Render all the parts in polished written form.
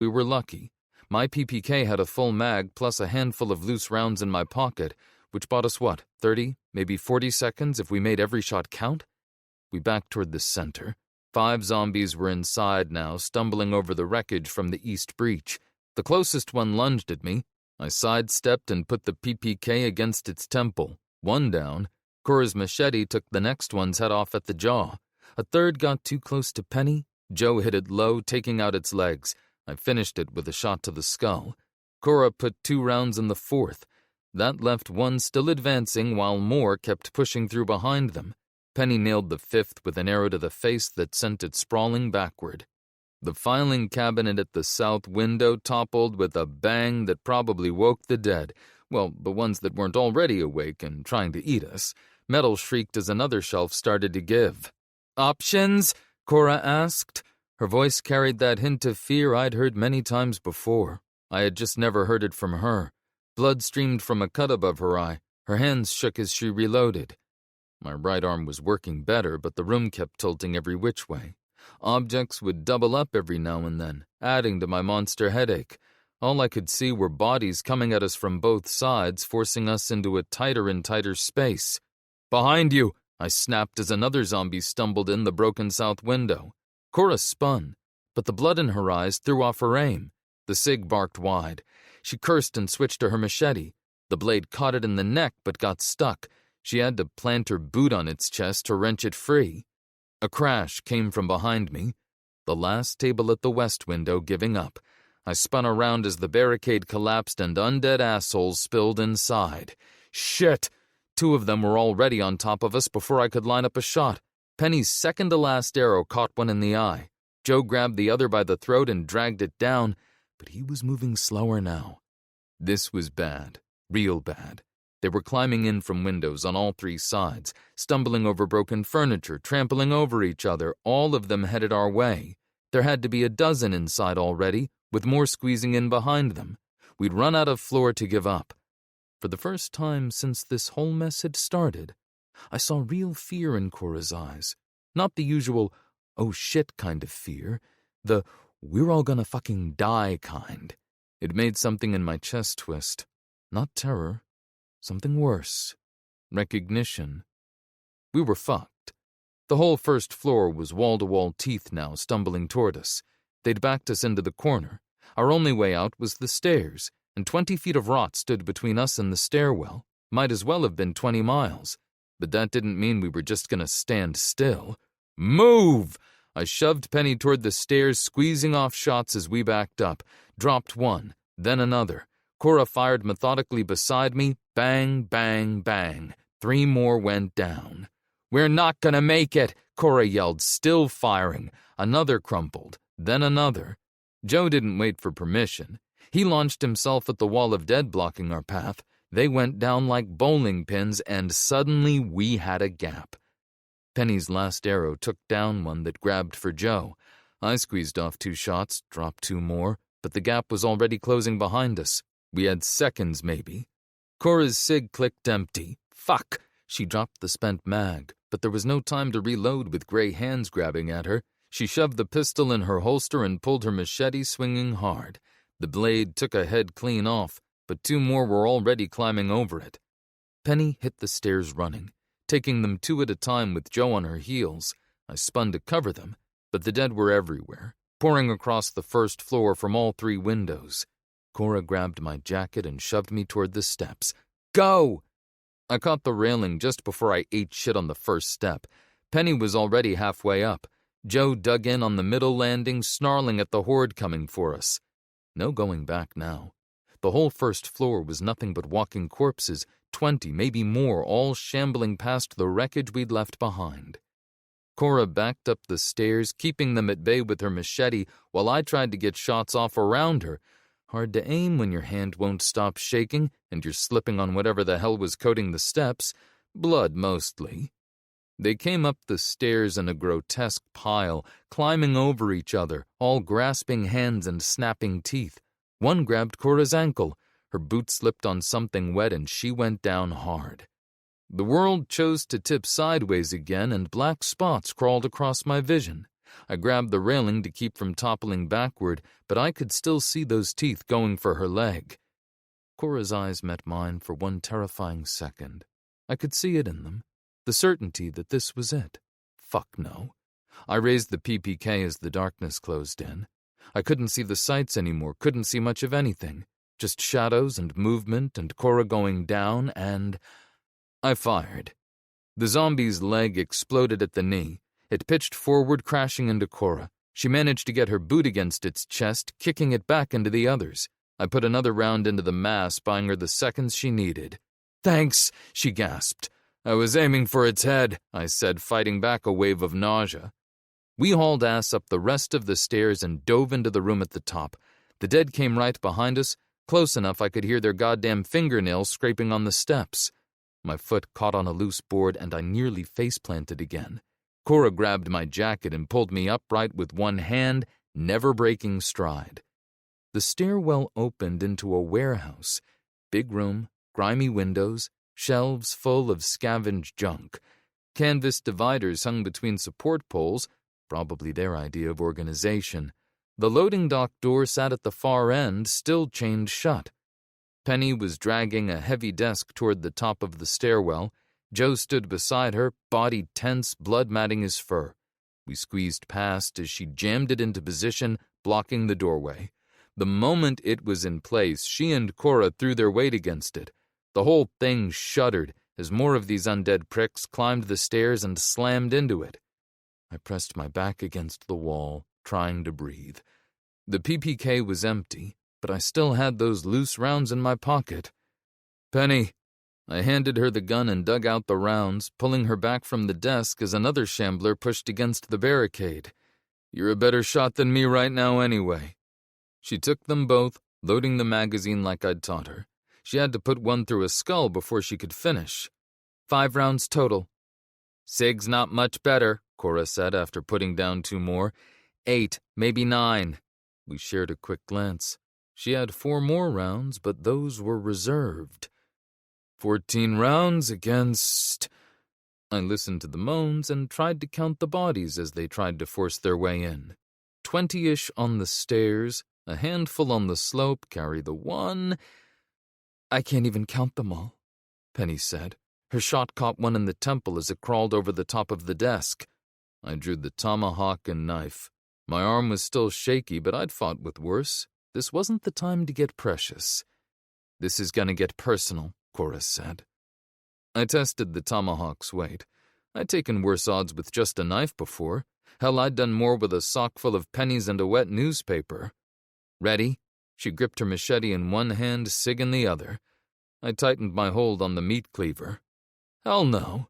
We were lucky. My PPK had a full mag plus a handful of loose rounds in my pocket, which bought us 30, maybe 40 seconds if we made every shot count? We backed toward the center. 5 zombies were inside now, stumbling over the wreckage from the east breach. The closest one lunged at me. I sidestepped and put the PPK against its temple. 1 down. Cora's machete took the next one's head off at the jaw. A third got too close to Penny. Joe hit it low, taking out its legs. I finished it with a shot to the skull. Cora put 2 rounds in the 4th. That left one still advancing while more kept pushing through behind them. Penny nailed the 5th with an arrow to the face that sent it sprawling backward. The filing cabinet at the south window toppled with a bang that probably woke the dead. Well, the ones that weren't already awake and trying to eat us. Metal shrieked as another shelf started to give. "Options?" Cora asked. Her voice carried that hint of fear I'd heard many times before. I had just never heard it from her. Blood streamed from a cut above her eye. Her hands shook as she reloaded. My right arm was working better, but the room kept tilting every which way. Objects would double up every now and then, adding to my monster headache. All I could see were bodies coming at us from both sides, forcing us into a tighter and tighter space. "Behind you!" I snapped as another zombie stumbled in the broken south window. Cora spun, but the blood in her eyes threw off her aim. The SIG barked wide. She cursed and switched to her machete. The blade caught it in the neck but got stuck. She had to plant her boot on its chest to wrench it free. A crash came from behind me. The last table at the west window giving up. I spun around as the barricade collapsed and undead assholes spilled inside. Shit! 2 of them were already on top of us before I could line up a shot. Penny's second-to-last arrow caught one in the eye. Joe grabbed the other by the throat and dragged it down, but he was moving slower now. This was bad. Real bad. They were climbing in from windows on all 3 sides, stumbling over broken furniture, trampling over each other, all of them headed our way. There had to be a dozen inside already, with more squeezing in behind them. We'd run out of floor to give up. For the first time since this whole mess had started, I saw real fear in Cora's eyes. Not the usual, oh shit kind of fear, the we're all gonna fucking die kind. It made something in my chest twist. Not terror. Something worse. Recognition. We were fucked. The whole first floor was wall-to-wall teeth now, stumbling toward us. They'd backed us into the corner. Our only way out was the stairs, and 20 feet of rot stood between us and the stairwell. Might as well have been 20 miles. But that didn't mean we were just gonna stand still. Move! I shoved Penny toward the stairs, squeezing off shots as we backed up. Dropped one, then another. Cora fired methodically beside me. Bang, bang, bang. 3 more went down. "We're not gonna make it," Cora yelled, still firing. Another crumpled, then another. Joe didn't wait for permission. He launched himself at the wall of dead blocking our path. They went down like bowling pins, and suddenly we had a gap. Penny's last arrow took down one that grabbed for Joe. I squeezed off 2 shots, dropped 2 more, but the gap was already closing behind us. We had seconds, maybe. Cora's SIG clicked empty. Fuck! She dropped the spent mag, but there was no time to reload with gray hands grabbing at her. She shoved the pistol in her holster and pulled her machete, swinging hard. The blade took a head clean off, but 2 more were already climbing over it. Penny hit the stairs running, taking them 2 at a time with Joe on her heels. I spun to cover them, but the dead were everywhere, pouring across the first floor from all 3 windows. Cora grabbed my jacket and shoved me toward the steps. Go! I caught the railing just before I ate shit on the first step. Penny was already halfway up. Joe dug in on the middle landing, snarling at the horde coming for us. No going back now. The whole first floor was nothing but walking corpses, 20, maybe more, all shambling past the wreckage we'd left behind. Cora backed up the stairs, keeping them at bay with her machete, while I tried to get shots off around her. Hard to aim when your hand won't stop shaking and you're slipping on whatever the hell was coating the steps. Blood, mostly. They came up the stairs in a grotesque pile, climbing over each other, all grasping hands and snapping teeth. One grabbed Cora's ankle. Her boot slipped on something wet and she went down hard. The world chose to tip sideways again and black spots crawled across my vision. I grabbed the railing to keep from toppling backward, but I could still see those teeth going for her leg. Cora's eyes met mine for one terrifying second. I could see it in them, the certainty that this was it. Fuck no. I raised the PPK as the darkness closed in. I couldn't see the sights anymore, couldn't see much of anything. Just shadows and movement and Cora going down, and I fired. The zombie's leg exploded at the knee. It pitched forward, crashing into Cora. She managed to get her boot against its chest, kicking it back into the others. I put another round into the mass, buying her the seconds she needed. "Thanks," she gasped. "I was aiming for its head," I said, fighting back a wave of nausea. We hauled ass up the rest of the stairs and dove into the room at the top. The dead came right behind us, close enough I could hear their goddamn fingernails scraping on the steps. My foot caught on a loose board and I nearly face-planted again. Cora grabbed my jacket and pulled me upright with one hand, never breaking stride. The stairwell opened into a warehouse. Big room, grimy windows, shelves full of scavenged junk. Canvas dividers hung between support poles, probably their idea of organization. The loading dock door sat at the far end, still chained shut. Penny was dragging a heavy desk toward the top of the stairwell. Joe stood beside her, body tense, blood matting his fur. We squeezed past as she jammed it into position, blocking the doorway. The moment it was in place, she and Cora threw their weight against it. The whole thing shuddered as more of these undead pricks climbed the stairs and slammed into it. I pressed my back against the wall, trying to breathe. The PPK was empty, but I still had those loose rounds in my pocket. "Penny." I handed her the gun and dug out the rounds, pulling her back from the desk as another shambler pushed against the barricade. "You're a better shot than me right now anyway." She took them both, loading the magazine like I'd taught her. She had to put one through a skull before she could finish. 5 rounds total. "Sig's not much better," Cora said after putting down 2 more. 8, maybe 9. We shared a quick glance. She had 4 more rounds, but those were reserved. 14 rounds against... I listened to the moans and tried to count the bodies as they tried to force their way in. 20-ish on the stairs, a handful on the slope, carry the 1... "I can't even count them all," Penny said. Her shot caught one in the temple as it crawled over the top of the desk. I drew the tomahawk and knife. My arm was still shaky, but I'd fought with worse. This wasn't the time to get precious. "This is gonna get personal," Cora said. I tested the tomahawk's weight. I'd taken worse odds with just a knife before. Hell, I'd done more with a sock full of pennies and a wet newspaper. "Ready?" She gripped her machete in one hand, cig in the other. I tightened my hold on the meat cleaver. Hell no.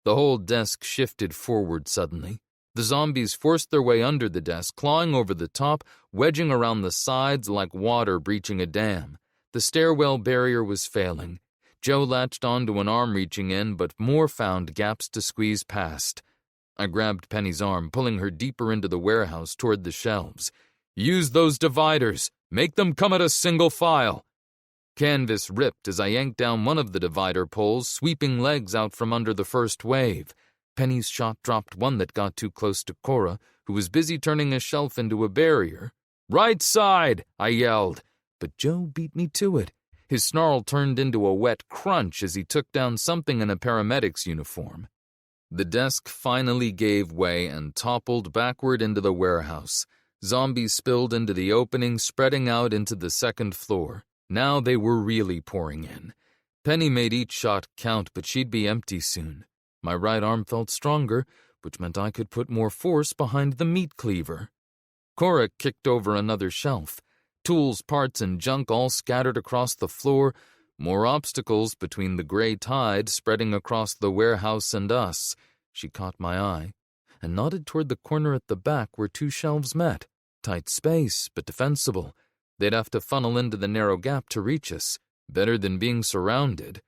The whole desk shifted forward suddenly. The zombies forced their way under the desk, clawing over the top, wedging around the sides like water breaching a dam. The stairwell barrier was failing. Joe latched onto an arm reaching in, but more found gaps to squeeze past. I grabbed Penny's arm, pulling her deeper into the warehouse toward the shelves. "Use those dividers. Make them come at a single file." Canvas ripped as I yanked down one of the divider poles, sweeping legs out from under the first wave. Penny's shot dropped one that got too close to Cora, who was busy turning a shelf into a barrier. "Right side!" I yelled. But Joe beat me to it. His snarl turned into a wet crunch as he took down something in a paramedic's uniform. The desk finally gave way and toppled backward into the warehouse. Zombies spilled into the opening, spreading out into the second floor. Now they were really pouring in. Penny made each shot count, but she'd be empty soon. My right arm felt stronger, which meant I could put more force behind the meat cleaver. Cora kicked over another shelf. Tools, parts, and junk all scattered across the floor, more obstacles between the gray tide spreading across the warehouse and us. She caught my eye and nodded toward the corner at the back where 2 shelves met. Tight space, but defensible. They'd have to funnel into the narrow gap to reach us. Better than being surrounded.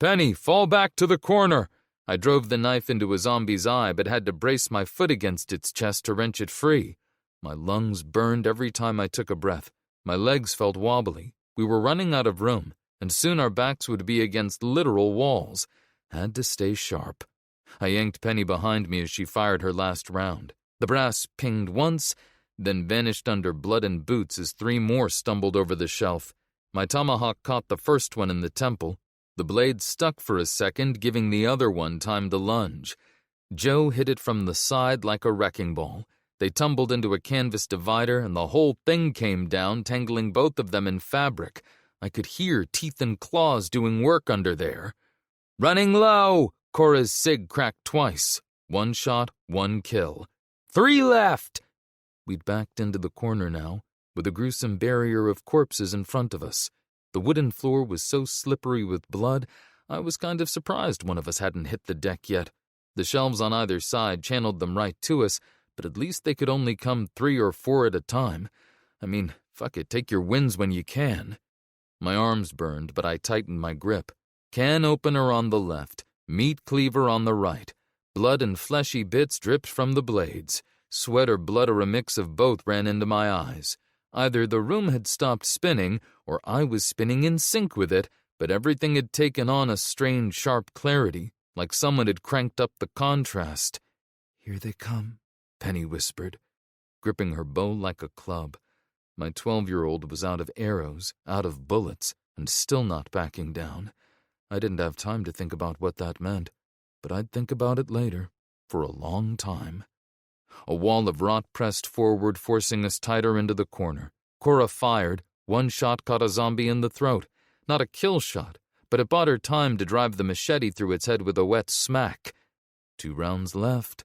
"Penny, fall back to the corner!" I drove the knife into a zombie's eye, but had to brace my foot against its chest to wrench it free. My lungs burned every time I took a breath. My legs felt wobbly. We were running out of room, and soon our backs would be against literal walls. Had to stay sharp. I yanked Penny behind me as she fired her last round. The brass pinged once, then vanished under blood and boots as 3 more stumbled over the shelf. My tomahawk caught the first one in the temple. The blade stuck for a second, giving the other one time to lunge. Joe hit it from the side like a wrecking ball. They tumbled into a canvas divider, and the whole thing came down, tangling both of them in fabric. I could hear teeth and claws doing work under there. "Running low!" Cora's sig cracked twice. 1 shot, 1 kill. 3 left! We'd backed into the corner now, with a gruesome barrier of corpses in front of us. The wooden floor was so slippery with blood, I was kind of surprised one of us hadn't hit the deck yet. The shelves on either side channeled them right to us, but at least they could only come 3 or 4 at a time. I mean, fuck it, take your wins when you can. My arms burned, but I tightened my grip. Can opener on the left, meat cleaver on the right. Blood and fleshy bits dripped from the blades. Sweat or blood or a mix of both ran into my eyes. Either the room had stopped spinning, or I was spinning in sync with it, but everything had taken on a strange, sharp clarity, like someone had cranked up the contrast. "Here they come," Penny whispered, gripping her bow like a club. My 12-year-old was out of arrows, out of bullets, and still not backing down. I didn't have time to think about what that meant, but I'd think about it later, for a long time. A wall of rot pressed forward, forcing us tighter into the corner. Cora fired. 1 shot caught a zombie in the throat. Not a kill shot, but it bought her time to drive the machete through its head with a wet smack. 2 rounds left.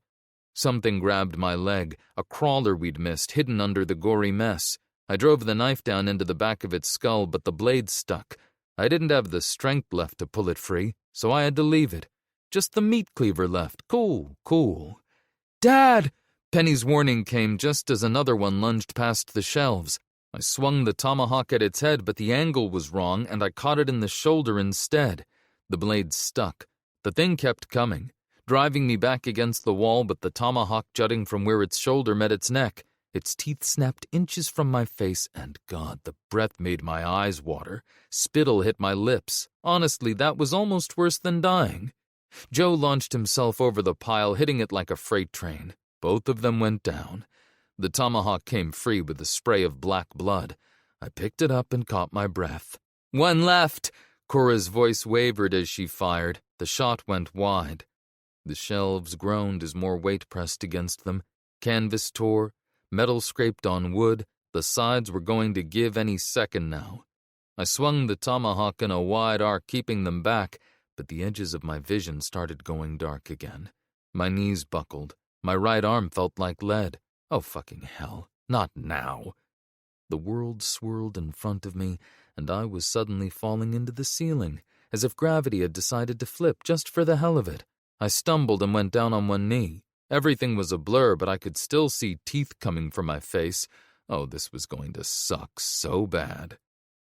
Something grabbed my leg, a crawler we'd missed, hidden under the gory mess. I drove the knife down into the back of its skull, but the blade stuck. I didn't have the strength left to pull it free, so I had to leave it. Just the meat cleaver left. Cool. "Dad!" Penny's warning came just as another one lunged past the shelves. I swung the tomahawk at its head, but the angle was wrong, and I caught it in the shoulder instead. The blade stuck. The thing kept coming, driving me back against the wall, but the tomahawk jutting from where its shoulder met its neck. Its teeth snapped inches from my face, and God, the breath made my eyes water. Spittle hit my lips. Honestly, that was almost worse than dying. Joe launched himself over the pile, hitting it like a freight train. Both of them went down. The tomahawk came free with a spray of black blood. I picked it up and caught my breath. 1 left! Cora's voice wavered as she fired. The shot went wide. The shelves groaned as more weight pressed against them. Canvas tore. Metal scraped on wood. The sides were going to give any second now. I swung the tomahawk in a wide arc, keeping them back, but the edges of my vision started going dark again. My knees buckled. My right arm felt like lead. Oh, fucking hell. Not now. The world swirled in front of me, and I was suddenly falling into the ceiling, as if gravity had decided to flip just for the hell of it. I stumbled and went down on 1 knee. Everything was a blur, but I could still see teeth coming from my face. Oh, this was going to suck so bad.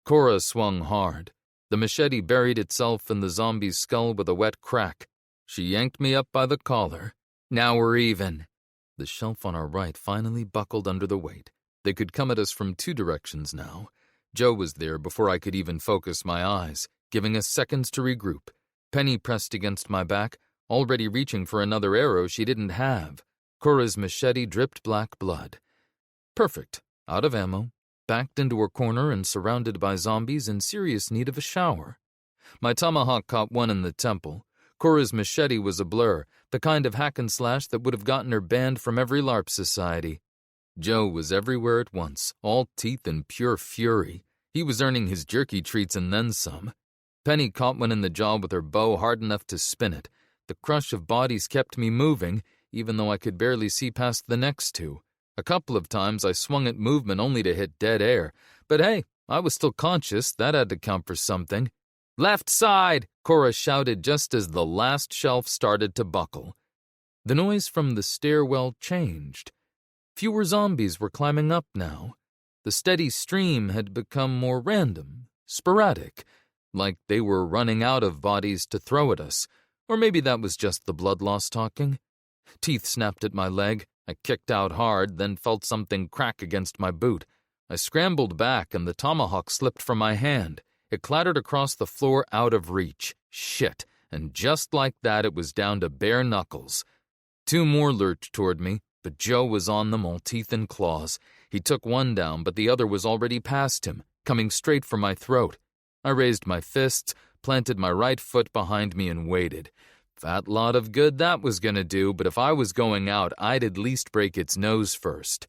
Cora swung hard. The machete buried itself in the zombie's skull with a wet crack. She yanked me up by the collar. "Now we're even." The shelf on our right finally buckled under the weight. They could come at us from 2 directions now. Joe was there before I could even focus my eyes, giving us seconds to regroup. Penny pressed against my back, already reaching for another arrow she didn't have. Cora's machete dripped black blood. Perfect. Out of ammo, backed into her corner and surrounded by zombies in serious need of a shower. My tomahawk caught one in the temple. Cora's machete was a blur, the kind of hack and slash that would have gotten her banned from every LARP society. Joe was everywhere at once, all teeth and pure fury. He was earning his jerky treats and then some. Penny caught one in the jaw with her bow hard enough to spin it. The crush of bodies kept me moving, even though I could barely see past the next 2. A couple of times I swung at movement only to hit dead air. But hey, I was still conscious. That had to count for something. "Left side!" Cora shouted just as the last shelf started to buckle. The noise from the stairwell changed. Fewer zombies were climbing up now. The steady stream had become more random, sporadic, like they were running out of bodies to throw at us. Or maybe that was just the blood loss talking. Teeth snapped at my leg. I kicked out hard, then felt something crack against my boot. I scrambled back, and the tomahawk slipped from my hand. It clattered across the floor out of reach. Shit. And just like that, it was down to bare knuckles. 2 more lurched toward me. But Joe was on them, all teeth and claws. He took one down, but the other was already past him, coming straight for my throat. I raised my fists, planted my right foot behind me, and waited. Fat lot of good that was going to do, but if I was going out, I'd at least break its nose first.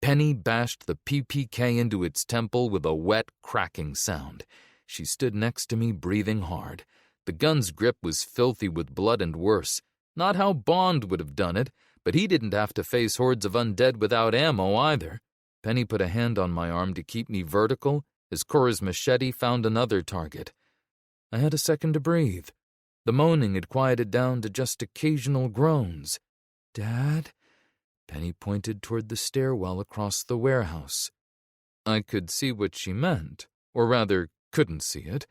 Penny bashed the PPK into its temple with a wet, cracking sound. She stood next to me, breathing hard. The gun's grip was filthy with blood and worse. Not how Bond would have done it, but he didn't have to face hordes of undead without ammo either. Penny put a hand on my arm to keep me vertical as Cora's machete found another target. I had a second to breathe. The moaning had quieted down to just occasional groans. "Dad?" Penny pointed toward the stairwell across the warehouse. I could see what she meant, or rather, couldn't see it.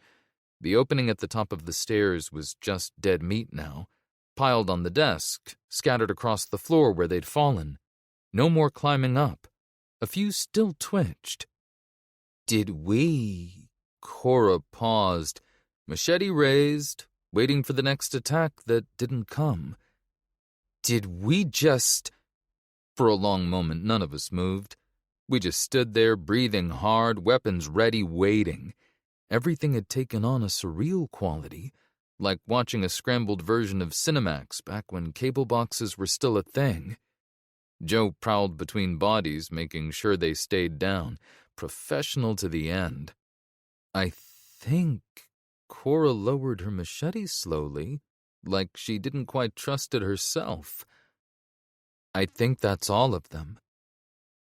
The opening at the top of the stairs was just dead meat now, piled on the desk, scattered across the floor where they'd fallen. No more climbing up. A few still twitched. "Did we?" Cora paused, machete raised, waiting for the next attack that didn't come. "Did we just—" For a long moment, none of us moved. We just stood there, breathing hard, weapons ready, waiting. Everything had taken on a surreal quality, like watching a scrambled version of Cinemax back when cable boxes were still a thing. Joe prowled between bodies, making sure they stayed down, professional to the end. I think Cora lowered her machete slowly, like she didn't quite trust it herself. "I think that's all of them."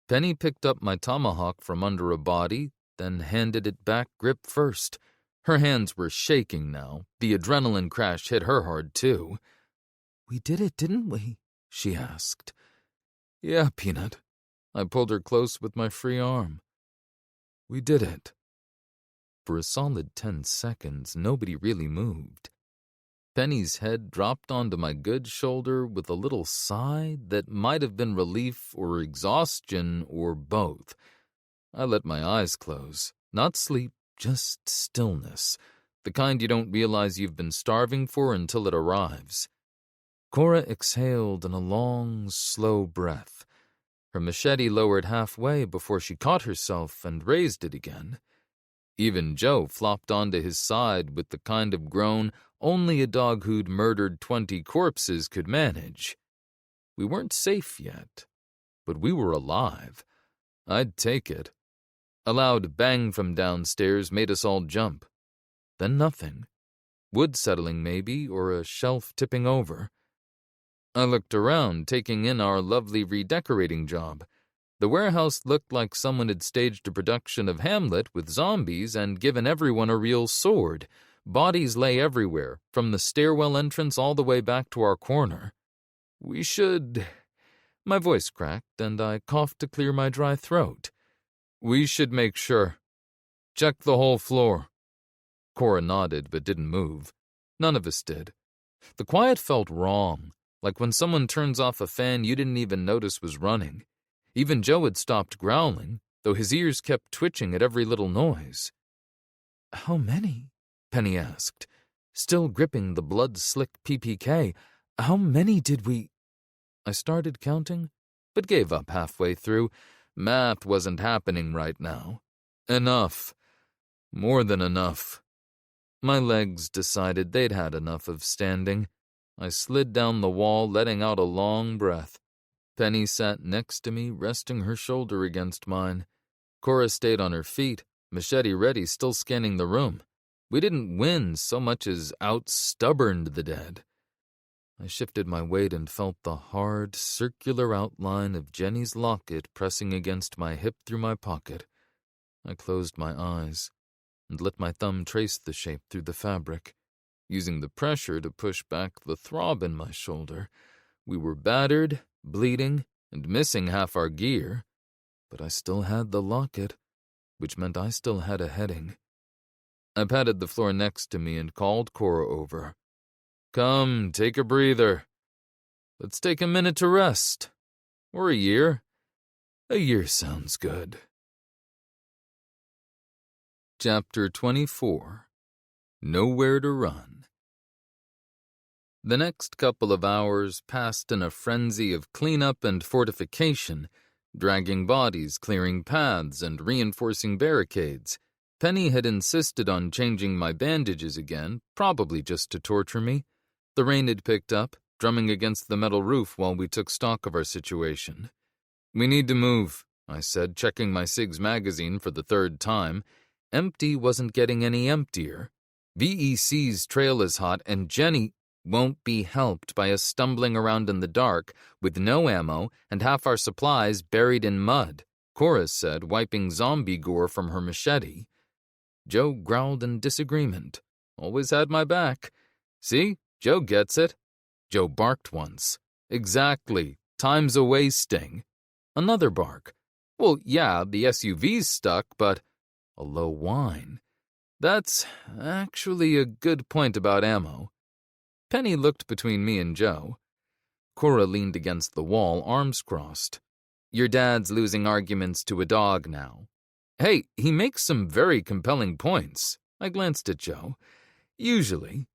Penny picked up my tomahawk from under a body, then handed it back grip first. Her hands were shaking now. The adrenaline crash hit her hard, too. "We did it, didn't we?" she asked. "Yeah, Peanut." I pulled her close with my free arm. "We did it." For a solid 10 seconds, nobody really moved. Penny's head dropped onto my good shoulder with a little sigh that might have been relief or exhaustion or both. I let my eyes close. Not sleep, just stillness. The kind you don't realize you've been starving for until it arrives. Cora exhaled in a long, slow breath. Her machete lowered halfway before she caught herself and raised it again. Even Joe flopped onto his side with the kind of groan only a dog who'd murdered 20 corpses could manage. We weren't safe yet, but we were alive. I'd take it. A loud bang from downstairs made us all jump. Then nothing. Wood settling maybe, or a shelf tipping over. I looked around, taking in our lovely redecorating job. The warehouse looked like someone had staged a production of Hamlet with zombies and given everyone a real sword. Bodies lay everywhere, from the stairwell entrance all the way back to our corner. "We should—" My voice cracked, and I coughed to clear my dry throat. "We should make sure. Check the whole floor." Cora nodded but didn't move. None of us did. The quiet felt wrong, like when someone turns off a fan you didn't even notice was running. Even Joe had stopped growling, though his ears kept twitching at every little noise. "How many?" Penny asked, still gripping the blood-slick PPK. "How many did we—" I started counting, but gave up halfway through. Math wasn't happening right now. Enough. More than enough. My legs decided they'd had enough of standing. I slid down the wall, letting out a long breath. Penny sat next to me, resting her shoulder against mine. Cora stayed on her feet, machete ready, still scanning the room. We didn't win so much as out-stubborned the dead. I shifted my weight and felt the hard, circular outline of Jenny's locket pressing against my hip through my pocket. I closed my eyes and let my thumb trace the shape through the fabric, using the pressure to push back the throb in my shoulder. We were battered, bleeding, and missing half our gear, but I still had the locket, which meant I still had a heading. I patted the floor next to me and called Cora over. "Come, take a breather. Let's take a minute to rest. Or a year. A year sounds good." Chapter 24. Nowhere to Run. The next couple of hours passed in a frenzy of cleanup and fortification, dragging bodies, clearing paths, and reinforcing barricades. Penny had insisted on changing my bandages again, probably just to torture me. The rain had picked up, drumming against the metal roof while we took stock of our situation. "We need to move," I said, checking my SIG's magazine for the third time. Empty wasn't getting any emptier. VEC's trail is hot, and Jenny won't be helped by us stumbling around in the dark with no ammo and half our supplies buried in mud, Cora said, wiping zombie gore from her machete. Joe growled in disagreement. Always had my back. "See, Joe gets it." Joe barked once. "Exactly. Time's a wasting." Another bark. "Well, yeah, the SUV's stuck, but—" A low whine. "That's actually a good point about ammo." Penny looked between me and Joe. Cora leaned against the wall, arms crossed. "Your dad's losing arguments to a dog now." "Hey, he makes some very compelling points." I glanced at Joe. "Usually."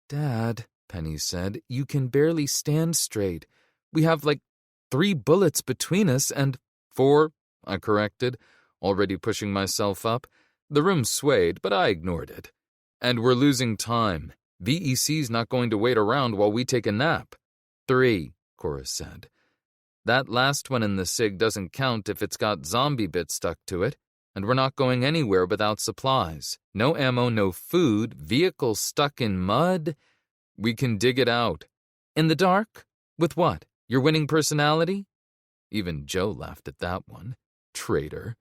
"Dad," Penny said, "you can barely stand straight. We have like 3 bullets between us and—" "4," I corrected, already pushing myself up. The room swayed, but I ignored it. "And we're losing time. VEC's not going to wait around while we take a nap." 3, Cora said. "That last one in the SIG doesn't count if it's got zombie bits stuck to it, and we're not going anywhere without supplies. No ammo, no food, vehicle stuck in mud. We can dig it out." "In the dark? With what? Your winning personality?" Even Joe laughed at that one. Traitor.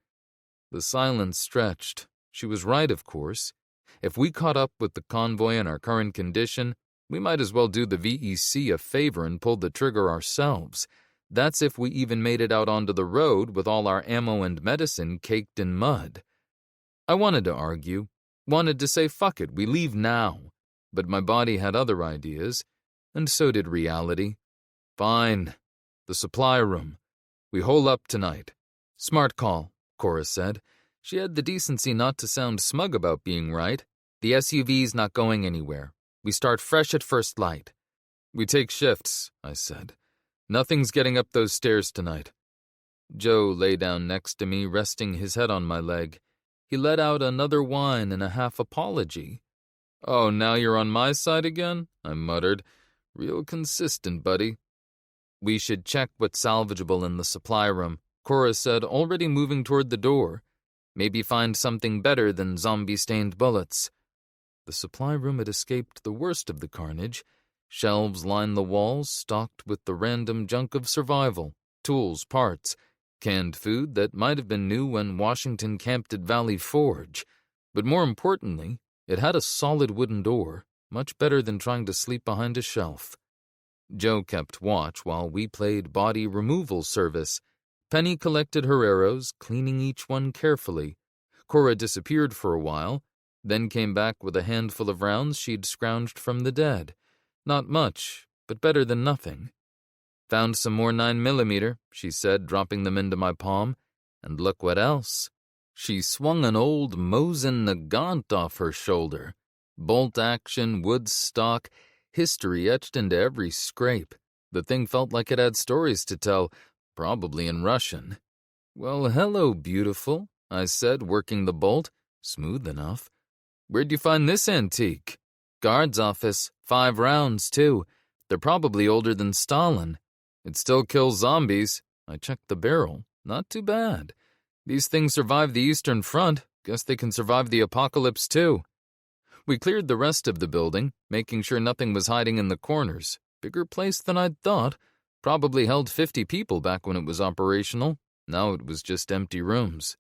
The silence stretched. She was right, of course. If we caught up with the convoy in our current condition, we might as well do the VEC a favor and pull the trigger ourselves. That's if we even made it out onto the road with all our ammo and medicine caked in mud. I wanted to argue, wanted to say fuck it, we leave now. But my body had other ideas, and so did reality. "Fine. The supply room. We hole up tonight." "Smart call," Cora said. She had the decency not to sound smug about being right. "The SUV's not going anywhere. We start fresh at first light." "We take shifts," I said. "Nothing's getting up those stairs tonight." Joe lay down next to me, resting his head on my leg. He let out another whine and a half apology. "Oh, now you're on my side again?" I muttered. "Real consistent, buddy." "We should check what's salvageable in the supply room," Cora said, already moving toward the door. "Maybe find something better than zombie-stained bullets." The supply room had escaped the worst of the carnage. Shelves lined the walls, stocked with the random junk of survival, tools, parts, canned food that might have been new when Washington camped at Valley Forge. But more importantly, it had a solid wooden door, much better than trying to sleep behind a shelf. Joe kept watch while we played body removal service. Penny collected her arrows, cleaning each one carefully. Cora disappeared for a while, then came back with a handful of rounds she'd scrounged from the dead. Not much, but better than nothing. "Found some more 9mm, she said, dropping them into my palm. "And look what else." She swung an old Mosin Nagant off her shoulder. Bolt action, wood stock, history etched into every scrape. The thing felt like it had stories to tell, probably in Russian. "Well, hello, beautiful," I said, working the bolt. Smooth enough. "Where'd you find this antique?" "Guard's office. 5 rounds, too. They're probably older than Stalin." "It still kills zombies." I checked the barrel. Not too bad. These things survived the Eastern Front. Guess they can survive the apocalypse, too. We cleared the rest of the building, making sure nothing was hiding in the corners. Bigger place than I'd thought. Probably held 50 people back when it was operational. Now it was just empty rooms.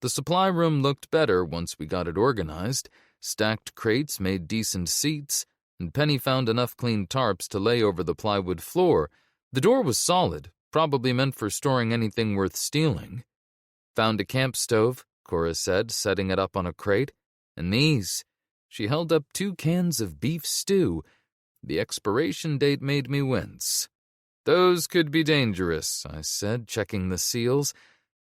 The supply room looked better once we got it organized. Stacked crates made decent seats, and Penny found enough clean tarps to lay over the plywood floor. The door was solid, probably meant for storing anything worth stealing. "Found a camp stove," Cora said, setting it up on a crate. "And these." She held up 2 cans of beef stew. The expiration date made me wince. "Those could be dangerous," I said, checking the seals.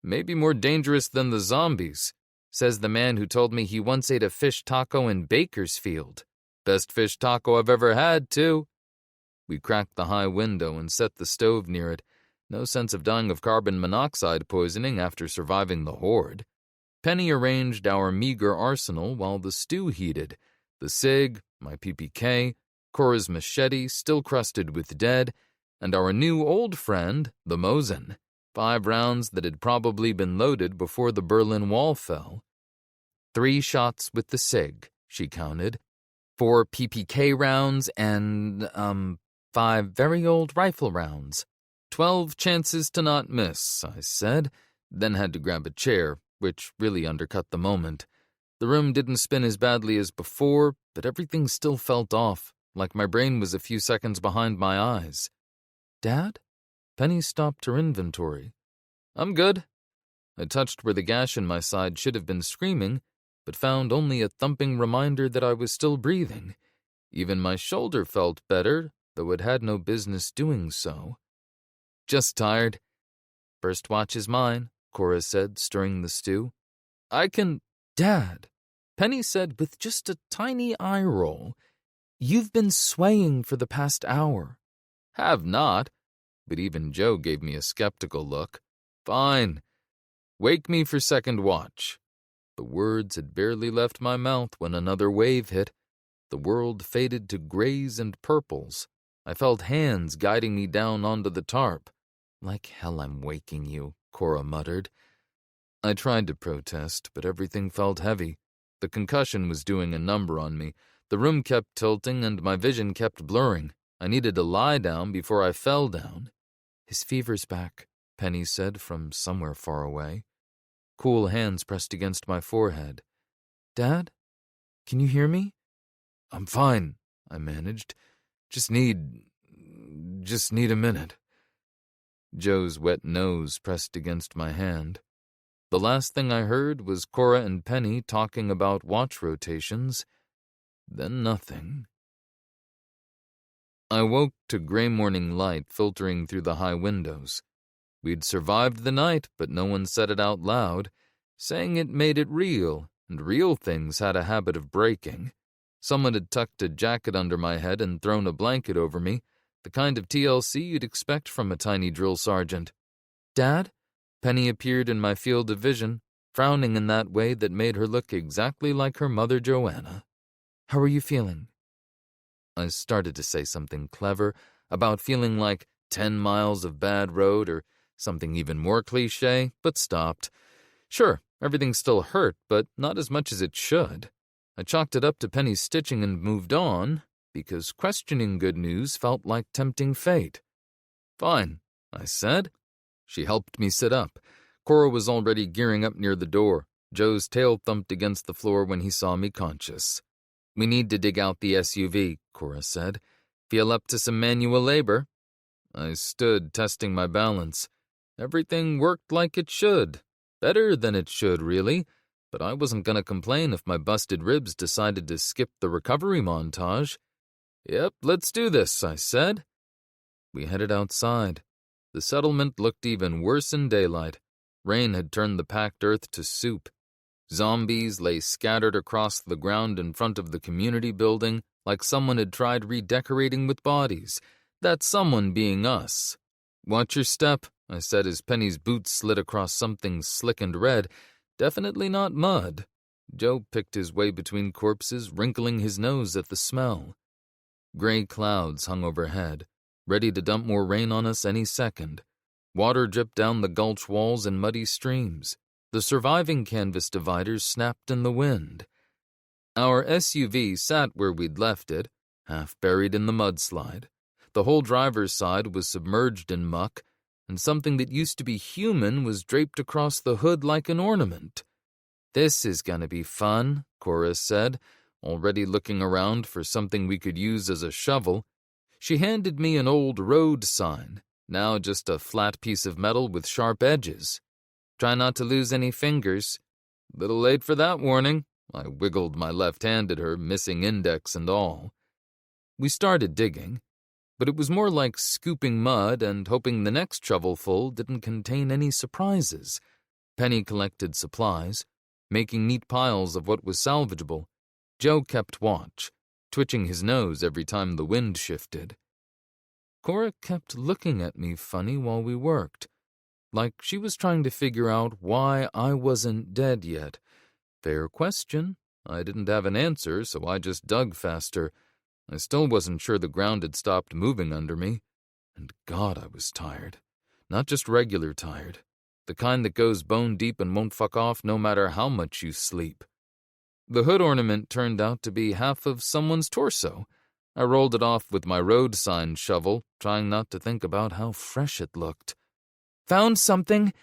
"Maybe more dangerous than the zombies," says the man who told me he once ate a fish taco in Bakersfield. Best fish taco I've ever had, too. We cracked the high window and set the stove near it. No sense of dying of carbon monoxide poisoning after surviving the horde. Penny arranged our meager arsenal while the stew heated. The cig, my PPK, Cora's machete still crusted with dead, and our new old friend, the Mosin. 5 rounds that had probably been loaded before the Berlin Wall fell. 3 shots with the cig, she counted. 4 PPK rounds and, 5 very old rifle rounds. 12 chances to not miss, I said, then had to grab a chair, which really undercut the moment. The room didn't spin as badly as before, but everything still felt off, like my brain was a few seconds behind my eyes. Dad? Penny stopped her inventory. I'm good. I touched where the gash in my side should have been screaming, but found only a thumping reminder that I was still breathing. Even my shoulder felt better, though it had no business doing so. Just tired. First watch is mine, Cora said, stirring the stew. I can... Dad, Penny said with just a tiny eye roll. You've been swaying for the past hour. Have not, but even Joe gave me a skeptical look. Fine. Wake me for second watch. The words had barely left my mouth when another wave hit. The world faded to grays and purples. I felt hands guiding me down onto the tarp. Like hell I'm waking you, Cora muttered. I tried to protest, but everything felt heavy. The concussion was doing a number on me. The room kept tilting and my vision kept blurring. I needed to lie down before I fell down. His fever's back, Penny said from somewhere far away. Cool hands pressed against my forehead. Dad? Can you hear me? I'm fine, I managed. Just need a minute. Joe's wet nose pressed against my hand. The last thing I heard was Cora and Penny talking about watch rotations. Then nothing. I woke to gray morning light filtering through the high windows. We'd survived the night, but no one said it out loud, saying it made it real, and real things had a habit of breaking. Someone had tucked a jacket under my head and thrown a blanket over me, the kind of TLC you'd expect from a tiny drill sergeant. Dad? Penny appeared in my field of vision, frowning in that way that made her look exactly like her mother Joanna. How are you feeling? I started to say something clever about feeling like 10 miles of bad road or something even more cliché, but stopped. Sure, everything still hurt, but not as much as it should. I chalked it up to Penny's stitching and moved on, because questioning good news felt like tempting fate. Fine, I said. She helped me sit up. Cora was already gearing up near the door. Joe's tail thumped against the floor when he saw me conscious. We need to dig out the SUV, Cora said. Feel up to some manual labor? I stood, testing my balance. Everything worked like it should. Better than it should, really. But I wasn't going to complain if my busted ribs decided to skip the recovery montage. Yep, let's do this, I said. We headed outside. The settlement looked even worse in daylight. Rain had turned the packed earth to soup. Zombies lay scattered across the ground in front of the community building like someone had tried redecorating with bodies, that someone being us. Watch your step, I said as Penny's boots slid across something slick and red, definitely not mud. Joe picked his way between corpses, wrinkling his nose at the smell. Gray clouds hung overhead, ready to dump more rain on us any second. Water dripped down the gulch walls in muddy streams. The surviving canvas dividers snapped in the wind. Our SUV sat where we'd left it, half buried in the mudslide. The whole driver's side was submerged in muck, and something that used to be human was draped across the hood like an ornament. This is gonna be fun, Cora said, already looking around for something we could use as a shovel. She handed me an old road sign, now just a flat piece of metal with sharp edges. Try not to lose any fingers. Little late for that warning. I wiggled my left hand at her, missing index and all. We started digging, but it was more like scooping mud and hoping the next shovelful didn't contain any surprises. Penny collected supplies, making neat piles of what was salvageable. Joe kept watch, twitching his nose every time the wind shifted. Cora kept looking at me funny while we worked, like she was trying to figure out why I wasn't dead yet. Fair question. I didn't have an answer, so I just dug faster. I still wasn't sure the ground had stopped moving under me. And God, I was tired. Not just regular tired. The kind that goes bone deep and won't fuck off no matter how much you sleep. The hood ornament turned out to be half of someone's torso. I rolled it off with my road sign shovel, trying not to think about how fresh it looked. "Found something,"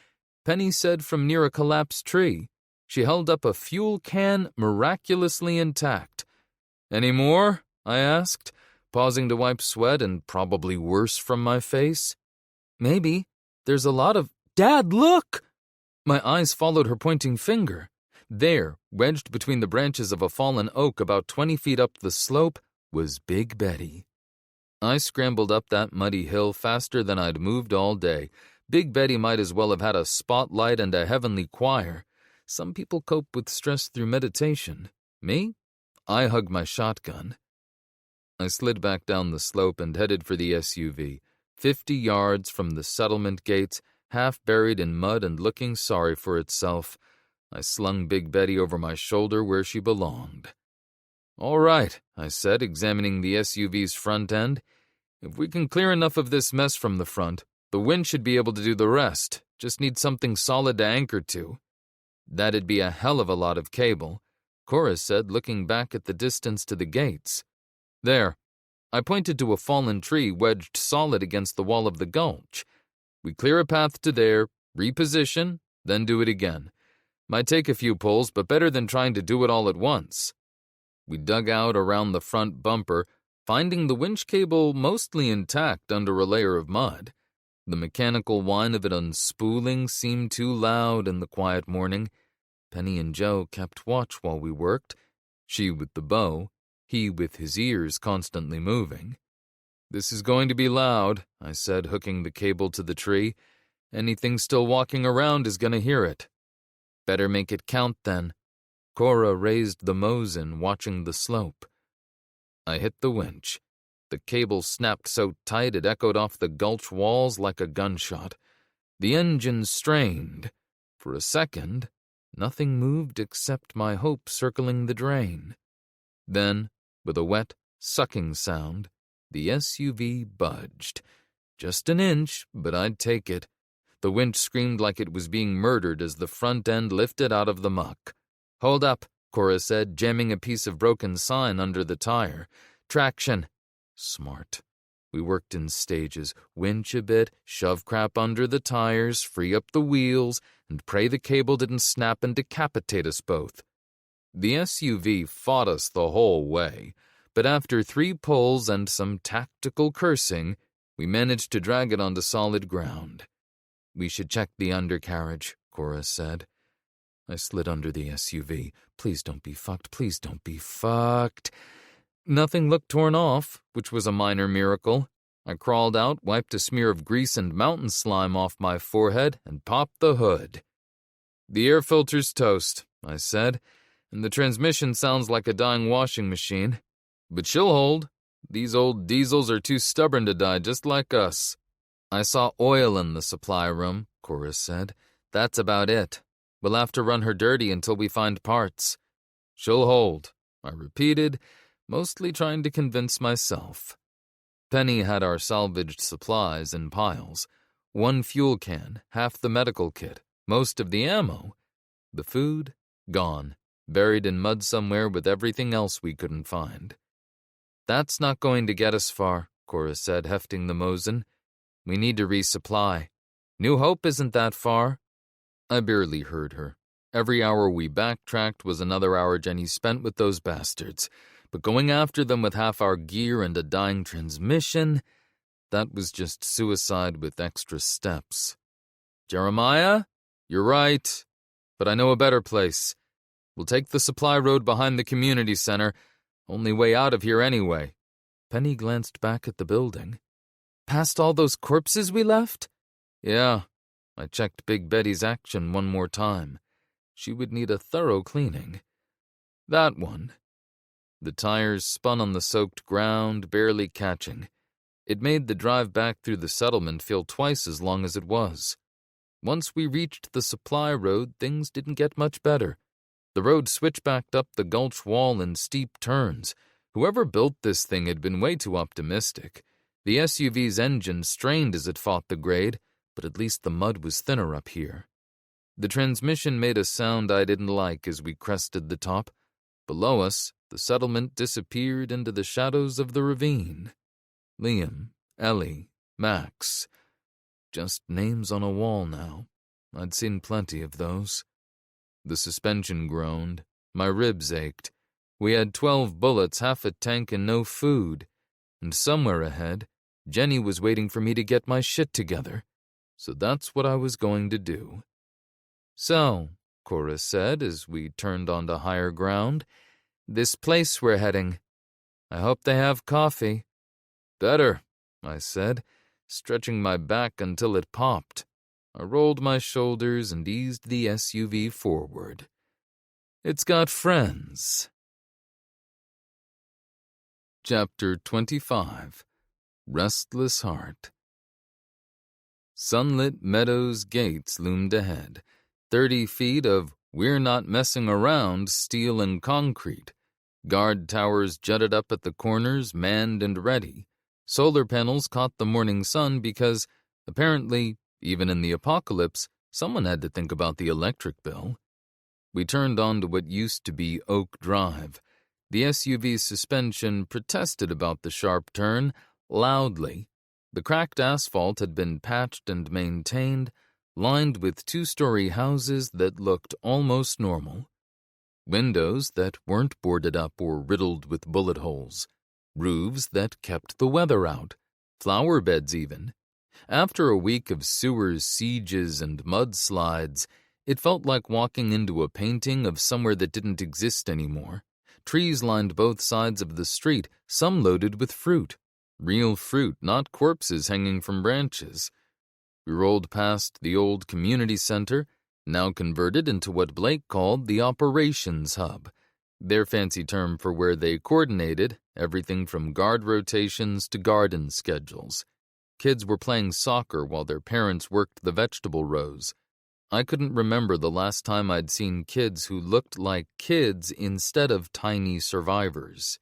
Penny said from near a collapsed tree. She held up a fuel can miraculously intact. "Any more?" I asked, pausing to wipe sweat and probably worse from my face. "Maybe. There's a lot of—" "Dad, look!" My eyes followed her pointing finger. There, wedged between the branches of a fallen oak about 20 feet up the slope, was Big Betty. I scrambled up that muddy hill faster than I'd moved all day. Big Betty might as well have had a spotlight and a heavenly choir. Some people cope with stress through meditation. Me? I hugged my shotgun. I slid back down the slope and headed for the SUV, 50 yards from the settlement gates, half buried in mud and looking sorry for itself. I slung Big Betty over my shoulder where she belonged. "All right," I said, examining the SUV's front end. "If we can clear enough of this mess from the front, the wind should be able to do the rest. Just need something solid to anchor to." "That'd be a hell of a lot of cable," Cora said, looking back at the distance to the gates. "There." I pointed to a fallen tree wedged solid against the wall of the gulch. "We clear a path to there, reposition, then do it again. Might take a few pulls, but better than trying to do it all at once." We dug out around the front bumper, finding the winch cable mostly intact under a layer of mud. The mechanical whine of it unspooling seemed too loud in the quiet morning. Penny and Joe kept watch while we worked, she with the bow, he with his ears constantly moving. "This is going to be loud," I said, hooking the cable to the tree. "Anything still walking around is going to hear it." "Better make it count, then." Cora raised the Mosin, watching the slope. I hit the winch. The cable snapped so tight it echoed off the gulch walls like a gunshot. The engine strained. For a second, nothing moved except my hope circling the drain. Then, with a wet, sucking sound, the SUV budged. Just an inch, but I'd take it. The winch screamed like it was being murdered as the front end lifted out of the muck. "Hold up," Cora said, jamming a piece of broken sign under the tire. "Traction." Smart. We worked in stages, winch a bit, shove crap under the tires, free up the wheels, and pray the cable didn't snap and decapitate us both. The SUV fought us the whole way, but after 3 pulls and some tactical cursing, we managed to drag it onto solid ground. "We should check the undercarriage," Cora said. I slid under the SUV. Please don't be fucked. Please don't be fucked. Nothing looked torn off, which was a minor miracle. I crawled out, wiped a smear of grease and mountain slime off my forehead, and popped the hood. "The air filter's toast," I said, "and the transmission sounds like a dying washing machine. But she'll hold. These old diesels are too stubborn to die, just like us." "I saw oil in the supply room," Cora said. "That's about it. We'll have to run her dirty until we find parts." "She'll hold," I repeated, mostly trying to convince myself. Penny had our salvaged supplies in piles. 1 fuel can, half the medical kit, most of the ammo. The food, gone, buried in mud somewhere with everything else we couldn't find. "That's not going to get us far," Cora said, hefting the Mosin. "We need to resupply. New Hope isn't that far." I barely heard her. Every hour we backtracked was another hour Jenny spent with those bastards. But going after them with half our gear and a dying transmission, that was just suicide with extra steps. "Jeremiah? You're right. But I know a better place. We'll take the supply road behind the community center. Only way out of here anyway." Penny glanced back at the building. "Past all those corpses we left?" "Yeah." I checked Big Betty's action one more time. She would need a thorough cleaning. "That one." The tires spun on the soaked ground, barely catching. It made the drive back through the settlement feel twice as long as it was. Once we reached the supply road, things didn't get much better. The road switchbacked up the gulch wall in steep turns. Whoever built this thing had been way too optimistic. The SUV's engine strained as it fought the grade, but at least the mud was thinner up here. The transmission made a sound I didn't like as we crested the top. Below us, the settlement disappeared into the shadows of the ravine. Liam, Ellie, Max. Just names on a wall now. I'd seen plenty of those. The suspension groaned. My ribs ached. We had 12 bullets, half a tank, and no food. And somewhere ahead, Jenny was waiting for me to get my shit together. So that's what I was going to do. So, Cora said as we turned onto higher ground, this place we're heading. I hope they have coffee. Better, I said, stretching my back until it popped. I rolled my shoulders and eased the SUV forward. It's got friends. Chapter 25. Restless Heart. Sunlit Meadows gates loomed ahead, 30 feet of we're not messing around steel and concrete. Guard towers jutted up at the corners, manned and ready. Solar panels caught the morning sun because, apparently, even in the apocalypse, someone had to think about the electric bill. We turned onto what used to be Oak Drive. The SUV's suspension protested about the sharp turn, loudly. The cracked asphalt had been patched and maintained, lined with 2-story houses that looked almost normal. Windows that weren't boarded up or riddled with bullet holes. Roofs that kept the weather out. Flower beds even. After a week of sewers, sieges, and mudslides, it felt like walking into a painting of somewhere that didn't exist anymore. Trees lined both sides of the street, some loaded with fruit. Real fruit, not corpses hanging from branches. We rolled past the old community center, now converted into what Blake called the operations hub, their fancy term for where they coordinated everything from guard rotations to garden schedules. Kids were playing soccer while their parents worked the vegetable rows. I couldn't remember the last time I'd seen kids who looked like kids instead of tiny survivors.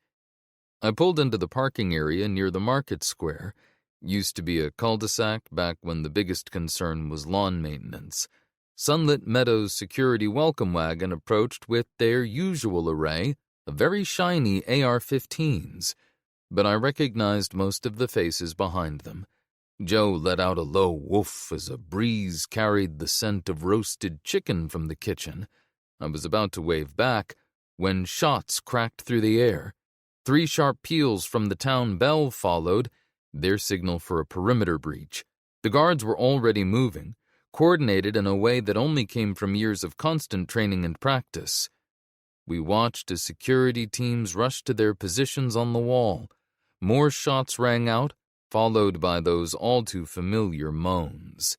I pulled into the parking area near the market square. Used to be a cul-de-sac back when the biggest concern was lawn maintenance. Sunlit Meadows' security welcome wagon approached with their usual array of very shiny AR-15s, but I recognized most of the faces behind them. Joe let out a low woof as a breeze carried the scent of roasted chicken from the kitchen. I was about to wave back when shots cracked through the air. 3 sharp peals from the town bell followed, their signal for a perimeter breach. The guards were already moving, coordinated in a way that only came from years of constant training and practice. We watched as security teams rushed to their positions on the wall. More shots rang out, followed by those all-too-familiar moans.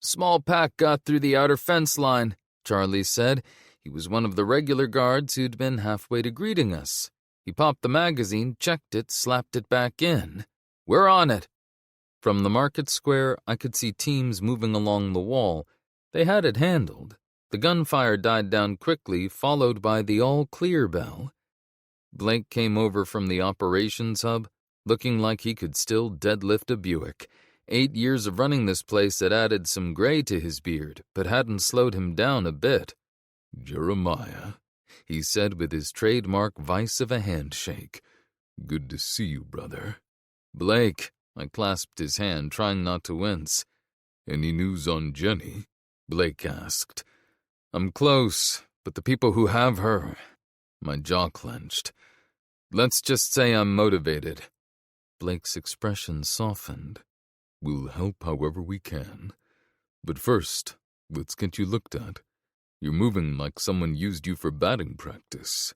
"Small pack got through the outer fence line," Charlie said. He was one of the regular guards who'd been halfway to greeting us. He popped the magazine, checked it, slapped it back in. "We're on it." From the market square, I could see teams moving along the wall. They had it handled. The gunfire died down quickly, followed by the all-clear bell. Blake came over from the operations hub, looking like he could still deadlift a Buick. 8 years of running this place had added some gray to his beard, but hadn't slowed him down a bit. "Jeremiah," he said with his trademark vice of a handshake. "Good to see you, brother." "Blake," I clasped his hand, trying not to wince. "Any news on Jenny?" Blake asked. "I'm close, but the people who have her..." My jaw clenched. "Let's just say I'm motivated." Blake's expression softened. "We'll help however we can. But first, let's get you looked at. You're moving like someone used you for batting practice."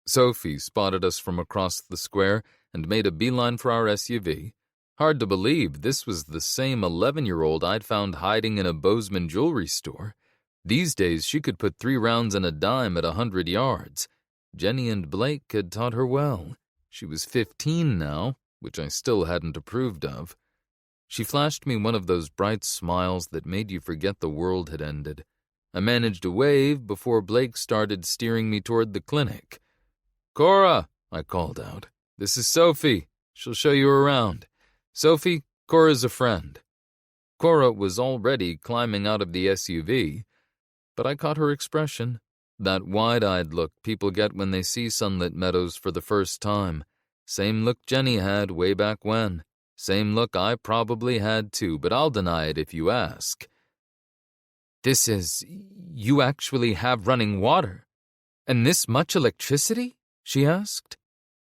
Sophie spotted us from across the square and made a beeline for our SUV. Hard to believe this was the same 11-year-old I'd found hiding in a Bozeman jewelry store. These days, she could put 3 rounds in a dime at 100 yards. Jenny and Blake had taught her well. She was 15 now, which I still hadn't approved of. She flashed me one of those bright smiles that made you forget the world had ended. I managed to wave before Blake started steering me toward the clinic. "Cora," I called out. "This is Sophie. She'll show you around. Sophie, Cora's a friend." Cora was already climbing out of the SUV, but I caught her expression, that wide-eyed look people get when they see sunlit meadows for the first time. Same look Jenny had way back when. Same look I probably had too, but I'll deny it if you ask. You actually have running water? And this much electricity?" she asked.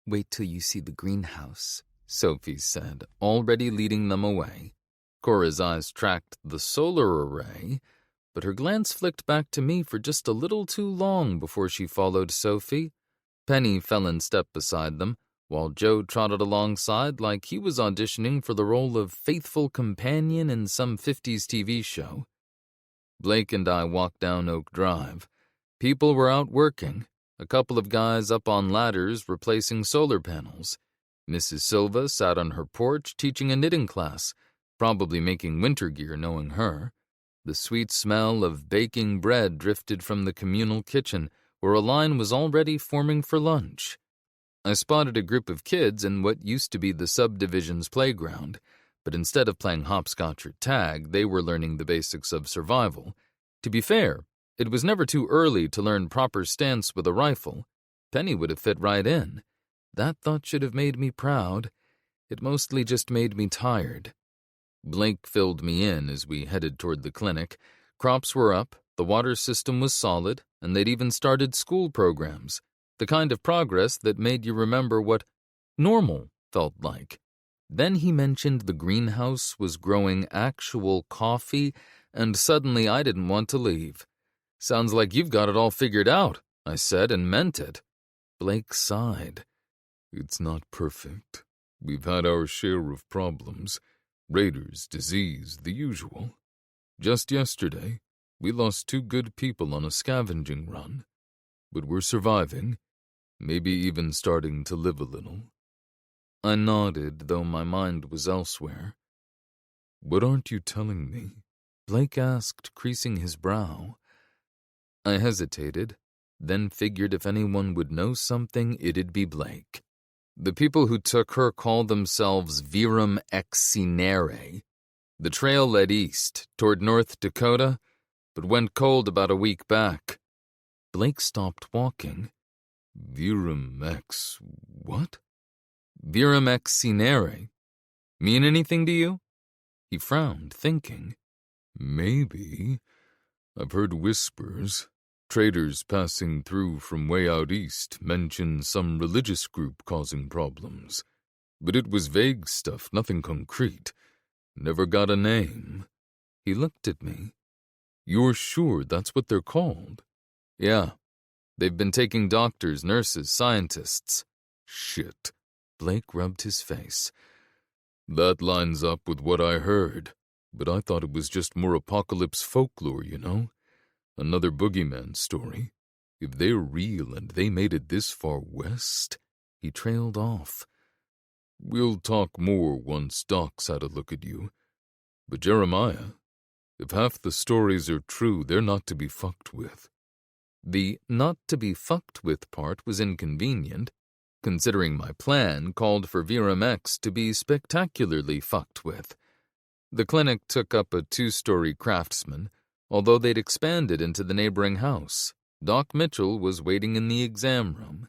"Wait till you see the greenhouse," Sophie said, already leading them away. Cora's eyes tracked the solar array, but her glance flicked back to me for just a little too long before she followed Sophie. Penny fell in step beside them, while Joe trotted alongside like he was auditioning for the role of faithful companion in some 50s TV show. Blake and I walked down Oak Drive. People were out working, a couple of guys up on ladders replacing solar panels. Mrs. Silva sat on her porch teaching a knitting class, probably making winter gear knowing her. The sweet smell of baking bread drifted from the communal kitchen, where a line was already forming for lunch. I spotted a group of kids in what used to be the subdivision's playground, but instead of playing hopscotch or tag, they were learning the basics of survival. To be fair, it was never too early to learn proper stance with a rifle. Penny would have fit right in. That thought should have made me proud. It mostly just made me tired. Blake filled me in as we headed toward the clinic. Crops were up, the water system was solid, and they'd even started school programs. The kind of progress that made you remember what normal felt like. Then he mentioned the greenhouse was growing actual coffee, and suddenly I didn't want to leave. "Sounds like you've got it all figured out," I said, and meant it. Blake sighed. "It's not perfect. We've had our share of problems. Raiders, disease, the usual. Just yesterday, we lost 2 good people on a scavenging run. But we're surviving, maybe even starting to live a little." I nodded, though my mind was elsewhere. "What aren't you telling me?" Blake asked, creasing his brow. I hesitated, then figured if anyone would know something, it'd be Blake. The people who took her call themselves Virum Excinere. The trail led east, toward North Dakota, but went cold about a week back. Blake stopped walking. "Virum Ex... what?" "Virum Excinere. Mean anything to you?" He frowned, thinking. "Maybe. I've heard whispers. Traders passing through from way out east mentioned some religious group causing problems. But it was vague stuff, nothing concrete. Never got a name." He looked at me. "You're sure that's what they're called?" "Yeah. They've been taking doctors, nurses, scientists." "Shit." Blake rubbed his face. "That lines up with what I heard, but I thought it was just more apocalypse folklore, you know? Another boogeyman story. If they're real and they made it this far west..." He trailed off. "We'll talk more once Doc's had a look at you. But Jeremiah, if half the stories are true, they're not to be fucked with." The not to be fucked with part was inconvenient, considering my plan called for Virum X to be spectacularly fucked with. The clinic took up a 2-story craftsman, although they'd expanded into the neighboring house. Doc Mitchell was waiting in the exam room.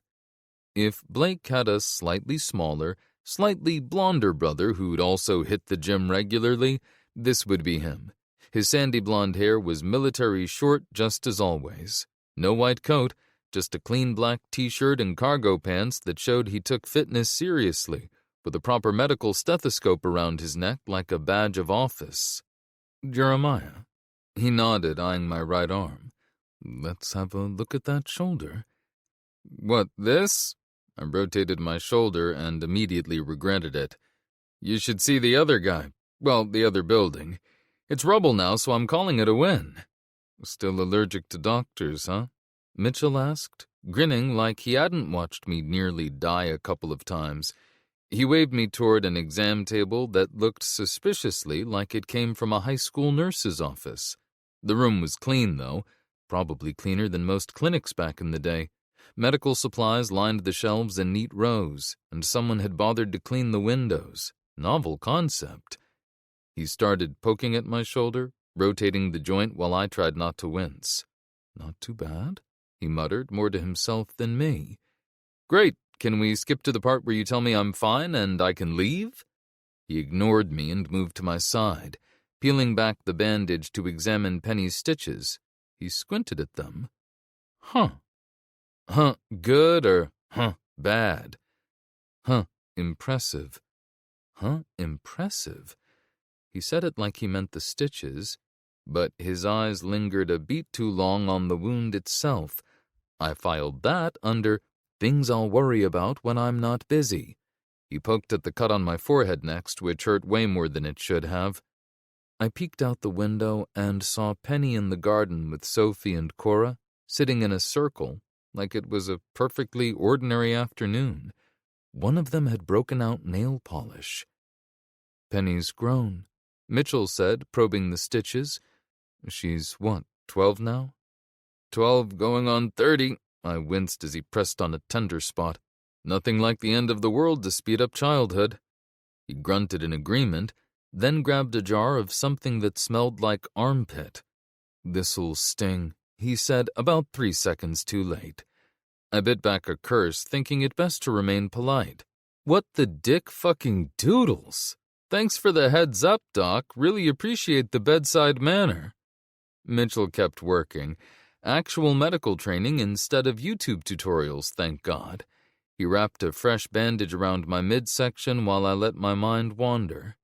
If Blake had a slightly smaller, slightly blonder brother who'd also hit the gym regularly, this would be him. His sandy blonde hair was military short just as always. No white coat, just a clean black t-shirt and cargo pants that showed he took fitness seriously, with a proper medical stethoscope around his neck like a badge of office. "Jeremiah." He nodded, eyeing my right arm. "Let's have a look at that shoulder." "What, this?" I rotated my shoulder and immediately regretted it. "You should see the other guy. Well, the other building. It's rubble now, so I'm calling it a win." "Still allergic to doctors, huh?" Mitchell asked, grinning like he hadn't watched me nearly die a couple of times. He waved me toward an exam table that looked suspiciously like it came from a high school nurse's office. The room was clean, though, probably cleaner than most clinics back in the day. Medical supplies lined the shelves in neat rows, and someone had bothered to clean the windows. Novel concept. He started poking at my shoulder, rotating the joint while I tried not to wince. "Not too bad," he muttered, more to himself than me. "Great. Can we skip to the part where you tell me I'm fine and I can leave?" He ignored me and moved to my side, peeling back the bandage to examine Penny's stitches. He squinted at them. Huh, good or bad? Impressive. Impressive. He said it like he meant the stitches, but his eyes lingered a beat too long on the wound itself. I filed that under things I'll worry about when I'm not busy. He poked at the cut on my forehead next, which hurt way more than it should have. I peeked out the window and saw Penny in the garden with Sophie and Cora, sitting in a circle, like it was a perfectly ordinary afternoon. One of them had broken out nail polish. "Penny's grown," Mitchell said, probing the stitches. "She's, 12 now?" 12 going on 30, I winced as he pressed on a tender spot. Nothing like the end of the world to speed up childhood. He grunted in agreement, then grabbed a jar of something that smelled like armpit. "This'll sting," he said, about 3 seconds too late. I bit back a curse, thinking it best to remain polite. What the dick fucking doodles? Thanks for the heads up, Doc. Really appreciate the bedside manner. Mitchell kept working. Actual medical training instead of YouTube tutorials, thank God. He wrapped a fresh bandage around my midsection while I let my mind wander.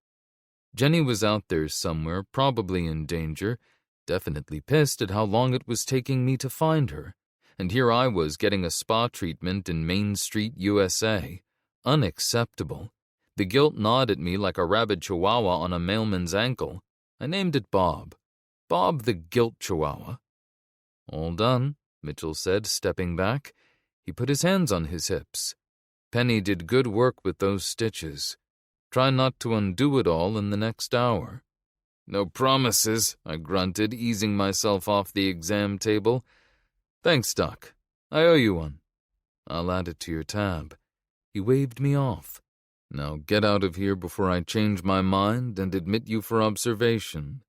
Jenny was out there somewhere, probably in danger, definitely pissed at how long it was taking me to find her. And here I was getting a spa treatment in Main Street, USA. Unacceptable. The guilt gnawed at me like a rabid chihuahua on a mailman's ankle. I named it Bob. Bob the Guilt Chihuahua. "All done," Mitchell said, stepping back. He put his hands on his hips. "Penny did good work with those stitches. Try not to undo it all in the next hour." "No promises," I grunted, easing myself off the exam table. "Thanks, Doc. I owe you one." "I'll add it to your tab." He waved me off. "Now get out of here before I change my mind and admit you for observation."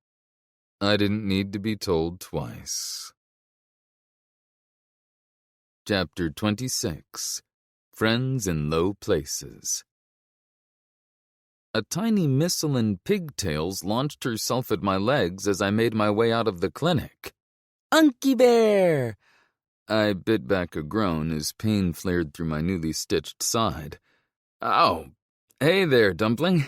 I didn't need to be told twice. Chapter 26. Friends in Low Places. A tiny missile in pigtails launched herself at my legs as I made my way out of the clinic. "Unky Bear!" I bit back a groan as pain flared through my newly stitched side. "Ow! Hey there, Dumpling."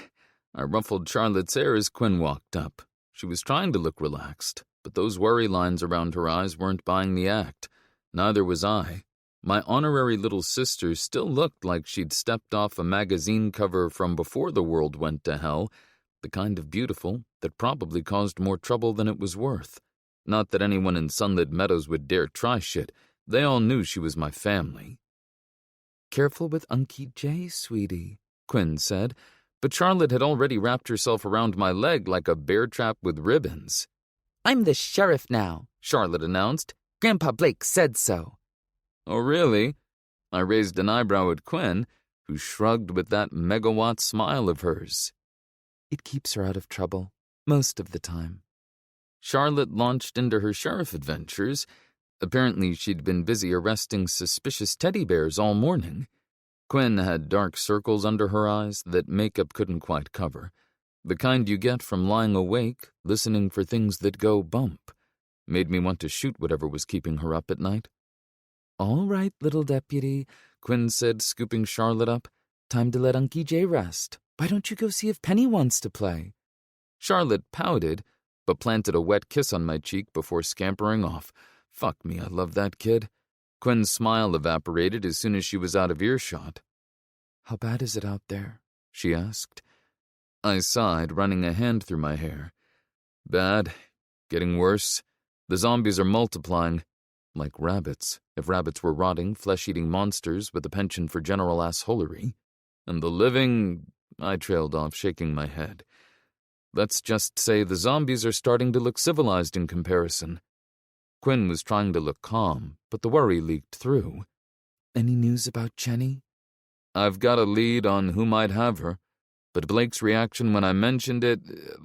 I ruffled Charlotte's hair as Quinn walked up. She was trying to look relaxed, but those worry lines around her eyes weren't buying the act. Neither was I. My honorary little sister still looked like she'd stepped off a magazine cover from before the world went to hell, the kind of beautiful that probably caused more trouble than it was worth. Not that anyone in Sunlit Meadows would dare try shit. They all knew she was my family. "Careful with Unky J, sweetie," Quinn said, but Charlotte had already wrapped herself around my leg like a bear trap with ribbons. "I'm the sheriff now," Charlotte announced. "Grandpa Blake said so." "Oh, really?" I raised an eyebrow at Quinn, who shrugged with that megawatt smile of hers. "It keeps her out of trouble, most of the time." Charlotte launched into her sheriff adventures. Apparently she'd been busy arresting suspicious teddy bears all morning. Quinn had dark circles under her eyes that makeup couldn't quite cover. The kind you get from lying awake, listening for things that go bump. Made me want to shoot whatever was keeping her up at night. "All right, little deputy," Quinn said, scooping Charlotte up. "Time to let Unky J rest. Why don't you go see if Penny wants to play?" Charlotte pouted, but planted a wet kiss on my cheek before scampering off. Fuck me, I love that kid. Quinn's smile evaporated as soon as she was out of earshot. "How bad is it out there?" she asked. I sighed, running a hand through my hair. "Bad. Getting worse. The zombies are multiplying. Like rabbits, if rabbits were rotting, flesh-eating monsters with a penchant for general assholery." And the living, I trailed off, shaking my head. Let's just say the zombies are starting to look civilized in comparison. Quinn was trying to look calm, but the worry leaked through. Any news about Jenny? I've got a lead on who might have her, but Blake's reaction when I mentioned it,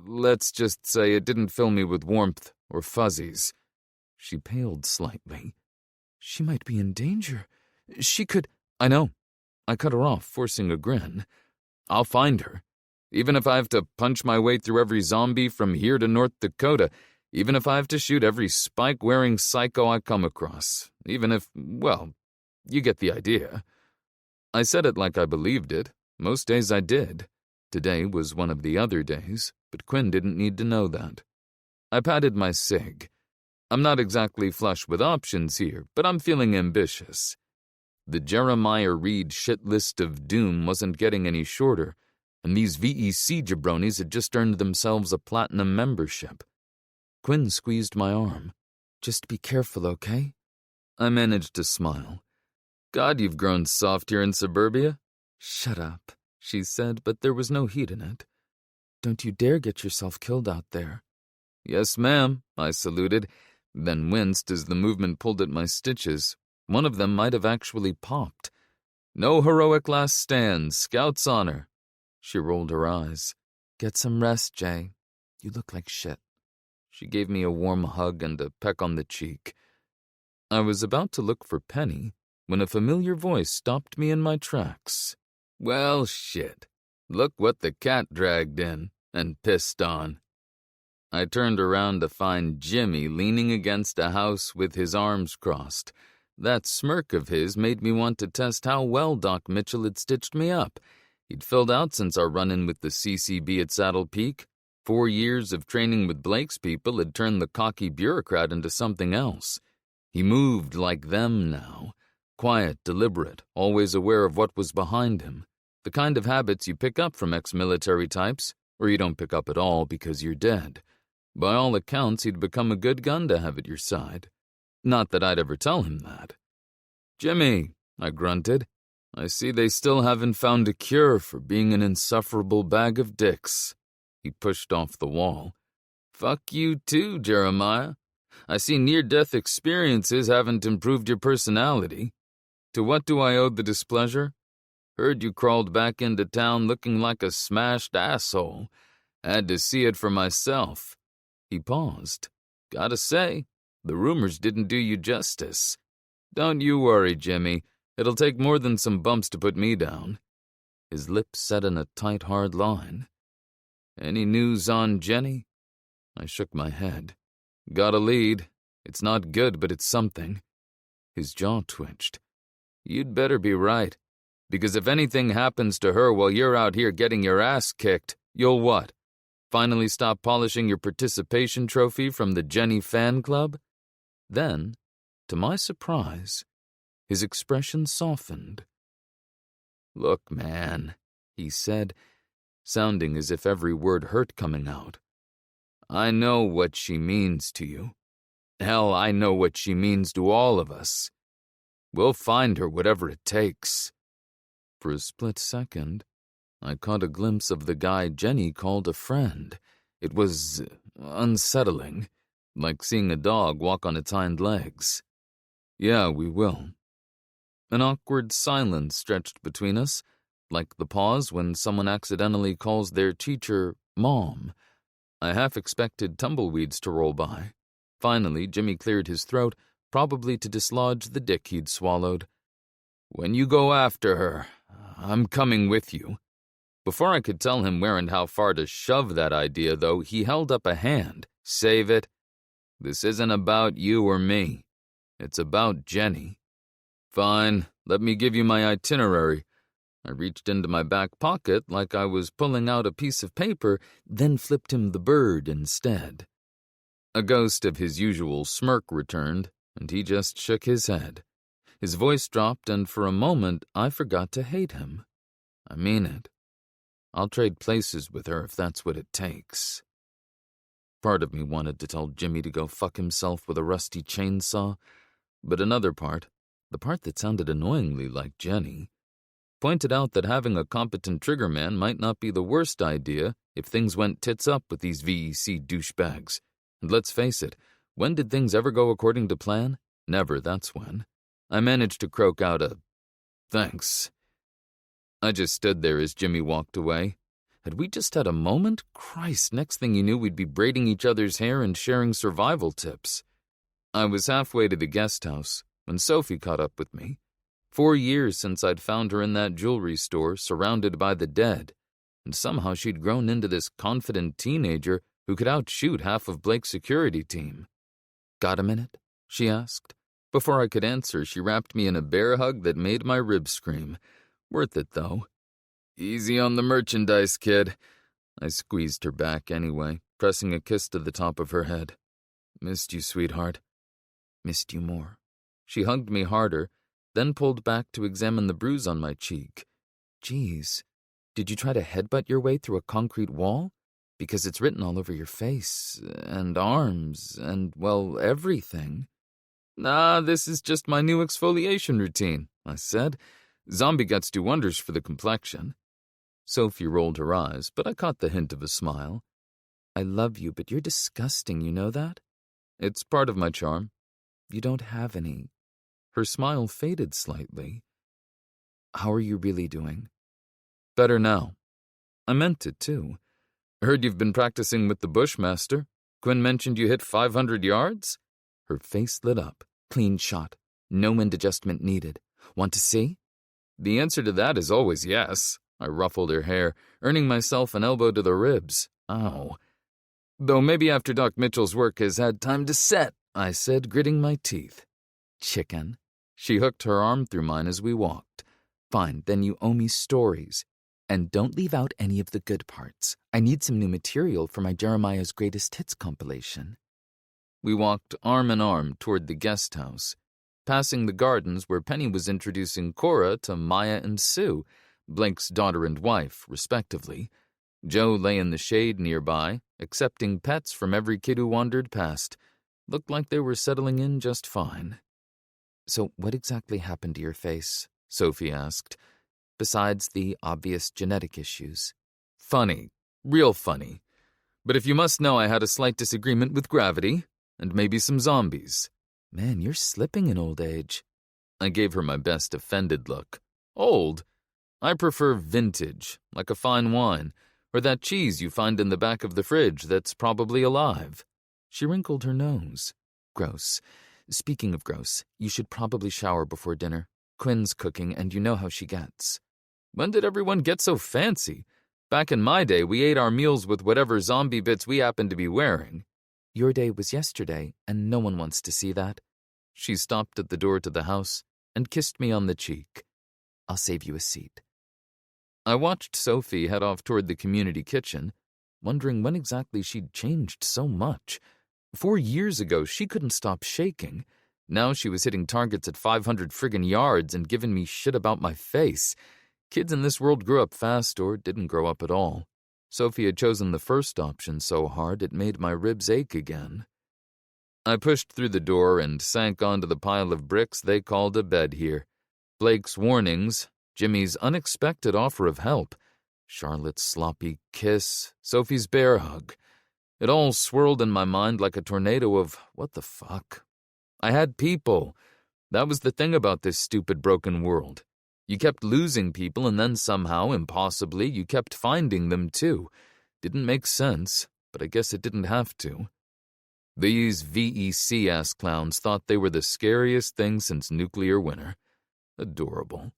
let's just say it didn't fill me with warmth or fuzzies. She paled slightly. She might be in danger. She could... I know. I cut her off, forcing a grin. I'll find her. Even if I have to punch my way through every zombie from here to North Dakota, even if I have to shoot every spike-wearing psycho I come across, even if, well, you get the idea. I said it like I believed it. Most days I did. Today was one of the other days, but Quinn didn't need to know that. I patted my cig. I'm not exactly flush with options here, but I'm feeling ambitious. The Jeremiah Reed shit list of doom wasn't getting any shorter, and these VEC jabronis had just earned themselves a platinum membership. Quinn squeezed my arm. Just be careful, okay? I managed to smile. God, you've grown soft here in suburbia. Shut up, she said, but there was no heat in it. Don't you dare get yourself killed out there. Yes, ma'am, I saluted, then winced as the movement pulled at my stitches. One of them might have actually popped. No heroic last stands, Scout's honor. She rolled her eyes. Get some rest, Jay. You look like shit. She gave me a warm hug and a peck on the cheek. I was about to look for Penny when a familiar voice stopped me in my tracks. Well, shit. Look what the cat dragged in and pissed on. I turned around to find Jimmy leaning against a house with his arms crossed. That smirk of his made me want to test how well Doc Mitchell had stitched me up. He'd filled out since our run-in with the CCB at Saddle Peak. 4 years of training with Blake's people had turned the cocky bureaucrat into something else. He moved like them now. Quiet, deliberate, always aware of what was behind him. The kind of habits you pick up from ex-military types, or you don't pick up at all because you're dead. By all accounts, he'd become a good gun to have at your side. Not that I'd ever tell him that. Jimmy, I grunted. I see they still haven't found a cure for being an insufferable bag of dicks. He pushed off the wall. Fuck you too, Jeremiah. I see near-death experiences haven't improved your personality. To what do I owe the displeasure? Heard you crawled back into town looking like a smashed asshole. Had to see it for myself. He paused. Gotta say, the rumors didn't do you justice. Don't you worry, Jimmy. It'll take more than some bumps to put me down. His lips set in a tight, hard line. Any news on Jenny? I shook my head. Got a lead. It's not good, but it's something. His jaw twitched. You'd better be right. Because if anything happens to her while you're out here getting your ass kicked, you'll what? Finally stop polishing your participation trophy from the Jenny fan club? Then, to my surprise, his expression softened. Look, man, he said, sounding as if every word hurt coming out. I know what she means to you. Hell, I know what she means to all of us. We'll find her whatever it takes. For a split second, I caught a glimpse of the guy Jenny called a friend. It was unsettling, like seeing a dog walk on its hind legs. Yeah, we will. An awkward silence stretched between us, like the pause when someone accidentally calls their teacher Mom. I half expected tumbleweeds to roll by. Finally, Jimmy cleared his throat, probably to dislodge the dick he'd swallowed. When you go after her, I'm coming with you. Before I could tell him where and how far to shove that idea, though, he held up a hand. Save it. This isn't about you or me. It's about Jenny. Fine, let me give you my itinerary. I reached into my back pocket like I was pulling out a piece of paper, then flipped him the bird instead. A ghost of his usual smirk returned, and he just shook his head. His voice dropped, and for a moment I forgot to hate him. I mean it. I'll trade places with her if that's what it takes. Part of me wanted to tell Jimmy to go fuck himself with a rusty chainsaw, but another part, the part that sounded annoyingly like Jenny, Pointed out that having a competent triggerman might not be the worst idea if things went tits up with these VEC douchebags. And let's face it, when did things ever go according to plan? Never, that's when. I managed to croak out a, "Thanks." I just stood there as Jimmy walked away. Had we just had a moment? Christ, next thing you knew we'd be braiding each other's hair and sharing survival tips. I was halfway to the guest house when Sophie caught up with me. 4 years since I'd found her in that jewelry store, surrounded by the dead, and somehow she'd grown into this confident teenager who could outshoot half of Blake's security team. "Got a minute?" she asked. Before I could answer, she wrapped me in a bear hug that made my ribs scream. Worth it, though. "Easy on the merchandise, kid." I squeezed her back anyway, pressing a kiss to the top of her head. "Missed you, sweetheart." "Missed you more." She hugged me harder, then pulled back to examine the bruise on my cheek. "Geez, did you try to headbutt your way through a concrete wall? Because it's written all over your face, and arms, and, well, everything." "Nah, this is just my new exfoliation routine," I said. "Zombie guts do wonders for the complexion." Sophie rolled her eyes, but I caught the hint of a smile. "I love you, but you're disgusting, you know that?" "It's part of my charm." "You don't have any." Her smile faded slightly. "How are you really doing?" "Better now." I meant it, too. "Heard you've been practicing with the Bushmaster. Quinn mentioned you hit 500 yards? Her face lit up. "Clean shot. No wind adjustment needed. Want to see?" "The answer to that is always yes." I ruffled her hair, earning myself an elbow to the ribs. Ow. "Though maybe after Doc Mitchell's work has had time to set," I said, gritting my teeth. "Chicken." She hooked her arm through mine as we walked. "Fine, then you owe me stories. And don't leave out any of the good parts. I need some new material for my Jeremiah's Greatest Hits compilation." We walked arm in arm toward the guest house, passing the gardens where Penny was introducing Cora to Maya and Sue, Blake's daughter and wife, respectively. Joe lay in the shade nearby, accepting pets from every kid who wandered past. Looked like they were settling in just fine. "So what exactly happened to your face?" Sophie asked, "besides the obvious genetic issues." "Funny. Real funny. But if you must know, I had a slight disagreement with gravity, and maybe some zombies." "Man, you're slipping in old age." I gave her my best offended look. "Old? I prefer vintage, like a fine wine, or that cheese you find in the back of the fridge that's probably alive." She wrinkled her nose. "Gross. Speaking of gross, you should probably shower before dinner. Quinn's cooking, and you know how she gets." "When did everyone get so fancy? Back in my day, we ate our meals with whatever zombie bits we happened to be wearing." "Your day was yesterday, and no one wants to see that." She stopped at the door to the house and kissed me on the cheek. "I'll save you a seat." I watched Sophie head off toward the community kitchen, wondering when exactly she'd changed so much. 4 years ago, she couldn't stop shaking. Now she was hitting targets at 500 friggin' yards and giving me shit about my face. Kids in this world grew up fast or didn't grow up at all. Sophie had chosen the first option so hard it made my ribs ache again. I pushed through the door and sank onto the pile of bricks they called a bed here. Blake's warnings, Jimmy's unexpected offer of help, Charlotte's sloppy kiss, Sophie's bear hug. It all swirled in my mind like a tornado of what the fuck. I had people. That was the thing about this stupid broken world. You kept losing people and then somehow, impossibly, you kept finding them too. Didn't make sense, but I guess it didn't have to. These VEC-ass clowns thought they were the scariest thing since nuclear winter. Adorable.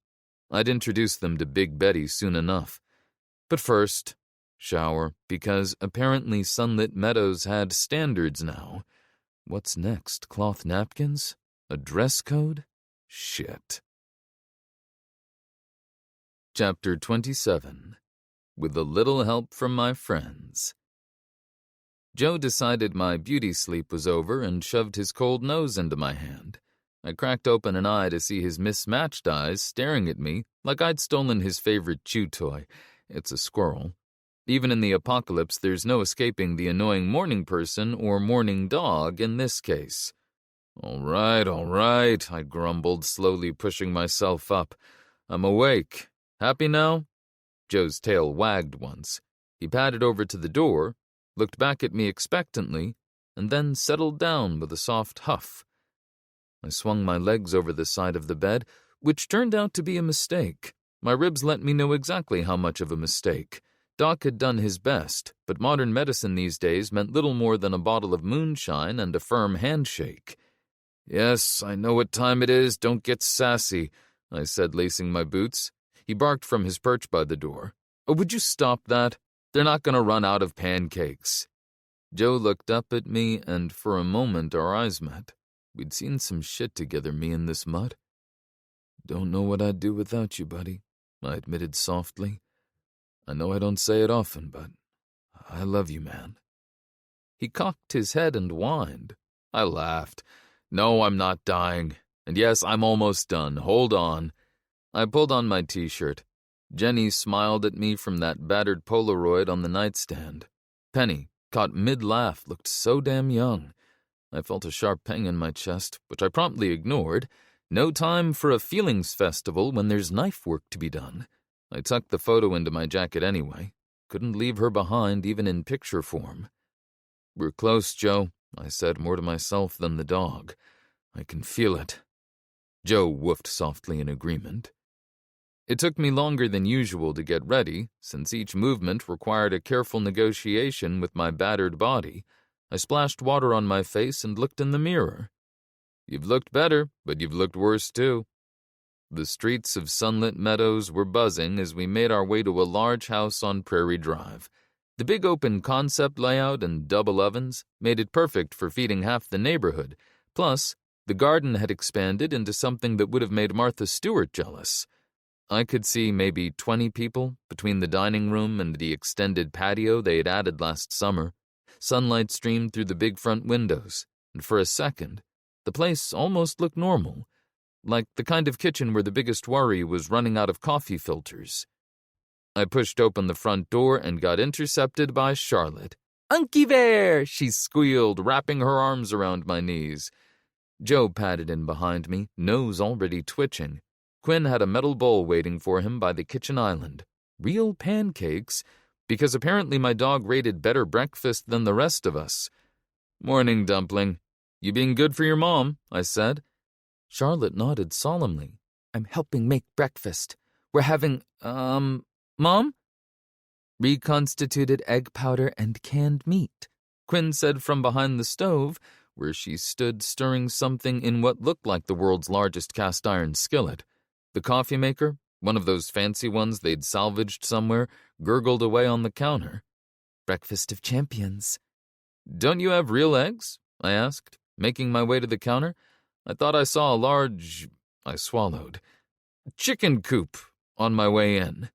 I'd introduce them to Big Betty soon enough. But first, shower, because apparently Sunlit Meadows had standards now. What's next? Cloth napkins? A dress code? Shit. Chapter 27. With a little help from my friends. Joe decided my beauty sleep was over and shoved his cold nose into my hand. I cracked open an eye to see his mismatched eyes staring at me like I'd stolen his favorite chew toy. It's a squirrel. Even in the apocalypse, there's no escaping the annoying morning person or morning dog in this case. All right, I grumbled, slowly pushing myself up. I'm awake. Happy now?" Joe's tail wagged once. He padded over to the door, looked back at me expectantly, and then settled down with a soft huff. I swung my legs over the side of the bed, which turned out to be a mistake. My ribs let me know exactly how much of a mistake. Doc had done his best, but modern medicine these days meant little more than a bottle of moonshine and a firm handshake. "Yes, I know what time it is, don't get sassy," I said, lacing my boots. He barked from his perch by the door. "Oh, would you stop that? They're not going to run out of pancakes." Joe looked up at me, and for a moment our eyes met. We'd seen some shit together, me and this mutt. "Don't know what I'd do without you, buddy," I admitted softly. "I know I don't say it often, but I love you, man." He cocked his head and whined. I laughed. "No, I'm not dying. And yes, I'm almost done. Hold on." I pulled on my t-shirt. Jenny smiled at me from that battered Polaroid on the nightstand. Penny, caught mid-laugh, looked so damn young. I felt a sharp pang in my chest, which I promptly ignored. No time for a feelings festival when there's knife work to be done. I tucked the photo into my jacket anyway. Couldn't leave her behind, even in picture form. "We're close, Joe," I said, more to myself than the dog. "I can feel it." Joe woofed softly in agreement. It took me longer than usual to get ready, since each movement required a careful negotiation with my battered body. I splashed water on my face and looked in the mirror. "You've looked better, but you've looked worse too." The streets of sunlit meadows were buzzing as we made our way to a large house on Prairie Drive. The big open concept layout and double ovens made it perfect for feeding half the neighborhood. Plus, the garden had expanded into something that would have made Martha Stewart jealous. I could see maybe 20 people between the dining room and the extended patio they had added last summer. Sunlight streamed through the big front windows, and for a second, the place almost looked normal, like the kind of kitchen where the biggest worry was running out of coffee filters. I pushed open the front door and got intercepted by Charlotte. "Unky Bear!" she squealed, wrapping her arms around my knees. Joe padded in behind me, nose already twitching. Quinn had a metal bowl waiting for him by the kitchen island. Real pancakes, because apparently my dog rated better breakfast than the rest of us. "Morning, Dumpling. You being good for your mom?" I said. Charlotte nodded solemnly. "I'm helping make breakfast. We're having, Mom?" "Reconstituted egg powder and canned meat," Quinn said from behind the stove, where she stood stirring something in what looked like the world's largest cast-iron skillet. The coffee maker, one of those fancy ones they'd salvaged somewhere, gurgled away on the counter. "Breakfast of champions." "Don't you have real eggs?" I asked, making my way to the counter. I thought I saw a large... I swallowed. "Chicken coop" on my way in.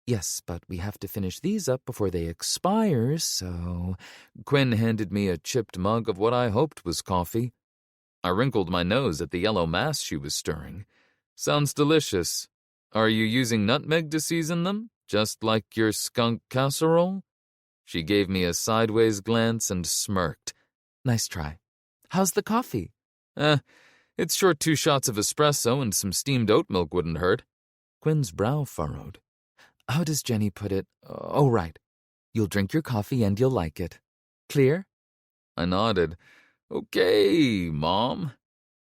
"Yes, but we have to finish these up before they expire, so..." Quinn handed me a chipped mug of what I hoped was coffee. I wrinkled my nose at the yellow mass she was stirring. "Sounds delicious. Are you using nutmeg to season them, just like your skunk casserole?" She gave me a sideways glance and smirked. "Nice try. How's the coffee?" It's short 2 shots of espresso and some steamed oat milk wouldn't hurt." Quinn's brow furrowed. "How does Jenny put it? Oh, right. You'll drink your coffee and you'll like it. Clear?" I nodded. "Okay, Mom."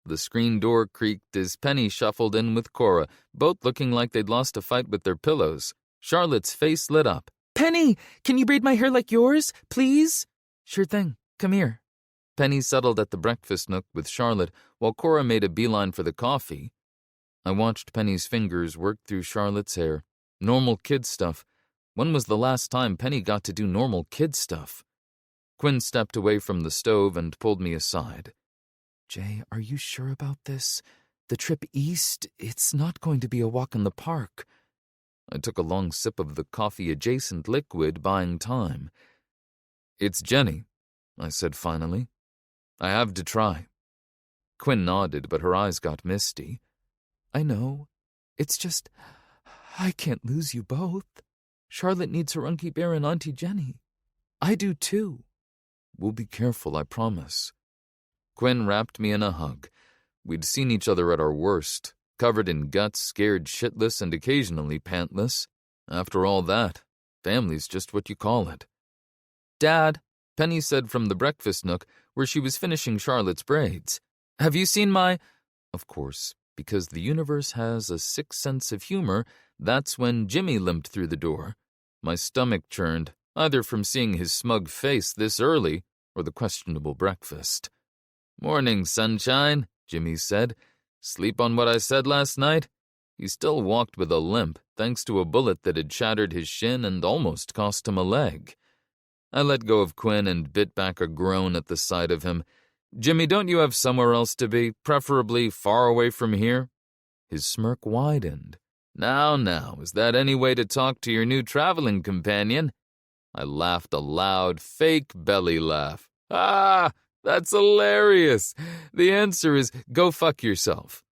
The screen door creaked as Penny shuffled in with Cora, both looking like they'd lost a fight with their pillows. Charlotte's face lit up. "Penny, can you braid my hair like yours, please?" "Sure thing. Come here." Penny settled at the breakfast nook with Charlotte, while Cora made a beeline for the coffee. I watched Penny's fingers work through Charlotte's hair. Normal kid stuff. When was the last time Penny got to do normal kid stuff? Quinn stepped away from the stove and pulled me aside. "Jay, are you sure about this? The trip east, it's not going to be a walk in the park." I took a long sip of the coffee-adjacent liquid, buying time. "It's Jenny," I said finally. "I have to try." Quinn nodded, but her eyes got misty. "I know. It's just, I can't lose you both. Charlotte needs her Unky Bear and Auntie Jenny. I do too." "We'll be careful, I promise." Quinn wrapped me in a hug. We'd seen each other at our worst. covered in guts, scared shitless, and occasionally pantless. After all that, family's just what you call it. "Dad," Penny said from the breakfast nook where she was finishing Charlotte's braids, "have you seen my—" Of course, because the universe has a sixth sense of humor, that's when Jimmy limped through the door. My stomach churned, either from seeing his smug face this early or the questionable breakfast. "Morning, sunshine," Jimmy said. "Sleep on what I said last night?" He still walked with a limp, thanks to a bullet that had shattered his shin and almost cost him a leg. I let go of Quinn and bit back a groan at the sight of him. "Jimmy, don't you have somewhere else to be, preferably far away from here?" His smirk widened. Now, is that any way to talk to your new traveling companion?" I laughed a loud, fake belly laugh. "Ah, that's hilarious. The answer is go fuck yourself."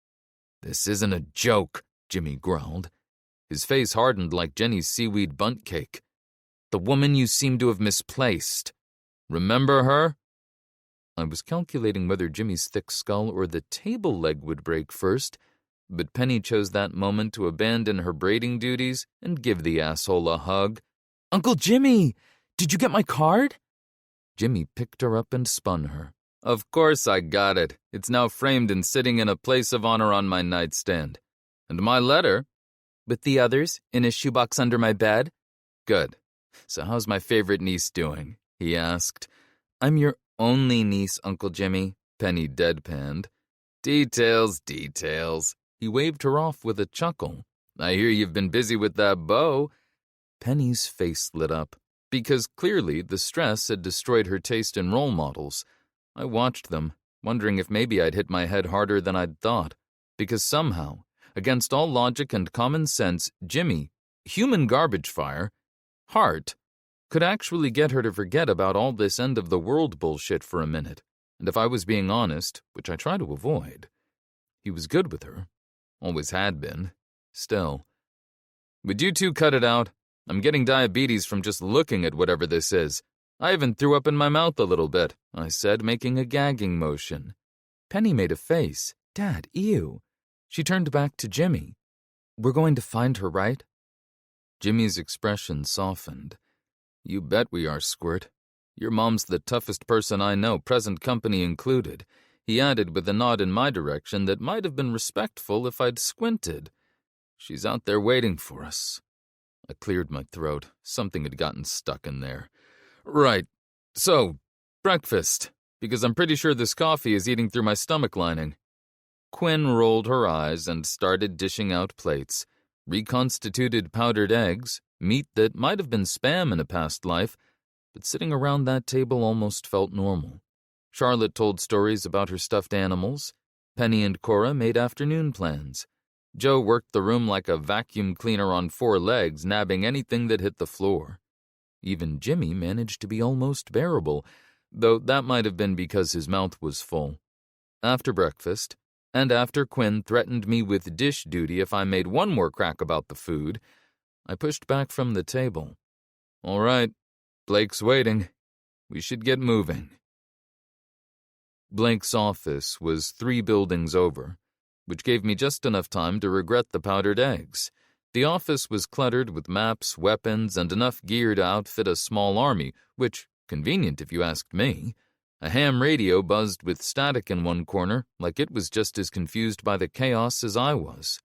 "This isn't a joke," Jimmy growled. His face hardened like Jenny's seaweed bundt cake. "The woman you seem to have misplaced. Remember her?" I was calculating whether Jimmy's thick skull or the table leg would break first, but Penny chose that moment to abandon her braiding duties and give the asshole a hug. "Uncle Jimmy, did you get my card?" Jimmy picked her up and spun her. "Of course I got it. It's now framed and sitting in a place of honor on my nightstand. And my letter?" "With the others, in a shoebox under my bed." "Good. So how's my favorite niece doing?" he asked. "I'm your only niece, Uncle Jimmy," Penny deadpanned. Details. He waved her off with a chuckle. "I hear you've been busy with that bow." Penny's face lit up, because clearly the stress had destroyed her taste in role models. I watched them, wondering if maybe I'd hit my head harder than I'd thought, because somehow, against all logic and common sense, Jimmy, human garbage fire, Hart, could actually get her to forget about all this end-of-the-world bullshit for a minute. And if I was being honest, which I try to avoid, he was good with her. Always had been. Still. "Would you two cut it out? I'm getting diabetes from just looking at whatever this is. I even threw up in my mouth a little bit," I said, making a gagging motion. Penny made a face. "Dad, ew." She turned back to Jimmy. "We're going to find her, right?" Jimmy's expression softened. "You bet we are, Squirt. Your mom's the toughest person I know, present company included," he added with a nod in my direction that might have been respectful if I'd squinted. "She's out there waiting for us." I cleared my throat. Something had gotten stuck in there. "Right. So, breakfast, because I'm pretty sure this coffee is eating through my stomach lining." Quinn rolled her eyes and started dishing out plates. Reconstituted powdered eggs, meat that might have been Spam in a past life, but sitting around that table almost felt normal. Charlotte told stories about her stuffed animals. Penny and Cora made afternoon plans. Joe worked the room like a vacuum cleaner on 4 legs, nabbing anything that hit the floor. Even Jimmy managed to be almost bearable, though that might have been because his mouth was full. After breakfast, and after Quinn threatened me with dish duty if I made one more crack about the food, I pushed back from the table. "All right, Blake's waiting. We should get moving." Blake's office was 3 buildings over, which gave me just enough time to regret the powdered eggs. The office was cluttered with maps, weapons, and enough gear to outfit a small army, which, convenient if you asked me. A ham radio buzzed with static in one corner, like it was just as confused by the chaos as I was.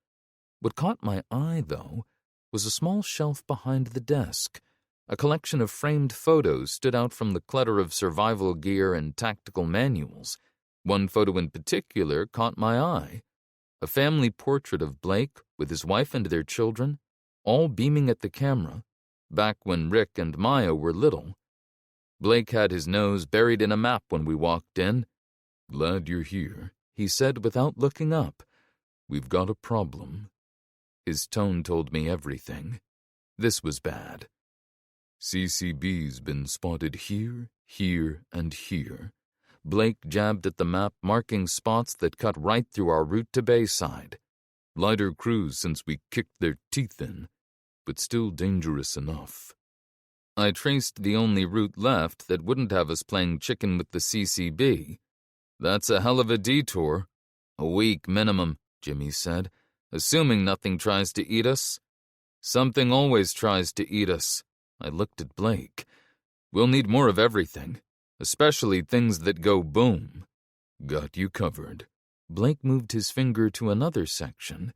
What caught my eye, though, was a small shelf behind the desk. A collection of framed photos stood out from the clutter of survival gear and tactical manuals. One photo in particular caught my eye. A family portrait of Blake with his wife and their children, all beaming at the camera, back when Rick and Maya were little. Blake had his nose buried in a map when we walked in. "Glad you're here," he said without looking up. "We've got a problem." His tone told me everything. This was bad. "CCB's been spotted here, here, and here." Blake jabbed at the map, marking spots that cut right through our route to Bayside. "Lighter crews since we kicked their teeth in, but still dangerous enough." I traced the only route left that wouldn't have us playing chicken with the CCB. "That's a hell of a detour." "A week minimum," Jimmy said. Assuming nothing tries to eat us? Something always tries to eat us. I looked at Blake. We'll need more of everything, especially things that go boom. Got you covered. Blake moved his finger to another section.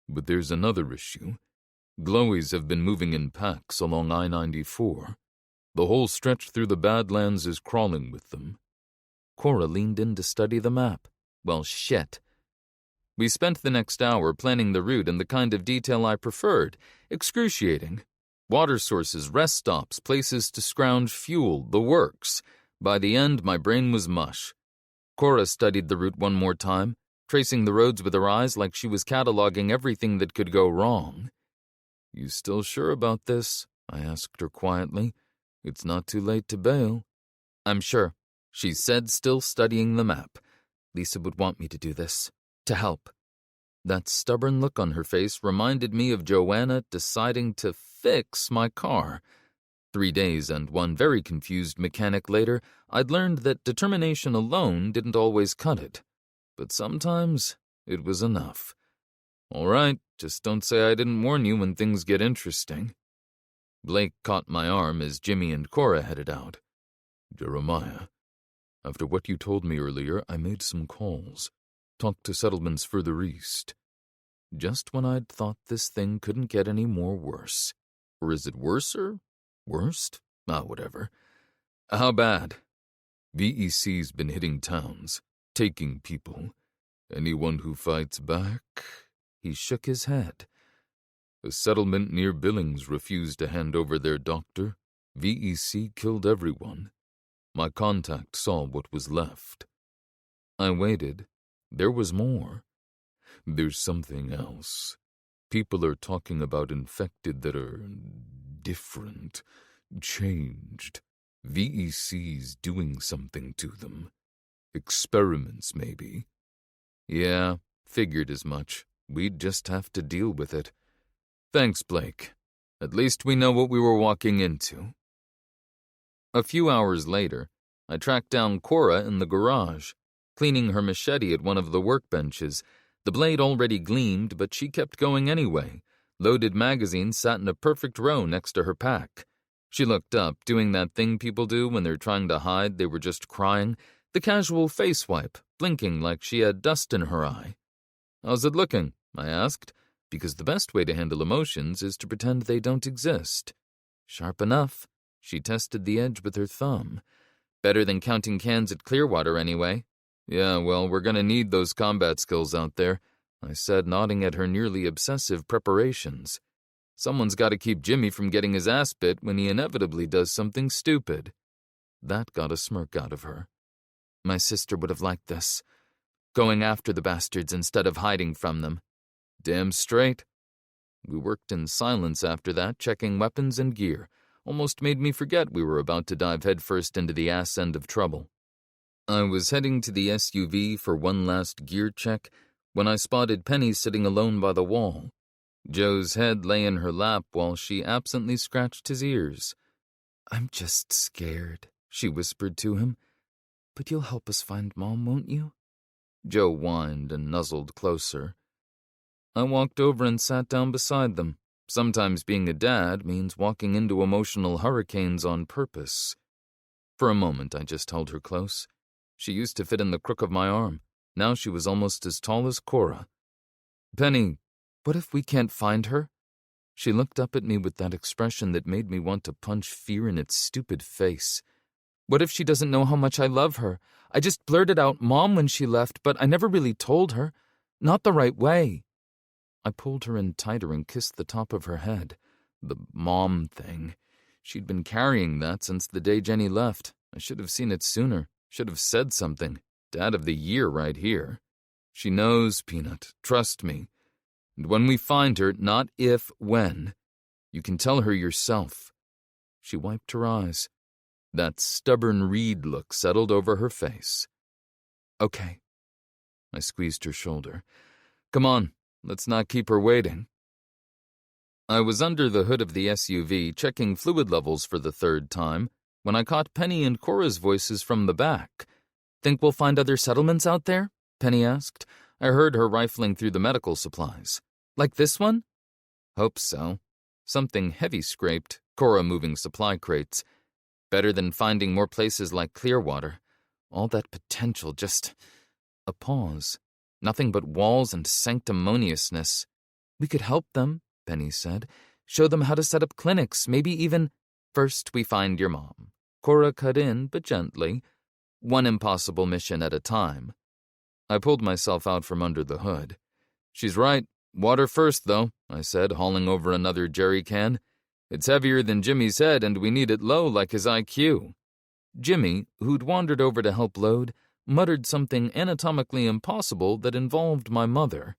But there's another issue. Glowies have been moving in packs along I-94. The whole stretch through the Badlands is crawling with them. Cora leaned in to study the map. Well, shit. We spent the next hour planning the route in the kind of detail I preferred. Excruciating. Water sources, rest stops, places to scrounge fuel, the works. By the end, my brain was mush. Cora studied the route one more time, tracing the roads with her eyes like she was cataloging everything that could go wrong. You still sure about this? I asked her quietly. It's not too late to bail. I'm sure, she said, still studying the map. Lisa would want me to do this. To help. That stubborn look on her face reminded me of Joanna deciding to fix my car. 3 days and one very confused mechanic later, I'd learned that determination alone didn't always cut it. But sometimes it was enough. All right, just don't say I didn't warn you when things get interesting. Blake caught my arm as Jimmy and Cora headed out. Jeremiah, after what you told me earlier, I made some calls. Talked to settlements further east. Just when I'd thought this thing couldn't get any more worse. Or is it worser? Worst? Whatever. How bad? VEC's been hitting towns, taking people. Anyone who fights back? He shook his head. A settlement near Billings refused to hand over their doctor. VEC killed everyone. My contact saw what was left. I waited. There was more. There's something else. People are talking about infected that are different, changed. VEC's doing something to them. Experiments, maybe. Yeah, figured as much. We'd just have to deal with it. Thanks, Blake. At least we know what we were walking into. A few hours later, I tracked down Cora in the garage, cleaning her machete at one of the workbenches. The blade already gleamed, but she kept going anyway. Loaded magazines sat in a perfect row next to her pack. She looked up, doing that thing people do when they're trying to hide they were just crying, the casual face wipe, blinking like she had dust in her eye. How's it looking? I asked, because the best way to handle emotions is to pretend they don't exist. Sharp enough. She tested the edge with her thumb. Better than counting cans at Clearwater, anyway. Yeah, well, we're gonna need those combat skills out there, I said, nodding at her nearly obsessive preparations. Someone's got to keep Jimmy from getting his ass bit when he inevitably does something stupid. That got a smirk out of her. My sister would have liked this. Going after the bastards instead of hiding from them. Damn straight. We worked in silence after that, checking weapons and gear. Almost made me forget we were about to dive headfirst into the ass end of trouble. I was heading to the SUV for one last gear check when I spotted Penny sitting alone by the wall. Joe's head lay in her lap while she absently scratched his ears. I'm just scared, she whispered to him. But you'll help us find Mom, won't you? Joe whined and nuzzled closer. I walked over and sat down beside them. Sometimes being a dad means walking into emotional hurricanes on purpose. For a moment, I just held her close. She used to fit in the crook of my arm. Now she was almost as tall as Cora. Penny, what if we can't find her? She looked up at me with that expression that made me want to punch fear in its stupid face. What if she doesn't know how much I love her? I just blurted out Mom when she left, but I never really told her. Not the right way. I pulled her in tighter and kissed the top of her head. The mom thing. She'd been carrying that since the day Jenny left. I should have seen it sooner. Should have said something. Dad of the year right here. She knows, Peanut. Trust me. And when we find her, not if, when. You can tell her yourself. She wiped her eyes. That stubborn reed look settled over her face. Okay. I squeezed her shoulder. Come on, let's not keep her waiting. I was under the hood of the SUV, checking fluid levels for the third time, when I caught Penny and Cora's voices from the back. Think we'll find other settlements out there? Penny asked. I I heard her rifling through the medical supplies. Like this one? Hope so. Something heavy scraped, Cora moving supply crates. Better than finding more places like Clearwater. All that potential, just a pause. Nothing but walls and sanctimoniousness. We could help them, Penny said. Show them how to set up clinics, maybe even... First we find your mom. Cora cut in, but gently. One impossible mission at a time. I pulled myself out from under the hood. She's right. Water first, though, I said, hauling over another jerry can. It's heavier than Jimmy's head, and we need it low like his IQ. Jimmy, who'd wandered over to help load, muttered something anatomically impossible that involved my mother.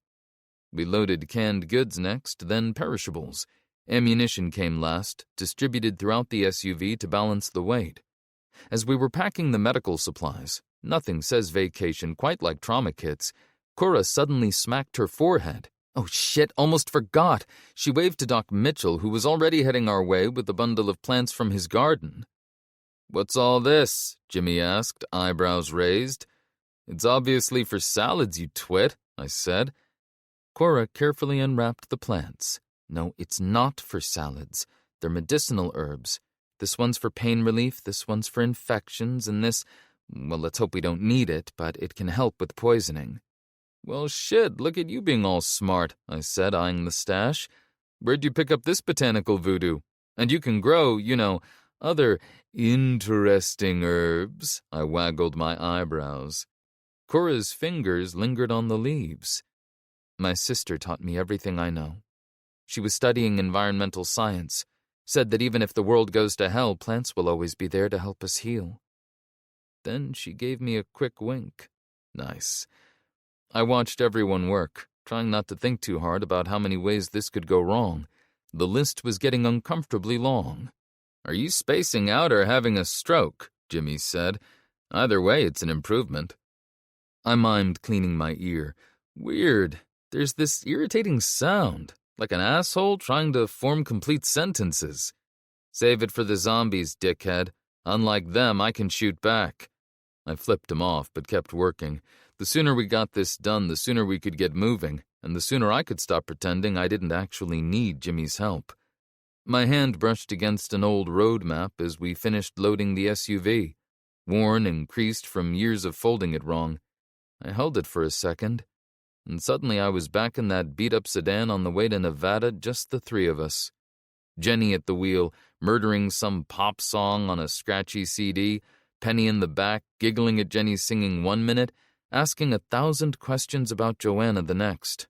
We loaded canned goods next, then perishables. Ammunition came last, distributed throughout the SUV to balance the weight. As we were packing the medical supplies, nothing says vacation quite like trauma kits, Cora suddenly smacked her forehead. Oh shit, almost forgot. She waved to Doc Mitchell, who was already heading our way with a bundle of plants from his garden. "What's all this?" Jimmy asked, eyebrows raised. "It's obviously for salads, you twit," I said. Cora carefully unwrapped the plants. No, it's not for salads. They're medicinal herbs. This one's for pain relief, this one's for infections, and this, well, let's hope we don't need it, but it can help with poisoning. "Well, shit, look at you being all smart," I said, eyeing the stash. "Where'd you pick up this botanical voodoo? And you can grow, other interesting herbs." I waggled my eyebrows. Cora's fingers lingered on the leaves. "My sister taught me everything I know. She was studying environmental science, said that even if the world goes to hell, plants will always be there to help us heal." Then she gave me a quick wink. Nice. I watched everyone work, trying not to think too hard about how many ways this could go wrong. The list was getting uncomfortably long. "Are you spacing out or having a stroke?" Jimmy said. "Either way, it's an improvement." I mimed cleaning my ear. Weird. There's this irritating sound, like an asshole trying to form complete sentences. "Save it for the zombies, dickhead. Unlike them, I can shoot back." I flipped him off, but kept working. The sooner we got this done, the sooner we could get moving, and the sooner I could stop pretending I didn't actually need Jimmy's help. My hand brushed against an old road map as we finished loading the SUV, worn and creased from years of folding it wrong. I held it for a second, and suddenly I was back in that beat-up sedan on the way to Nevada, just the three of us. Jenny at the wheel, murdering some pop song on a scratchy CD, Penny in the back, giggling at Jenny singing 1 minute, asking 1,000 questions about Joanna the next.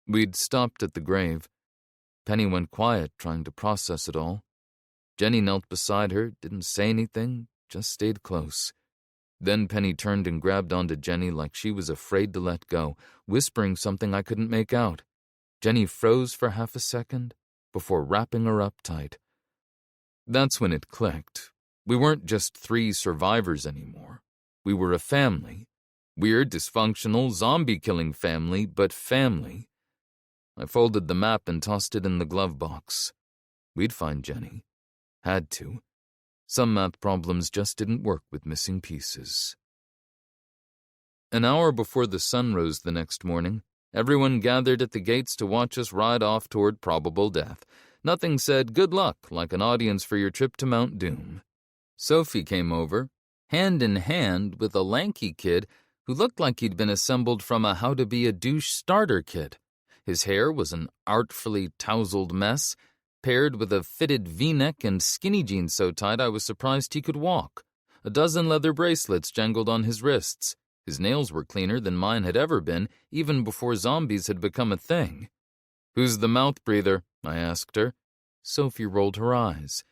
We'd stopped at the grave. Penny went quiet, trying to process it all. Jenny knelt beside her, didn't say anything, just stayed close. Then Penny turned and grabbed onto Jenny like she was afraid to let go, whispering something I couldn't make out. Jenny froze for half a second before wrapping her up tight. That's when it clicked. We weren't just 3 survivors anymore. We were a family. Weird, dysfunctional, zombie-killing family, but family. I folded the map and tossed it in the glove box. We'd find Jenny. Had to. Some math problems just didn't work with missing pieces. An hour before the sun rose the next morning, everyone gathered at the gates to watch us ride off toward probable death. Nothing said good luck like an audience for your trip to Mount Doom. Sophie came over, hand in hand with a lanky kid who looked like he'd been assembled from a How to Be a Douche starter kit. His hair was an artfully tousled mess, paired with a fitted V-neck and skinny jeans so tight I was surprised he could walk. A dozen leather bracelets jangled on his wrists. His nails were cleaner than mine had ever been, even before zombies had become a thing. "Who's the mouth breather?" I asked her. Sophie rolled her eyes.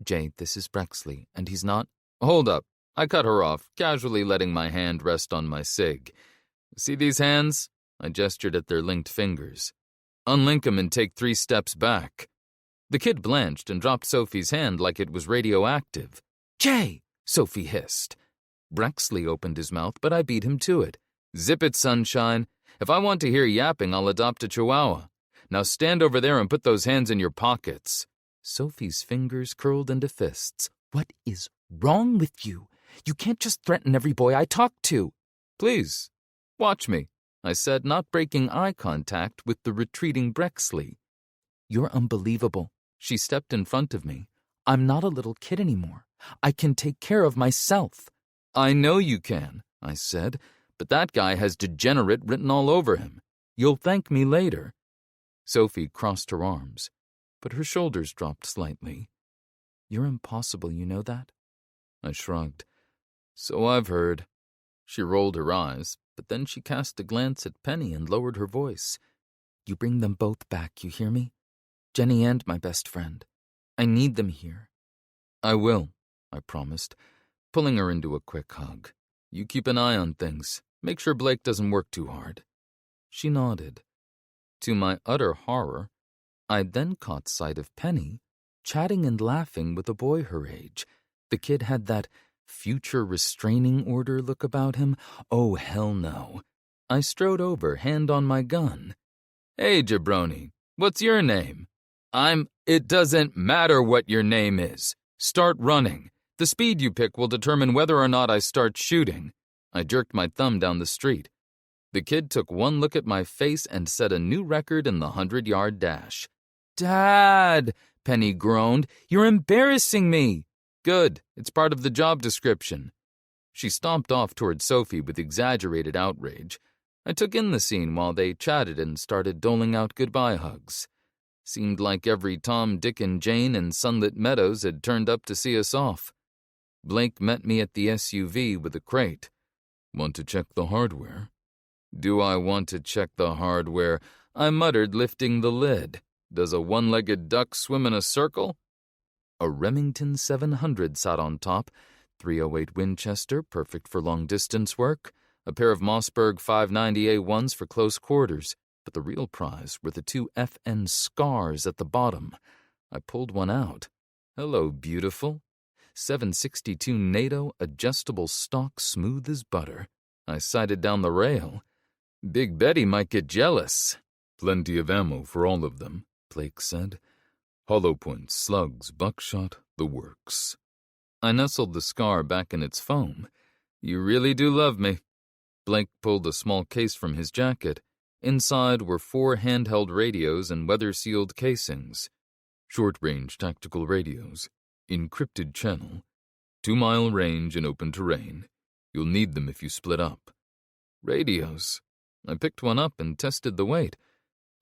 "Jay, this is Brexley, and he's not—" "Hold up." I cut her off, casually letting my hand rest on my cig. "See these hands?" I gestured at their linked fingers. "Unlink 'em and take 3 steps back." The kid blanched and dropped Sophie's hand like it was radioactive. "Jay!" Sophie hissed. Brexley opened his mouth, but I beat him to it. "Zip it, sunshine. If I want to hear yapping, I'll adopt a chihuahua. Now stand over there and put those hands in your pockets." Sophie's fingers curled into fists. "What is wrong with you? You can't just threaten every boy I talk to." "Please, watch me." I said, not breaking eye contact with the retreating Brexley. "You're unbelievable." She stepped in front of me. "I'm not a little kid anymore. I can take care of myself." "I know you can," I said, "but that guy has degenerate written all over him. You'll thank me later." Sophie crossed her arms, but her shoulders dropped slightly. "You're impossible, you know that?" I shrugged. "So I've heard." She rolled her eyes, but then she cast a glance at Penny and lowered her voice. "You bring them both back, you hear me? Jenny and my best friend. I need them here." "I will," I promised, pulling her into a quick hug. "You keep an eye on things. Make sure Blake doesn't work too hard." She nodded. To my utter horror, I then caught sight of Penny, chatting and laughing with a boy her age. The kid had that future restraining order look about him. Oh, hell no. I strode over, hand on my gun. "Hey, jabroni, what's your name?" It doesn't matter what your name is. Start running. The speed you pick will determine whether or not I start shooting." I jerked my thumb down the street. The kid took one look at my face and set a new record in the 100-yard dash. "Dad," Penny groaned, "you're embarrassing me." "Good, it's part of the job description." She stomped off toward Sophie with exaggerated outrage. I took in the scene while they chatted and started doling out goodbye hugs. Seemed like every Tom, Dick, and Jane in Sunlit Meadows had turned up to see us off. Blake met me at the SUV with a crate. "Want to check the hardware?" "Do I want to check the hardware?" I muttered, lifting the lid. "Does a one-legged duck swim in a circle?" A Remington 700 sat on top, .308 Winchester, perfect for long-distance work, a pair of Mossberg 590A1s for close quarters, but the real prize were the two FN scars at the bottom. I pulled one out. "Hello, beautiful." 762 NATO, adjustable stock, smooth as butter. I sighted down the rail. "Big Betty might get jealous." "Plenty of ammo for all of them," Blake said. "Hollow points, slugs, buckshot, the works." I nestled the scar back in its foam. "You really do love me." Blake pulled a small case from his jacket. Inside were 4 handheld radios and weather-sealed casings. Short-range tactical radios. Encrypted channel. 2-mile range in open terrain. You'll need them if you split up. Radios. I picked one up and tested the weight.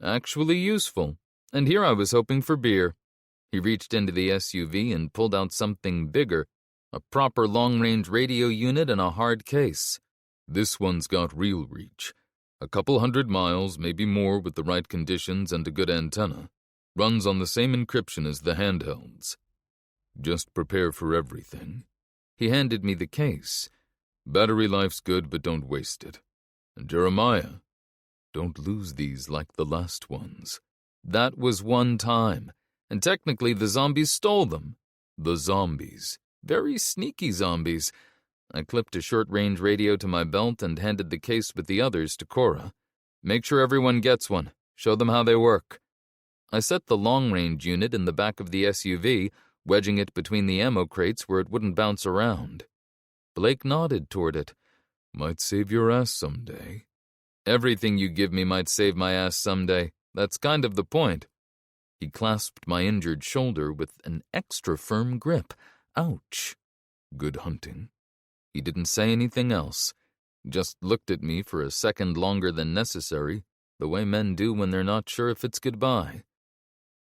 Actually useful. And here I was hoping for beer. He reached into the SUV and pulled out something bigger. A proper long-range radio unit and a hard case. "This one's got real reach. A couple 100 miles, maybe more with the right conditions and a good antenna. Runs on the same encryption as the handhelds. Just prepare for everything." He handed me the case. "Battery life's good, but don't waste it. And Jeremiah, don't lose these like the last ones." That was one time, and technically the zombies stole them. The zombies. Very sneaky zombies. I clipped a short-range radio to my belt and handed the case with the others to Cora. "Make sure everyone gets one. Show them how they work." I set the long-range unit in the back of the SUV, wedging it between the ammo crates where it wouldn't bounce around. Blake nodded toward it. "Might save your ass someday." "Everything you give me might save my ass someday. That's kind of the point." He clasped my injured shoulder with an extra firm grip. Ouch. "Good hunting." He didn't say anything else. Just looked at me for a second longer than necessary, the way men do when they're not sure if it's goodbye.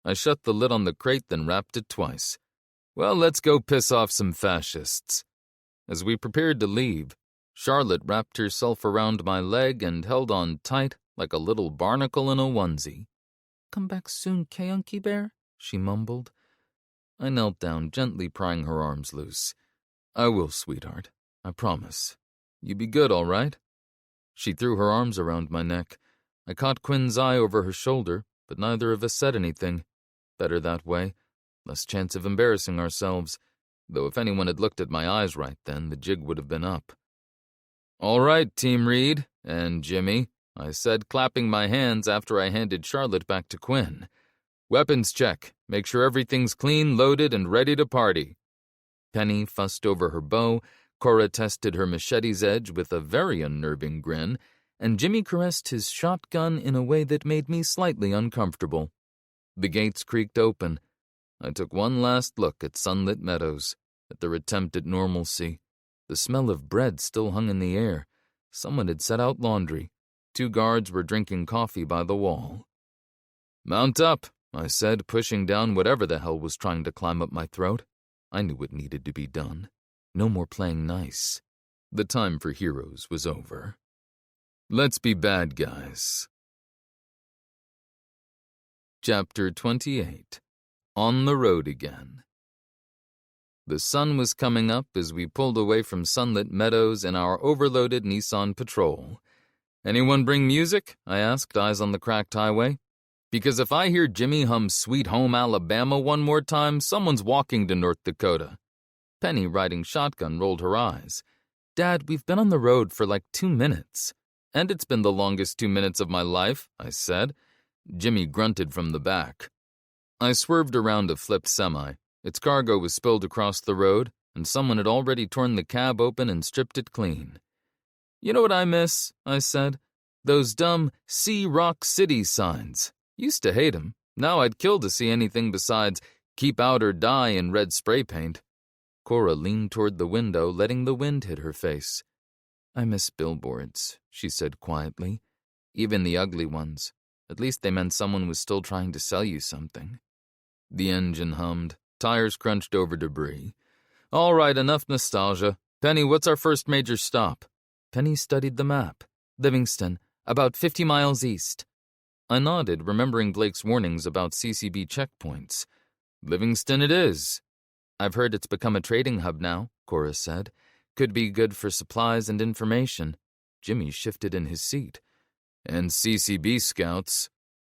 I shut the lid on the crate, then wrapped it twice. "Well, let's go piss off some fascists." As we prepared to leave, Charlotte wrapped herself around my leg and held on tight like a little barnacle in a onesie. "Come back soon, Unky Bear," she mumbled. I knelt down, gently prying her arms loose. "I will, sweetheart. I promise. You be good, all right?" She threw her arms around my neck. I caught Quinn's eye over her shoulder, but neither of us said anything. Better that way. Less chance of embarrassing ourselves. Though if anyone had looked at my eyes right then, the jig would have been up. "All right, Team Reed and Jimmy," I said, clapping my hands after I handed Charlotte back to Quinn. "Weapons check. Make sure everything's clean, loaded, and ready to party." Penny fussed over her bow. Cora tested her machete's edge with a very unnerving grin, and Jimmy caressed his shotgun in a way that made me slightly uncomfortable. The gates creaked open. I took one last look at sunlit meadows, at their attempt at normalcy. The smell of bread still hung in the air. Someone had set out laundry. 2 guards were drinking coffee by the wall. "Mount up," I said, pushing down whatever the hell was trying to climb up my throat. I knew what needed to be done. No more playing nice. The time for heroes was over. Let's be bad guys. Chapter 28. On the Road Again. The sun was coming up as we pulled away from sunlit meadows in our overloaded Nissan Patrol. "Anyone bring music?" I asked, eyes on the cracked highway. Because if I hear Jimmy hum Sweet Home Alabama one more time, someone's walking to North Dakota. Penny, riding shotgun, rolled her eyes. "Dad, we've been on the road for like 2 minutes. And it's been the longest 2 minutes of my life," I said. Jimmy grunted from the back. I swerved around a flipped semi. Its cargo was spilled across the road, and someone had already torn the cab open and stripped it clean. "You know what I miss?" I said. "Those dumb See Rock City signs. Used to hate 'em. Now I'd kill to see anything besides Keep Out or Die in red spray paint." Cora leaned toward the window, letting the wind hit her face. "I miss billboards," she said quietly. "Even the ugly ones. At least they meant someone was still trying to sell you something." The engine hummed. Tires crunched over debris. "All right, enough nostalgia. Penny, what's our first major stop?" Penny studied the map. "Livingston, about 50 miles east." I nodded, remembering Blake's warnings about CCB checkpoints. "Livingston it is." "I've heard it's become a trading hub now," Cora said. "Could be good for supplies and information." Jimmy shifted in his seat. "And CCB scouts."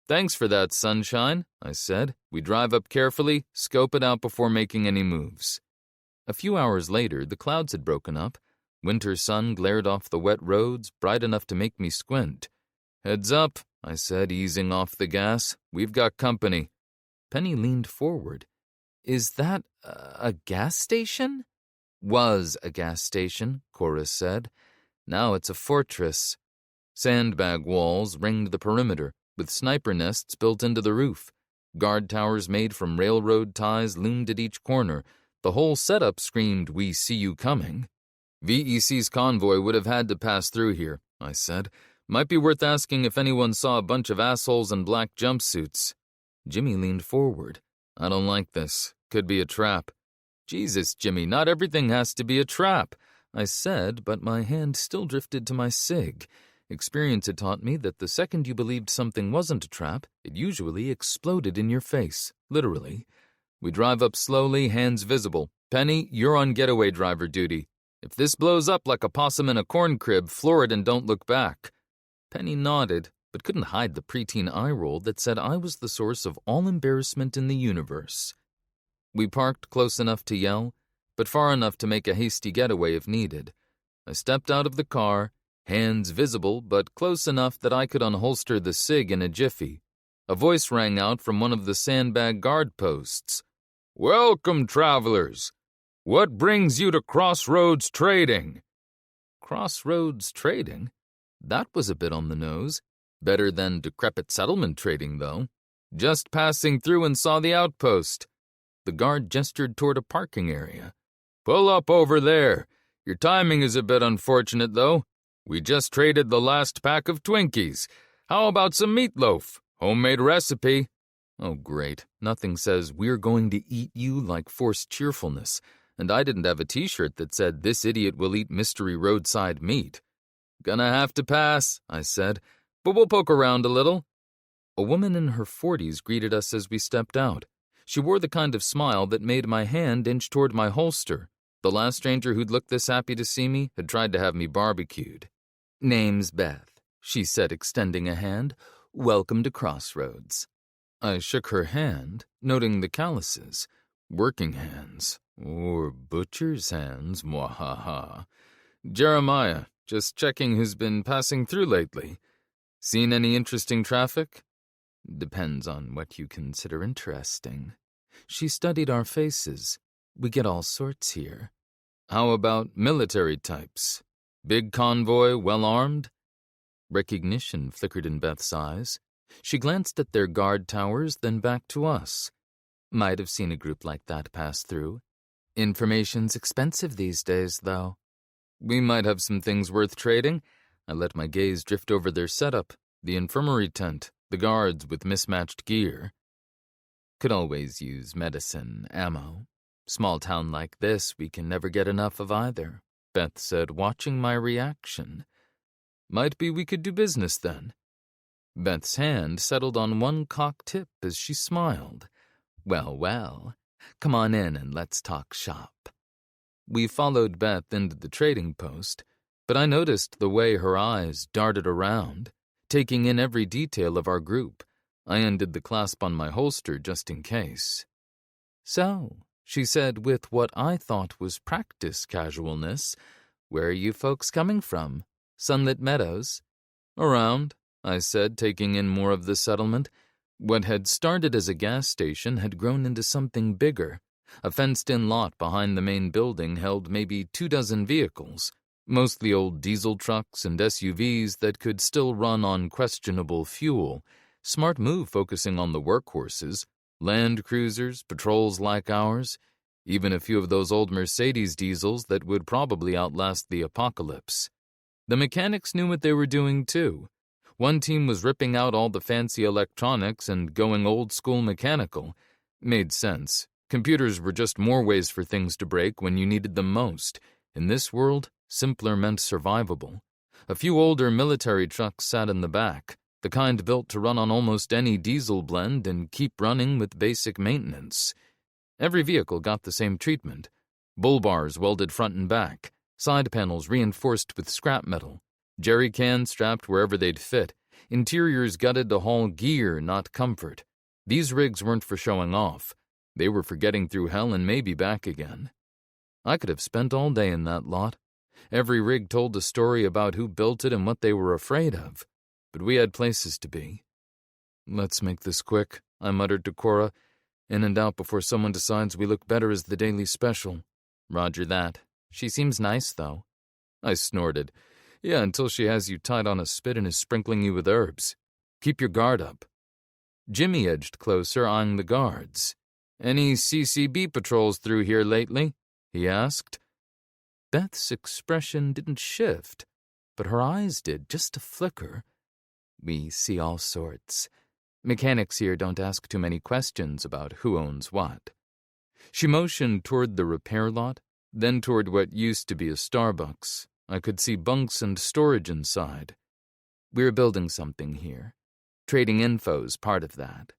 "Thanks for that, sunshine," I said. We drive up carefully, scope it out before making any moves. A few hours later, the clouds had broken up. Winter sun glared off the wet roads, bright enough to make me squint. "Heads up," I said, easing off the gas. "We've got company." Penny leaned forward. "Is that a gas station?" "Was a gas station," Cora said. "Now it's a fortress." Sandbag walls ringed the perimeter, with sniper nests built into the roof. Guard towers made from railroad ties loomed at each corner. The whole setup screamed, "We see you coming." "VEC's convoy would have had to pass through here," I said. "Might be worth asking if anyone saw a bunch of assholes in black jumpsuits." Jimmy leaned forward. "I don't like this. Could be a trap." "Jesus, Jimmy, not everything has to be a trap," I said, but my hand still drifted to my cig. Experience had taught me that the second you believed something wasn't a trap, it usually exploded in your face, literally. We drive up slowly, hands visible. "Penny, you're on getaway driver duty. If this blows up like a possum in a corn crib, floor it and don't look back." Penny nodded, but couldn't hide the preteen eye roll that said I was the source of all embarrassment in the universe. We parked close enough to yell, but far enough to make a hasty getaway if needed. I stepped out of the car, hands visible but close enough that I could unholster the cig in a jiffy. A voice rang out from one of the sandbag guard posts. "Welcome, travelers. What brings you to Crossroads Trading?" Crossroads Trading? That was a bit on the nose. Better than decrepit settlement trading, though. "Just passing through and saw the outpost." The guard gestured toward a parking area. "Pull up over there. Your timing is a bit unfortunate, though. We just traded the last pack of Twinkies. How about some meatloaf? Homemade recipe." Oh, great. Nothing says "we're going to eat you" like forced cheerfulness. And I didn't have a t-shirt that said "this idiot will eat mystery roadside meat." "Gonna have to pass," I said, "but we'll poke around a little." A woman in her 40s greeted us as we stepped out. She wore the kind of smile that made my hand inch toward my holster. The last stranger who'd looked this happy to see me had tried to have me barbecued. "Name's Beth," she said, extending a hand. "Welcome to Crossroads." I shook her hand, noting the calluses. Working hands. Or butcher's hands, mwahaha. "Jeremiah, just checking who's been passing through lately. Seen any interesting traffic?" "Depends on what you consider interesting." She studied our faces. "We get all sorts here." "How about military types? Big convoy, well armed?" Recognition flickered in Beth's eyes. She glanced at their guard towers, then back to us. Might have seen a group like that pass through. Information's expensive these days, though. We might have some things worth trading. I let my gaze drift over their setup, the infirmary tent, the guards with mismatched gear. Could always use medicine, ammo. Small town like this, we can never get enough of either, Beth said, watching my reaction. Might be we could do business then. Beth's hand settled on one cocked tip as she smiled. Well, well, come on in and let's talk shop. We followed Beth into the trading post, but I noticed the way her eyes darted around, taking in every detail of our group. I undid the clasp on my holster just in case. So, she said with what I thought was practice casualness, where are you folks coming from? Sunlit Meadows? Around, I said, taking in more of the settlement. What had started as a gas station had grown into something bigger. A fenced-in lot behind the main building held maybe 24 vehicles, mostly old diesel trucks and SUVs that could still run on questionable fuel. Smart move focusing on the workhorses, Land Cruisers, patrols like ours, even a few of those old Mercedes diesels that would probably outlast the apocalypse. The mechanics knew what they were doing, too. One team was ripping out all the fancy electronics and going old-school mechanical. Made sense. Computers were just more ways for things to break when you needed them most. In this world, simpler meant survivable. A few older military trucks sat in the back, the kind built to run on almost any diesel blend and keep running with basic maintenance. Every vehicle got the same treatment. Bull bars welded front and back, side panels reinforced with scrap metal, jerry cans strapped wherever they'd fit, interiors gutted to haul gear, not comfort. These rigs weren't for showing off. They were for getting through hell and maybe back again. I could have spent all day in that lot. Every rig told a story about who built it and what they were afraid of. But we had places to be. Let's make this quick, I muttered to Cora. In and out before someone decides we look better as the daily special. Roger that. She seems nice, though. I snorted. Yeah, until she has you tied on a spit and is sprinkling you with herbs. Keep your guard up. Jimmy edged closer, eyeing the guards. Any CCB patrols through here lately? He asked. Beth's expression didn't shift, but her eyes did, just a flicker. We see all sorts. Mechanics here don't ask too many questions about who owns what. She motioned toward the repair lot, then toward what used to be a Starbucks. I could see bunks and storage inside. We're building something here. Trading info's part of that.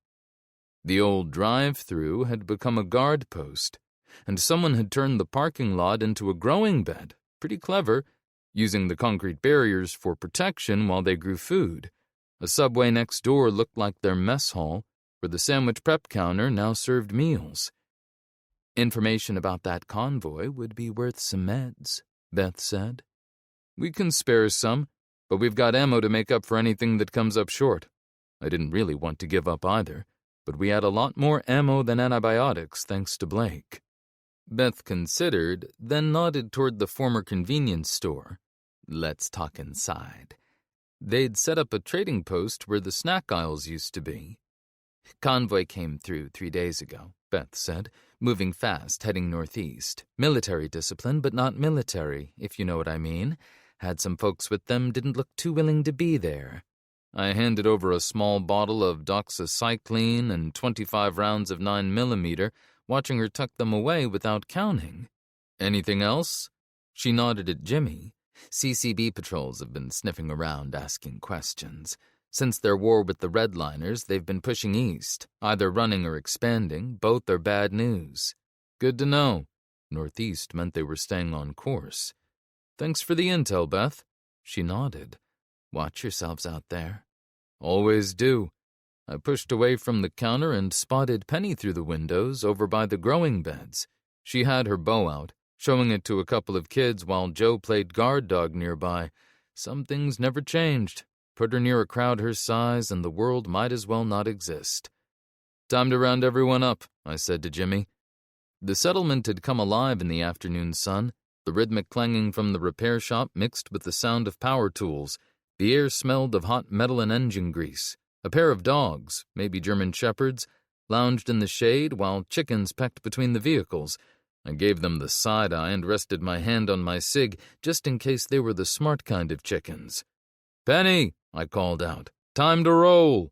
The old drive-through had become a guard post, and someone had turned the parking lot into a growing bed. Pretty clever, using the concrete barriers for protection while they grew food. A Subway next door looked like their mess hall, where the sandwich prep counter now served meals. Information about that convoy would be worth some meds, Beth said. We can spare some, but we've got ammo to make up for anything that comes up short. I didn't really want to give up either, but we had a lot more ammo than antibiotics thanks to Blake. Beth considered, then nodded toward the former convenience store. Let's talk inside. They'd set up a trading post where the snack aisles used to be. Convoy came through 3 days ago, Beth said, moving fast, heading northeast. Military discipline, but not military, if you know what I mean. Had some folks with them, didn't look too willing to be there. I handed over a small bottle of doxycycline and 25 rounds of 9mm, watching her tuck them away without counting. Anything else? She nodded at Jimmy. CCB patrols have been sniffing around asking questions. Since their war with the Redliners, they've been pushing east, either running or expanding. Both are bad news. Good to know. Northeast meant they were staying on course. Thanks for the intel, Beth. She nodded. Watch yourselves out there. Always do. I pushed away from the counter and spotted Penny through the windows over by the growing beds. She had her bow out, showing it to a couple of kids while Joe played guard dog nearby. Some things never changed. Put her near a crowd her size and the world might as well not exist. Time to round everyone up, I said to Jimmy. The settlement had come alive in the afternoon sun, the rhythmic clanging from the repair shop mixed with the sound of power tools. The air smelled of hot metal and engine grease. A pair of dogs, maybe German shepherds, lounged in the shade while chickens pecked between the vehicles. I gave them the side eye and rested my hand on my cig just in case they were the smart kind of chickens. "Penny," I called out, "time to roll."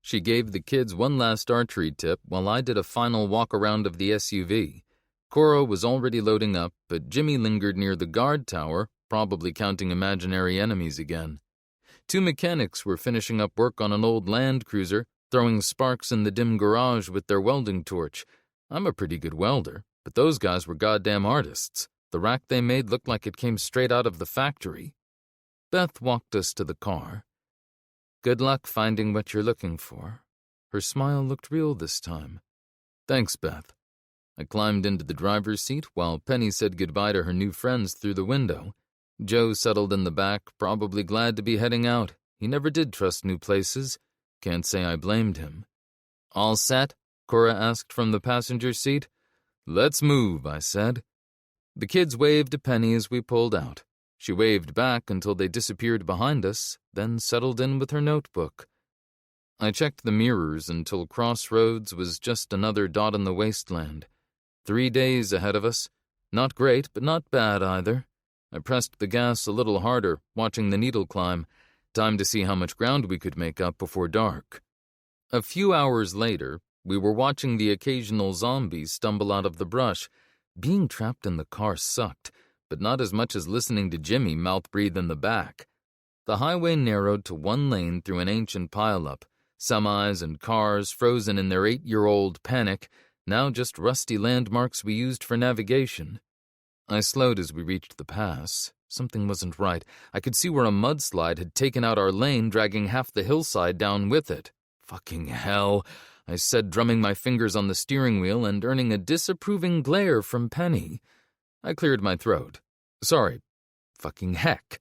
She gave the kids one last archery tip while I did a final walk-around of the SUV. Cora was already loading up, but Jimmy lingered near the guard tower, probably counting imaginary enemies again. 2 mechanics were finishing up work on an old Land Cruiser, throwing sparks in the dim garage with their welding torch. I'm a pretty good welder, but those guys were goddamn artists. The rack they made looked like it came straight out of the factory. Beth walked us to the car. "Good luck finding what you're looking for." Her smile looked real this time. "Thanks, Beth." I climbed into the driver's seat while Penny said goodbye to her new friends through the window. Joe settled in the back, probably glad to be heading out. He never did trust new places. Can't say I blamed him. "All set?" Cora asked from the passenger seat. "Let's move," I said. The kids waved to Penny as we pulled out. She waved back until they disappeared behind us, then settled in with her notebook. I checked the mirrors until Crossroads was just another dot in the wasteland. 3 days ahead of us. Not great, but not bad either. I pressed the gas a little harder, watching the needle climb. Time to see how much ground we could make up before dark. A few hours later, we were watching the occasional zombies stumble out of the brush. Being trapped in the car sucked, but not as much as listening to Jimmy mouth-breathe in the back. The highway narrowed to 1 lane through an ancient pileup. Semis and cars frozen in their 8-year-old panic, now just rusty landmarks we used for navigation. I slowed as we reached the pass. Something wasn't right. I could see where a mudslide had taken out our lane, dragging half the hillside down with it. "Fucking hell," I said, drumming my fingers on the steering wheel and earning a disapproving glare from Penny. I cleared my throat. "Sorry. Fucking heck.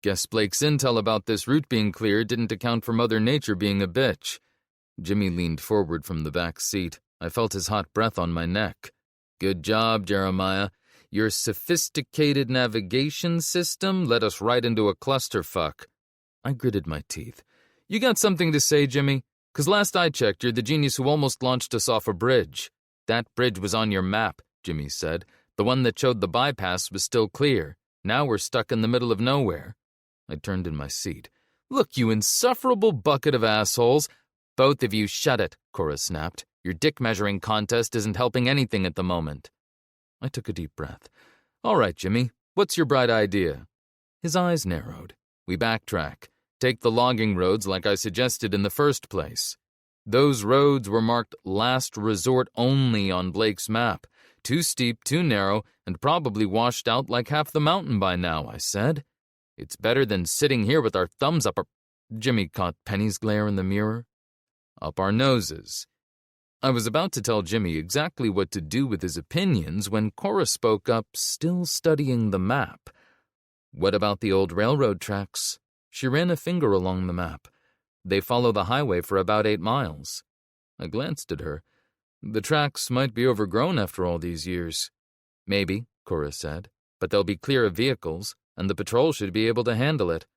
Guess Blake's intel about this route being cleared didn't account for Mother Nature being a bitch." Jimmy leaned forward from the back seat. I felt his hot breath on my neck. "Good job, Jeremiah. Your sophisticated navigation system led us right into a clusterfuck." I gritted my teeth. "You got something to say, Jimmy? 'Cause last I checked, you're the genius who almost launched us off a bridge." "That bridge was on your map," Jimmy said. "The one that showed the bypass was still clear. Now we're stuck in the middle of nowhere." I turned in my seat. "Look, you insufferable bucket of assholes." "Both of you shut it," Cora snapped. "Your dick-measuring contest isn't helping anything at the moment." I took a deep breath. "All right, Jimmy, what's your bright idea?" His eyes narrowed. "We backtrack. Take the logging roads like I suggested in the first place." Those roads were marked last resort only on Blake's map. Too steep, too narrow, and probably washed out like half the mountain by now, I said. "It's better than sitting here with our thumbs up our—" Jimmy caught Penny's glare in the mirror. "Up our noses." I was about to tell Jimmy exactly what to do with his opinions when Cora spoke up, still studying the map. "What about the old railroad tracks?" She ran a finger along the map. "They follow the highway for about 8 miles. I glanced at her. "The tracks might be overgrown after all these years." "Maybe," Cora said, "but they'll be clear of vehicles, and the patrol should be able to handle it."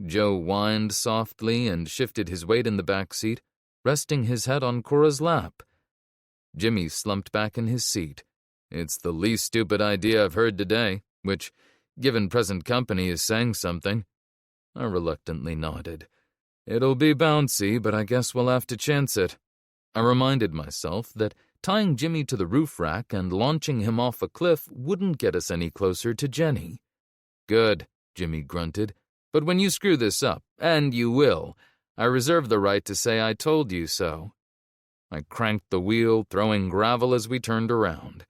Joe whined softly and shifted his weight in the back seat, resting his head on Cora's lap. Jimmy slumped back in his seat. "It's the least stupid idea I've heard today, which, given present company, is saying something." I reluctantly nodded. "It'll be bouncy, but I guess we'll have to chance it." I reminded myself that tying Jimmy to the roof rack and launching him off a cliff wouldn't get us any closer to Jenny. "Good," Jimmy grunted. "But when you screw this up, and you will, I reserve the right to say I told you so." I cranked the wheel, throwing gravel as we turned around.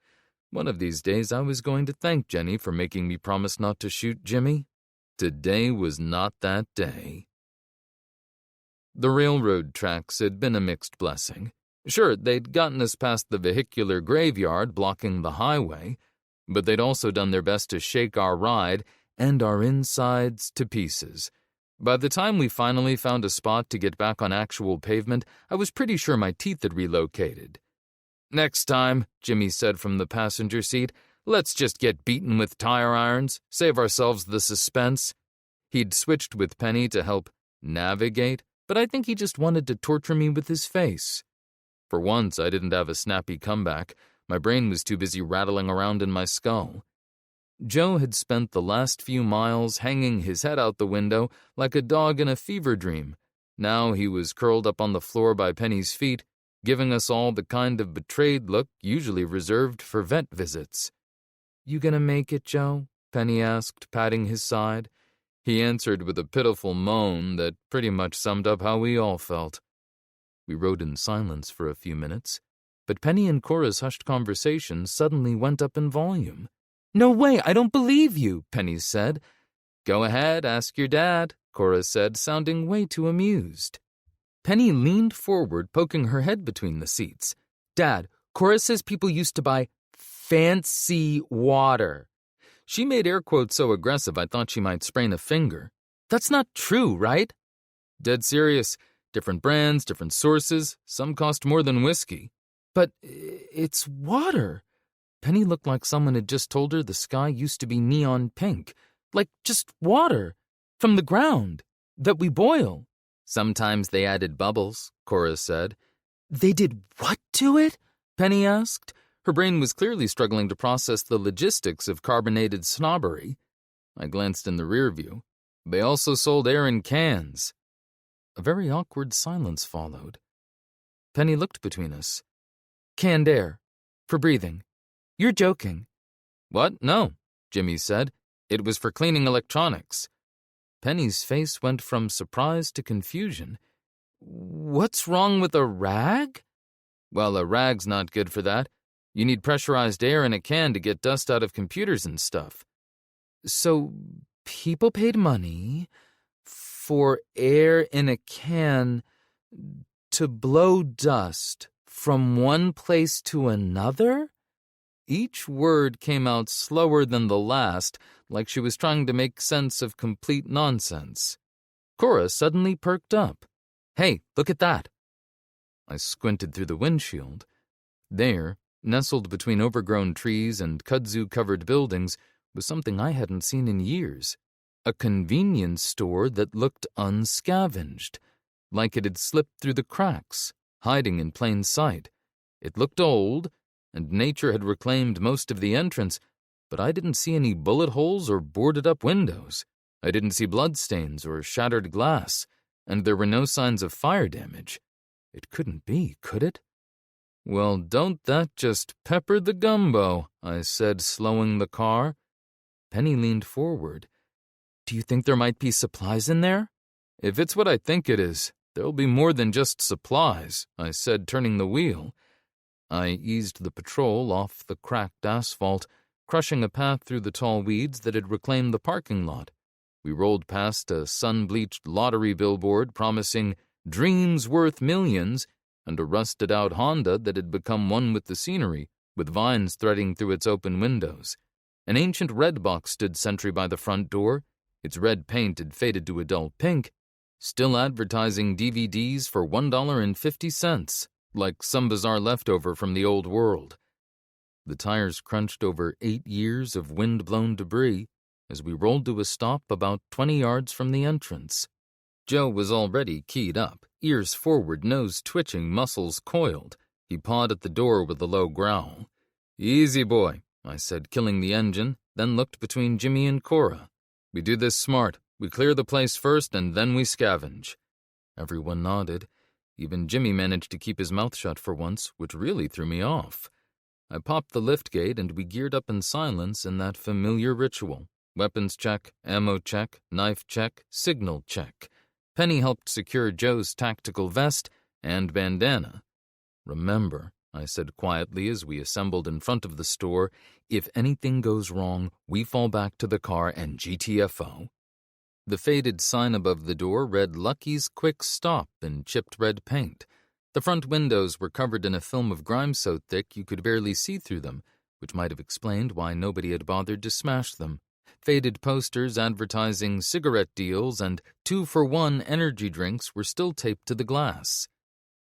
One of these days I was going to thank Jenny for making me promise not to shoot Jimmy. Today was not that day. The railroad tracks had been a mixed blessing. Sure, they'd gotten us past the vehicular graveyard blocking the highway, but they'd also done their best to shake our ride and our insides to pieces. By the time we finally found a spot to get back on actual pavement, I was pretty sure my teeth had relocated. "Next time," Jimmy said from the passenger seat, "let's just get beaten with tire irons, save ourselves the suspense." He'd switched with Penny to help navigate, but I think he just wanted to torture me with his face. For once, I didn't have a snappy comeback. My brain was too busy rattling around in my skull. Joe had spent the last few miles hanging his head out the window like a dog in a fever dream. Now he was curled up on the floor by Penny's feet, giving us all the kind of betrayed look usually reserved for vet visits. "You gonna make it, Joe?" Penny asked, patting his side. He answered with a pitiful moan that pretty much summed up how we all felt. We rode in silence for a few minutes, but Penny and Cora's hushed conversation suddenly went up in volume. "No way, I don't believe you," Penny said. "Go ahead, ask your dad," Cora said, sounding way too amused. Penny leaned forward, poking her head between the seats. "Dad, Cora says people used to buy fancy water." She made air quotes so aggressive I thought she might sprain a finger. "That's not true, right?" "Dead serious. Different brands, different sources. Some cost more than whiskey." "But it's water." Penny looked like someone had just told her the sky used to be neon pink. Like just water. From the ground. That we boil. "Sometimes they added bubbles," Cora said. "They did what to it?" Penny asked. Her brain was clearly struggling to process the logistics of carbonated snobbery. I glanced in the rear view. They also sold air in cans. A very awkward silence followed. Penny looked between us. "Canned air. For breathing. You're joking." "What? No," Jimmy said. "It was for cleaning electronics." Penny's face went from surprise to confusion. "What's wrong with a rag?" "Well, a rag's not good for that. You need pressurized air in a can to get dust out of computers and stuff." "So people paid money for air in a can to blow dust from one place to another?" Each word came out slower than the last, like she was trying to make sense of complete nonsense. Cora suddenly perked up. "Hey, look at that." I squinted through the windshield. There, nestled between overgrown trees and kudzu-covered buildings, was something I hadn't seen in years. A convenience store that looked unscavenged, like it had slipped through the cracks, hiding in plain sight. It looked old, and nature had reclaimed most of the entrance, but I didn't see any bullet holes or boarded-up windows. I didn't see bloodstains or shattered glass, and there were no signs of fire damage. It couldn't be, could it? "Well, don't that just pepper the gumbo?" I said, slowing the car. Penny leaned forward. "Do you think there might be supplies in there?" "If it's what I think it is, there'll be more than just supplies," I said, turning the wheel. I eased the patrol off the cracked asphalt, crushing a path through the tall weeds that had reclaimed the parking lot. We rolled past a sun-bleached lottery billboard promising dreams worth millions and a rusted-out Honda that had become one with the scenery, with vines threading through its open windows. An ancient red box stood sentry by the front door. Its red paint had faded to a dull pink, still advertising DVDs for $1.50. Like some bizarre leftover from the old world. The tires crunched over 8 years of wind-blown debris as we rolled to a stop about 20 yards from the entrance. Joe was already keyed up, ears forward, nose twitching, muscles coiled. He pawed at the door with a low growl. "Easy, boy," I said, killing the engine, then looked between Jimmy and Cora. "We do this smart. We clear the place first, and then we scavenge." Everyone nodded. Even Jimmy managed to keep his mouth shut for once, which really threw me off. I popped the liftgate and we geared up in silence in that familiar ritual. Weapons check, ammo check, knife check, signal check. Penny helped secure Joe's tactical vest and bandana. "Remember," I said quietly as we assembled in front of the store, "if anything goes wrong, we fall back to the car and GTFO." The faded sign above the door read Lucky's Quick Stop in chipped red paint. The front windows were covered in a film of grime so thick you could barely see through them, which might have explained why nobody had bothered to smash them. Faded posters advertising cigarette deals and 2-for-1 energy drinks were still taped to the glass.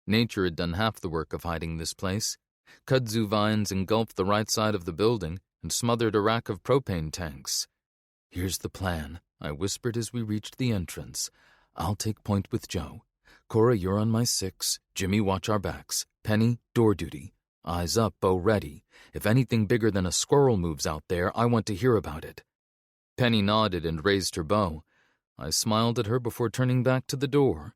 Nature had done half the work of hiding this place. Kudzu vines engulfed the right side of the building and smothered a rack of propane tanks. "Here's the plan," I whispered as we reached the entrance. "I'll take point with Joe. Cora, you're on my 6. Jimmy, watch our backs. Penny, door duty. Eyes up, bow ready. If anything bigger than a squirrel moves out there, I want to hear about it." Penny nodded and raised her bow. I smiled at her before turning back to the door.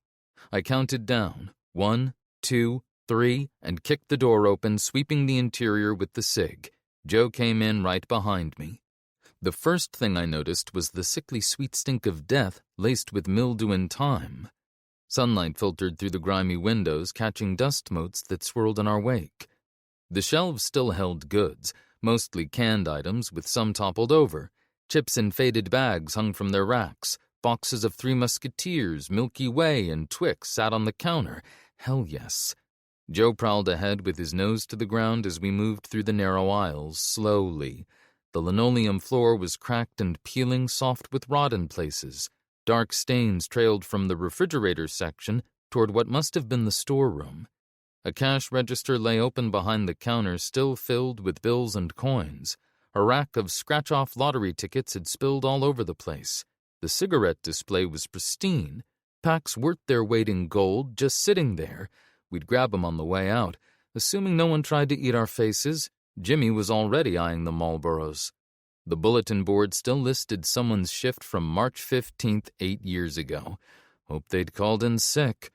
I counted down, 1, 2, 3, and kicked the door open, sweeping the interior with the SIG. Joe came in right behind me. The first thing I noticed was the sickly sweet stink of death laced with mildew and thyme. Sunlight filtered through the grimy windows, catching dust motes that swirled in our wake. The shelves still held goods, mostly canned items with some toppled over. Chips in faded bags hung from their racks. Boxes of Three Musketeers, Milky Way, and Twix sat on the counter. Hell yes. Joe prowled ahead with his nose to the ground as we moved through the narrow aisles, slowly. The linoleum floor was cracked and peeling, soft with rot in places. Dark stains trailed from the refrigerator section toward what must have been the storeroom. A cash register lay open behind the counter, still filled with bills and coins. A rack of scratch-off lottery tickets had spilled all over the place. The cigarette display was pristine. Packs worth their weight in gold, just sitting there. We'd grab them on the way out. Assuming no one tried to eat our faces, Jimmy was already eyeing the Marlboros. The bulletin board still listed someone's shift from March 15th, 8 years ago. Hope they'd called in sick.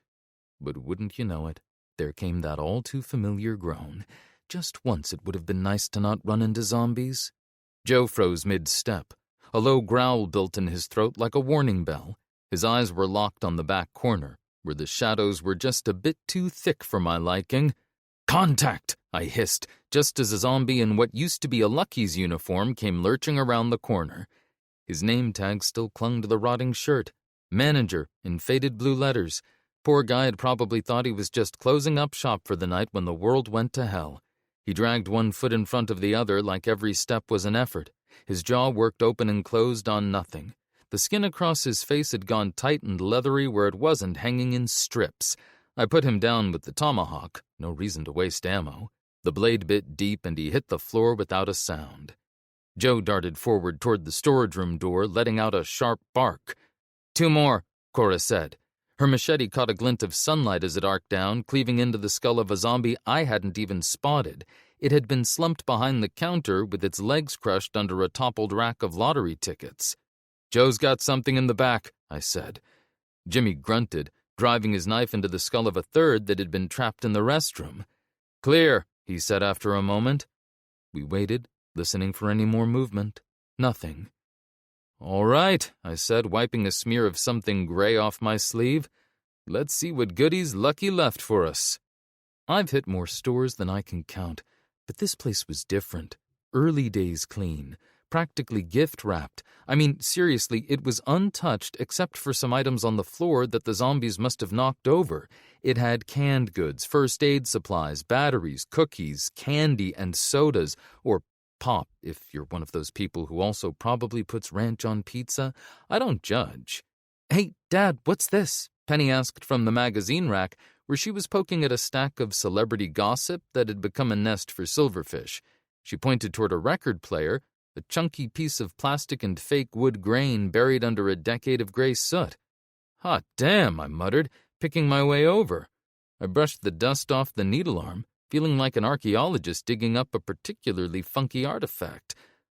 But wouldn't you know it, there came that all-too-familiar groan. Just once it would have been nice to not run into zombies. Joe froze mid-step. A low growl built in his throat like a warning bell. His eyes were locked on the back corner, where the shadows were just a bit too thick for my liking. "Contact!" I hissed, just as a zombie in what used to be a Lucky's uniform came lurching around the corner. His name tag still clung to the rotting shirt. Manager, in faded blue letters. Poor guy had probably thought he was just closing up shop for the night when the world went to hell. He dragged one foot in front of the other like every step was an effort. His jaw worked open and closed on nothing. The skin across his face had gone tight and leathery where it wasn't, hanging in strips. I put him down with the tomahawk. No reason to waste ammo. The blade bit deep and he hit the floor without a sound. Joe darted forward toward the storage room door, letting out a sharp bark. "2 more," Cora said. Her machete caught a glint of sunlight as it arced down, cleaving into the skull of a zombie I hadn't even spotted. It had been slumped behind the counter with its legs crushed under a toppled rack of lottery tickets. "Joe's got something in the back," I said. Jimmy grunted, driving his knife into the skull of a third that had been trapped in the restroom. "Clear," he said after a moment. We waited, listening for any more movement. Nothing. "All right," I said, wiping a smear of something gray off my sleeve. "Let's see what goodies Lucky left for us." I've hit more stores than I can count, but this place was different. Early days clean. Practically gift-wrapped. I mean, seriously, it was untouched except for some items on the floor that the zombies must have knocked over. It had canned goods, first aid supplies, batteries, cookies, candy, and sodas, or pop, if you're one of those people who also probably puts ranch on pizza. I don't judge. "Hey, Dad, what's this?" Penny asked from the magazine rack, where she was poking at a stack of celebrity gossip that had become a nest for silverfish. She pointed toward a record player, a chunky piece of plastic and fake wood grain buried under a decade of gray soot. "Hot damn," I muttered, picking my way over. I brushed the dust off the needle arm, feeling like an archaeologist digging up a particularly funky artifact.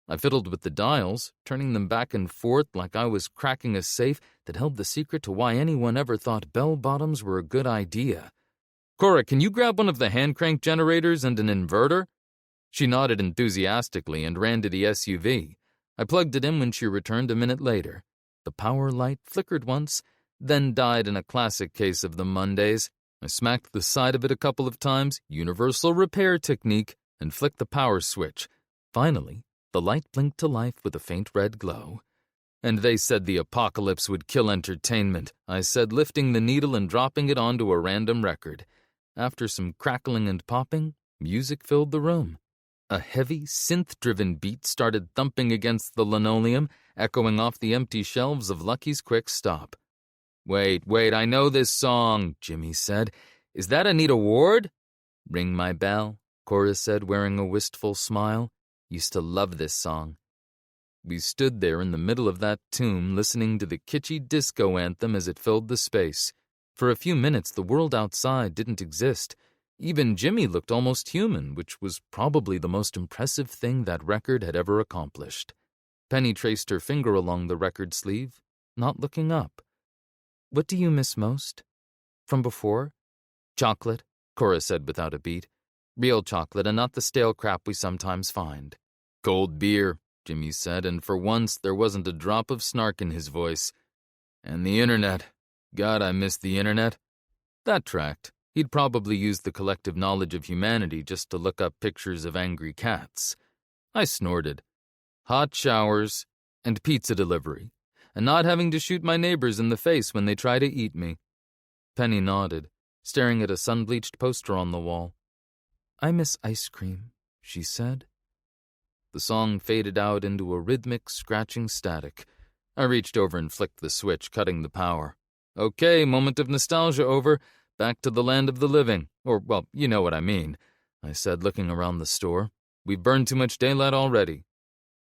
I fiddled with the dials, turning them back and forth like I was cracking a safe that held the secret to why anyone ever thought bell-bottoms were a good idea. "Cora, can you grab one of the hand-crank generators and an inverter?" She nodded enthusiastically and ran to the SUV. I plugged it in when she returned a minute later. The power light flickered once, then died in a classic case of the Mondays. I smacked the side of it a couple of times, universal repair technique, and flicked the power switch. Finally, the light blinked to life with a faint red glow. "And they said the apocalypse would kill entertainment," I said, lifting the needle and dropping it onto a random record. After some crackling and popping, music filled the room. A heavy, synth-driven beat started thumping against the linoleum, echoing off the empty shelves of Lucky's Quick Stop. Wait, I know this song," Jimmy said. "Is that Anita Ward?" "Ring my bell," Cora said, wearing a wistful smile. "Used to love this song." We stood there in the middle of that tomb listening to the kitschy disco anthem as it filled the space. For a few minutes, the world outside didn't exist. Even Jimmy looked almost human, which was probably the most impressive thing that record had ever accomplished. Penny traced her finger along the record sleeve, not looking up. "What do you miss most? From before?" "Chocolate," Cora said without a beat. "Real chocolate and not the stale crap we sometimes find." "Cold beer," Jimmy said, and for once there wasn't a drop of snark in his voice. "And the internet. God, I miss the internet." That tracked. He'd probably used the collective knowledge of humanity just to look up pictures of angry cats. I snorted. Hot showers and pizza delivery, and not having to shoot my neighbors in the face when they try to eat me. Penny nodded, staring at a sun-bleached poster on the wall. "I miss ice cream," she said. The song faded out into a rhythmic, scratching static. I reached over and flicked the switch, cutting the power. "Okay, moment of nostalgia over. Back to the land of the living. Or, well, you know what I mean," I said, looking around the store. "We've burned too much daylight already."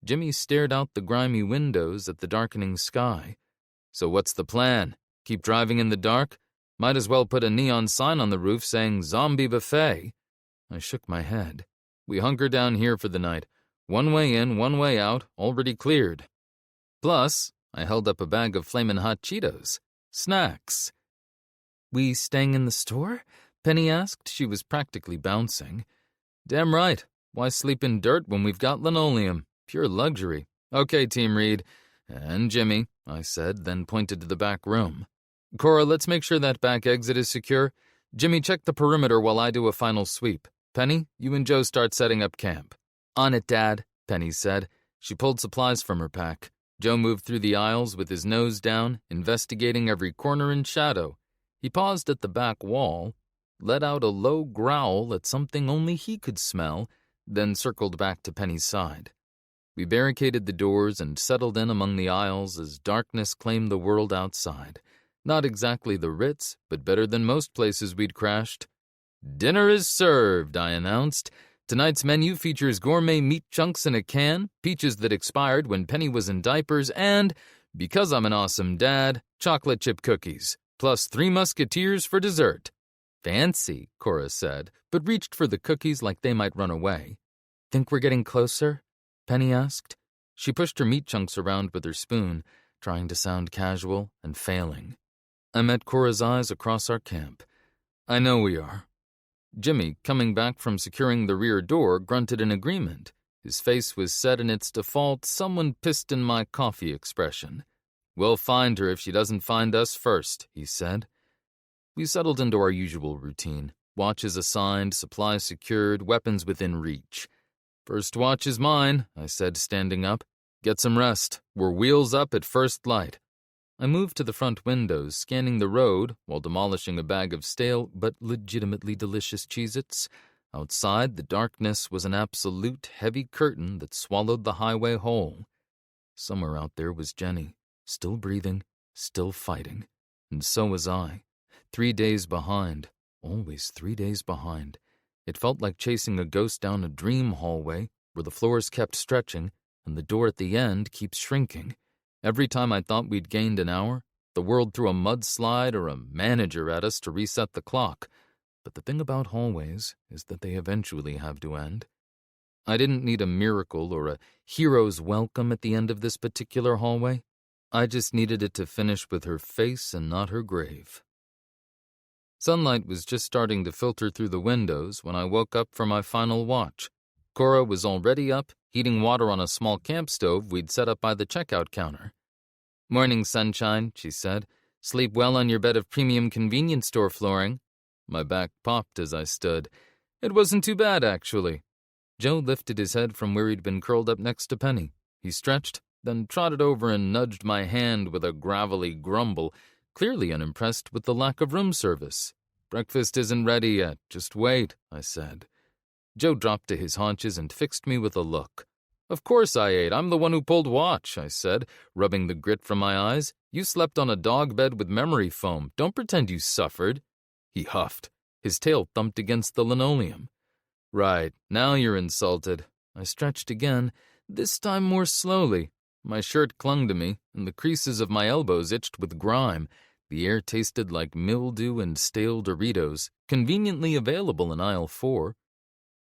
Jimmy stared out the grimy windows at the darkening sky. "So what's the plan? Keep driving in the dark? Might as well put a neon sign on the roof saying Zombie Buffet." I shook my head. "We hunker down here for the night. One way in, one way out, already cleared. Plus," I held up a bag of flamin' hot Cheetos. "Snacks." "We staying in the store?" Penny asked. She was practically bouncing. "Damn right. Why sleep in dirt when we've got linoleum? Pure luxury. Okay, Team Reed. And Jimmy," I said, then pointed to the back room. "Cora, let's make sure that back exit is secure. Jimmy, check the perimeter while I do a final sweep. Penny, you and Joe start setting up camp." "On it, Dad," Penny said. She pulled supplies from her pack. Joe moved through the aisles with his nose down, investigating every corner and shadow. He paused at the back wall, let out a low growl at something only he could smell, then circled back to Penny's side. We barricaded the doors and settled in among the aisles as darkness claimed the world outside. Not exactly the Ritz, but better than most places we'd crashed. "Dinner is served," I announced. "Tonight's menu features gourmet meat chunks in a can, peaches that expired when Penny was in diapers, and, because I'm an awesome dad, chocolate chip cookies, plus 3 Musketeers for dessert." "Fancy," Cora said, but reached for the cookies like they might run away. "Think we're getting closer?" Penny asked. She pushed her meat chunks around with her spoon, trying to sound casual and failing. I met Cora's eyes across our camp. "I know we are." Jimmy, coming back from securing the rear door, grunted in agreement. His face was set in its default "someone pissed in my coffee" expression. "We'll find her if she doesn't find us first," he said. We settled into our usual routine. Watches assigned, supplies secured, weapons within reach. "First watch is mine," I said, standing up. "Get some rest. We're wheels up at first light." I moved to the front windows, scanning the road while demolishing a bag of stale but legitimately delicious Cheez-Its. Outside, the darkness was an absolute heavy curtain that swallowed the highway whole. Somewhere out there was Jenny, still breathing, still fighting. And so was I. 3 days behind, always 3 days behind. It felt like chasing a ghost down a dream hallway where the floors kept stretching and the door at the end keeps shrinking. Every time I thought we'd gained an hour, the world threw a mudslide or a manager at us to reset the clock. But the thing about hallways is that they eventually have to end. I didn't need a miracle or a hero's welcome at the end of this particular hallway. I just needed it to finish with her face and not her grave. Sunlight was just starting to filter through the windows when I woke up for my final watch. Cora was already up, heating water on a small camp stove we'd set up by the checkout counter. "Morning, sunshine," she said. "Sleep well on your bed of premium convenience store flooring." My back popped as I stood. It wasn't too bad, actually. Joe lifted his head from where he'd been curled up next to Penny. He stretched, then trotted over and nudged my hand with a gravelly grumble, clearly unimpressed with the lack of room service. "Breakfast isn't ready yet. Just wait," I said. Joe dropped to his haunches and fixed me with a look. "Of course I ate. I'm the one who pulled watch," I said, rubbing the grit from my eyes. "You slept on a dog bed with memory foam. Don't pretend you suffered." He huffed. His tail thumped against the linoleum. "Right, now you're insulted." I stretched again, this time more slowly, My shirt clung to me, and the creases of my elbows itched with grime. The air tasted like mildew and stale Doritos, conveniently available in aisle 4.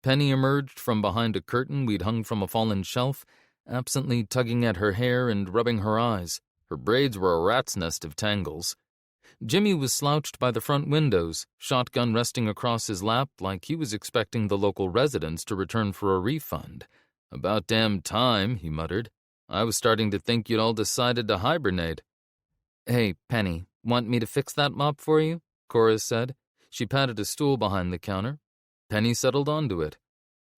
Penny emerged from behind a curtain we'd hung from a fallen shelf, absently tugging at her hair and rubbing her eyes. Her braids were a rat's nest of tangles. Jimmy was slouched by the front windows, shotgun resting across his lap like he was expecting the local residents to return for a refund. "About damn time," he muttered. "I was starting to think you'd all decided to hibernate." "Hey, Penny, want me to fix that mop for you?" Cora said. She patted a stool behind the counter. Penny settled onto it.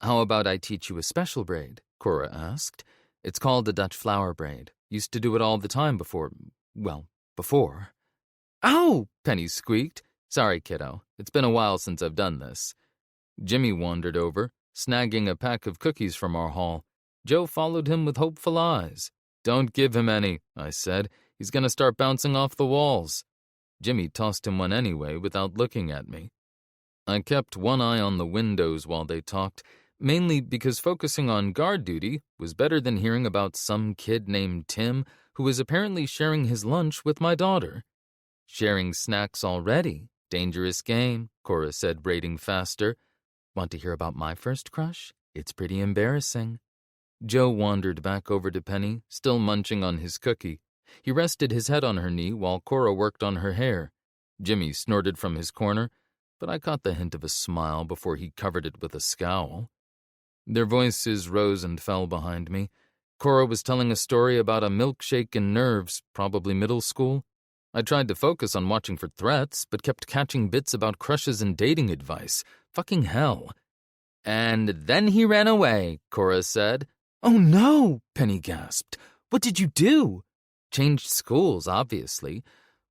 "How about I teach you a special braid?" Cora asked. "It's called a Dutch flower braid. Used to do it all the time before. "Ow!" Penny squeaked. "Sorry, kiddo. It's been a while since I've done this." Jimmy wandered over, snagging a pack of cookies from our haul. Joe followed him with hopeful eyes. "Don't give him any," I said. "He's going to start bouncing off the walls." Jimmy tossed him one anyway without looking at me. I kept one eye on the windows while they talked, mainly because focusing on guard duty was better than hearing about some kid named Tim who was apparently sharing his lunch with my daughter. "Sharing snacks already? Dangerous game," Cora said, braiding faster. "Want to hear about my first crush? It's pretty embarrassing." Joe wandered back over to Penny, still munching on his cookie. He rested his head on her knee while Cora worked on her hair. Jimmy snorted from his corner, but I caught the hint of a smile before he covered it with a scowl. Their voices rose and fell behind me. Cora was telling a story about a milkshake and nerves, probably middle school. I tried to focus on watching for threats, but kept catching bits about crushes and dating advice. Fucking hell. "And then he ran away," Cora said. "Oh no," Penny gasped. "What did you do?" "Changed schools, obviously.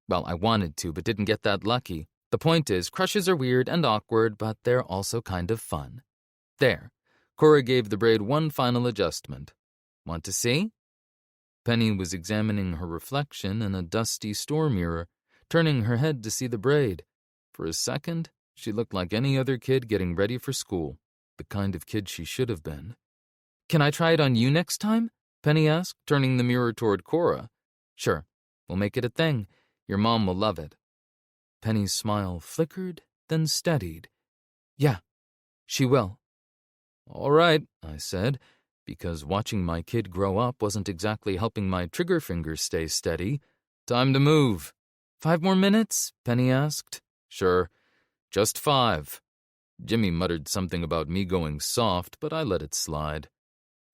Well, I wanted to, but didn't get that lucky. The point is, crushes are weird and awkward, but they're also kind of fun." There. Cora gave the braid one final adjustment. "Want to see?" Penny was examining her reflection in a dusty store mirror, turning her head to see the braid. For a second, she looked like any other kid getting ready for school, the kind of kid she should have been. "Can I try it on you next time?" Penny asked, turning the mirror toward Cora. "Sure. We'll make it a thing. Your mom will love it." Penny's smile flickered, then steadied. "Yeah, she will." "All right," I said, because watching my kid grow up wasn't exactly helping my trigger fingers stay steady. "Time to move." "5 more minutes?" Penny asked. "Sure. Just 5. Jimmy muttered something about me going soft, but I let it slide.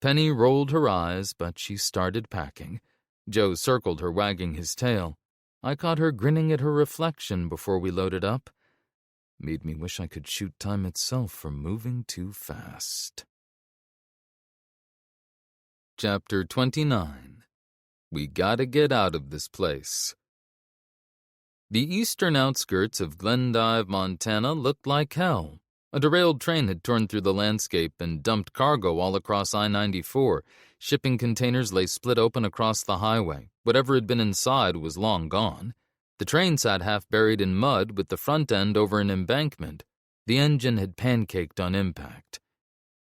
Penny rolled her eyes, but she started packing. Joe circled her, wagging his tail. I caught her grinning at her reflection before we loaded up. Made me wish I could shoot time itself for moving too fast. Chapter 29. We gotta get out of this place. The eastern outskirts of Glendive, Montana looked like hell. A derailed train had torn through the landscape and dumped cargo all across I-94. Shipping containers lay split open across the highway. Whatever had been inside was long gone. The train sat half buried in mud with the front end over an embankment. The engine had pancaked on impact.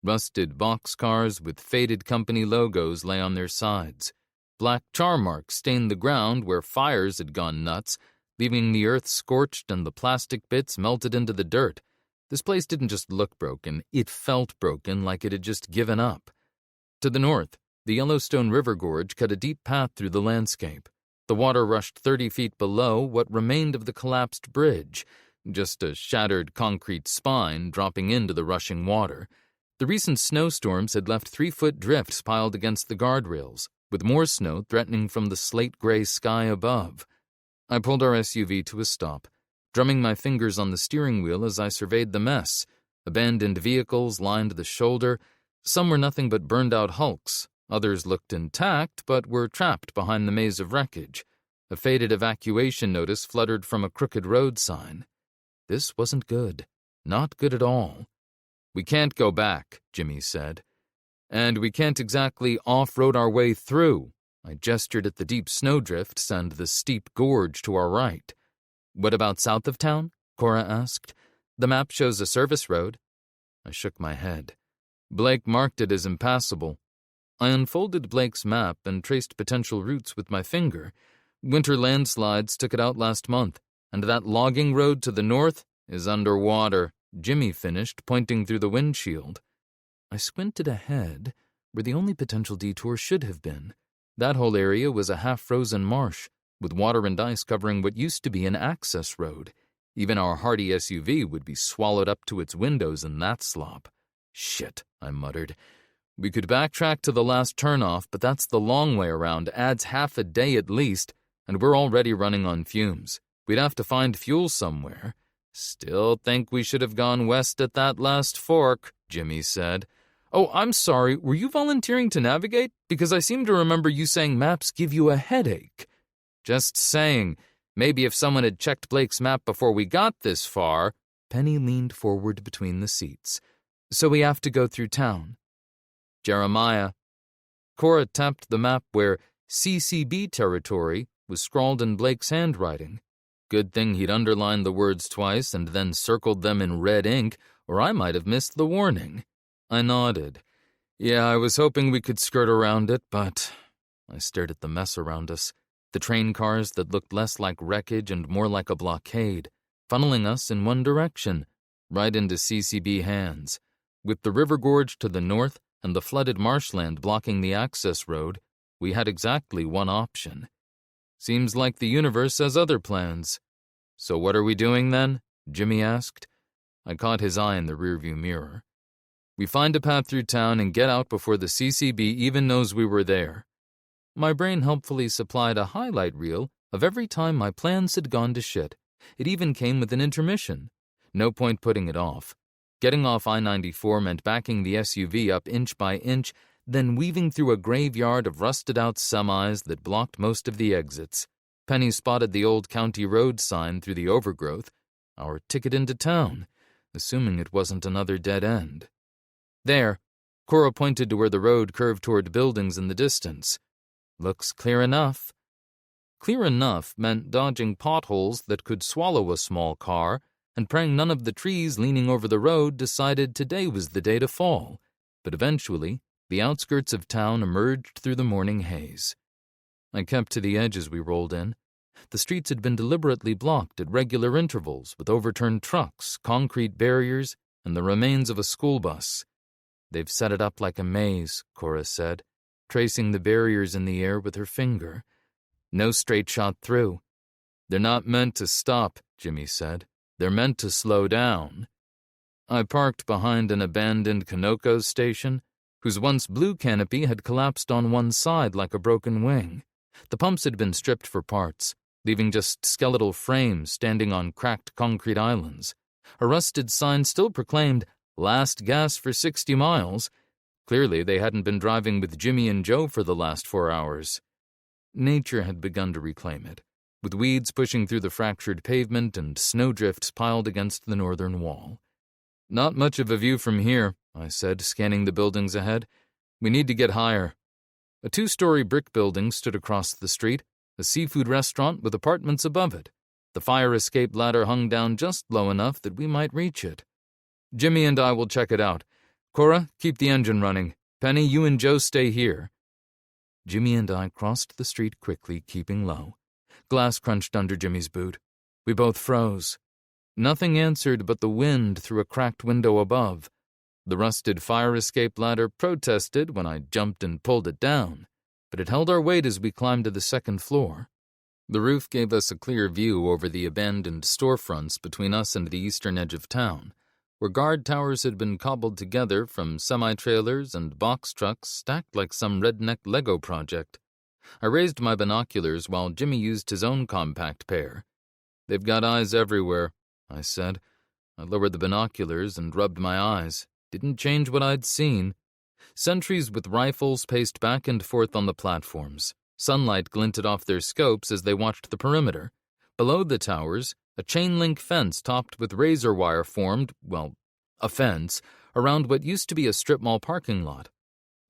Rusted boxcars with faded company logos lay on their sides. Black char marks stained the ground where fires had gone nuts, leaving the earth scorched and the plastic bits melted into the dirt. This place didn't just look broken, it felt broken, like it had just given up. To the north, the Yellowstone River Gorge cut a deep path through the landscape. The water rushed 30 feet below what remained of the collapsed bridge, just a shattered concrete spine dropping into the rushing water. The recent snowstorms had left 3-foot drifts piled against the guardrails, with more snow threatening from the slate-gray sky above. I pulled our SUV to a stop, drumming my fingers on the steering wheel as I surveyed the mess. Abandoned vehicles lined the shoulder. Some were nothing but burned-out hulks. Others looked intact, but were trapped behind the maze of wreckage. A faded evacuation notice fluttered from a crooked road sign. This wasn't good. Not good at all. "We can't go back," Jimmy said. "And we can't exactly off-road our way through." I gestured at the deep snowdrifts and the steep gorge to our right. "What about south of town?" Cora asked. "The map shows a service road." I shook my head. "Blake marked it as impassable." I unfolded Blake's map and traced potential routes with my finger. Winter landslides took it out last month, and that logging road to the north is underwater, Jimmy finished, pointing through the windshield. I squinted ahead, where the only potential detour should have been. That whole area was a half-frozen marsh, with water and ice covering what used to be an access road. Even our hardy SUV would be swallowed up to its windows in that slop. Shit, I muttered. We could backtrack to the last turnoff, but that's the long way around, adds half a day at least, and we're already running on fumes. We'd have to find fuel somewhere. Still think we should have gone west at that last fork, Jimmy said. Oh, I'm sorry, were you volunteering to navigate? Because I seem to remember you saying maps give you a headache. Just saying. Maybe if someone had checked Blake's map before we got this far. Penny leaned forward between the seats. So we have to go through town. Jeremiah. Cora tapped the map where CCB territory was scrawled in Blake's handwriting. Good thing he'd underlined the words twice and then circled them in red ink, or I might have missed the warning. I nodded. Yeah, I was hoping we could skirt around it, but... I stared at the mess around us. The train cars that looked less like wreckage and more like a blockade, funneling us in one direction, right into CCB hands. With the river gorge to the north and the flooded marshland blocking the access road, we had exactly one option. Seems like the universe has other plans. So what are we doing then? Jimmy asked. I caught his eye in the rearview mirror. We find a path through town and get out before the CCB even knows we were there. My brain helpfully supplied a highlight reel of every time my plans had gone to shit. It even came with an intermission. No point putting it off. Getting off I-94 meant backing the SUV up inch by inch, then weaving through a graveyard of rusted-out semis that blocked most of the exits. Penny spotted the old county road sign through the overgrowth. Our ticket into town, assuming it wasn't another dead end. There, Cora pointed to where the road curved toward buildings in the distance. Looks clear enough. Clear enough meant dodging potholes that could swallow a small car and praying none of the trees leaning over the road decided today was the day to fall. But eventually, the outskirts of town emerged through the morning haze. I kept to the edge as we rolled in. The streets had been deliberately blocked at regular intervals with overturned trucks, concrete barriers, and the remains of a school bus. They've set it up like a maze, Cora said, tracing the barriers in the air with her finger. No straight shot through. They're not meant to stop, Jimmy said. They're meant to slow down. I parked behind an abandoned Conoco station, whose once blue canopy had collapsed on one side like a broken wing. The pumps had been stripped for parts, leaving just skeletal frames standing on cracked concrete islands. A rusted sign still proclaimed, "Last gas for 60 miles." Clearly, they hadn't been driving with Jimmy and Joe for the last 4 hours. Nature had begun to reclaim it, with weeds pushing through the fractured pavement and snowdrifts piled against the northern wall. Not much of a view from here, I said, scanning the buildings ahead. We need to get higher. A 2-story brick building stood across the street, a seafood restaurant with apartments above it. The fire escape ladder hung down just low enough that we might reach it. Jimmy and I will check it out. Cora, keep the engine running. Penny, you and Joe stay here. Jimmy and I crossed the street quickly, keeping low. Glass crunched under Jimmy's boot. We both froze. Nothing answered but the wind through a cracked window above. The rusted fire escape ladder protested when I jumped and pulled it down, but it held our weight as we climbed to the second floor. The roof gave us a clear view over the abandoned storefronts between us and the eastern edge of town, where guard towers had been cobbled together from semi-trailers and box trucks stacked like some redneck Lego project. I raised my binoculars while Jimmy used his own compact pair. "They've got eyes everywhere," I said. I lowered the binoculars and rubbed my eyes. Didn't change what I'd seen. Sentries with rifles paced back and forth on the platforms. Sunlight glinted off their scopes as they watched the perimeter. Below the towers, a chain-link fence topped with razor wire formed, well, a fence, around what used to be a strip mall parking lot.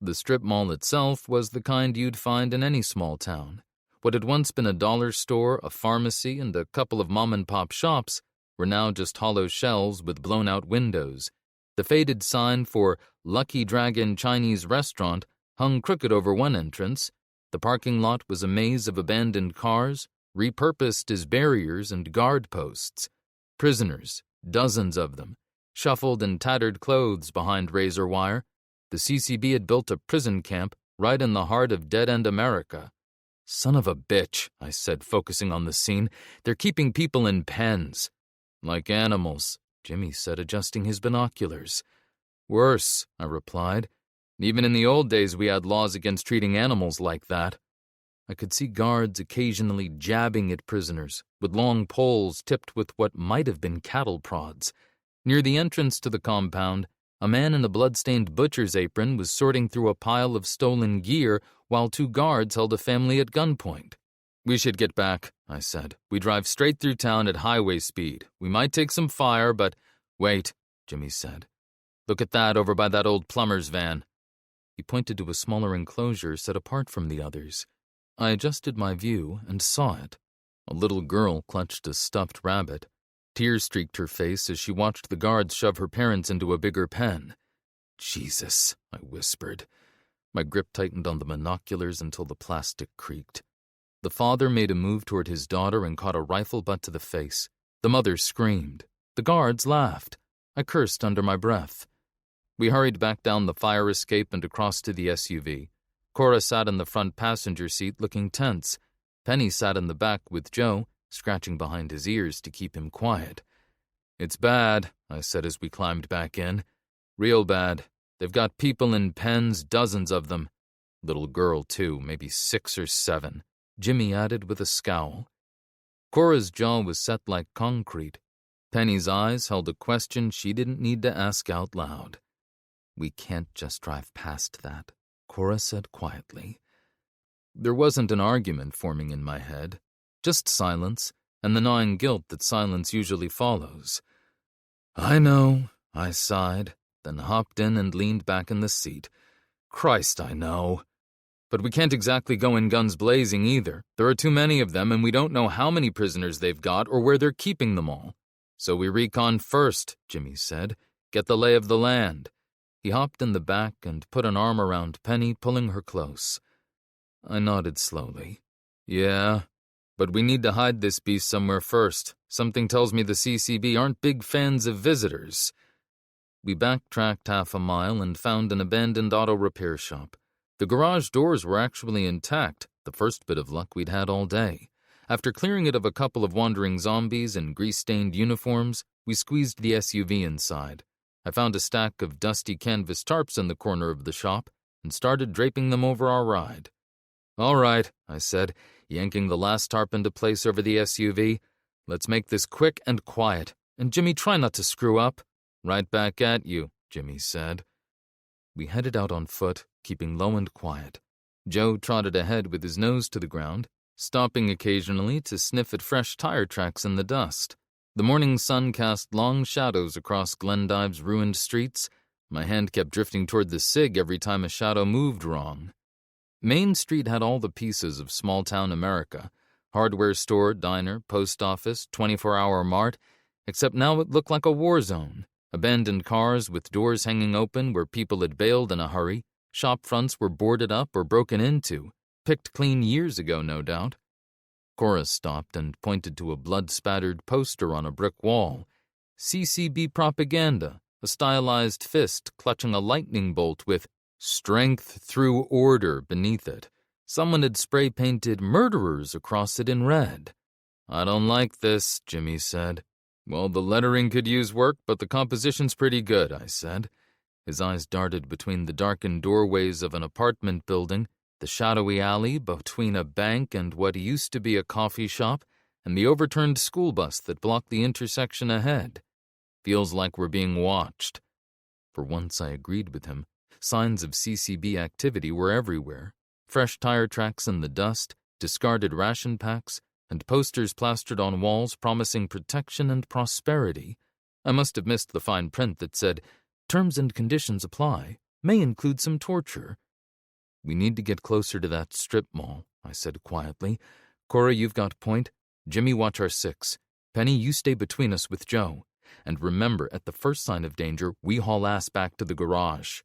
The strip mall itself was the kind you'd find in any small town. What had once been a dollar store, a pharmacy, and a couple of mom-and-pop shops were now just hollow shells with blown-out windows. The faded sign for Lucky Dragon Chinese Restaurant hung crooked over one entrance. The parking lot was a maze of abandoned cars, repurposed as barriers and guard posts. Prisoners, dozens of them, shuffled in tattered clothes behind razor wire. The CCB had built a prison camp right in the heart of dead-end America. "Son of a bitch," I said, focusing on the scene. "They're keeping people in pens." "Like animals," Jimmy said, adjusting his binoculars. "Worse," I replied. "Even in the old days we had laws against treating animals like that." I could see guards occasionally jabbing at prisoners, with long poles tipped with what might have been cattle prods. Near the entrance to the compound, a man in a blood-stained butcher's apron was sorting through a pile of stolen gear while two guards held a family at gunpoint. "We should get back," I said. "We drive straight through town at highway speed. We might take some fire, but—" "Wait," Jimmy said. "Look at that over by that old plumber's van." He pointed to a smaller enclosure set apart from the others. I adjusted my view and saw it. A little girl clutched a stuffed rabbit. Tears streaked her face as she watched the guards shove her parents into a bigger pen. "Jesus," I whispered. My grip tightened on the binoculars until the plastic creaked. The father made a move toward his daughter and caught a rifle butt to the face. The mother screamed. The guards laughed. I cursed under my breath. We hurried back down the fire escape and across to the SUV. Cora sat in the front passenger seat looking tense. Penny sat in the back with Joe, scratching behind his ears to keep him quiet. "It's bad," I said as we climbed back in. "Real bad. They've got people in pens, dozens of them. Little girl, too, maybe 6 or 7. Jimmy added with a scowl. Cora's jaw was set like concrete. Penny's eyes held a question she didn't need to ask out loud. "We can't just drive past that," Cora said quietly. There wasn't an argument forming in my head, just silence and the gnawing guilt that silence usually follows. "I know," I sighed, then hopped in and leaned back in the seat. "Christ, I know. But we can't exactly go in guns blazing either. There are too many of them, and we don't know how many prisoners they've got or where they're keeping them all. So we recon first," Jimmy said. "Get the lay of the land." He hopped in the back and put an arm around Penny, pulling her close. I nodded slowly. "Yeah, but we need to hide this beast somewhere first. Something tells me the CCB aren't big fans of visitors." We backtracked half a mile and found an abandoned auto repair shop. The garage doors were actually intact, the first bit of luck we'd had all day. After clearing it of a couple of wandering zombies in grease-stained uniforms, we squeezed the SUV inside. I found a stack of dusty canvas tarps in the corner of the shop and started draping them over our ride. "All right," I said, yanking the last tarp into place over the SUV. "Let's make this quick and quiet. And Jimmy, try not to screw up." "Right back at you," Jimmy said. We headed out on foot, keeping low and quiet. Joe trotted ahead with his nose to the ground, stopping occasionally to sniff at fresh tire tracks in the dust. The morning sun cast long shadows across Glendive's ruined streets. My hand kept drifting toward the cig every time a shadow moved wrong. Main Street had all the pieces of small-town America. Hardware store, diner, post office, 24-hour mart, except now it looked like a war zone. Abandoned cars with doors hanging open where people had bailed in a hurry. Shop fronts were boarded up or broken into. Picked clean years ago, no doubt. Cora stopped and pointed to a blood-spattered poster on a brick wall. CCB propaganda, a stylized fist clutching a lightning bolt with "Strength through order" beneath it. Someone had spray-painted "murderers" across it in red. "I don't like this," Jimmy said. "Well, the lettering could use work, but the composition's pretty good," I said. His eyes darted between the darkened doorways of an apartment building, the shadowy alley between a bank and what used to be a coffee shop, and the overturned school bus that blocked the intersection ahead. "Feels like we're being watched." For once I agreed with him. Signs of CCB activity were everywhere. Fresh tire tracks in the dust, discarded ration packs, and posters plastered on walls promising protection and prosperity. I must have missed the fine print that said, "Terms and conditions apply. May include some torture." "We need to get closer to that strip mall," I said quietly. "Cora, you've got point. Jimmy, watch our 6. Penny, you stay between us with Joe. And remember, at the first sign of danger, we haul ass back to the garage."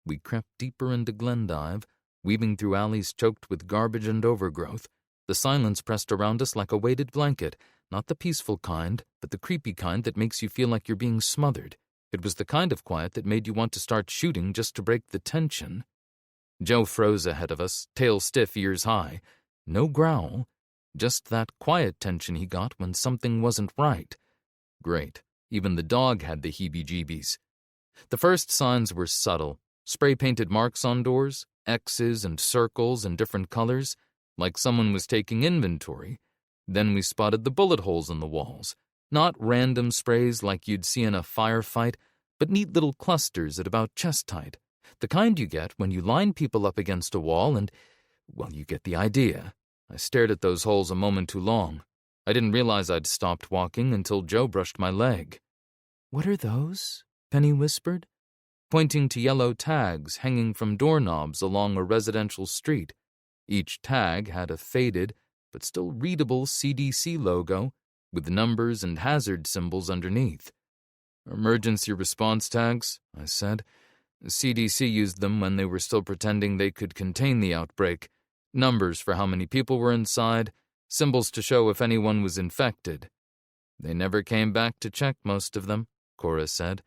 We crept deeper into Glendive, weaving through alleys choked with garbage and overgrowth. The silence pressed around us like a weighted blanket, not the peaceful kind, but the creepy kind that makes you feel like you're being smothered. It was the kind of quiet that made you want to start shooting just to break the tension. Joe froze ahead of us, tail stiff, ears high. No growl, just that quiet tension he got when something wasn't right. Great. Even the dog had the heebie-jeebies. The first signs were subtle. Spray-painted marks on doors, X's and circles in different colors, like someone was taking inventory. Then we spotted the bullet holes in the walls. Not random sprays like you'd see in a firefight, but neat little clusters at about chest height. The kind you get when you line people up against a wall and, well, you get the idea. I stared at those holes a moment too long. I didn't realize I'd stopped walking until Joe brushed my leg. "What are those?" Penny whispered, pointing to yellow tags hanging from doorknobs along a residential street. Each tag had a faded, but still readable CDC logo, with numbers and hazard symbols underneath. "Emergency response tags," I said. "CDC used them when they were still pretending they could contain the outbreak. Numbers for how many people were inside, symbols to show if anyone was infected." "They never came back to check most of them," Cora said,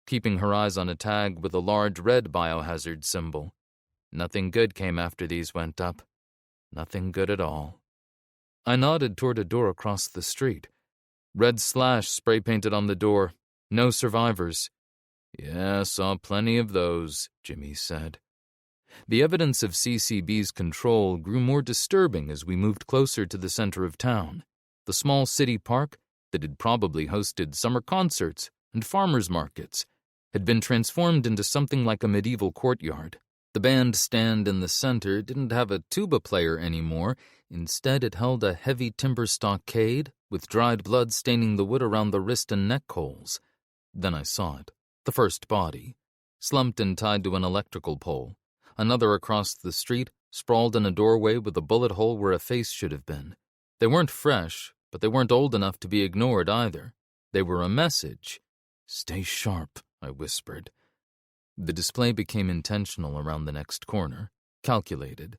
keeping her eyes on a tag with a large red biohazard symbol. "Nothing good came after these went up. Nothing good at all." I nodded toward a door across the street. Red slash spray-painted on the door. "No survivors." "Yeah, saw plenty of those," Jimmy said. The evidence of CCB's control grew more disturbing as we moved closer to the center of town. The small city park, that had probably hosted summer concerts and farmers markets, had been transformed into something like a medieval courtyard. The bandstand in the center didn't have a tuba player anymore. Instead, it held a heavy timber stockade with dried blood staining the wood around the wrist and neck holes. Then I saw it, the first body, slumped and tied to an electrical pole. Another across the street, sprawled in a doorway with a bullet hole where a face should have been. They weren't fresh, but they weren't old enough to be ignored either. They were a message. "Stay sharp," I whispered. The display became intentional around the next corner, calculated.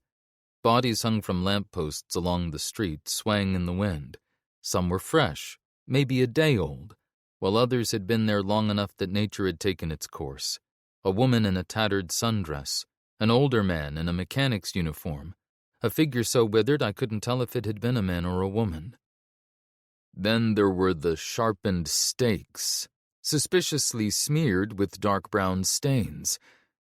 Bodies hung from lampposts along the street, swaying in the wind. Some were fresh, maybe a day old, while others had been there long enough that nature had taken its course. A woman in a tattered sundress, an older man in a mechanic's uniform, a figure so withered I couldn't tell if it had been a man or a woman. Then there were the sharpened stakes, suspiciously smeared with dark brown stains.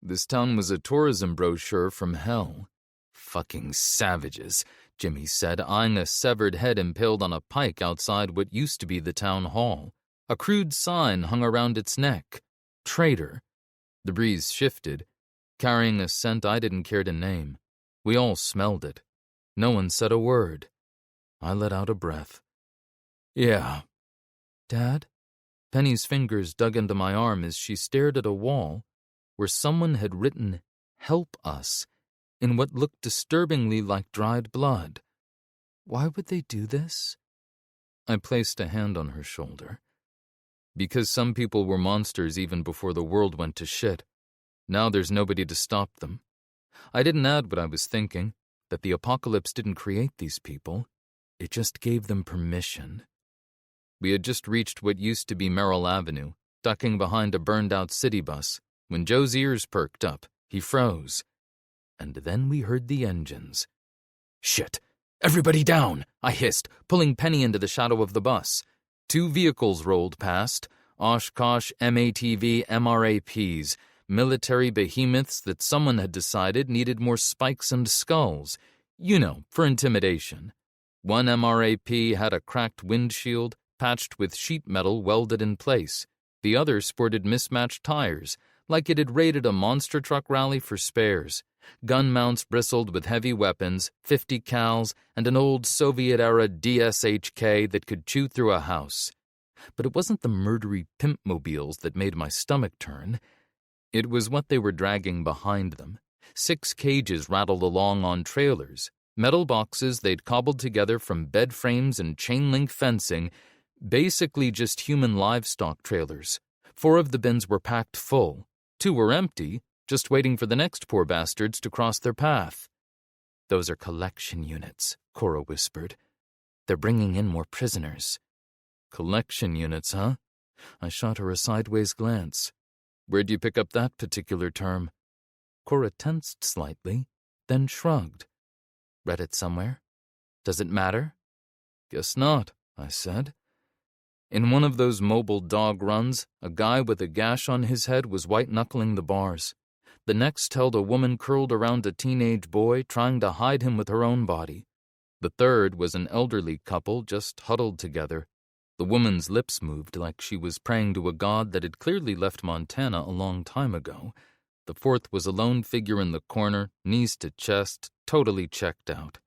This town was a tourism brochure from hell. "Fucking savages," Jimmy said, eyeing a severed head impaled on a pike outside what used to be the town hall. A crude sign hung around its neck. "Traitor." The breeze shifted, carrying a scent I didn't care to name. We all smelled it. No one said a word. I let out a breath. "Yeah." "Dad?" Penny's fingers dug into my arm as she stared at a wall where someone had written, "Help us," in what looked disturbingly like dried blood. "Why would they do this?" I placed a hand on her shoulder. "Because some people were monsters even before the world went to shit. Now there's nobody to stop them." I didn't add what I was thinking, that the apocalypse didn't create these people. It just gave them permission. We had just reached what used to be Merrill Avenue, ducking behind a burned-out city bus, when Joe's ears perked up. He froze. And then we heard the engines. "Shit! Everybody down!" I hissed, pulling Penny into the shadow of the bus. 2 vehicles rolled past, Oshkosh MATV MRAPs, military behemoths that someone had decided needed more spikes and skulls. You know, for intimidation. One MRAP had a cracked windshield, patched with sheet metal welded in place. The other sported mismatched tires, like it had raided a monster truck rally for spares. Gun mounts bristled with heavy weapons, 50 cals, and an old Soviet-era DSHK that could chew through a house. But it wasn't the murdery pimp-mobiles that made my stomach turn. It was what they were dragging behind them. 6 cages rattled along on trailers, metal boxes they'd cobbled together from bed frames and chain-link fencing, basically just human livestock trailers. 4 of the bins were packed full. 2 were empty, just waiting for the next poor bastards to cross their path. "Those are collection units," Cora whispered. "They're bringing in more prisoners." "Collection units, huh?" I shot her a sideways glance. "Where'd you pick up that particular term?" Cora tensed slightly, then shrugged. "Read it somewhere. Does it matter?" "Guess not," I said. In one of those mobile dog runs, a guy with a gash on his head was white-knuckling the bars. The next held a woman curled around a teenage boy, trying to hide him with her own body. The third was an elderly couple just huddled together. The woman's lips moved like she was praying to a god that had clearly left Montana a long time ago. The fourth was a lone figure in the corner, knees to chest, totally checked out.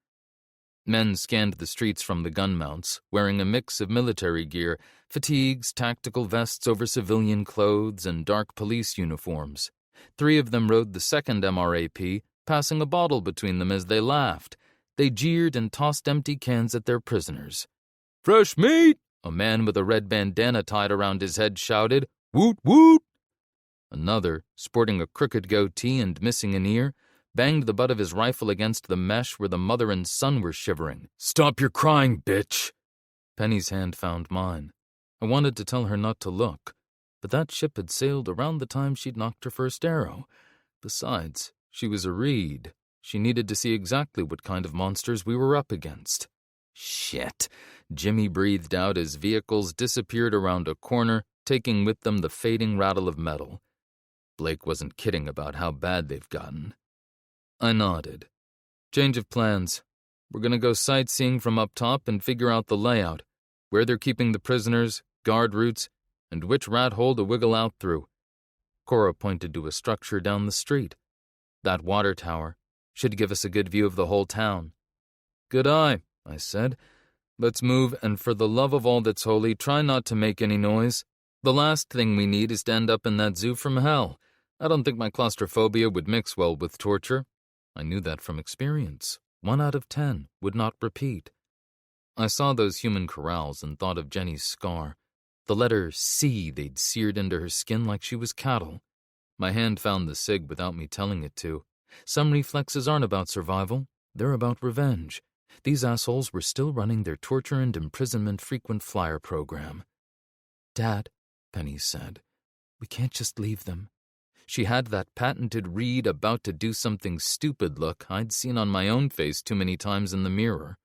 Men scanned the streets from the gun mounts, wearing a mix of military gear, fatigues, tactical vests over civilian clothes, and dark police uniforms. 3 of them rode the second MRAP, passing a bottle between them as they laughed. They jeered and tossed empty cans at their prisoners. "Fresh meat!" a man with a red bandana tied around his head shouted. "Woot woot!" Another, sporting a crooked goatee and missing an ear, banged the butt of his rifle against the mesh where the mother and son were shivering. "Stop your crying, bitch!" Penny's hand found mine. I wanted to tell her not to look, but that ship had sailed around the time she'd knocked her first arrow. Besides, she was a Reed. She needed to see exactly what kind of monsters we were up against. "Shit," Jimmy breathed out as vehicles disappeared around a corner, taking with them the fading rattle of metal. Blake wasn't kidding about how bad they've gotten. I nodded. "Change of plans. We're going to go sightseeing from up top and figure out the layout, where they're keeping the prisoners, guard routes, and which rat hole to wiggle out through." Cora pointed to a structure down the street. "That water tower should give us a good view of the whole town." "Good eye," I said. "Let's move, and for the love of all that's holy, try not to make any noise. The last thing we need is to end up in that zoo from hell. I don't think my claustrophobia would mix well with torture." I knew that from experience. 1 out of 10 would not repeat. I saw those human corrals and thought of Jenny's scar. The letter C they'd seared into her skin like she was cattle. My hand found the cig without me telling it to. Some reflexes aren't about survival. They're about revenge. These assholes were still running their torture and imprisonment frequent flyer program. "Dad," Penny said, "we can't just leave them." She had that patented Reed about to do something stupid look I'd seen on my own face too many times in the mirror.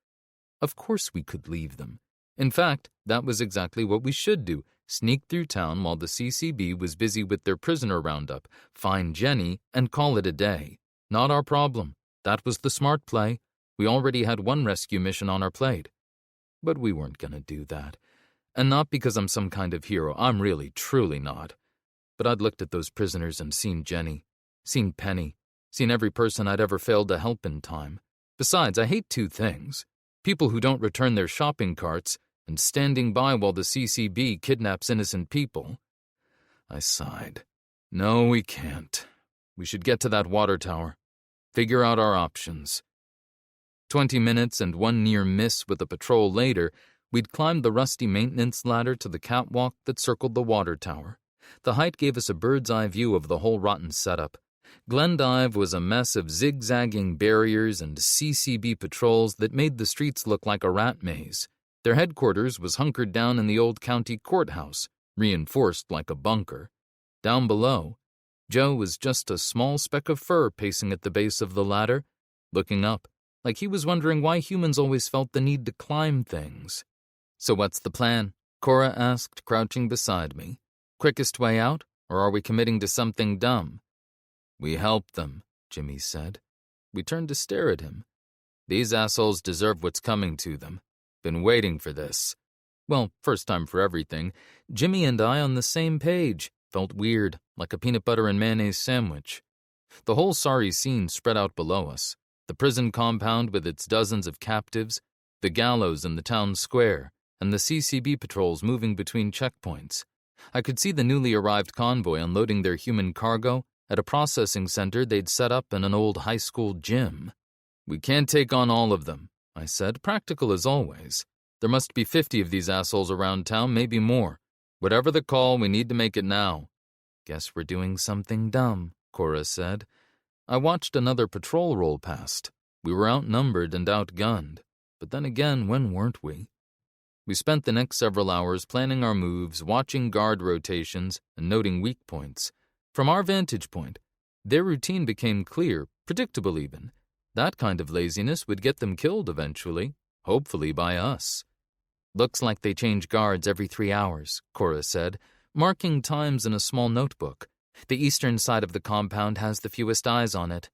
Of course we could leave them. In fact, that was exactly what we should do, sneak through town while the CCB was busy with their prisoner roundup, find Jenny, and call it a day. Not our problem. That was the smart play. We already had one rescue mission on our plate. But we weren't going to do that. And not because I'm some kind of hero. I'm really, truly not. But I'd looked at those prisoners and seen Jenny, seen Penny, seen every person I'd ever failed to help in time. Besides, I hate 2 things. People who don't return their shopping carts and standing by while the CCB kidnaps innocent people. I sighed. No, we can't. We should get to that water tower. Figure out our options. 20 minutes and 1 near miss with a patrol later, we'd climbed the rusty maintenance ladder to the catwalk that circled the water tower. The height gave us a bird's-eye view of the whole rotten setup. Glendive was a mess of zigzagging barriers and CCB patrols that made the streets look like a rat maze. Their headquarters was hunkered down in the old county courthouse, reinforced like a bunker. Down below, Joe was just a small speck of fur pacing at the base of the ladder, looking up, like he was wondering why humans always felt the need to climb things. "So what's the plan?" Cora asked, crouching beside me. "Quickest way out, or are we committing to something dumb?" "We help them," Jimmy said. We turned to stare at him. These assholes deserve what's coming to them. Been waiting for this. Well, first time for everything. Jimmy and I on the same page. Felt weird, like a peanut butter and mayonnaise sandwich. The whole sorry scene spread out below us. The prison compound with its dozens of captives, the gallows in the town square, and the CCB patrols moving between checkpoints. I could see the newly arrived convoy unloading their human cargo at a processing center they'd set up in an old high school gym. "We can't take on all of them," I said, practical as always. "There must be 50 of these assholes around town, maybe more. Whatever the call, we need to make it now." "Guess we're doing something dumb," Cora said. I watched another patrol roll past. We were outnumbered and outgunned. But then again, when weren't we? We spent the next several hours planning our moves, watching guard rotations, and noting weak points. From our vantage point, their routine became clear, predictable even. That kind of laziness would get them killed eventually, hopefully by us. Looks like they change guards every 3 hours, Cora said, marking times in a small notebook. The eastern side of the compound has the fewest eyes on it.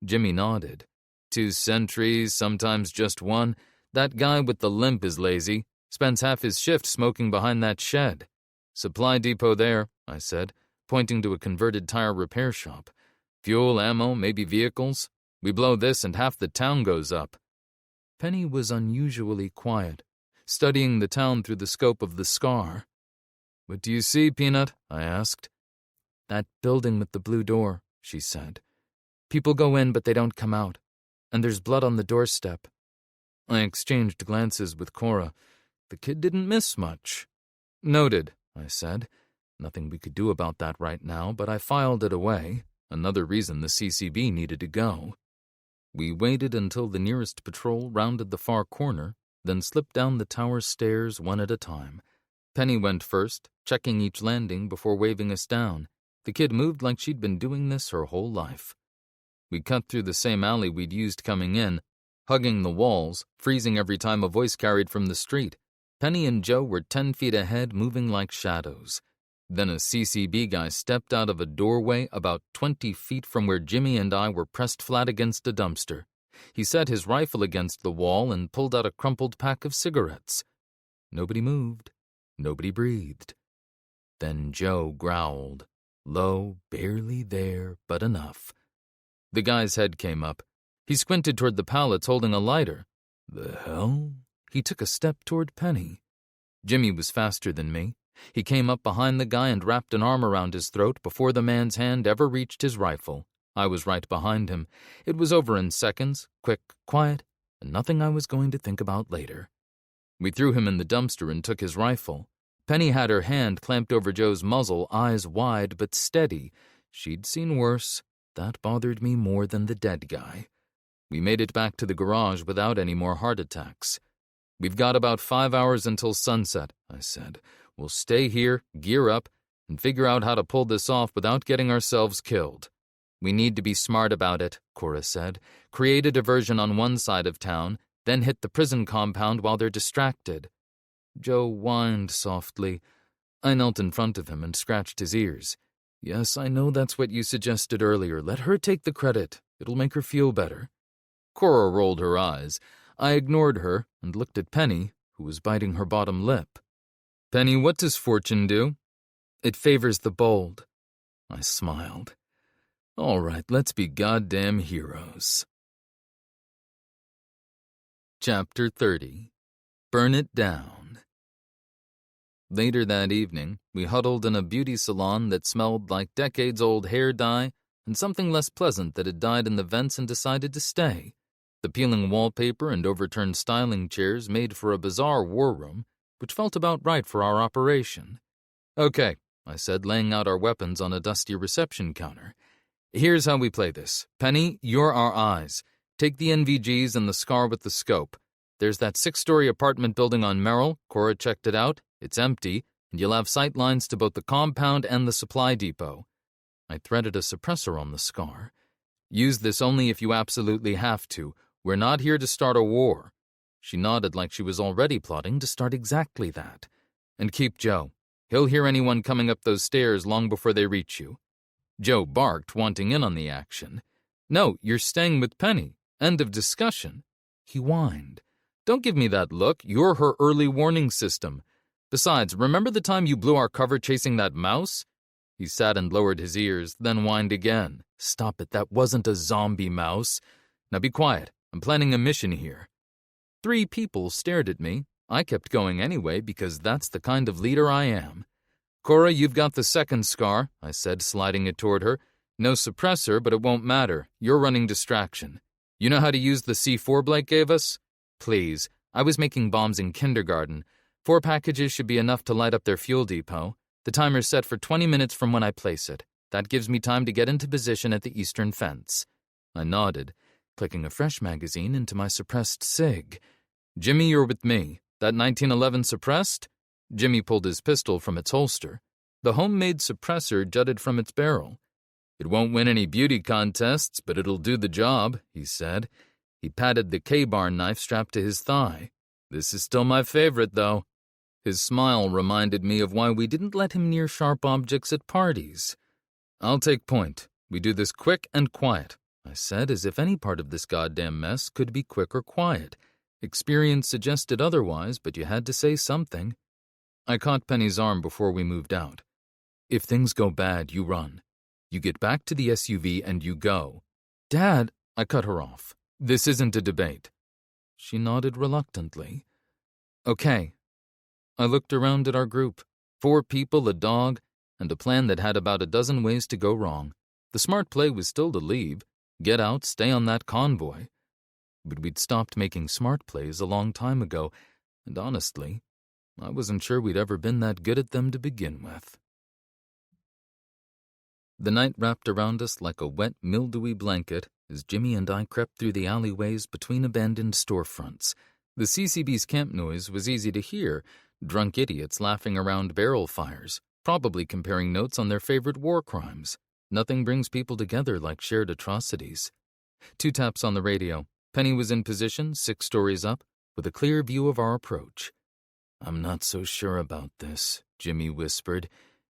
Jimmy nodded. 2 sentries, sometimes just 1. That guy with the limp is lazy. Spends half his shift smoking behind that shed. Supply depot there, I said, pointing to a converted tire repair shop. Fuel, ammo, maybe vehicles. We blow this and half the town goes up. Penny was unusually quiet, studying the town through the scope of the scar. What do you see, Peanut? I asked. That building with the blue door, she said. People go in, but they don't come out. And there's blood on the doorstep. I exchanged glances with Cora. The kid didn't miss much. Noted, I said. Nothing we could do about that right now, but I filed it away. Another reason the CCB needed to go. We waited until the nearest patrol rounded the far corner, then slipped down the tower stairs one at a time. Penny went first, checking each landing before waving us down. The kid moved like she'd been doing this her whole life. We cut through the same alley we'd used coming in, hugging the walls, freezing every time a voice carried from the street. Penny and Joe were 10 feet ahead, moving like shadows. Then a CCB guy stepped out of a doorway about 20 feet from where Jimmy and I were pressed flat against a dumpster. He set his rifle against the wall and pulled out a crumpled pack of cigarettes. Nobody moved. Nobody breathed. Then Joe growled. Low, barely there, but enough. The guy's head came up. He squinted toward the pallets holding a lighter. The hell? He took a step toward Penny. Jimmy was faster than me. He came up behind the guy and wrapped an arm around his throat before the man's hand ever reached his rifle. I was right behind him. It was over in seconds, quick, quiet, and nothing I was going to think about later. We threw him in the dumpster and took his rifle. Penny had her hand clamped over Joe's muzzle, eyes wide but steady. She'd seen worse. That bothered me more than the dead guy. We made it back to the garage without any more heart attacks. We've got about 5 hours until sunset, I said. We'll stay here, gear up, and figure out how to pull this off without getting ourselves killed. We need to be smart about it, Cora said. Create a diversion on one side of town, then hit the prison compound while they're distracted. Joe whined softly. I knelt in front of him and scratched his ears. Yes, I know that's what you suggested earlier. Let her take the credit. It'll make her feel better. Cora rolled her eyes. I ignored her and looked at Penny, who was biting her bottom lip. Penny, what does fortune do? It favors the bold. I smiled. All right, let's be goddamn heroes. Chapter 30. Burn It Down. Later that evening, we huddled in a beauty salon that smelled like decades-old hair dye and something less pleasant that had died in the vents and decided to stay. The peeling wallpaper and overturned styling chairs made for a bizarre war room, which felt about right for our operation. Okay, I said, laying out our weapons on a dusty reception counter. Here's how we play this. Penny, you're our eyes. Take the NVGs and the scar with the scope. There's that 6-story apartment building on Merrill. Cora checked it out. It's empty, and you'll have sight lines to both the compound and the supply depot. I threaded a suppressor on the scar. Use this only if you absolutely have to. We're not here to start a war. She nodded like she was already plotting to start exactly that. And keep Joe. He'll hear anyone coming up those stairs long before they reach you. Joe barked, wanting in on the action. No, you're staying with Penny. End of discussion. He whined. Don't give me that look. You're her early warning system. Besides, remember the time you blew our cover chasing that mouse? He sat and lowered his ears, then whined again. Stop it, that wasn't a zombie mouse. Now be quiet. I'm planning a mission here. 3 people stared at me. I kept going anyway because that's the kind of leader I am. Cora, you've got the second scar, I said, sliding it toward her. No suppressor, but it won't matter. You're running distraction. You know how to use the C4 Blake gave us? Please. I was making bombs in kindergarten. 4 packages should be enough to light up their fuel depot. The timer's set for 20 minutes from when I place it. That gives me time to get into position at the eastern fence. I nodded, clicking a fresh magazine into my suppressed SIG. Jimmy, you're with me. That 1911 suppressed? Jimmy pulled his pistol from its holster. The homemade suppressor jutted from its barrel. It won't win any beauty contests, but it'll do the job, he said. He patted the K-bar knife strapped to his thigh. This is still my favorite, though. His smile reminded me of why we didn't let him near sharp objects at parties. I'll take point. We do this quick and quiet, I said, as if any part of this goddamn mess could be quick or quiet. Experience suggested otherwise, but you had to say something. I caught Penny's arm before we moved out. If things go bad, you run. You get back to the SUV and you go. Dad, I cut her off. This isn't a debate. She nodded reluctantly. Okay. I looked around at our group. 4 people, a dog, and a plan that had about a dozen ways to go wrong. The smart play was still to leave, get out, stay on that convoy. But we'd stopped making smart plays a long time ago, and honestly, I wasn't sure we'd ever been that good at them to begin with. The night wrapped around us like a wet, mildewy blanket as Jimmy and I crept through the alleyways between abandoned storefronts. The CCB's camp noise was easy to hear, drunk idiots laughing around barrel fires, probably comparing notes on their favorite war crimes. Nothing brings people together like shared atrocities. 2 taps on the radio. Penny was in position, 6 stories up, with a clear view of our approach. I'm not so sure about this, Jimmy whispered,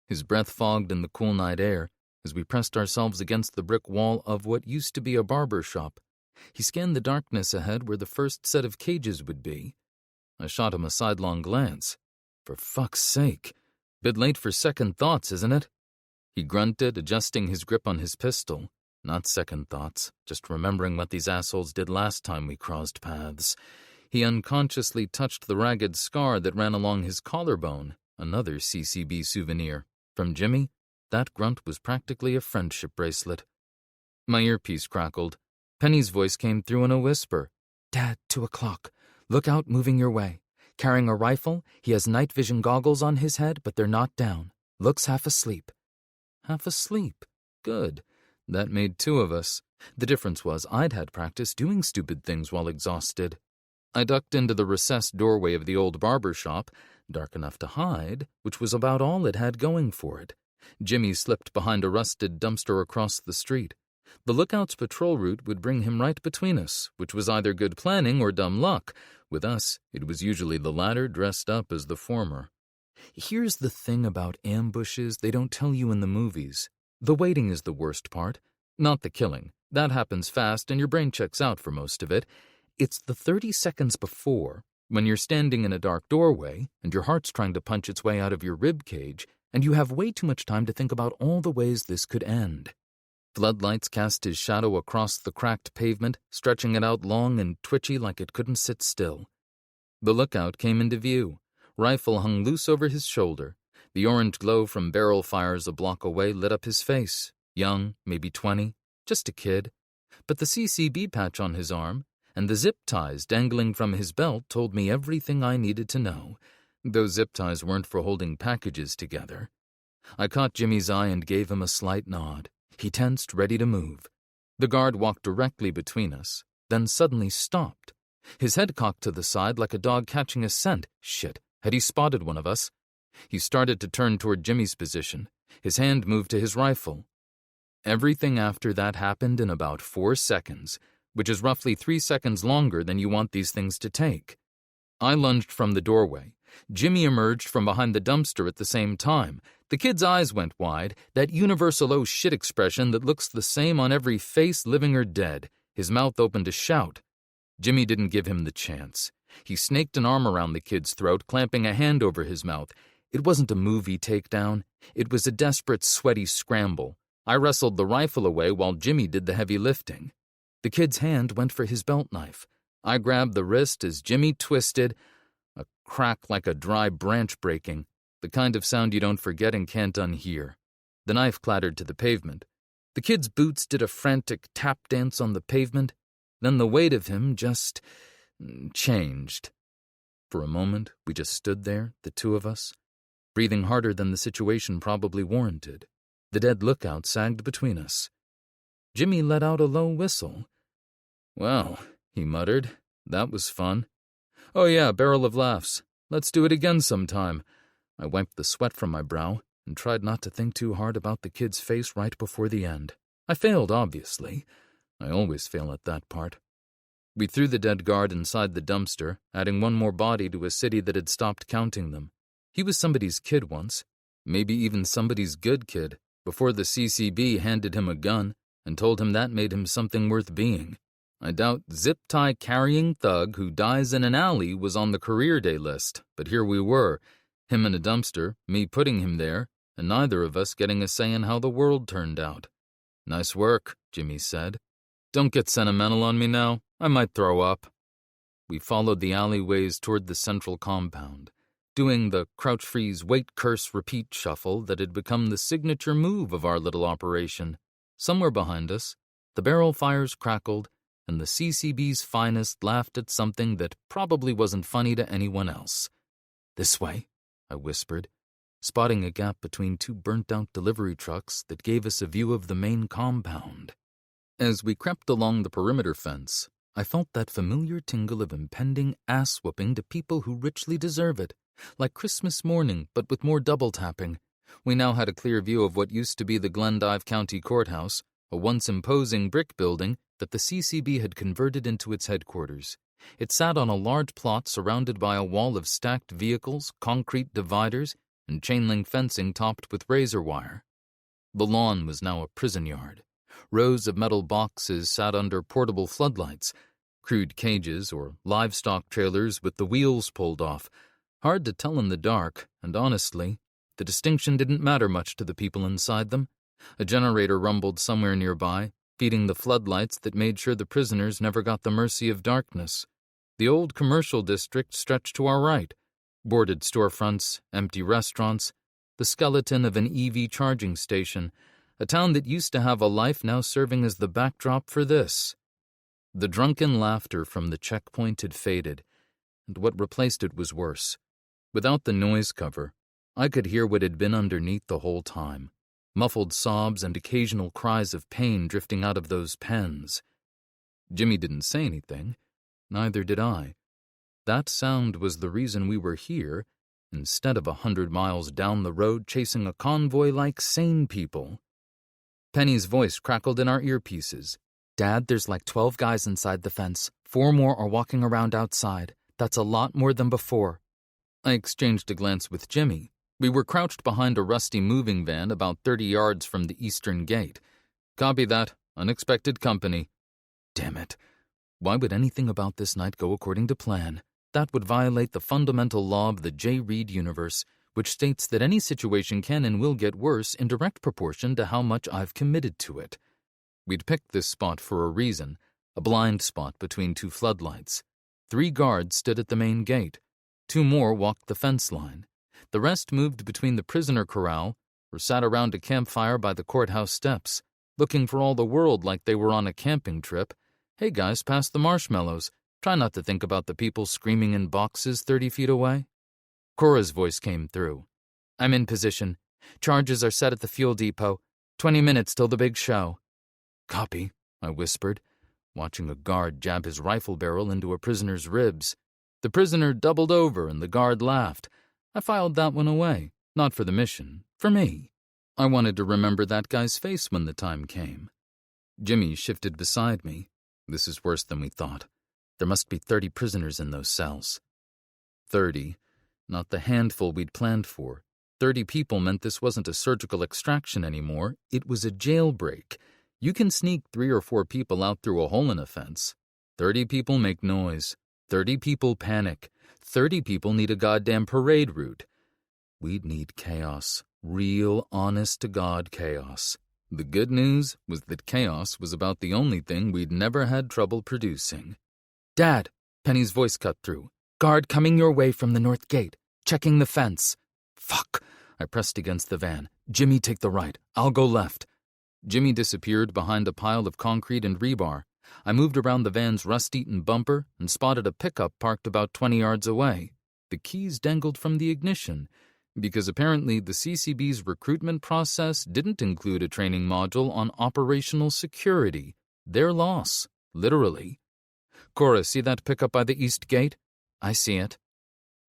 his breath fogged in the cool night air, as we pressed ourselves against the brick wall of what used to be a barber shop. He scanned the darkness ahead where the first set of cages would be. I shot him a sidelong glance. For fuck's sake. Bit late for second thoughts, isn't it? He grunted, adjusting his grip on his pistol. Not second thoughts, just remembering what these assholes did last time we crossed paths. He unconsciously touched the ragged scar that ran along his collarbone, another CCB souvenir. From Jimmy, that grunt was practically a friendship bracelet. My earpiece crackled. Penny's voice came through in a whisper. Dad, 2 o'clock. Look out moving your way. Carrying a rifle, he has night vision goggles on his head, but they're not down. Looks half asleep. Half asleep. Good. That made 2 of us. The difference was I'd had practice doing stupid things while exhausted. I ducked into the recessed doorway of the old barber shop, dark enough to hide, which was about all it had going for it. Jimmy slipped behind a rusted dumpster across the street. The lookout's patrol route would bring him right between us, which was either good planning or dumb luck. With us, it was usually the latter dressed up as the former. Here's the thing about ambushes they don't tell you in the movies. The waiting is the worst part. Not the killing. That happens fast and your brain checks out for most of it. It's the 30 seconds before, when you're standing in a dark doorway and your heart's trying to punch its way out of your rib cage, and you have way too much time to think about all the ways this could end. Floodlights cast his shadow across the cracked pavement, stretching it out long and twitchy like it couldn't sit still. The lookout came into view. Rifle hung loose over his shoulder. The orange glow from barrel fires a block away lit up his face. Young, maybe 20, just a kid. But the CCB patch on his arm and the zip ties dangling from his belt told me everything I needed to know. Those zip ties weren't for holding packages together. I caught Jimmy's eye and gave him a slight nod. He tensed, ready to move. The guard walked directly between us, then suddenly stopped. His head cocked to the side like a dog catching a scent. Shit, had he spotted one of us? He started to turn toward Jimmy's position. His hand moved to his rifle. Everything after that happened in about 4 seconds, which is roughly 3 seconds longer than you want these things to take. I lunged from the doorway. Jimmy emerged from behind the dumpster at the same time. The kid's eyes went wide, that universal oh shit expression that looks the same on every face, living or dead. His mouth opened to shout. Jimmy didn't give him the chance. He snaked an arm around the kid's throat, clamping a hand over his mouth. It wasn't a movie takedown. It was a desperate, sweaty scramble. I wrestled the rifle away while Jimmy did the heavy lifting. The kid's hand went for his belt knife. I grabbed the wrist as Jimmy twisted, a crack like a dry branch breaking, the kind of sound you don't forget and can't unhear. The knife clattered to the pavement. The kid's boots did a frantic tap dance on the pavement. Then the weight of him just changed. For a moment, we just stood there, the 2 of us, breathing harder than the situation probably warranted. The dead lookout sagged between us. Jimmy let out a low whistle. "Well," he muttered, "that was fun. Oh yeah, barrel of laughs. Let's do it again sometime." I wiped the sweat from my brow and tried not to think too hard about the kid's face right before the end. I failed, obviously. I always fail at that part. We threw the dead guard inside the dumpster, adding one more body to a city that had stopped counting them. He was somebody's kid once, maybe even somebody's good kid, before the CCB handed him a gun and told him that made him something worth being. I doubt zip-tie carrying thug who dies in an alley was on the career day list, but here we were, him in a dumpster, me putting him there, and neither of us getting a say in how the world turned out. "Nice work," Jimmy said. "Don't get sentimental on me now. I might throw up." We followed the alleyways toward the central compound, doing the crouch freeze, wait, curse, repeat shuffle that had become the signature move of our little operation. Somewhere behind us, the barrel fires crackled, and the CCB's finest laughed at something that probably wasn't funny to anyone else. "This way," I whispered, spotting a gap between two burnt-out delivery trucks that gave us a view of the main compound. As we crept along the perimeter fence, I felt that familiar tingle of impending ass-whooping to people who richly deserve it, like Christmas morning but with more double-tapping. We now had a clear view of what used to be the Glendive County Courthouse, a once imposing brick building that the CCB had converted into its headquarters. It sat on a large plot surrounded by a wall of stacked vehicles, concrete dividers, and chain-link fencing topped with razor wire. The lawn was now a prison yard. Rows of metal boxes sat under portable floodlights, crude cages or livestock trailers with the wheels pulled off. Hard to tell in the dark, and honestly, the distinction didn't matter much to the people inside them. A generator rumbled somewhere nearby, feeding the floodlights that made sure the prisoners never got the mercy of darkness. The old commercial district stretched to our right. Boarded storefronts, empty restaurants, the skeleton of an EV charging station, a town that used to have a life now serving as the backdrop for this. The drunken laughter from the checkpoint had faded, and what replaced it was worse. Without the noise cover, I could hear what had been underneath the whole time, muffled sobs and occasional cries of pain drifting out of those pens. Jimmy didn't say anything, neither did I. That sound was the reason we were here, instead of 100 miles down the road chasing a convoy like sane people. Penny's voice crackled in our earpieces. "Dad, there's like 12 guys inside the fence. 4 more are walking around outside. That's a lot more than before." I exchanged a glance with Jimmy. We were crouched behind a rusty moving van about 30 yards from the eastern gate. "Copy that. Unexpected company." Damn it. Why would anything about this night go according to plan? That would violate the fundamental law of the J. Reed universe, which states that any situation can and will get worse in direct proportion to how much I've committed to it. We'd picked this spot for a reason, a blind spot between 2 floodlights. 3 guards stood at the main gate. 2 more walked the fence line. The rest moved between the prisoner corral or sat around a campfire by the courthouse steps, looking for all the world like they were on a camping trip. "Hey guys, pass the marshmallows. Try not to think about the people screaming in boxes 30 feet away." Cora's voice came through. "I'm in position. Charges are set at the fuel depot. 20 minutes till the big show." "Copy," I whispered, watching a guard jab his rifle barrel into a prisoner's ribs. The prisoner doubled over and the guard laughed. I filed that one away, not for the mission, for me. I wanted to remember that guy's face when the time came. Jimmy shifted beside me. "This is worse than we thought. There must be 30 prisoners in those cells." 30. Not the handful we'd planned for. 30 people meant this wasn't a surgical extraction anymore. It was a jailbreak. You can sneak 3 or 4 people out through a hole in a fence. 30 people make noise. 30 people panic. 30 people need a goddamn parade route. We'd need chaos. Real, honest-to-God chaos. The good news was that chaos was about the only thing we'd never had trouble producing. "Dad," Penny's voice cut through. "Guard coming your way from the north gate. Checking the fence." "Fuck." I pressed against the van. "Jimmy, take the right. I'll go left." Jimmy disappeared behind a pile of concrete and rebar. I moved around the van's rust-eaten bumper and spotted a pickup parked about 20 yards away. The keys dangled from the ignition. because apparently the CCB's recruitment process didn't include a training module on operational security. Their loss, literally. Cora, see that pickup by the east gate? I see it.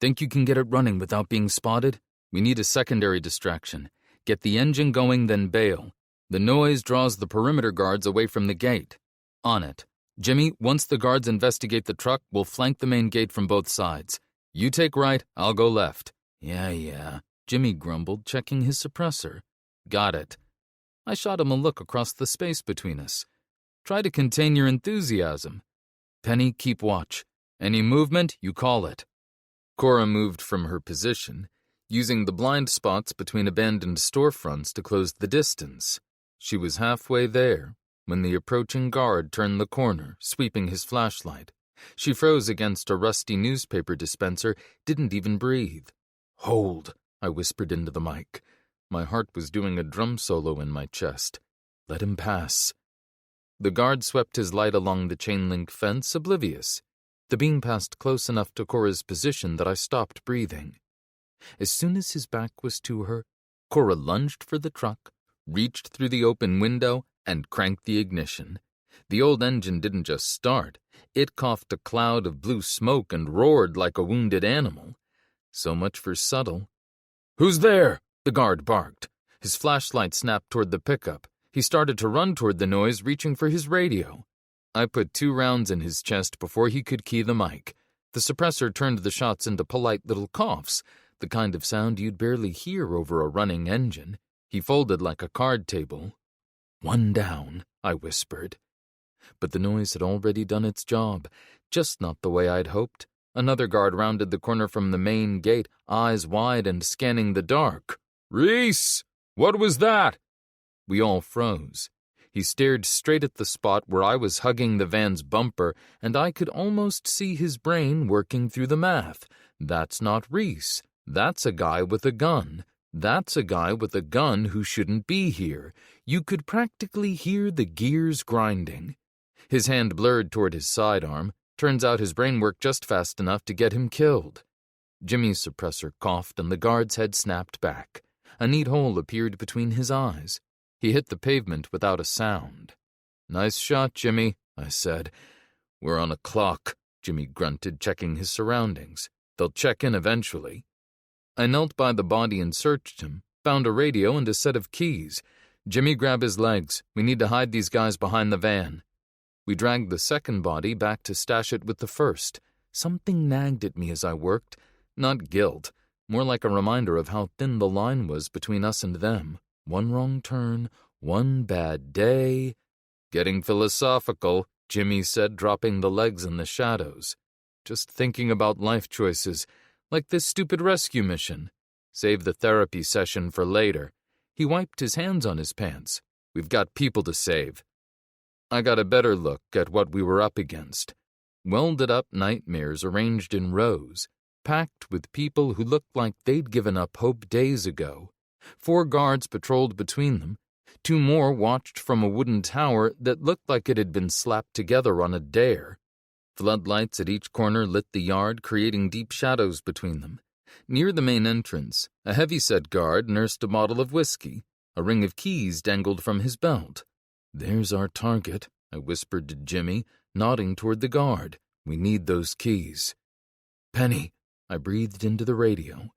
Think you can get it running without being spotted? We need a secondary distraction. Get the engine going, then bail. The noise draws the perimeter guards away from the gate. On it. Jimmy, once the guards investigate the truck, we'll flank the main gate from both sides. You take right, I'll go left. Yeah, Jimmy grumbled, checking his suppressor. Got it. I shot him a look across the space between us. Try to contain your enthusiasm. Penny, keep watch. Any movement, you call it. Cora moved from her position, using the blind spots between abandoned storefronts to close the distance. She was halfway there when the approaching guard turned the corner, sweeping his flashlight. She froze against a rusty newspaper dispenser, didn't even breathe. Hold, I whispered into the mic. My heart was doing a drum solo in my chest. Let him pass. The guard swept his light along the chain-link fence, oblivious. The beam passed close enough to Cora's position that I stopped breathing. As soon as his back was to her, Cora lunged for the truck, reached through the open window, and cranked the ignition. The old engine didn't just start. It coughed a cloud of blue smoke and roared like a wounded animal. So much for subtle. Who's there? The guard barked. His flashlight snapped toward the pickup. He started to run toward the noise, reaching for his radio. I put 2 rounds in his chest before he could key the mic. The suppressor turned the shots into polite little coughs, the kind of sound you'd barely hear over a running engine. He folded like a card table. 1 down, I whispered. But the noise had already done its job, just not the way I'd hoped. Another guard rounded the corner from the main gate, eyes wide and scanning the dark. Reese! What was that? We all froze. He stared straight at the spot where I was hugging the van's bumper, and I could almost see his brain working through the math. That's not Reese. That's a guy with a gun. That's a guy with a gun who shouldn't be here. You could practically hear the gears grinding. His hand blurred toward his sidearm. Turns out his brain worked just fast enough to get him killed. Jimmy's suppressor coughed and the guard's head snapped back. A neat hole appeared between his eyes. He hit the pavement without a sound. Nice shot, Jimmy, I said. We're on a clock, Jimmy grunted, checking his surroundings. They'll check in eventually. I knelt by the body and searched him, found a radio and a set of keys. Jimmy, grab his legs. We need to hide these guys behind the van. We dragged the second body back to stash it with the first. Something nagged at me as I worked. Not guilt, more like a reminder of how thin the line was between us and them. One wrong turn, one bad day. Getting philosophical, Jimmy said, dropping the legs in the shadows. Just thinking about life choices, like this stupid rescue mission. Save the therapy session for later. He wiped his hands on his pants. We've got people to save. I got a better look at what we were up against. Welded-up nightmares arranged in rows, packed with people who looked like they'd given up hope days ago. 4 guards patrolled between them. 2 more watched from a wooden tower that looked like it had been slapped together on a dare. Floodlights at each corner lit the yard, creating deep shadows between them. Near the main entrance, a heavyset guard nursed a bottle of whiskey. A ring of keys dangled from his belt. There's our target, I whispered to Jimmy, nodding toward the guard. We need those keys. Penny, I breathed into the radio.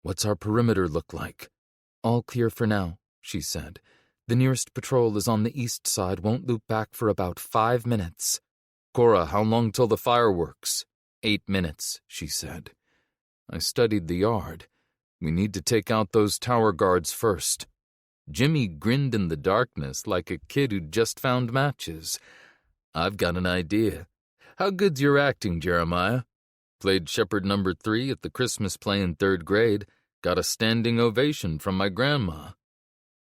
What's our perimeter look like? All clear for now, she said. The nearest patrol is on the east side, won't loop back for about 5 minutes. Cora, how long till the fireworks? 8 minutes, she said. I studied the yard. We need to take out those tower guards first. Jimmy grinned in the darkness like a kid who'd just found matches. I've got an idea. How good's your acting, Jeremiah? Played Shepherd number 3 at the Christmas play in 3rd grade. Got a standing ovation from my grandma.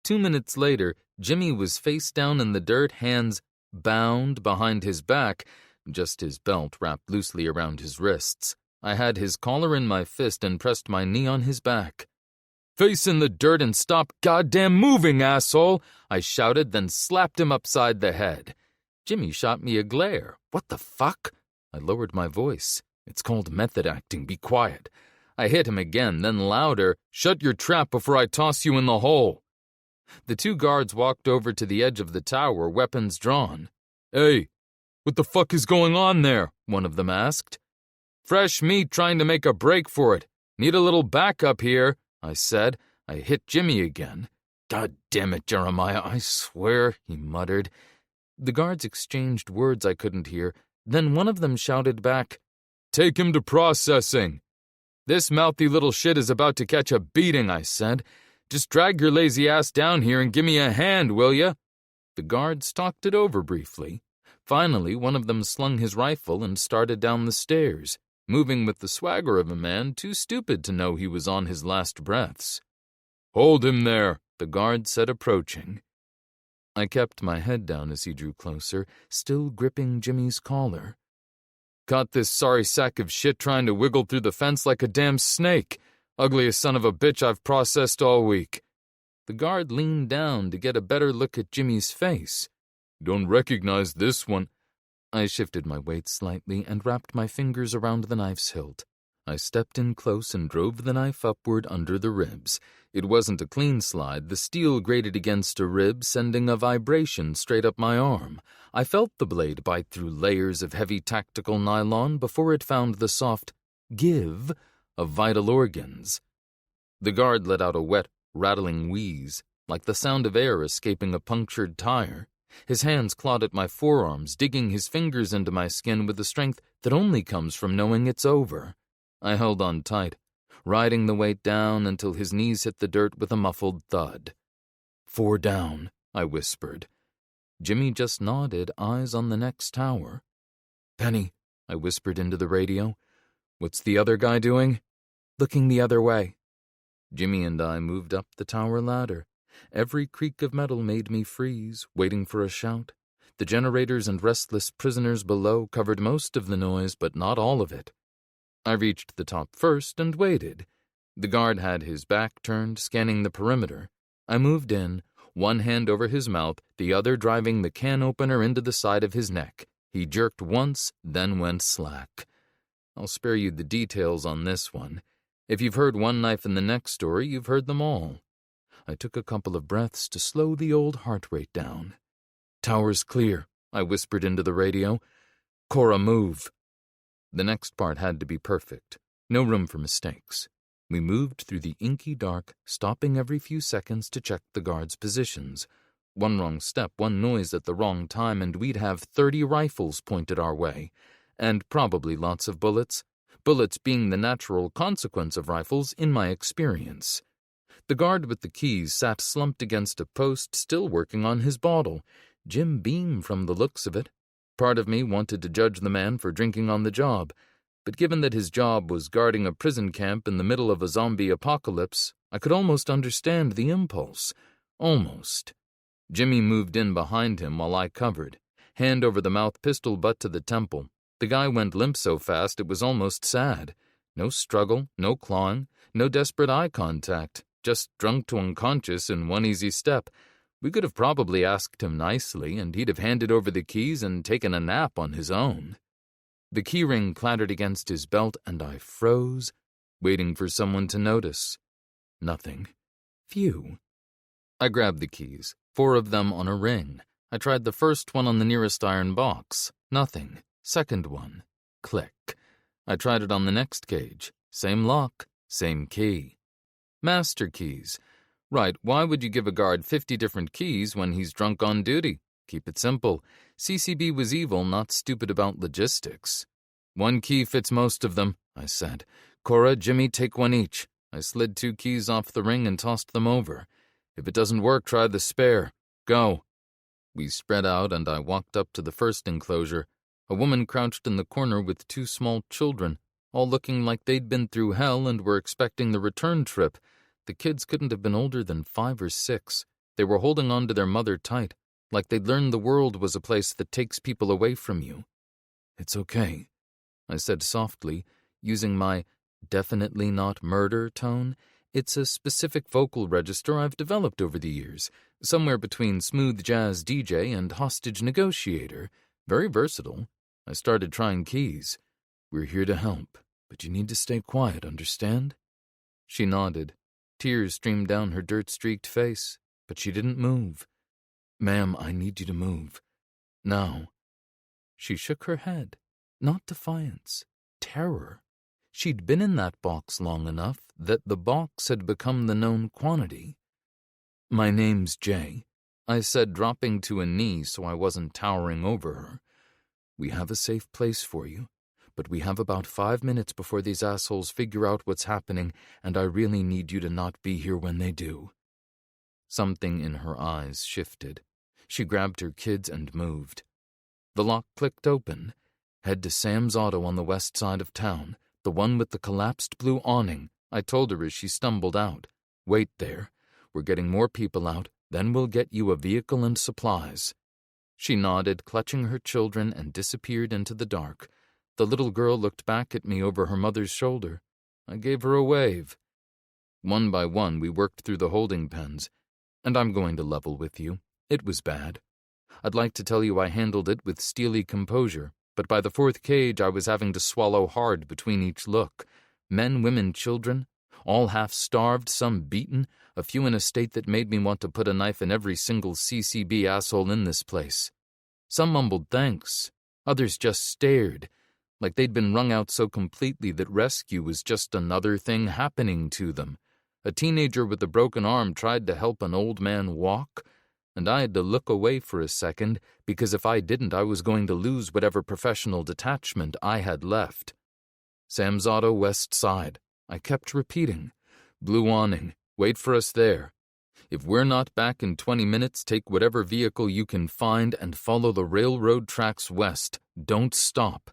2 minutes later, Jimmy was face down in the dirt, hands bound behind his back, just his belt wrapped loosely around his wrists. I had his collar in my fist and pressed my knee on his back. Face in the dirt and stop goddamn moving, asshole! I shouted, then slapped him upside the head. Jimmy shot me a glare. What the fuck? I lowered my voice. It's called method acting. Be quiet. I hit him again, then louder, "Shut your trap before I toss you in the hole." The two guards walked over to the edge of the tower, weapons drawn. "Hey, what the fuck is going on there?" one of them asked. "Fresh meat trying to make a break for it. Need a little backup here," I said. I hit Jimmy again. "God damn it, Jeremiah, I swear," he muttered. The guards exchanged words I couldn't hear. Then one of them shouted back, "Take him to processing." "This mouthy little shit is about to catch a beating," I said. "Just drag your lazy ass down here and give me a hand, will ya?" The guards talked it over briefly. Finally, one of them slung his rifle and started down the stairs, moving with the swagger of a man too stupid to know he was on his last breaths. "Hold him there," the guard said, approaching. I kept my head down as he drew closer, still gripping Jimmy's collar. "Caught this sorry sack of shit trying to wiggle through the fence like a damn snake. Ugliest son of a bitch I've processed all week." The guard leaned down to get a better look at Jimmy's face. "Don't recognize this one." I shifted my weight slightly and wrapped my fingers around the knife's hilt. I stepped in close and drove the knife upward under the ribs. It wasn't a clean slide. The steel grated against a rib, sending a vibration straight up my arm. I felt the blade bite through layers of heavy tactical nylon before it found the soft give of vital organs. The guard let out a wet, rattling wheeze, like the sound of air escaping a punctured tire. His hands clawed at my forearms, digging his fingers into my skin with a strength that only comes from knowing it's over. I held on tight, riding the weight down until his knees hit the dirt with a muffled thud. "4 down," I whispered. Jimmy just nodded, eyes on the next tower. "Penny," I whispered into the radio. "What's the other guy doing?" "Looking the other way." Jimmy and I moved up the tower ladder. Every creak of metal made me freeze, waiting for a shout. The generators and restless prisoners below covered most of the noise, but not all of it. I reached the top first and waited. The guard had his back turned, scanning the perimeter. I moved in, one hand over his mouth, the other driving the can opener into the side of his neck. He jerked once, then went slack. I'll spare you the details on this one. If you've heard one knife in the neck story, you've heard them all. I took a couple of breaths to slow the old heart rate down. "Tower's clear," I whispered into the radio. "Cora, move." The next part had to be perfect. No room for mistakes. We moved through the inky dark, stopping every few seconds to check the guards' positions. One wrong step, one noise at the wrong time, and we'd have 30 rifles pointed our way. And probably lots of bullets. Bullets being the natural consequence of rifles, in my experience. The guard with the keys sat slumped against a post, still working on his bottle. Jim beamed from the looks of it. Part of me wanted to judge the man for drinking on the job, but given that his job was guarding a prison camp in the middle of a zombie apocalypse, I could almost understand the impulse. Almost. Jimmy moved in behind him while I covered, hand over the mouth, pistol butt to the temple. The guy went limp so fast it was almost sad. No struggle, no clawing, no desperate eye contact, just drunk to unconscious in one easy step. We could have probably asked him nicely, and he'd have handed over the keys and taken a nap on his own. The keyring clattered against his belt, and I froze, waiting for someone to notice. Nothing. Phew. I grabbed the keys, 4 of them on a ring. I tried the first one on the nearest iron box. Nothing. Second one. Click. I tried it on the next cage. Same lock, same key. Master keys. Right, why would you give a guard 50 different keys when he's drunk on duty? Keep it simple. CCB was evil, not stupid about logistics. "1 key fits most of them," I said. "Cora, Jimmy, take 1 each." I slid 2 keys off the ring and tossed them over. "If it doesn't work, try the spare. Go." We spread out, and I walked up to the first enclosure. A woman crouched in the corner with 2 small children, all looking like they'd been through hell and were expecting the return trip. The kids couldn't have been older than 5 or 6. They were holding on to their mother tight, like they'd learned the world was a place that takes people away from you. "It's okay," I said softly, using my definitely not murder tone. It's a specific vocal register I've developed over the years, somewhere between smooth jazz DJ and hostage negotiator. Very versatile. I started trying keys. "We're here to help." But you need to stay quiet, understand? She nodded. Tears streamed down her dirt-streaked face, but she didn't move. Ma'am, I need you to move. Now. She shook her head. Not defiance. Terror. She'd been in that box long enough that the box had become the known quantity. My name's Jay, I said, dropping to a knee so I wasn't towering over her. We have a safe place for you, but we have about 5 minutes before these assholes figure out what's happening, and I really need you to not be here when they do. Something in her eyes shifted. She grabbed her kids and moved. The lock clicked open. Head to Sam's Auto on the west side of town, the one with the collapsed blue awning, I told her as she stumbled out. Wait there. We're getting more people out, then we'll get you a vehicle and supplies. She nodded, clutching her children, and disappeared into the dark. The little girl looked back at me over her mother's shoulder. I gave her a wave. One by one, we worked through the holding pens. And I'm going to level with you. It was bad. I'd like to tell you I handled it with steely composure, but by the 4th cage I was having to swallow hard between each look. Men, women, children, all half-starved, some beaten, a few in a state that made me want to put a knife in every single CCB asshole in this place. Some mumbled thanks. Others just stared, like they'd been wrung out so completely that rescue was just another thing happening to them. A teenager with a broken arm tried to help an old man walk, and I had to look away for a second because if I didn't, I was going to lose whatever professional detachment I had left. Sam's Auto, west side. I kept repeating. Blue awning. Wait for us there. If we're not back in 20 minutes, take whatever vehicle you can find and follow the railroad tracks west. Don't stop.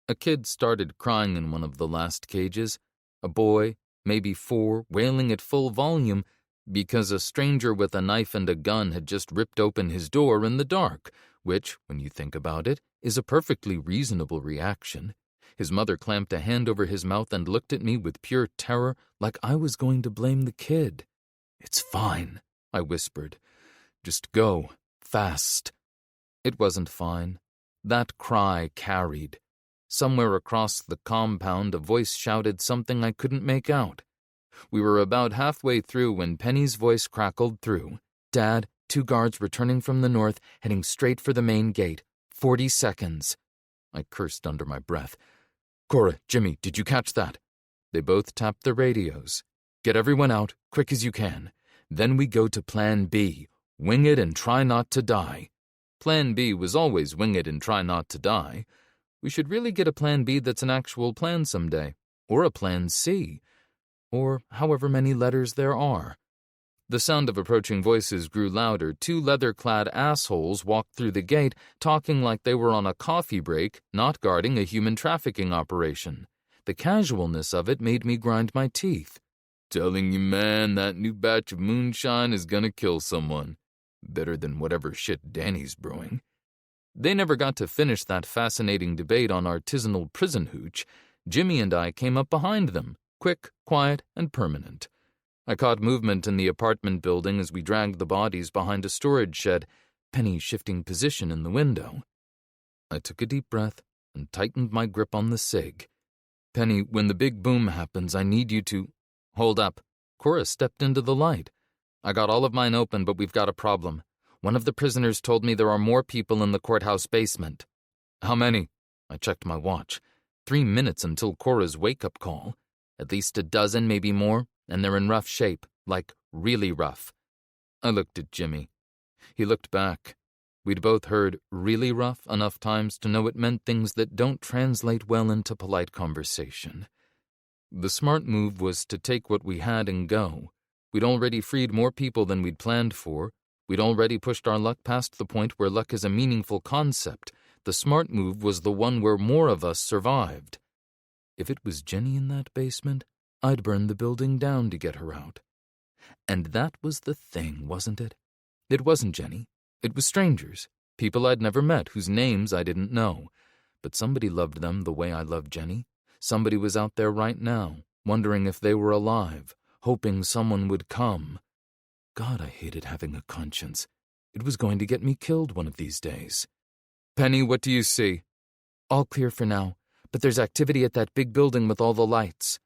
A kid started crying in one of the last cages. A boy, maybe 4, wailing at full volume because a stranger with a knife and a gun had just ripped open his door in the dark, which, when you think about it, is a perfectly reasonable reaction. His mother clamped a hand over his mouth and looked at me with pure terror like I was going to blame the kid. It's fine, I whispered. Just go, fast. It wasn't fine. That cry carried. Somewhere across the compound, a voice shouted something I couldn't make out. We were about halfway through when Penny's voice crackled through. Dad, 2 guards returning from the north, heading straight for the main gate. 40 seconds. I cursed under my breath. Cora, Jimmy, did you catch that? They both tapped their radios. Get everyone out, quick as you can. Then we go to Plan B. Wing it and try not to die. Plan B was always wing it and try not to die. We should really get a Plan B that's an actual plan someday. Or a Plan C. Or however many letters there are. The sound of approaching voices grew louder. 2 leather-clad assholes walked through the gate, talking like they were on a coffee break, not guarding a human trafficking operation. The casualness of it made me grind my teeth. Telling you, man, that new batch of moonshine is gonna kill someone. Better than whatever shit Danny's brewing. They never got to finish that fascinating debate on artisanal prison hooch. Jimmy and I came up behind them, quick, quiet, and permanent. I caught movement in the apartment building as we dragged the bodies behind a storage shed, Penny shifting position in the window. I took a deep breath and tightened my grip on the cig. Penny, when the big boom happens, I need you to... Hold up. Cora stepped into the light. I got all of mine open, but we've got a problem. One of the prisoners told me there are more people in the courthouse basement. How many? I checked my watch. 3 minutes until Cora's wake-up call. At least a dozen, maybe more, and they're in rough shape, like really rough. I looked at Jimmy. He looked back. We'd both heard really rough enough times to know it meant things that don't translate well into polite conversation. The smart move was to take what we had and go. We'd already freed more people than we'd planned for. We'd already pushed our luck past the point where luck is a meaningful concept. The smart move was the one where more of us survived. If it was Jenny in that basement, I'd burn the building down to get her out. And that was the thing, wasn't it? It wasn't Jenny. It was strangers, people I'd never met whose names I didn't know. But somebody loved them the way I loved Jenny. Somebody was out there right now, wondering if they were alive, hoping someone would come. God, I hated having a conscience. It was going to get me killed one of these days. Penny, what do you see? All clear for now, but there's activity at that big building with all the lights.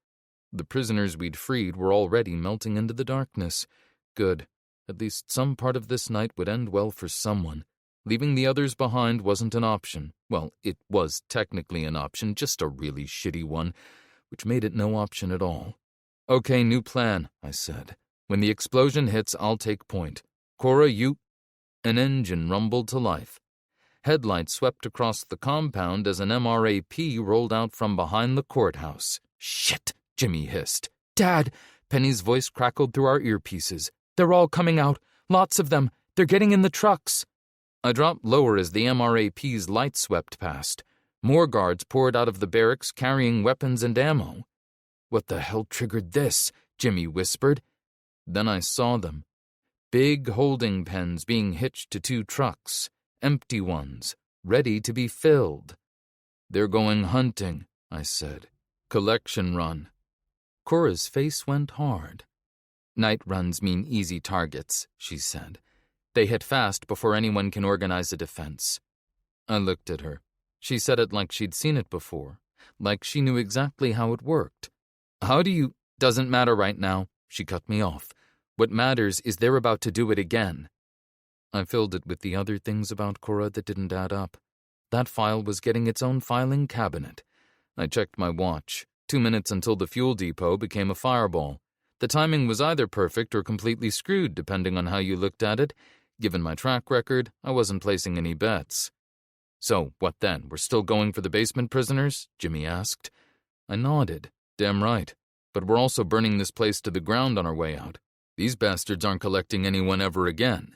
The prisoners we'd freed were already melting into the darkness. Good. At least some part of this night would end well for someone. Leaving the others behind wasn't an option. Well, it was technically an option, just a really shitty one, which made it no option at all. Okay, new plan, I said. When the explosion hits, I'll take point. Cora, you... An engine rumbled to life. Headlights swept across the compound as an MRAP rolled out from behind the courthouse. Shit, Jimmy hissed. Dad! Penny's voice crackled through our earpieces. They're all coming out. Lots of them. They're getting in the trucks. I dropped lower as the MRAP's lights swept past. More guards poured out of the barracks carrying weapons and ammo. What the hell triggered this? Jimmy whispered. Then I saw them. Big holding pens being hitched to 2 trucks. Empty ones, ready to be filled. They're going hunting, I said. Collection run. Cora's face went hard. Night runs mean easy targets, she said. They hit fast before anyone can organize a defense. I looked at her. She said it like she'd seen it before, like she knew exactly how it worked. How do you... Doesn't matter right now, she cut me off. What matters is they're about to do it again. I filled it with the other things about Cora that didn't add up. That file was getting its own filing cabinet. I checked my watch. 2 minutes until the fuel depot became a fireball. The timing was either perfect or completely screwed, depending on how you looked at it. Given my track record, I wasn't placing any bets. So, what then? We're still going for the basement prisoners? Jimmy asked. I nodded. Damn right. But we're also burning this place to the ground on our way out. These bastards aren't collecting anyone ever again.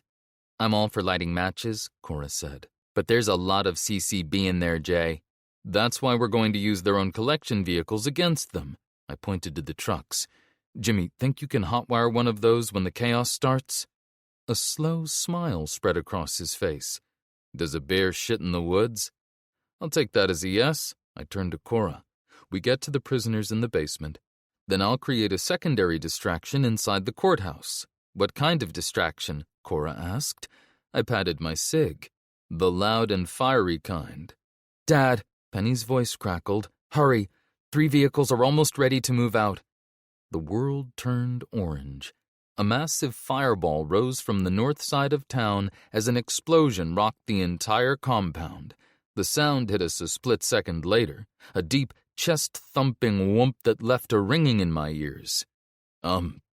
I'm all for lighting matches, Cora said. But there's a lot of CCB in there, Jay. That's why we're going to use their own collection vehicles against them. I pointed to the trucks. Jimmy, think you can hotwire one of those when the chaos starts? A slow smile spread across his face. Does a bear shit in the woods? I'll take that as a yes. I turned to Cora. We get to the prisoners in the basement. Then I'll create a secondary distraction inside the courthouse. What kind of distraction? Cora asked. I patted my cig. The loud and fiery kind. Dad, Penny's voice crackled. Hurry. 3 vehicles are almost ready to move out. The world turned orange. A massive fireball rose from the north side of town as an explosion rocked the entire compound. The sound hit us a split second later, a deep, chest-thumping whoomp that left a ringing in my ears.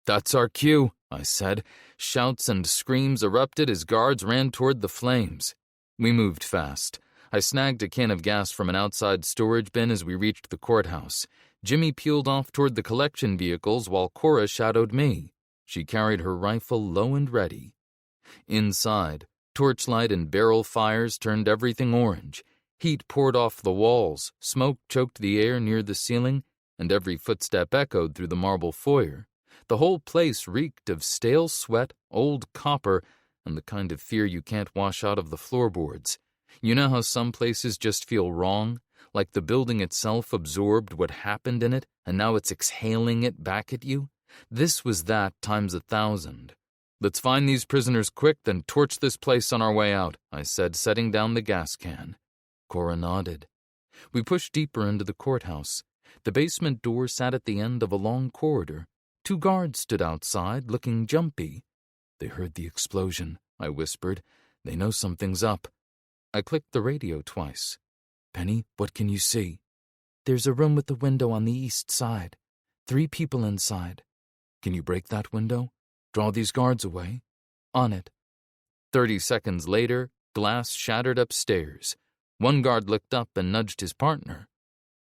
That's our cue, I said. Shouts and screams erupted as guards ran toward the flames. We moved fast. I snagged a can of gas from an outside storage bin as we reached the courthouse. Jimmy peeled off toward the collection vehicles while Cora shadowed me. She carried her rifle low and ready. Inside, torchlight and barrel fires turned everything orange. Heat poured off the walls, smoke choked the air near the ceiling, and every footstep echoed through the marble foyer. The whole place reeked of stale sweat, old copper, and the kind of fear you can't wash out of the floorboards. You know how some places just feel wrong? Like the building itself absorbed what happened in it, and now it's exhaling it back at you? This was that times 1,000. Let's find these prisoners quick, then torch this place on our way out, I said, setting down the gas can. Cora nodded. We pushed deeper into the courthouse. The basement door sat at the end of a long corridor. 2 guards stood outside, looking jumpy. They heard the explosion, I whispered. They know something's up. I clicked the radio twice. Penny, what can you see? There's a room with the window on the east side. 3 people inside. Can you break that window? Draw these guards away? On it. 30 seconds later, glass shattered upstairs. One guard looked up and nudged his partner.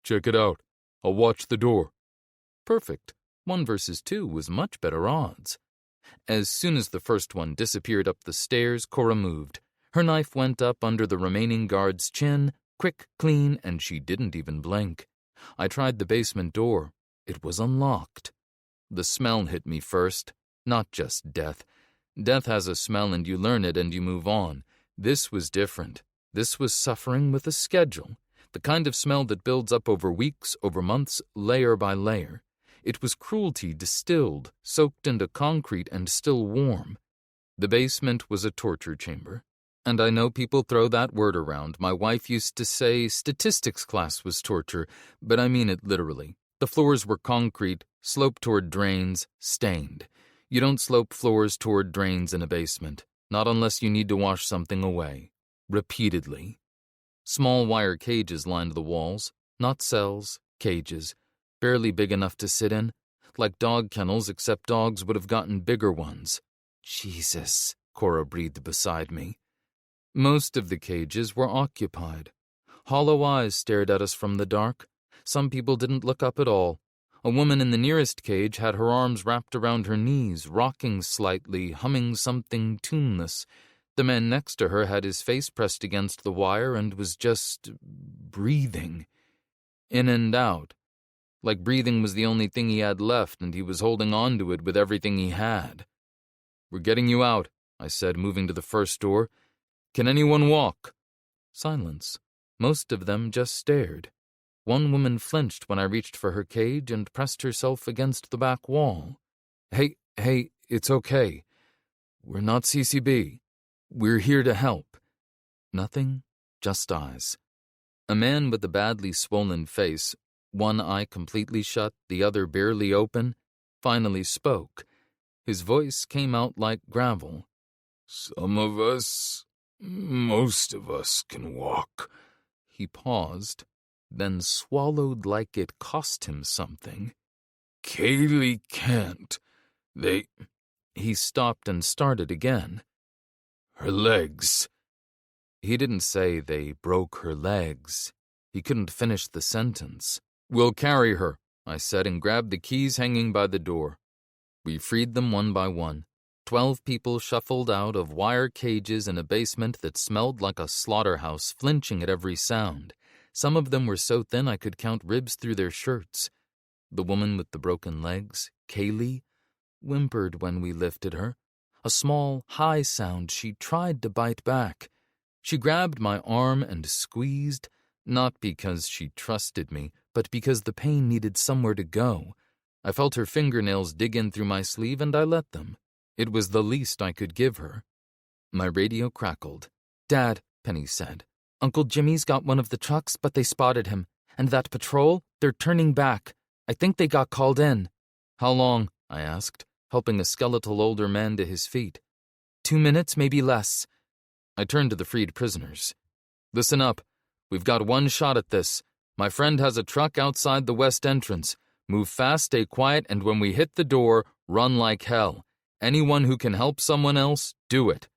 Check it out. I'll watch the door. Perfect. 1 versus 2 was much better odds. As soon as the first one disappeared up the stairs, Cora moved. Her knife went up under the remaining guard's chin, quick, clean, and she didn't even blink. I tried the basement door. It was unlocked. The smell hit me first. Not just death. Death has a smell and you learn it and you move on. This was different. This was suffering with a schedule. The kind of smell that builds up over weeks, over months, layer by layer. It was cruelty distilled, soaked into concrete and still warm. The basement was a torture chamber. And I know people throw that word around. My wife used to say statistics class was torture, but I mean it literally. The floors were concrete, sloped toward drains, stained. You don't slope floors toward drains in a basement, not unless you need to wash something away. Repeatedly. Small wire cages lined the walls, not cells, cages, barely big enough to sit in, like dog kennels except dogs would have gotten bigger ones. Jesus, Cora breathed beside me. Most of the cages were occupied. Hollow eyes stared at us from the dark. Some people didn't look up at all. A woman in the nearest cage had her arms wrapped around her knees, rocking slightly, humming something tuneless. The man next to her had his face pressed against the wire and was just breathing. In and out. Like breathing was the only thing he had left, and he was holding on to it with everything he had. "We're getting you out," I said, moving to the first door. "Can anyone walk?" Silence. Most of them just stared. One woman flinched when I reached for her cage and pressed herself against the back wall. Hey, it's okay. We're not CCB. We're here to help." Nothing, just eyes. A man with a badly swollen face, one eye completely shut, the other barely open, finally spoke. His voice came out like gravel. Most of us can walk." He paused, then swallowed like it cost him something. "Kaylee can't. He stopped and started again. Her legs." He didn't say they broke her legs. He couldn't finish the sentence. "We'll carry her," I said, and grabbed the keys hanging by the door. We freed them one by one. 12 people shuffled out of wire cages in a basement that smelled like a slaughterhouse, flinching at every sound. Some of them were so thin I could count ribs through their shirts. The woman with the broken legs, Kaylee, whimpered when we lifted her. A small, high sound she tried to bite back. She grabbed my arm and squeezed, not because she trusted me, but because the pain needed somewhere to go. I felt her fingernails dig in through my sleeve, and I let them. It was the least I could give her. My radio crackled. "Dad," Penny said, "Uncle Jimmy's got one of the trucks, but they spotted him. And that patrol, they're turning back. I think they got called in." "How long?" I asked, helping a skeletal older man to his feet. 2 minutes, maybe less." I turned to the freed prisoners. "Listen up. We've got one shot at this. My friend has a truck outside the west entrance. Move fast, stay quiet, and when we hit the door, run like hell. Anyone who can help someone else, do it."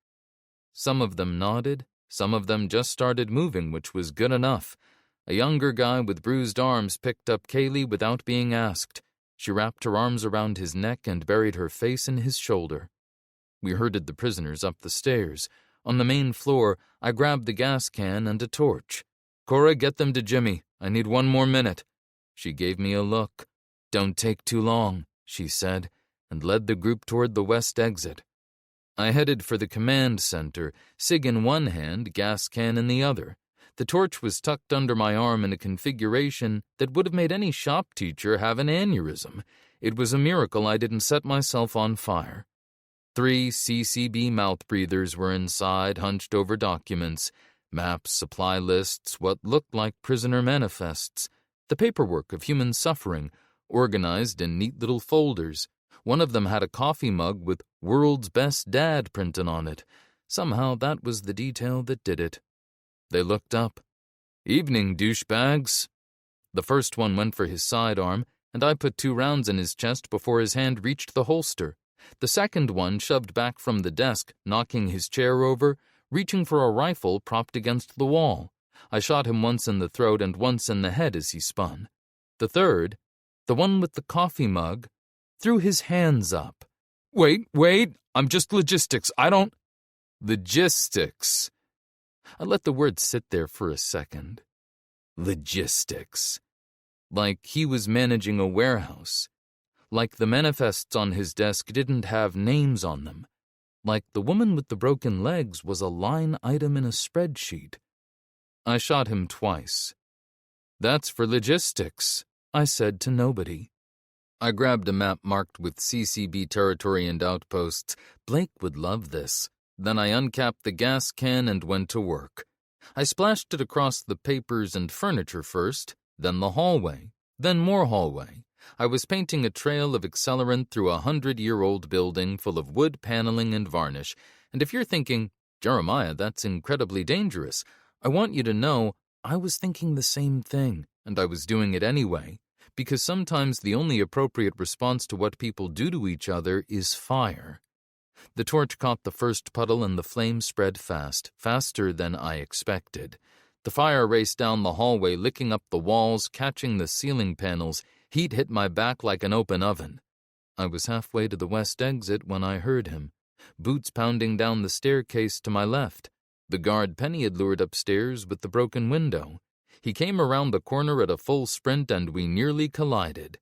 Some of them nodded. Some of them just started moving, which was good enough. A younger guy with bruised arms picked up Kaylee without being asked. She wrapped her arms around his neck and buried her face in his shoulder. We herded the prisoners up the stairs. On the main floor, I grabbed the gas can and a torch. "Cora, get them to Jimmy. I need 1 more minute." She gave me a look. "Don't take too long," she said, and led the group toward the west exit. I headed for the command center, cig in one hand, gas can in the other. The torch was tucked under my arm in a configuration that would have made any shop teacher have an aneurysm. It was a miracle I didn't set myself on fire. 3 CCB mouth breathers were inside, hunched over documents, maps, supply lists, what looked like prisoner manifests, the paperwork of human suffering, organized in neat little folders. One of them had a coffee mug with "World's Best Dad" printed on it. Somehow that was the detail that did it. They looked up. "Evening, douchebags." The first one went for his sidearm, and I put 2 rounds in his chest before his hand reached the holster. The second one shoved back from the desk, knocking his chair over, reaching for a rifle propped against the wall. I shot him once in the throat and once in the head as he spun. The third, the one with the coffee mug, threw his hands up. Wait, I'm just logistics. I don't..." Logistics. I let the word sit there for a second. Logistics. Like he was managing a warehouse. Like the manifests on his desk didn't have names on them. Like the woman with the broken legs was a line item in a spreadsheet. I shot him twice. "That's for logistics," I said to nobody. I grabbed a map marked with CCB territory and outposts. Blake would love this. Then I uncapped the gas can and went to work. I splashed it across the papers and furniture first, then the hallway, then more hallway. I was painting a trail of accelerant through a 100-year-old building full of wood paneling and varnish, and if you're thinking, Jeremiah, that's incredibly dangerous, I want you to know I was thinking the same thing, and I was doing it anyway, because sometimes the only appropriate response to what people do to each other is fire. The torch caught the first puddle and the flames spread fast, faster than I expected. The fire raced down the hallway, licking up the walls, catching the ceiling panels. Heat hit my back like an open oven. I was halfway to the west exit when I heard him, boots pounding down the staircase to my left. The guard Penny had lured upstairs with the broken window. He came around the corner at a full sprint and we nearly collided.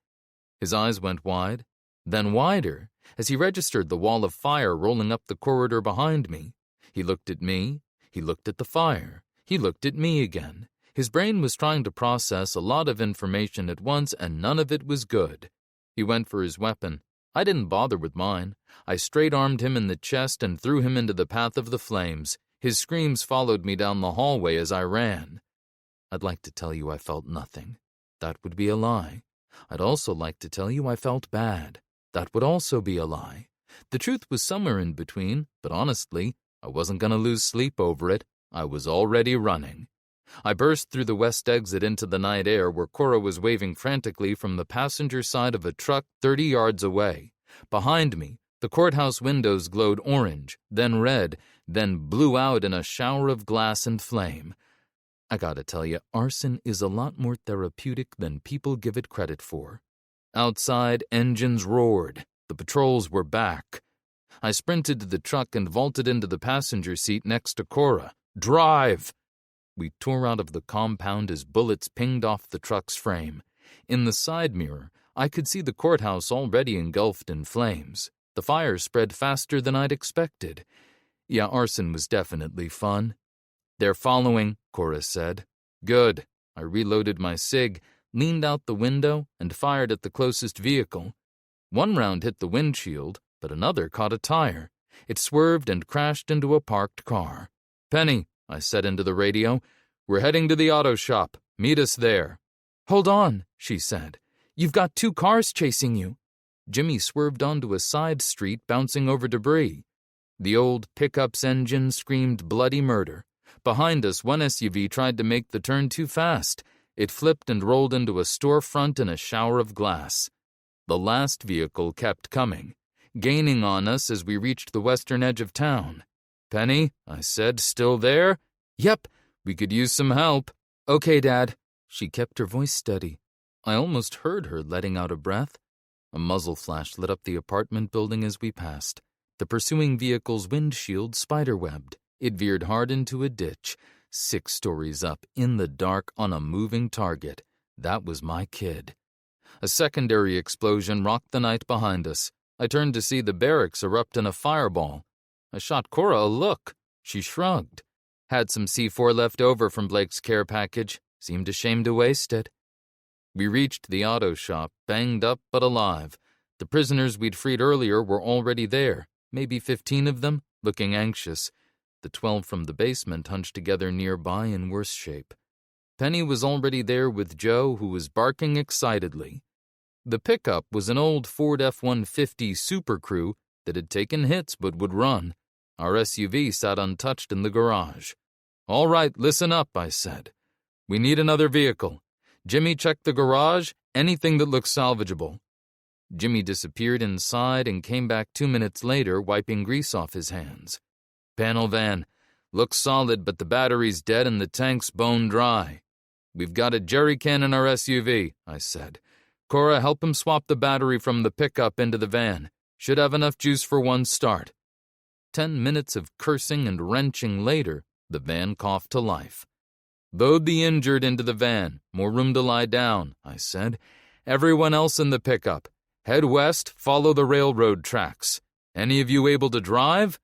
His eyes went wide, then wider, as he registered the wall of fire rolling up the corridor behind me. He looked at me, he looked at the fire, he looked at me again. His brain was trying to process a lot of information at once, and none of it was good. He went for his weapon. I didn't bother with mine. I straight-armed him in the chest and threw him into the path of the flames. His screams followed me down the hallway as I ran. I'd like to tell you I felt nothing. That would be a lie. I'd also like to tell you I felt bad. That would also be a lie. The truth was somewhere in between, but honestly, I wasn't going to lose sleep over it. I was already running. I burst through the west exit into the night air where Cora was waving frantically from the passenger side of a truck 30 yards away. Behind me, the courthouse windows glowed orange, then red, then blew out in a shower of glass and flame. I gotta tell you, arson is a lot more therapeutic than people give it credit for. Outside, engines roared. The patrols were back. I sprinted to the truck and vaulted into the passenger seat next to Cora. Drive! We tore out of the compound as bullets pinged off the truck's frame. In the side mirror, I could see the courthouse already engulfed in flames. The fire spread faster than I'd expected. Yeah, arson was definitely fun. They're following, Cora said. Good. I reloaded my SIG, leaned out the window, and fired at the closest vehicle. One round hit the windshield, but another caught a tire. It swerved and crashed into a parked car. Penny, I said into the radio, we're heading to the auto shop. Meet us there. Hold on, she said. You've got 2 cars chasing you. Jimmy swerved onto a side street, bouncing over debris. The old pickup's engine screamed bloody murder. Behind us, one SUV tried to make the turn too fast. It flipped and rolled into a storefront in a shower of glass. The last vehicle kept coming, gaining on us as we reached the western edge of town. Penny, I said, still there? Yep, we could use some help. Okay, Dad. She kept her voice steady. I almost heard her letting out a breath. A muzzle flash lit up the apartment building as we passed. The pursuing vehicle's windshield spiderwebbed. It veered hard into a ditch, 6 stories up, in the dark, on a moving target. That was my kid. A secondary explosion rocked the night behind us. I turned to see the barracks erupt in a fireball. I shot Cora a look. She shrugged. Had some C4 left over from Blake's care package. Seemed ashamed to waste it. We reached the auto shop, banged up but alive. The prisoners we'd freed earlier were already there, maybe 15 of them, looking anxious. The 12 from the basement hunched together nearby in worse shape. Penny was already there with Joe, who was barking excitedly. The pickup was an old Ford F-150 Super Crew that had taken hits but would run. Our SUV sat untouched in the garage. All right, listen up, I said. We need another vehicle. Jimmy, check the garage, anything that looks salvageable. Jimmy disappeared inside and came back 2 minutes later, wiping grease off his hands. Panel van. Looks solid, but the battery's dead and the tank's bone dry. We've got a jerry can in our SUV, I said. Cora, help him swap the battery from the pickup into the van. Should have enough juice for one start. 10 minutes of cursing and wrenching later, the van coughed to life. Load the injured into the van. More room to lie down, I said. Everyone else in the pickup. Head west, follow the railroad tracks. Any of you able to drive?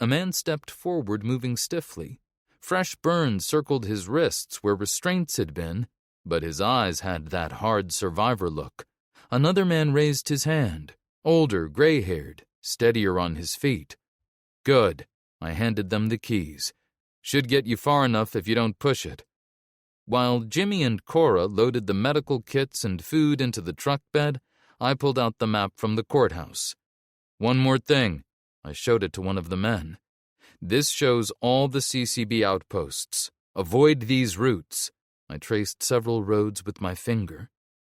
A man stepped forward, moving stiffly. Fresh burns circled his wrists where restraints had been, but his eyes had that hard survivor look. Another man raised his hand, older, gray-haired, steadier on his feet. Good. I handed them the keys. Should get you far enough if you don't push it. While Jimmy and Cora loaded the medical kits and food into the truck bed, I pulled out the map from the courthouse. One more thing. I showed it to one of the men. This shows all the CCB outposts. Avoid these routes. I traced several roads with my finger.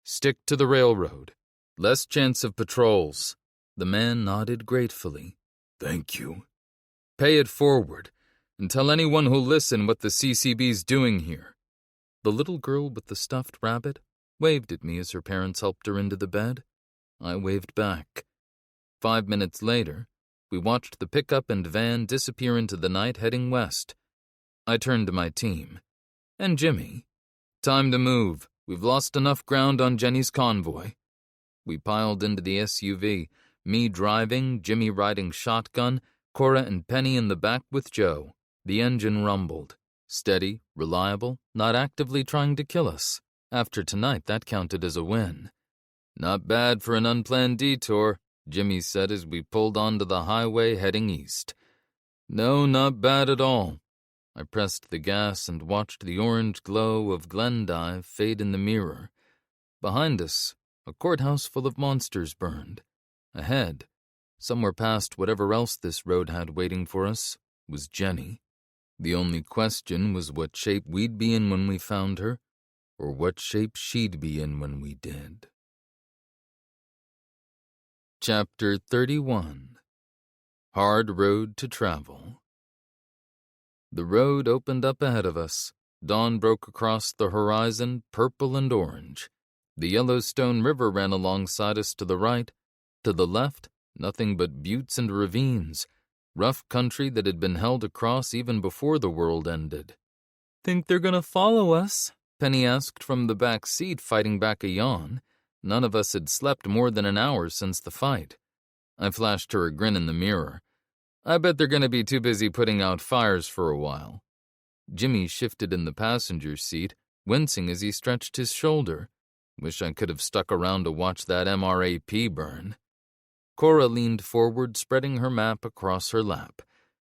Stick to the railroad. Less chance of patrols. The man nodded gratefully. Thank you. Pay it forward, and tell anyone who'll listen what the CCB's doing here. The little girl with the stuffed rabbit waved at me as her parents helped her into the bed. I waved back. 5 minutes later, we watched the pickup and van disappear into the night heading west. I turned to my team. And Jimmy. Time to move. We've lost enough ground on Jenny's convoy. We piled into the SUV, me driving, Jimmy riding shotgun, Cora and Penny in the back with Joe. The engine rumbled. Steady, reliable, not actively trying to kill us. After tonight, that counted as a win. Not bad for an unplanned detour, Jimmy said as we pulled onto the highway heading east. No, not bad at all. I pressed the gas and watched the orange glow of Glendive fade in the mirror. Behind us, a courthouse full of monsters burned. Ahead, somewhere past whatever else this road had waiting for us, was Jenny. The only question was what shape we'd be in when we found her, or what shape she'd be in when we did. Chapter 31. Hard Road to Travel. The road opened up ahead of us. Dawn broke across the horizon, purple and orange. The Yellowstone River ran alongside us to the right. To the left, nothing but buttes and ravines. Rough country that had been held across even before the world ended. "Think they're gonna follow us?" Penny asked from the back seat, fighting back a yawn. None of us had slept more than an hour since the fight. I flashed her a grin in the mirror. I bet they're gonna be too busy putting out fires for a while. Jimmy shifted in the passenger seat, wincing as he stretched his shoulder. Wish I could have stuck around to watch that MRAP burn. Cora leaned forward, spreading her map across her lap.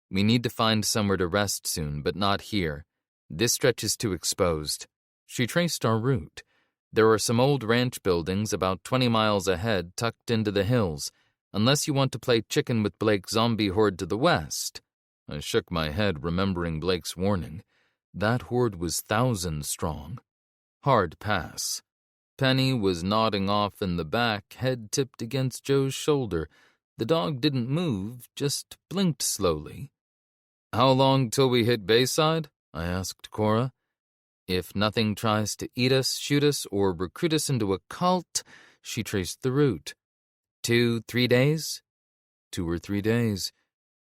We need to find somewhere to rest soon, but not here. This stretch is too exposed. She traced our route. There are some old ranch buildings about 20 miles ahead, tucked into the hills, unless you want to play chicken with Blake's zombie horde to the west. I shook my head, remembering Blake's warning. That horde was thousands strong. Hard pass. Penny was nodding off in the back, head tipped against Joe's shoulder. The dog didn't move, just blinked slowly. "How long till we hit Bayside?" I asked Cora. "If nothing tries to eat us, shoot us, or recruit us into a cult," she traced the route. 2-3 days? 2 or 3 days.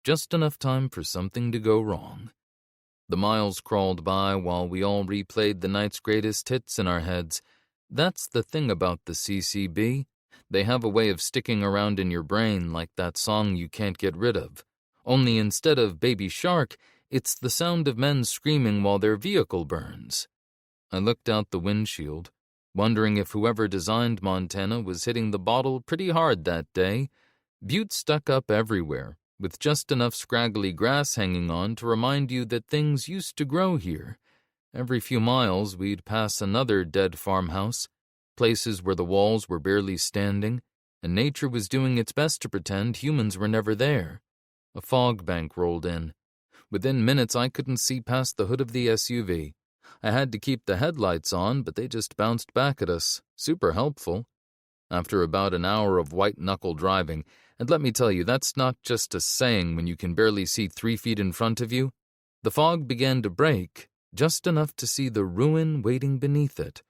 Just enough time for something to go wrong. The miles crawled by while we all replayed the night's greatest hits in our heads. That's the thing about the CCB. They have a way of sticking around in your brain like that song you can't get rid of. Only instead of Baby Shark, it's the sound of men screaming while their vehicle burns. I looked out the windshield, wondering if whoever designed Montana was hitting the bottle pretty hard that day. Buttes stuck up everywhere, with just enough scraggly grass hanging on to remind you that things used to grow here. Every few miles, we'd pass another dead farmhouse, places where the walls were barely standing, and nature was doing its best to pretend humans were never there. A fog bank rolled in. Within minutes, I couldn't see past the hood of the SUV. I had to keep the headlights on, but they just bounced back at us. Super helpful. After about an hour of white-knuckle driving, and let me tell you, that's not just a saying when you can barely see 3 feet in front of you, the fog began to break, just enough to see the ruin waiting beneath it.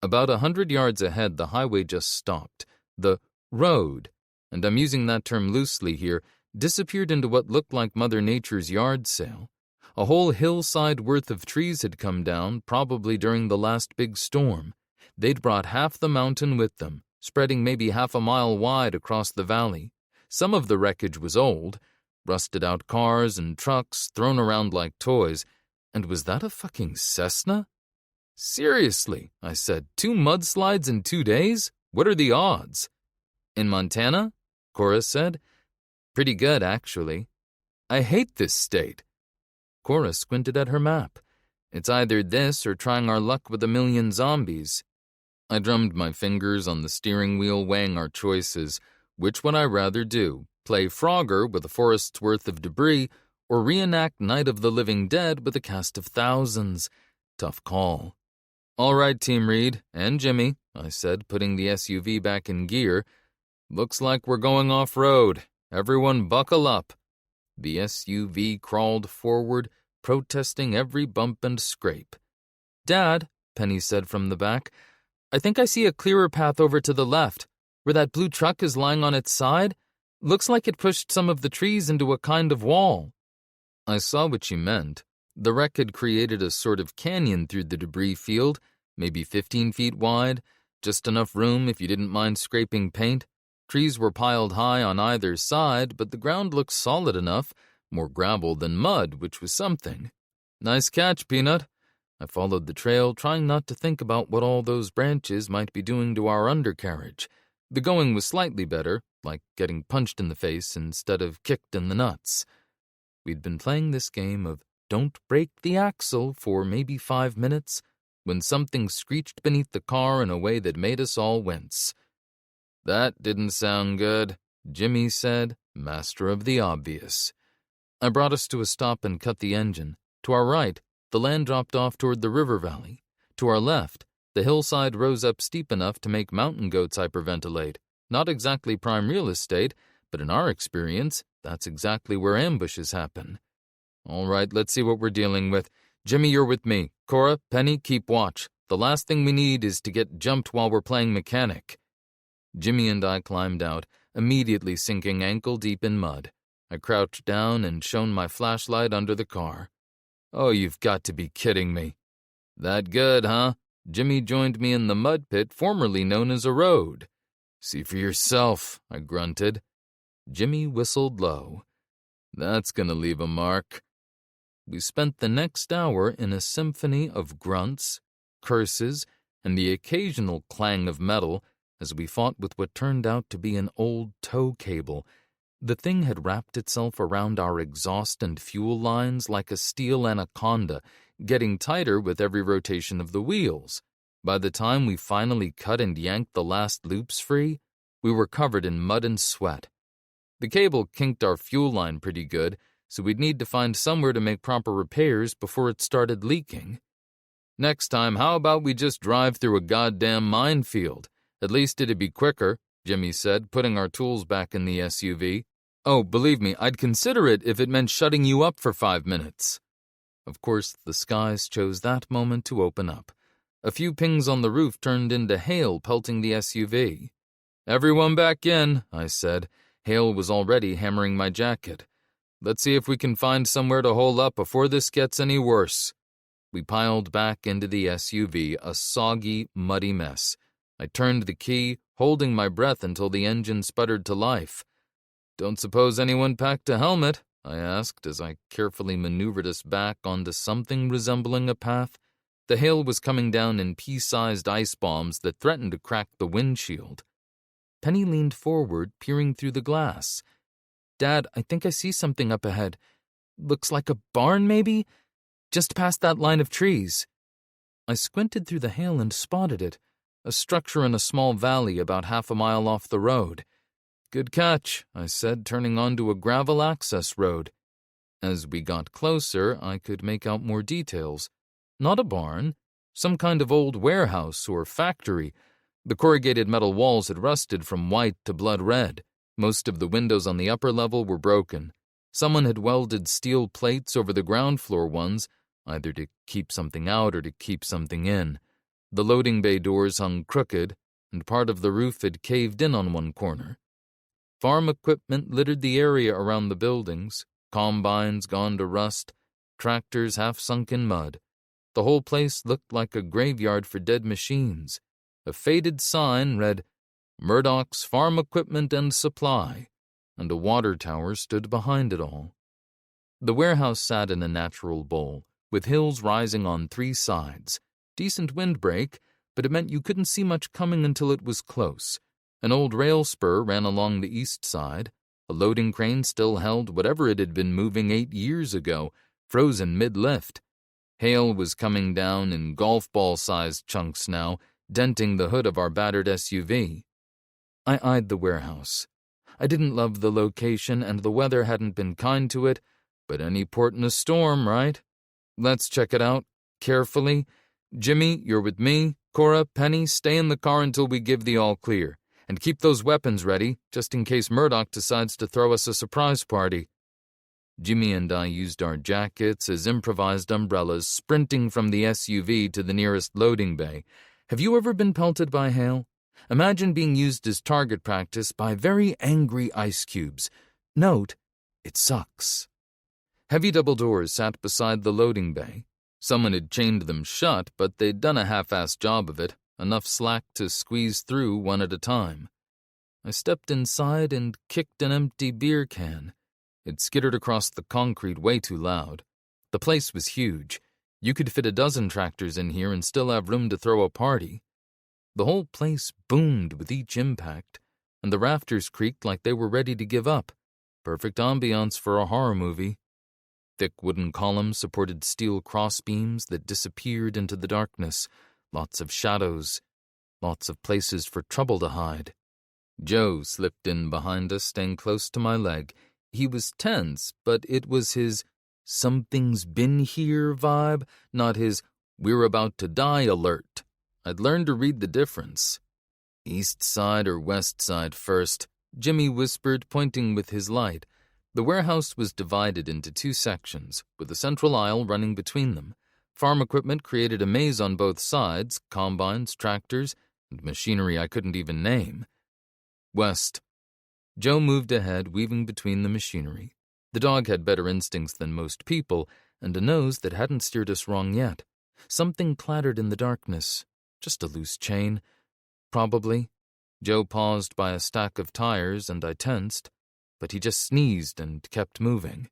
About 100 yards ahead, the highway just stopped. The road, and I'm using that term loosely here, disappeared into what looked like Mother Nature's yard sale. A whole hillside worth of trees had come down, probably during the last big storm. They'd brought half the mountain with them, spreading maybe half a mile wide across the valley. Some of the wreckage was old, rusted-out cars and trucks thrown around like toys. And was that a fucking Cessna? Seriously, I said, 2 mudslides in 2 days? What are the odds? In Montana? Cora said. Pretty good, actually. I hate this state. Cora squinted at her map. It's either this or trying our luck with a million zombies. I drummed my fingers on the steering wheel, weighing our choices. Which would I rather do? Play Frogger with a forest's worth of debris, or reenact Night of the Living Dead with a cast of thousands? Tough call. All right, Team Reed and Jimmy, I said, putting the SUV back in gear. Looks like we're going off-road. Everyone buckle up. The SUV crawled forward, protesting every bump and scrape. Dad, Penny said from the back, I think I see a clearer path over to the left, where that blue truck is lying on its side. Looks like it pushed some of the trees into a kind of wall. I saw what she meant. The wreck had created a sort of canyon through the debris field, maybe 15 feet wide, just enough room if you didn't mind scraping paint. Trees were piled high on either side, but the ground looked solid enough, more gravel than mud, which was something. Nice catch, Peanut. I followed the trail, trying not to think about what all those branches might be doing to our undercarriage. The going was slightly better, like getting punched in the face instead of kicked in the nuts. We'd been playing this game of don't break the axle for maybe 5 minutes when something screeched beneath the car in a way that made us all wince. That didn't sound good, Jimmy said, master of the obvious. I brought us to a stop and cut the engine. To our right, the land dropped off toward the river valley. To our left, the hillside rose up steep enough to make mountain goats hyperventilate. Not exactly prime real estate, but in our experience, that's exactly where ambushes happen. All right, let's see what we're dealing with. Jimmy, you're with me. Cora, Penny, keep watch. The last thing we need is to get jumped while we're playing mechanic. Jimmy and I climbed out, immediately sinking ankle-deep in mud. I crouched down and shone my flashlight under the car. Oh, you've got to be kidding me. That good, huh? Jimmy joined me in the mud pit formerly known as a road. See for yourself, I grunted. Jimmy whistled low. That's gonna leave a mark. We spent the next hour in a symphony of grunts, curses, and the occasional clang of metal as we fought with what turned out to be an old tow cable. The thing had wrapped itself around our exhaust and fuel lines like a steel anaconda, getting tighter with every rotation of the wheels. By the time we finally cut and yanked the last loops free, we were covered in mud and sweat. The cable kinked our fuel line pretty good, so we'd need to find somewhere to make proper repairs before it started leaking. Next time, how about we just drive through a goddamn minefield? At least it'd be quicker, Jimmy said, putting our tools back in the SUV. Oh, believe me, I'd consider it if it meant shutting you up for 5 minutes. Of course, the skies chose that moment to open up. A few pings on the roof turned into hail pelting the SUV. Everyone back in, I said. Hail was already hammering my jacket. Let's see if we can find somewhere to hole up before this gets any worse. We piled back into the SUV, a soggy, muddy mess. I turned the key, holding my breath until the engine sputtered to life. Don't suppose anyone packed a helmet? I asked as I carefully maneuvered us back onto something resembling a path. The hail was coming down in pea-sized ice bombs that threatened to crack the windshield. Penny leaned forward, peering through the glass. Dad, I think I see something up ahead. Looks like a barn, maybe? Just past that line of trees. I squinted through the hail and spotted it, a structure in a small valley about half a mile off the road. Good catch, I said, turning onto a gravel access road. As we got closer, I could make out more details. Not a barn, some kind of old warehouse or factory. The corrugated metal walls had rusted from white to blood red. Most of the windows on the upper level were broken. Someone had welded steel plates over the ground floor ones, either to keep something out or to keep something in. The loading bay doors hung crooked, and part of the roof had caved in on one corner. Farm equipment littered the area around the buildings, combines gone to rust, tractors half sunk in mud. The whole place looked like a graveyard for dead machines. A faded sign read, Murdoch's Farm Equipment and Supply, and a water tower stood behind it all. The warehouse sat in a natural bowl, with hills rising on 3 sides. Decent windbreak, but it meant you couldn't see much coming until it was close. An old rail spur ran along the east side. A loading crane still held whatever it had been moving 8 years ago, frozen mid-lift. Hail was coming down in golf ball-sized chunks now, denting the hood of our battered SUV. I eyed the warehouse. I didn't love the location, and the weather hadn't been kind to it, but any port in a storm, right? Let's check it out, carefully. Jimmy, you're with me. Cora, Penny, stay in the car until we give the all-clear. And keep those weapons ready, just in case Murdoch decides to throw us a surprise party. Jimmy and I used our jackets as improvised umbrellas, sprinting from the SUV to the nearest loading bay. Have you ever been pelted by hail? Imagine being used as target practice by very angry ice cubes. Note, it sucks. Heavy double doors sat beside the loading bay. Someone had chained them shut, but they'd done a half-assed job of it, enough slack to squeeze through one at a time. I stepped inside and kicked an empty beer can. It skittered across the concrete way too loud. The place was huge. You could fit a dozen tractors in here and still have room to throw a party. The whole place boomed with each impact, and the rafters creaked like they were ready to give up. Perfect ambiance for a horror movie. Thick wooden columns supported steel crossbeams that disappeared into the darkness. Lots of shadows. Lots of places for trouble to hide. Joe slipped in behind us, staying close to my leg. He was tense, but it was his "something's been here" vibe, not his "we're about to die" alert. I'd learned to read the difference. "East side or west side first," Jimmy whispered, pointing with his light. The warehouse was divided into 2 sections, with a central aisle running between them. Farm equipment created a maze on both sides, combines, tractors, and machinery I couldn't even name. West. Joe moved ahead, weaving between the machinery. The dog had better instincts than most people, and a nose that hadn't steered us wrong yet. Something clattered in the darkness. Just a loose chain. Probably. Joe paused by a stack of tires, and I tensed, but he just sneezed and kept moving.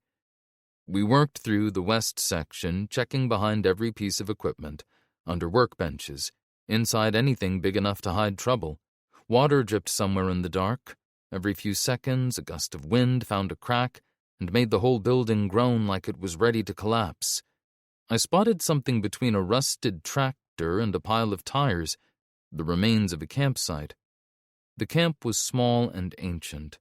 We worked through the west section, checking behind every piece of equipment, under workbenches, inside anything big enough to hide trouble. Water dripped somewhere in the dark. Every few seconds, a gust of wind found a crack and made the whole building groan like it was ready to collapse. I spotted something between a rusted tractor and a pile of tires, the remains of a campsite. The camp was small and ancient.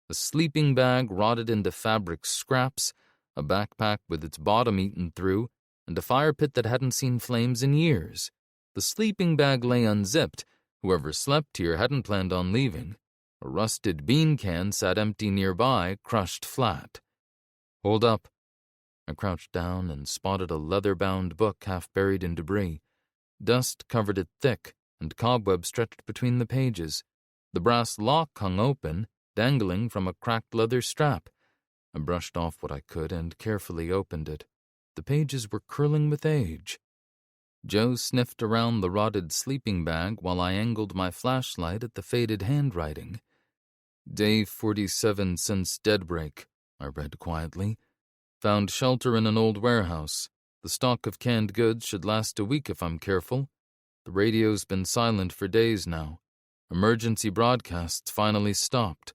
A sleeping bag rotted into fabric scraps, a backpack with its bottom eaten through, and a fire pit that hadn't seen flames in years. The sleeping bag lay unzipped. Whoever slept here hadn't planned on leaving. A rusted bean can sat empty nearby, crushed flat. "Hold up." I crouched down and spotted a leather-bound book half buried in debris. Dust covered it thick, and cobwebs stretched between the pages. The brass lock hung open, dangling from a cracked leather strap. I brushed off what I could and carefully opened it. The pages were curling with age. Joe sniffed around the rotted sleeping bag while I angled my flashlight at the faded handwriting. "Day 47 since Deadbreak," I read quietly. "Found shelter in an old warehouse. The stock of canned goods should last a week if I'm careful. The radio's been silent for days now. Emergency broadcasts finally stopped."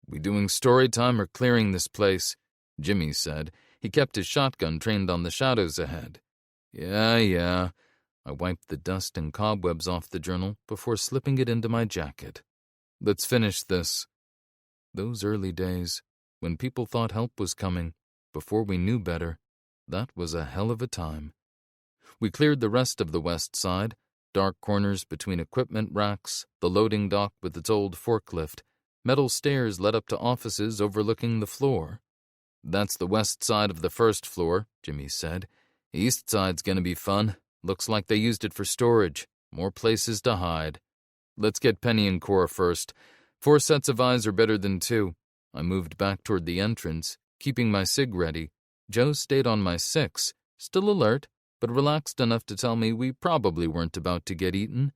"We doing story time or clearing this place?" Jimmy said. He kept his shotgun trained on the shadows ahead. Yeah. I wiped the dust and cobwebs off the journal before slipping it into my jacket. "Let's finish this." Those early days, when people thought help was coming, before we knew better, that was a hell of a time. We cleared the rest of the west side, dark corners between equipment racks, the loading dock with its old forklift. Metal stairs led up to offices overlooking the floor. "That's the west side of the first floor," Jimmy said. "East side's gonna be fun. Looks like they used it for storage. More places to hide. Let's get Penny and Cora first. 4 sets of eyes are better than 2. I moved back toward the entrance, keeping my cig ready. Joe stayed on my 6, still alert, but relaxed enough to tell me we probably weren't about to get eaten.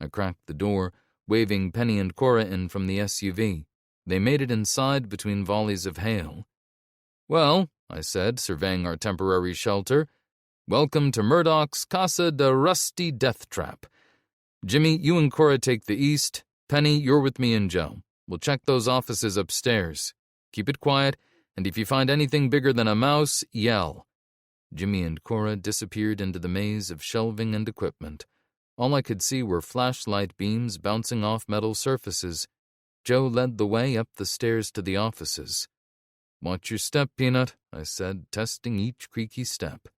I cracked the door, waving Penny and Cora in from the SUV. They made it inside between volleys of hail. "Well," I said, surveying our temporary shelter, "welcome to Murdoch's Casa de Rusty Death Trap. Jimmy, you and Cora take the east. Penny, you're with me and Joe. We'll check those offices upstairs. Keep it quiet, and if you find anything bigger than a mouse, yell." Jimmy and Cora disappeared into the maze of shelving and equipment. All I could see were flashlight beams bouncing off metal surfaces. Joe led the way up the stairs to the offices. "Watch your step, Peanut," I said, testing each creaky step.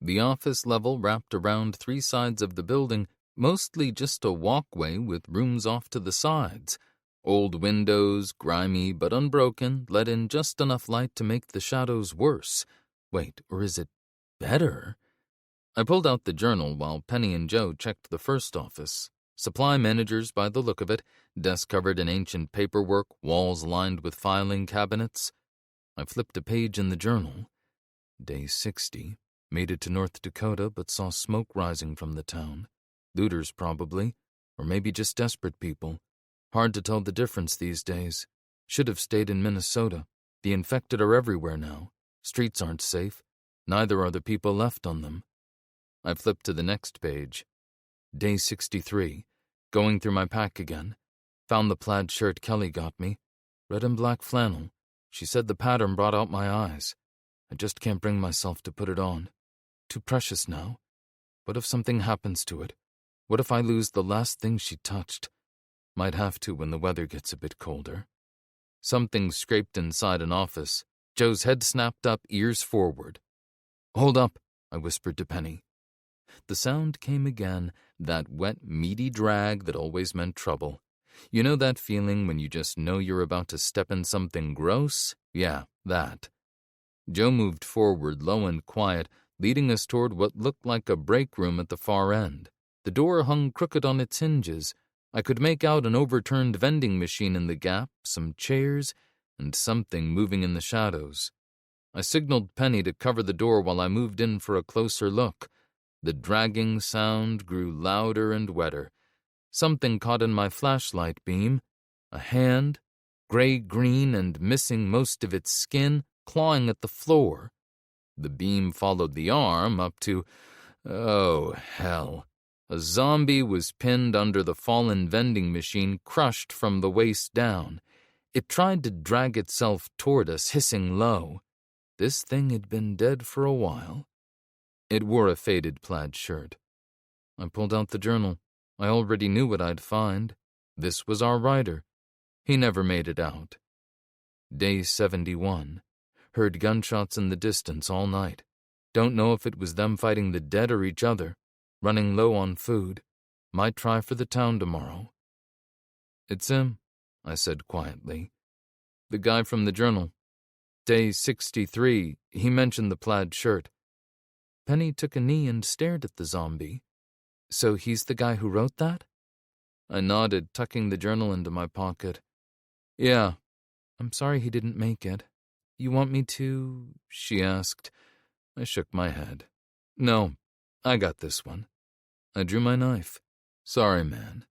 The office level wrapped around 3 sides of the building, mostly just a walkway with rooms off to the sides. Old windows, grimy but unbroken, let in just enough light to make the shadows worse. Wait, or is it better? I pulled out the journal while Penny and Joe checked the first office. Supply managers by the look of it, desk covered in ancient paperwork, walls lined with filing cabinets. I flipped a page in the journal. Day 60. Made it to North Dakota but saw smoke rising from the town. Looters probably, or maybe just desperate people. Hard to tell the difference these days. Should have stayed in Minnesota. The infected are everywhere now. Streets aren't safe. Neither are the people left on them. I flipped to the next page. Day 63. Going through my pack again. Found the plaid shirt Kelly got me. Red and black flannel. She said the pattern brought out my eyes. I just can't bring myself to put it on. Too precious now. What if something happens to it? What if I lose the last thing she touched? Might have to when the weather gets a bit colder. Something scraped inside an office. Joe's head snapped up, ears forward. "Hold up," I whispered to Penny. The sound came again, that wet, meaty drag that always meant trouble. You know that feeling when you just know you're about to step in something gross? Yeah, that. Joe moved forward, low and quiet, leading us toward what looked like a break room at the far end. The door hung crooked on its hinges. I could make out an overturned vending machine in the gap, some chairs, and something moving in the shadows. I signaled Penny to cover the door while I moved in for a closer look. The dragging sound grew louder and wetter. Something caught in my flashlight beam. A hand, gray-green and missing most of its skin, clawing at the floor. The beam followed the arm up to... oh, hell. A zombie was pinned under the fallen vending machine, crushed from the waist down. It tried to drag itself toward us, hissing low. This thing had been dead for a while. It wore a faded plaid shirt. I pulled out the journal. I already knew what I'd find. This was our rider. He never made it out. Day 71. Heard gunshots in the distance all night. Don't know if it was them fighting the dead or each other. Running low on food. Might try for the town tomorrow. "It's him," I said quietly. "The guy from the journal. Day 63, he mentioned the plaid shirt." Penny took a knee and stared at the zombie. "So he's the guy who wrote that?" I nodded, tucking the journal into my pocket. "Yeah." "I'm sorry he didn't make it. You want me to?" she asked. I shook my head. "No, I got this one." I drew my knife. "Sorry, man.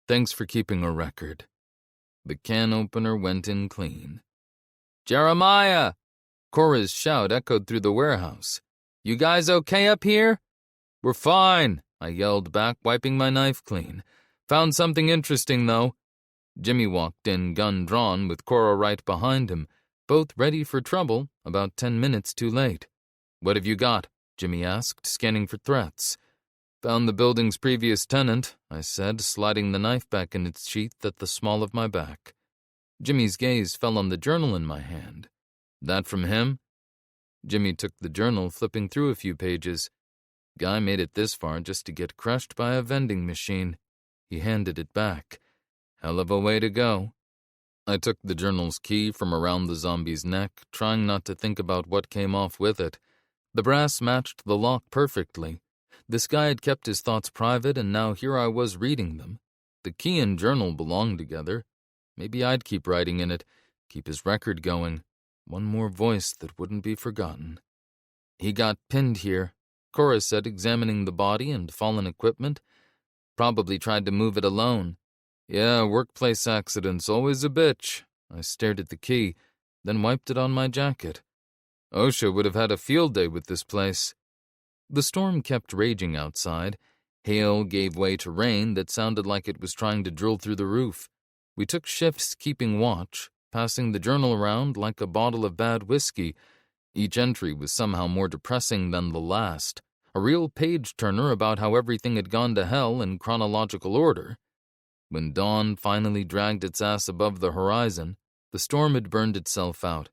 Thanks for keeping a record." The can opener went in clean. "Jeremiah!" Cora's shout echoed through the warehouse. "You guys okay up here?" "We're fine," I yelled back, wiping my knife clean. "Found something interesting, though." Jimmy walked in, gun drawn, with Cora right behind him, both ready for trouble, about 10 minutes too late. "What have you got?" Jimmy asked, scanning for threats. "Found the building's previous tenant," I said, sliding the knife back in its sheath at the small of my back. Jimmy's gaze fell on the journal in my hand. "That from him?" Jimmy took the journal, flipping through a few pages. Guy made it this far just to get crushed by a vending machine. He handed it back. Hell of a way to go. I took the journal's key from around the zombie's neck, trying not to think about what came off with it. The brass matched the lock perfectly. This guy had kept his thoughts private, and now here I was reading them. The key and journal belonged together. Maybe I'd keep writing in it, keep his record going. One more voice that wouldn't be forgotten. "He got pinned here," Cora said, examining the body and fallen equipment. "Probably tried to move it alone. Yeah, workplace accidents, always a bitch." I stared at the key, then wiped it on my jacket. OSHA would have had a field day with this place. The storm kept raging outside. Hail gave way to rain that sounded like it was trying to drill through the roof. We took shifts keeping watch, passing the journal around like a bottle of bad whiskey. Each entry was somehow more depressing than the last, a real page-turner about how everything had gone to hell in chronological order. When dawn finally dragged its ass above the horizon, the storm had burned itself out.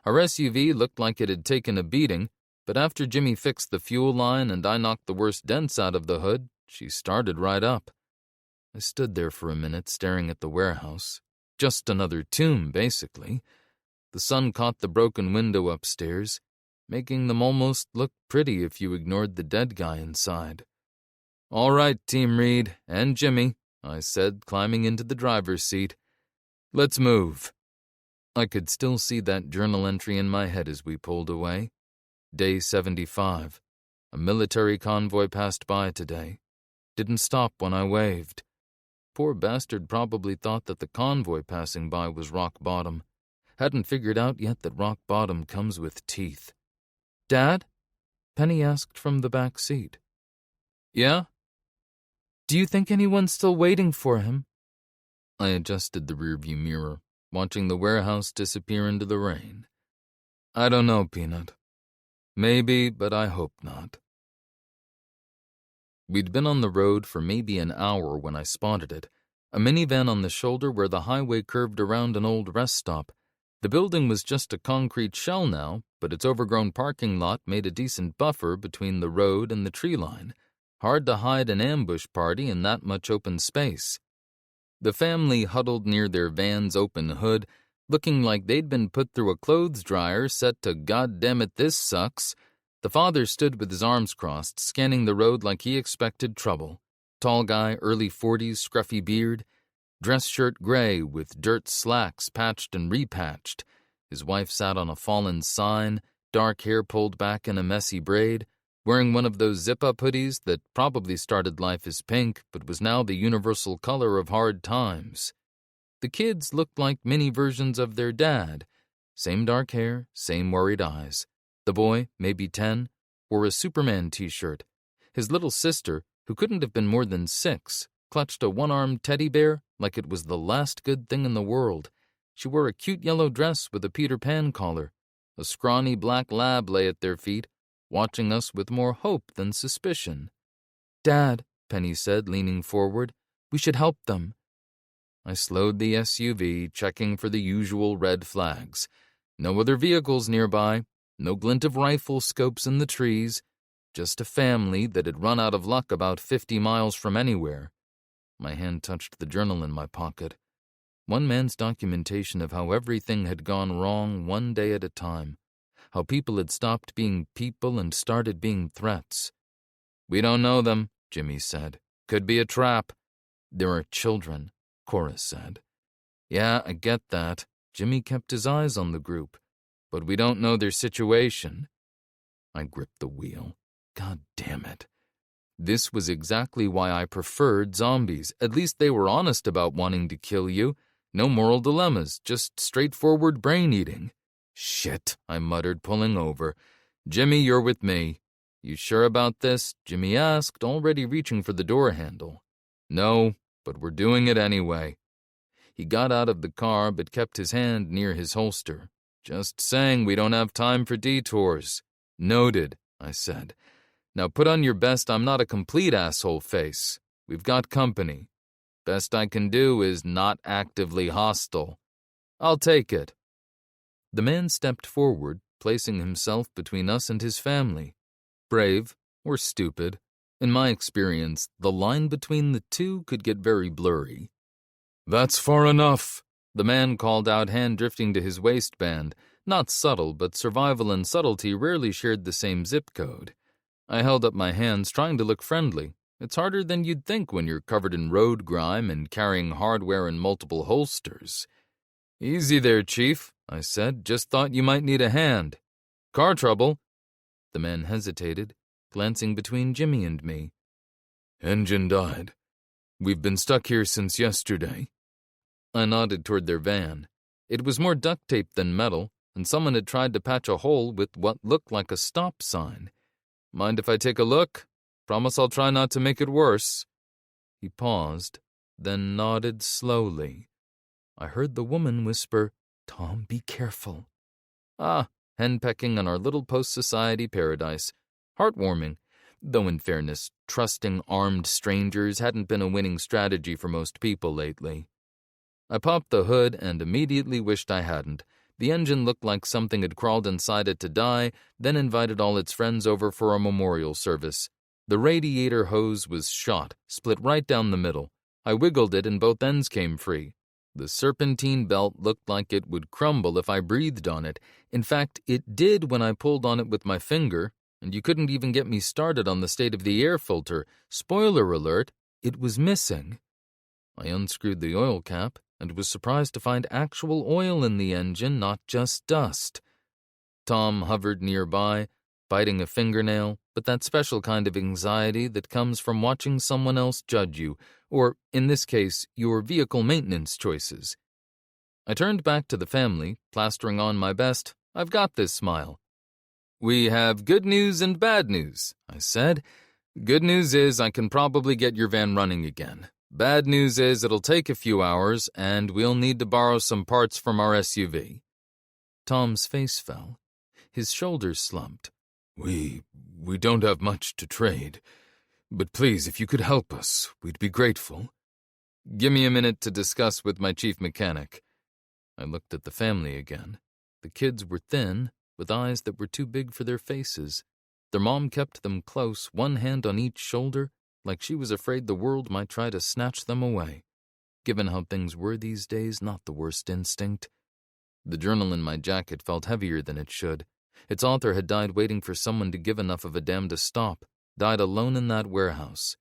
Our SUV looked like it had taken a beating, but after Jimmy fixed the fuel line and I knocked the worst dents out of the hood, she started right up. I stood there for a minute staring at the warehouse. Just another tomb, basically. The sun caught the broken window upstairs, making them almost look pretty if you ignored the dead guy inside. "All right, Team Reed, and Jimmy," I said, climbing into the driver's seat. "Let's move." I could still see that journal entry in my head as we pulled away. Day 75. A military convoy passed by today. Didn't stop when I waved. Poor bastard probably thought that the convoy passing by was rock bottom. Hadn't figured out yet that rock bottom comes with teeth. "Dad?" Penny asked from the back seat. "Yeah?" "Do you think anyone's still waiting for him?" I adjusted the rearview mirror, watching the warehouse disappear into the rain. "I don't know, Peanut. Maybe, but I hope not." We'd been on the road for maybe an hour when I spotted it, a minivan on the shoulder where the highway curved around an old rest stop. The building was just a concrete shell now, but its overgrown parking lot made a decent buffer between the road and the tree line. Hard to hide an ambush party in that much open space. The family huddled near their van's open hood, looking like they'd been put through a clothes dryer set to "God damn it, this sucks." The father stood with his arms crossed, scanning the road like he expected trouble. Tall guy, early 40s, scruffy beard. Dress shirt gray with dirt slacks patched and repatched. His wife sat on a fallen sign, dark hair pulled back in a messy braid, wearing one of those zip-up hoodies that probably started life as pink but was now the universal color of hard times. The kids looked like mini versions of their dad. Same dark hair, same worried eyes. The boy, maybe 10, wore a Superman t-shirt. His little sister, who couldn't have been more than 6, clutched a one-armed teddy bear like it was the last good thing in the world. She wore a cute yellow dress with a Peter Pan collar. A scrawny black lab lay at their feet, watching us with more hope than suspicion. "Dad," Penny said, leaning forward, "we should help them." I slowed the SUV, checking for the usual red flags. No other vehicles nearby, no glint of rifle scopes in the trees, just a family that had run out of luck about 50 miles from anywhere. My hand touched the journal in my pocket. One man's documentation of how everything had gone wrong one day at a time. How people had stopped being people and started being threats. "We don't know them," Jimmy said. "Could be a trap." "There are children," Cora said. "Yeah, I get that." Jimmy kept his eyes on the group. "But we don't know their situation." I gripped the wheel. God damn it. This was exactly why I preferred zombies. At least they were honest about wanting to kill you. No moral dilemmas, just straightforward brain-eating. "Shit," I muttered, pulling over. "Jimmy, you're with me." "You sure about this?" Jimmy asked, already reaching for the door handle. "No, but we're doing it anyway." He got out of the car but kept his hand near his holster. "Just saying we don't have time for detours." "Noted," I said. "Now put on your best I'm not a complete asshole face. We've got company. Best I can do is not actively hostile." "I'll take it." The man stepped forward, placing himself between us and his family. Brave or stupid. In my experience, the line between the two could get very blurry. "That's far enough," the man called out, hand drifting to his waistband. Not subtle, but survival and subtlety rarely shared the same zip code. I held up my hands, trying to look friendly. It's harder than you'd think when you're covered in road grime and carrying hardware in multiple holsters. "Easy there, Chief," I said. "Just thought you might need a hand." "Car trouble?" The man hesitated, glancing between Jimmy and me. "Engine died. We've been stuck here since yesterday." I nodded toward their van. It was more duct tape than metal, and someone had tried to patch a hole with what looked like a stop sign. "Mind if I take a look? Promise I'll try not to make it worse." He paused, then nodded slowly. I heard the woman whisper, "Tom, be careful." Ah, henpecking on our little post-society paradise. Heartwarming, though in fairness, trusting armed strangers hadn't been a winning strategy for most people lately. I popped the hood and immediately wished I hadn't. The engine looked like something had crawled inside it to die, then invited all its friends over for a memorial service. The radiator hose was shot, split right down the middle. I wiggled it and both ends came free. The serpentine belt looked like it would crumble if I breathed on it. In fact, it did when I pulled on it with my finger, and you couldn't even get me started on the state of the air filter. Spoiler alert, it was missing. I unscrewed the oil cap and was surprised to find actual oil in the engine, not just dust. Tom hovered nearby, biting a fingernail, but that special kind of anxiety that comes from watching someone else judge you, or, in this case, your vehicle maintenance choices. I turned back to the family, plastering on my best, "I've got this" smile. "We have good news and bad news," I said. "Good news is I can probably get your van running again. Bad news is it'll take a few hours, and we'll need to borrow some parts from our SUV. Tom's face fell. His shoulders slumped. We don't have much to trade. But please, if you could help us, we'd be grateful. Give me a minute to discuss with my chief mechanic. I looked at the family again. The kids were thin, with eyes that were too big for their faces. Their mom kept them close, one hand on each shoulder, like she was afraid the world might try to snatch them away. Given how things were these days, not the worst instinct. The journal in my jacket felt heavier than it should. Its author had died waiting for someone to give enough of a damn to stop, died alone in that warehouse.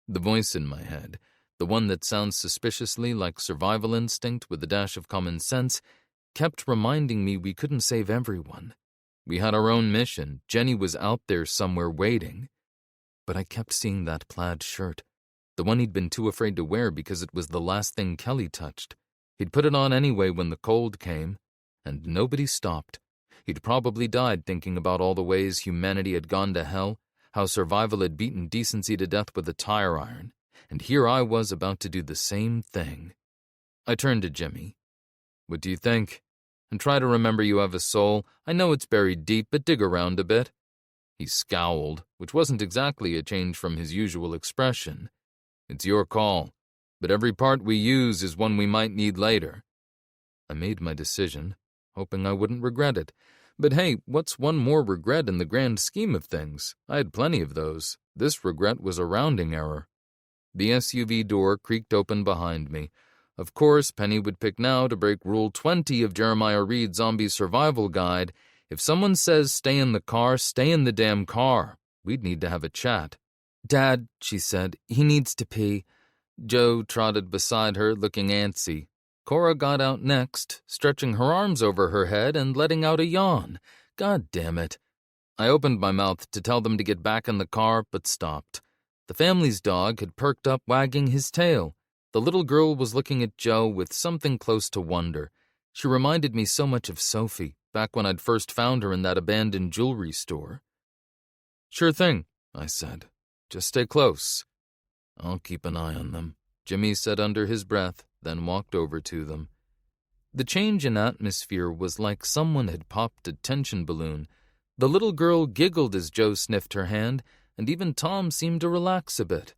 The voice in my head, the one that sounds suspiciously like survival instinct with a dash of common sense, kept reminding me we couldn't save everyone. We had our own mission. Jenny was out there somewhere waiting. But I kept seeing that plaid shirt, the one he'd been too afraid to wear because it was the last thing Kelly touched. He'd put it on anyway when the cold came, and nobody stopped. He'd probably died thinking about all the ways humanity had gone to hell, how survival had beaten decency to death with a tire iron, and here I was about to do the same thing. I turned to Jimmy. What do you think? And try to remember you have a soul. I know it's buried deep, but dig around a bit. He scowled, which wasn't exactly a change from his usual expression. It's your call, but every part we use is one we might need later. I made my decision, hoping I wouldn't regret it. But hey, what's one more regret in the grand scheme of things? I had plenty of those. This regret was a rounding error. The SUV door creaked open behind me. Of course, Penny would pick now to break Rule 20 of Jeremiah Reed's Zombie Survival Guide. If someone says stay in the car, stay in the damn car. We'd need to have a chat. Dad, she said, he needs to pee. Joe trotted beside her, looking antsy. Cora got out next, stretching her arms over her head and letting out a yawn. God damn it. I opened my mouth to tell them to get back in the car, but stopped. The family's dog had perked up, wagging his tail. The little girl was looking at Joe with something close to wonder. She reminded me so much of Sophie, back when I'd first found her in that abandoned jewelry store. Sure thing, I said. Just stay close. I'll keep an eye on them, Jimmy said under his breath, then walked over to them. The change in atmosphere was like someone had popped a tension balloon. The little girl giggled as Joe sniffed her hand, and even Tom seemed to relax a bit.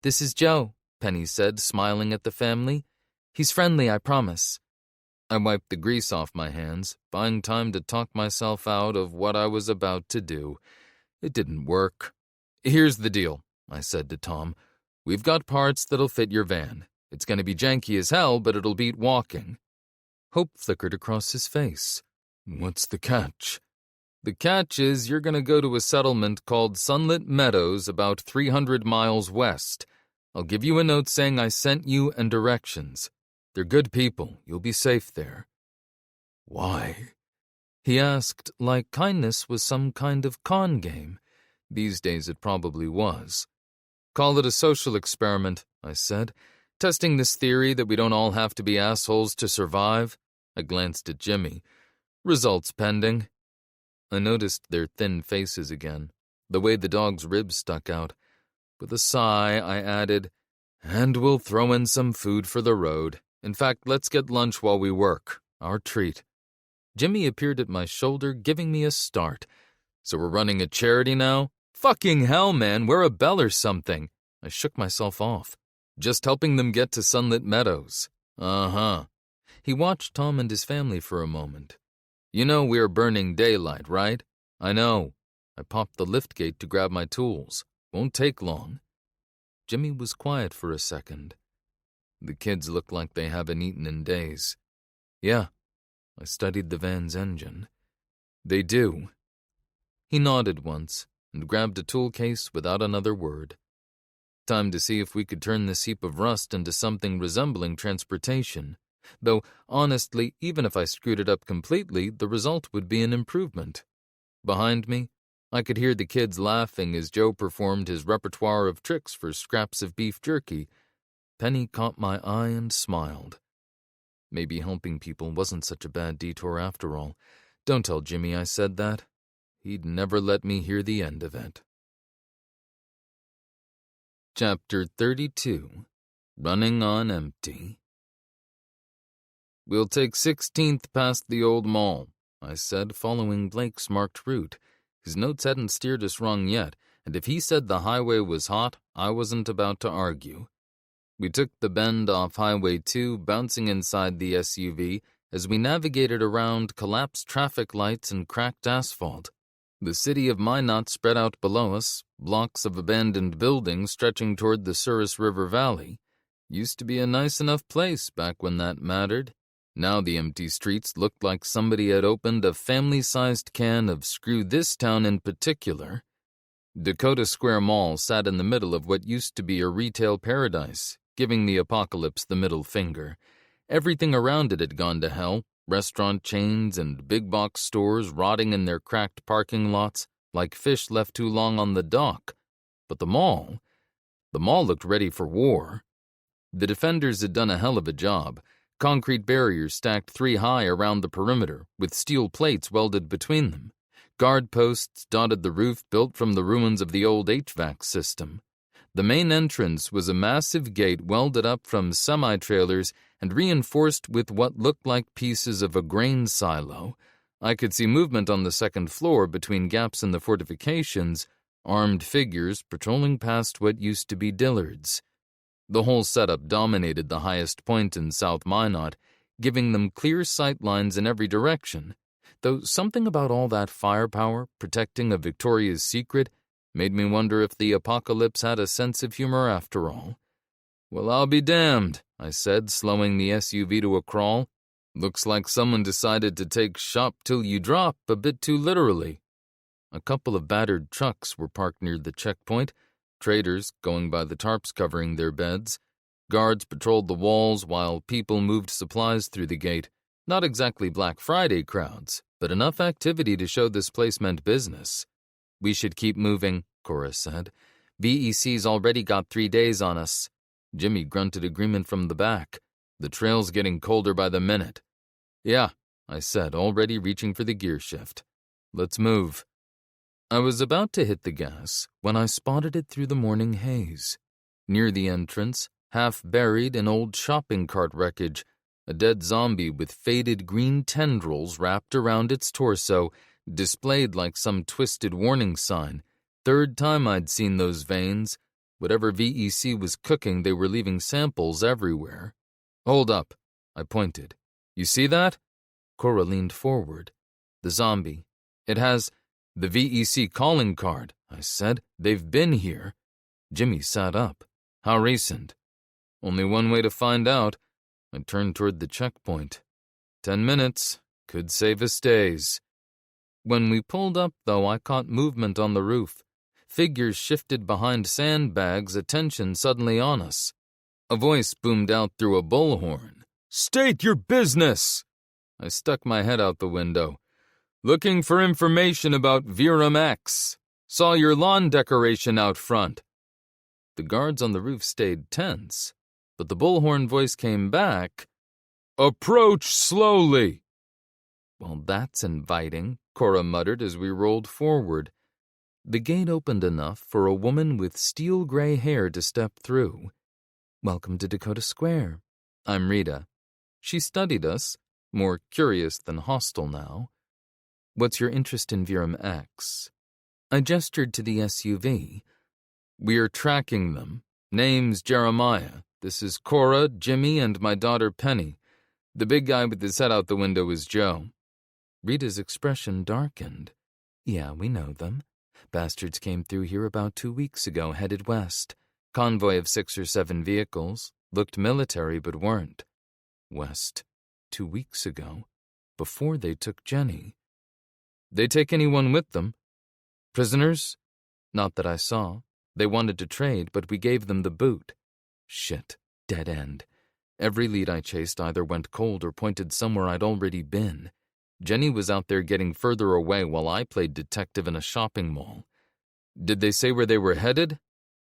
This is Joe, Penny said, smiling at the family. He's friendly, I promise. I wiped the grease off my hands, buying time to talk myself out of what I was about to do. It didn't work. Here's the deal, I said to Tom. We've got parts that'll fit your van. It's going to be janky as hell, but it'll beat walking. Hope flickered across his face. What's the catch? The catch is you're going to go to a settlement called Sunlit Meadows about 300 miles west. I'll give you a note saying I sent you and directions. They're good people. You'll be safe there. Why? He asked, like kindness was some kind of con game. These days it probably was. Call it a social experiment, I said, testing this theory that we don't all have to be assholes to survive. I glanced at Jimmy. Results pending. I noticed their thin faces again, the way the dog's ribs stuck out. With a sigh, I added, and we'll throw in some food for the road. In fact, let's get lunch while we work. Our treat. Jimmy appeared at my shoulder, giving me a start. So we're running a charity now? Fucking hell, man, wear a bell or something. I shook myself off. Just helping them get to Sunlit Meadows. Uh-huh. He watched Tom and his family for a moment. You know we're burning daylight, right? I know. I popped the liftgate to grab my tools. Won't take long. Jimmy was quiet for a second. The kids look like they haven't eaten in days. Yeah, I studied the van's engine. They do. He nodded once and grabbed a tool case without another word. Time to see if we could turn this heap of rust into something resembling transportation. Though, honestly, even if I screwed it up completely, the result would be an improvement. Behind me, I could hear the kids laughing as Joe performed his repertoire of tricks for scraps of beef jerky. Penny caught my eye and smiled. Maybe helping people wasn't such a bad detour after all. Don't tell Jimmy I said that. He'd never let me hear the end of it. Chapter 32. Running on Empty. We'll take 16th past the old mall, I said, following Blake's marked route. His notes hadn't steered us wrong yet, and if he said the highway was hot, I wasn't about to argue. We took the bend off Highway 2, bouncing inside the SUV as we navigated around collapsed traffic lights and cracked asphalt. The city of Minot spread out below us, blocks of abandoned buildings stretching toward the Souris River Valley. Used to be a nice enough place back when that mattered. Now the empty streets looked like somebody had opened a family-sized can of Screw This Town in particular. Dakota Square Mall sat in the middle of what used to be a retail paradise, giving the apocalypse the middle finger. Everything around it had gone to hell, restaurant chains and big-box stores rotting in their cracked parking lots like fish left too long on the dock. But the mall looked ready for war. The defenders had done a hell of a job. Concrete barriers stacked 3 high around the perimeter, with steel plates welded between them. Guard posts dotted the roof built from the ruins of the old HVAC system. The main entrance was a massive gate welded up from semi-trailers and reinforced with what looked like pieces of a grain silo. I could see movement on the second floor between gaps in the fortifications, armed figures patrolling past what used to be Dillard's. The whole setup dominated the highest point in South Minot, giving them clear sight lines in every direction, though something about all that firepower protecting a Victoria's Secret made me wonder if the apocalypse had a sense of humor after all. Well, I'll be damned, I said, slowing the SUV to a crawl. Looks like someone decided to take shop till you drop a bit too literally. A couple of battered trucks were parked near the checkpoint, traders going by the tarps covering their beds. Guards patrolled the walls while people moved supplies through the gate. Not exactly Black Friday crowds, but enough activity to show this place meant business. We should keep moving, Cora said. VEC's already got 3 days on us. Jimmy grunted agreement from the back. The trail's getting colder by the minute. Yeah, I said, already reaching for the gear shift. Let's move. I was about to hit the gas when I spotted it through the morning haze. Near the entrance, half buried in old shopping cart wreckage, a dead zombie with faded green tendrils wrapped around its torso, displayed like some twisted warning sign. 3rd time I'd seen those veins. Whatever VEC was cooking, they were leaving samples everywhere. Hold up, I pointed. You see that? Cora leaned forward. The zombie. It has the VEC calling card, I said. They've been here. Jimmy sat up. How recent? Only one way to find out. I turned toward the checkpoint. 10 minutes. Could save us days. When we pulled up, though, I caught movement on the roof. Figures shifted behind sandbags, attention suddenly on us. A voice boomed out through a bullhorn. State your business! I stuck my head out the window. Looking for information about Virum X. Saw your lawn decoration out front. The guards on the roof stayed tense, but the bullhorn voice came back. Approach slowly. Well, that's inviting, Cora muttered as we rolled forward. The gate opened enough for a woman with steel-gray hair to step through. Welcome to Dakota Square. I'm Rita. She studied us, more curious than hostile now. What's your interest in Virum X? I gestured to the SUV. We're tracking them. Name's Jeremiah. This is Cora, Jimmy, and my daughter Penny. The big guy with his head out the window is Joe. Rita's expression darkened. Yeah, we know them. Bastards came through here about 2 weeks ago, headed west. Convoy of 6 or 7 vehicles. Looked military, but weren't. West. 2 weeks ago. Before they took Jenny. They take anyone with them? Prisoners? Not that I saw. They wanted to trade, but we gave them the boot. Shit. Dead end. Every lead I chased either went cold or pointed somewhere I'd already been. Jenny was out there getting further away while I played detective in a shopping mall. Did they say where they were headed?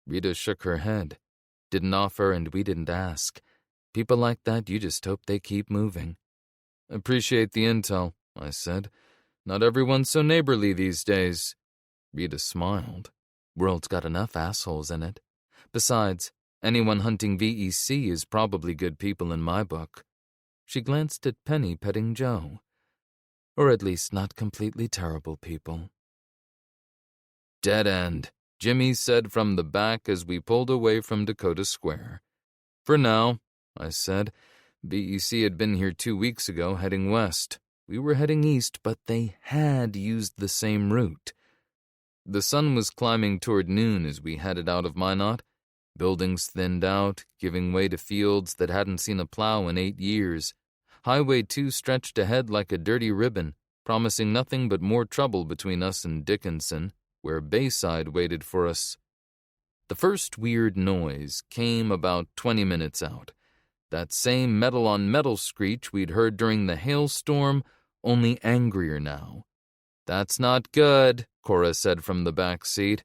Rita shook her head. Didn't offer, and we didn't ask. People like that, you just hope they keep moving. Appreciate the intel, I said. Not everyone's so neighborly these days. Rita smiled. World's got enough assholes in it. Besides, anyone hunting VEC is probably good people in my book. She glanced at Penny petting Joe. Or at least not completely terrible people. Dead end, Jimmy said from the back as we pulled away from Dakota Square. For now, I said. VEC had been here 2 weeks ago, heading west. We were heading east, but they had used the same route. The sun was climbing toward noon as we headed out of Minot. Buildings thinned out, giving way to fields that hadn't seen a plow in 8 years. Highway 2 stretched ahead like a dirty ribbon, promising nothing but more trouble between us and Dickinson, where Bayside waited for us. The first weird noise came about 20 minutes out. That same metal-on-metal screech we'd heard during the hailstorm, only angrier now. That's not good, Cora said from the back seat.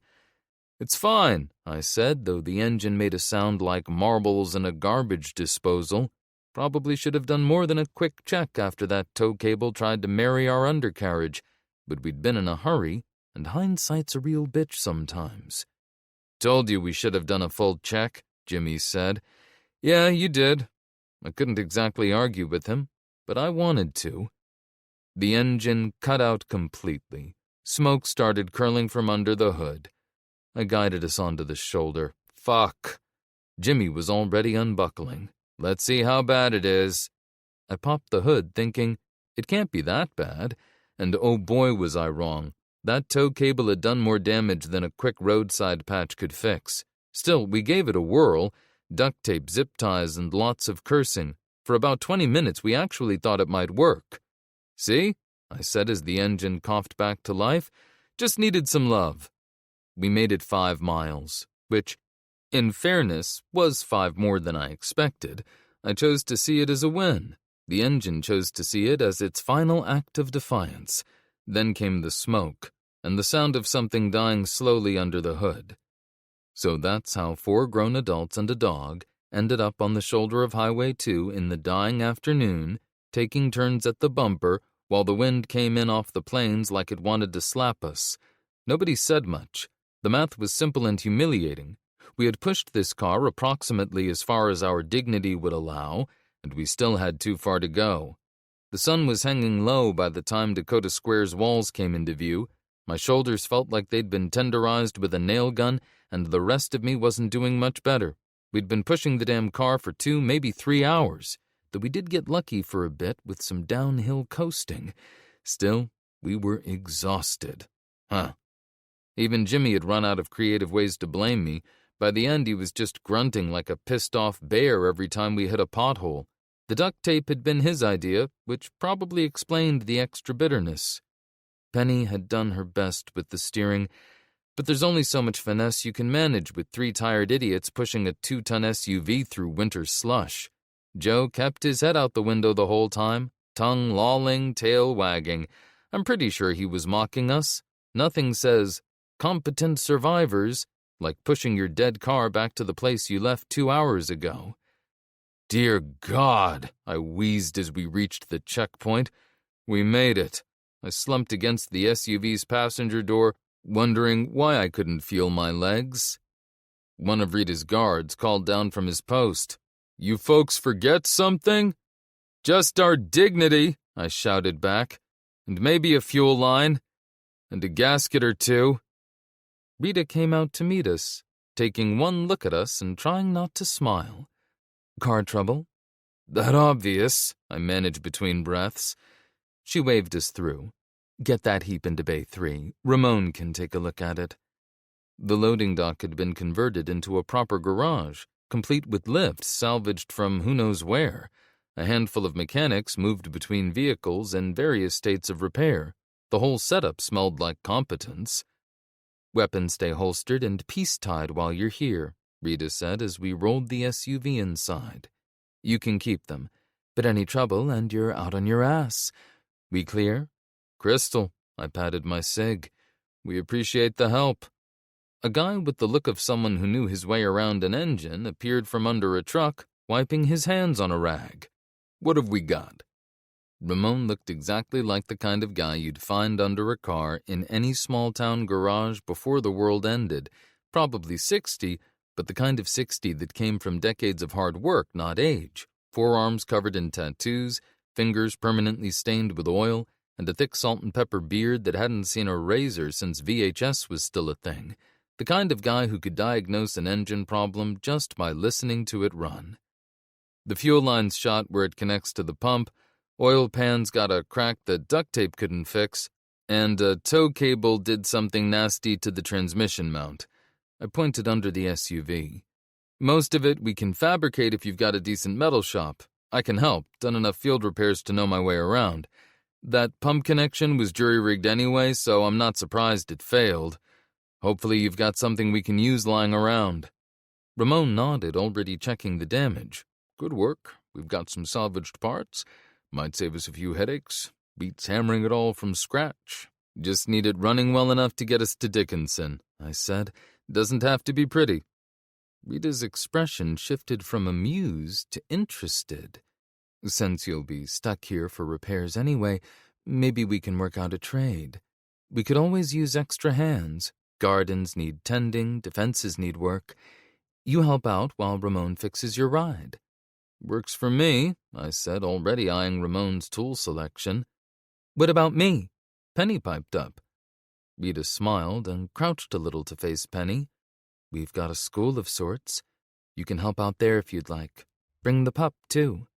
It's fine, I said, though the engine made a sound like marbles in a garbage disposal. Probably should have done more than a quick check after that tow cable tried to marry our undercarriage, but we'd been in a hurry, and hindsight's a real bitch sometimes. Told you we should have done a full check, Jimmy said. Yeah, you did. I couldn't exactly argue with him, but I wanted to. The engine cut out completely. Smoke started curling from under the hood. I guided us onto the shoulder. Fuck. Jimmy was already unbuckling. Let's see how bad it is. I popped the hood, thinking, it can't be that bad. And oh boy was I wrong. That tow cable had done more damage than a quick roadside patch could fix. Still, we gave it a whirl. Duct tape, zip ties, and lots of cursing. For about 20 minutes, we actually thought it might work. See? I said as the engine coughed back to life. Just needed some love. We made it 5 miles, which, in fairness, was 5 more than I expected. I chose to see it as a win. The engine chose to see it as its final act of defiance. Then came the smoke, and the sound of something dying slowly under the hood. So that's how 4 grown adults and a dog ended up on the shoulder of Highway 2 in the dying afternoon, taking turns at the bumper while the wind came in off the plains like it wanted to slap us. Nobody said much. The math was simple and humiliating. We had pushed this car approximately as far as our dignity would allow, and we still had too far to go. The sun was hanging low by the time Dakota Square's walls came into view. My shoulders felt like they'd been tenderized with a nail gun, and the rest of me wasn't doing much better. We'd been pushing the damn car for 2, maybe 3 hours, though we did get lucky for a bit with some downhill coasting. Still, we were exhausted. Even Jimmy had run out of creative ways to blame me. By the end, he was just grunting like a pissed-off bear every time we hit a pothole. The duct tape had been his idea, which probably explained the extra bitterness. Penny had done her best with the steering, but there's only so much finesse you can manage with 3 tired idiots pushing a 2-ton SUV through winter slush. Joe kept his head out the window the whole time, tongue lolling, tail wagging. I'm pretty sure he was mocking us. Nothing says, competent survivors, like pushing your dead car back to the place you left 2 hours ago. Dear God, I wheezed as we reached the checkpoint. We made it. I slumped against the SUV's passenger door, wondering why I couldn't feel my legs. One of Rita's guards called down from his post. You folks forget something? Just our dignity, I shouted back, and maybe a fuel line, and a gasket or two. Rita came out to meet us, taking one look at us and trying not to smile. Car trouble? That obvious, I managed between breaths. She waved us through. Get that heap into Bay 3. Ramon can take a look at it. The loading dock had been converted into a proper garage, complete with lifts salvaged from who knows where. A handful of mechanics moved between vehicles in various states of repair. The whole setup smelled like competence. Weapons stay holstered and peace-tied while you're here, Rita said as we rolled the SUV inside. You can keep them, but any trouble and you're out on your ass. We clear? Crystal, I patted my cig. We appreciate the help. A guy with the look of someone who knew his way around an engine appeared from under a truck, wiping his hands on a rag. What have we got? Ramon looked exactly like the kind of guy you'd find under a car in any small-town garage before the world ended. Probably 60, but the kind of 60 that came from decades of hard work, not age. Forearms covered in tattoos, fingers permanently stained with oil, and a thick salt and pepper beard that hadn't seen a razor since VHS was still a thing. The kind of guy who could diagnose an engine problem just by listening to it run. The fuel line's shot where it connects to the pump, oil pan's got a crack that duct tape couldn't fix, and a tow cable did something nasty to the transmission mount. I pointed under the SUV. Most of it we can fabricate if you've got a decent metal shop. I can help, done enough field repairs to know my way around. That pump connection was jury-rigged anyway, so I'm not surprised it failed. Hopefully you've got something we can use lying around. Ramon nodded, already checking the damage. Good work. We've got some salvaged parts. Might save us a few headaches. Beats hammering it all from scratch. Just need it running well enough to get us to Dickinson, I said. Doesn't have to be pretty. Rita's expression shifted from amused to interested. Since you'll be stuck here for repairs anyway, maybe we can work out a trade. We could always use extra hands. Gardens need tending, defenses need work. You help out while Ramon fixes your ride. Works for me, I said, already eyeing Ramon's tool selection. What about me? Penny piped up. Rita smiled and crouched a little to face Penny. We've got a school of sorts. You can help out there if you'd like. Bring the pup, too.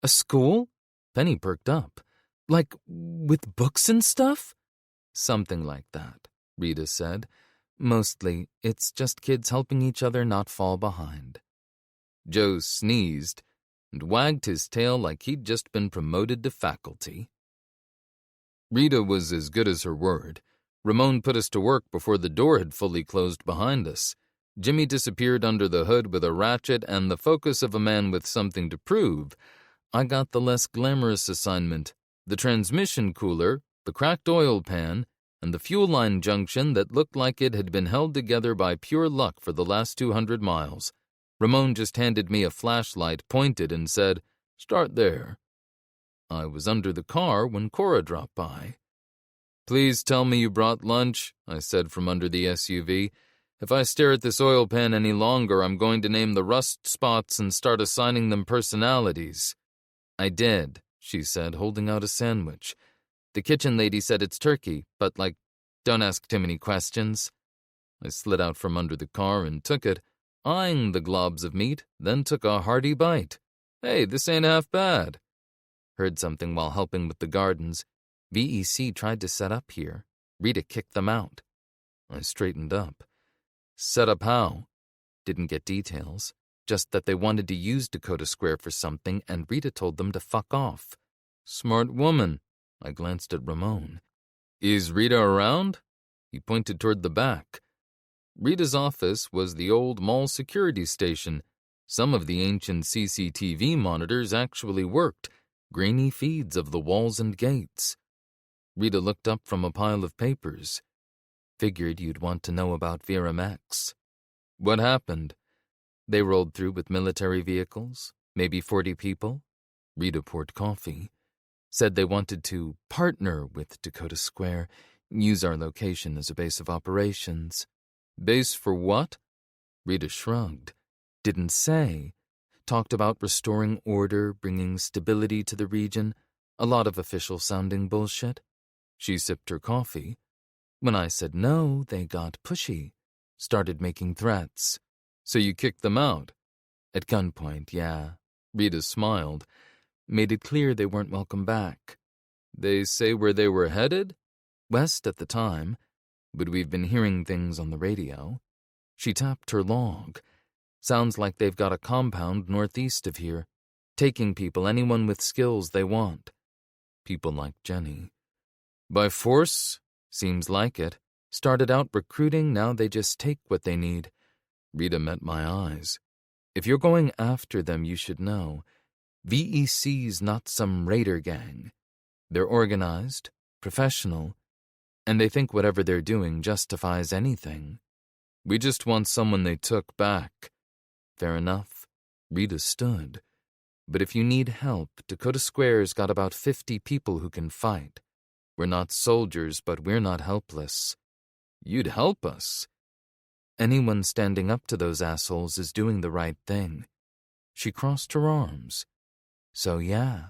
A school? Penny perked up. Like, with books and stuff? Something like that, Rita said. Mostly, it's just kids helping each other not fall behind. Joe sneezed and wagged his tail like he'd just been promoted to faculty. Rita was as good as her word. Ramon put us to work before the door had fully closed behind us. Jimmy disappeared under the hood with a ratchet and the focus of a man with something to prove. I got the less glamorous assignment, the transmission cooler, the cracked oil pan, and the fuel line junction that looked like it had been held together by pure luck for the last 200 miles. Ramon just handed me a flashlight, pointed, and said, "Start there." I was under the car when Cora dropped by. "Please tell me you brought lunch," I said from under the SUV. "If I stare at this oil pan any longer, I'm going to name the rust spots and start assigning them personalities." "I did," she said, holding out a sandwich. "The kitchen lady said it's turkey, but, don't ask too many questions." I slid out from under the car and took it, eyeing the globs of meat, then took a hearty bite. Hey, this ain't half bad. Heard something while helping with the gardens. VEC tried to set up here. Rita kicked them out. I straightened up. Set up how? Didn't get details. Just that they wanted to use Dakota Square for something, and Rita told them to fuck off. Smart woman. I glanced at Ramon. Is Rita around? He pointed toward the back. Rita's office was the old mall security station. Some of the ancient CCTV monitors actually worked, grainy feeds of the walls and gates. Rita looked up from a pile of papers. Figured you'd want to know about Vera Max. What happened? They rolled through with military vehicles, maybe 40 people. Rita poured coffee. Said they wanted to partner with Dakota Square, use our location as a base of operations. Base for what? Rita shrugged. Didn't say. talked about restoring order, bringing stability to the region, a lot of official-sounding bullshit. She sipped her coffee. When I said no, they got pushy, started making threats. So you kicked them out? At gunpoint, yeah. Rita smiled, made it clear they weren't welcome back. They say where they were headed? West at the time, but we've been hearing things on the radio. She tapped her log. Sounds like they've got a compound northeast of here, taking people, anyone with skills they want. People like Jenny. By force? Seems like it. Started out recruiting, now they just take what they need. Rita met my eyes. If you're going after them, you should know. VEC's not some raider gang. They're organized, professional, and they think whatever they're doing justifies anything. We just want someone they took back. Fair enough. Rita stood. But if you need help, Dakota Square's got about 50 people who can fight. We're not soldiers, but we're not helpless. You'd help us. Anyone standing up to those assholes is doing the right thing. She crossed her arms. So yeah.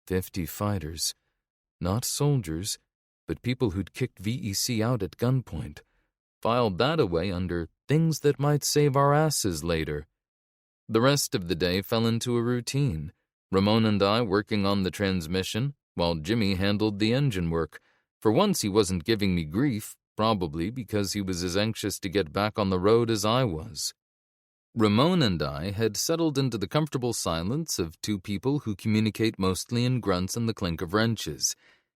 50 fighters. Not soldiers, but people who'd kicked VEC out at gunpoint. Filed that away under things that might save our asses later. The rest of the day fell into a routine. Ramon and I working on the transmission, while Jimmy handled the engine work. For once he wasn't giving me grief, probably because he was as anxious to get back on the road as I was. Ramon and I had settled into the comfortable silence of two people who communicate mostly in grunts and the clink of wrenches.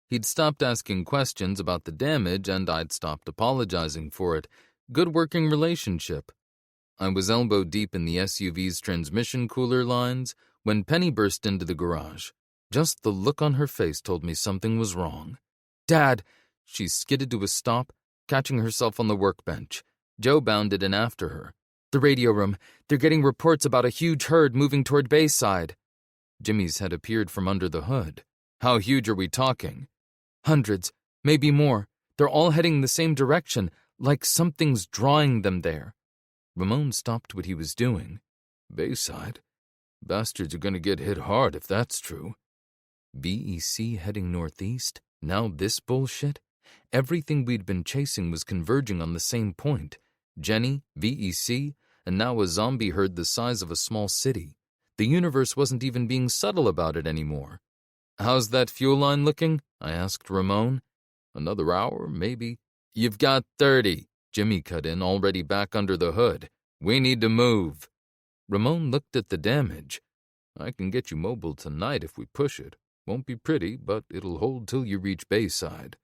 He'd stopped asking questions about the damage, and I'd stopped apologizing for it. Good working relationship. I was elbow deep in the SUV's transmission cooler lines when Penny burst into the garage. Just the look on her face told me something was wrong. "Dad!" She skidded to a stop, catching herself on the workbench. Joe bounded in after her. "The radio room. They're getting reports about a huge herd moving toward Bayside." Jimmy's head appeared from under the hood. "How huge are we talking?" "Hundreds, maybe more. They're all heading the same direction, like something's drawing them there." Ramon stopped what he was doing. "Bayside? Bastards are going to get hit hard if that's true." VEC heading northeast? Now this bullshit? Everything we'd been chasing was converging on the same point. Jenny, VEC, and now a zombie herd the size of a small city. The universe wasn't even being subtle about it anymore. "How's that fuel line looking?" I asked Ramon. "Another hour, maybe." "You've got 30. Jimmy cut in, already back under the hood. "We need to move." Ramon looked at the damage. "I can get you mobile tonight if we push it. Won't be pretty, but it'll hold till you reach Bayside."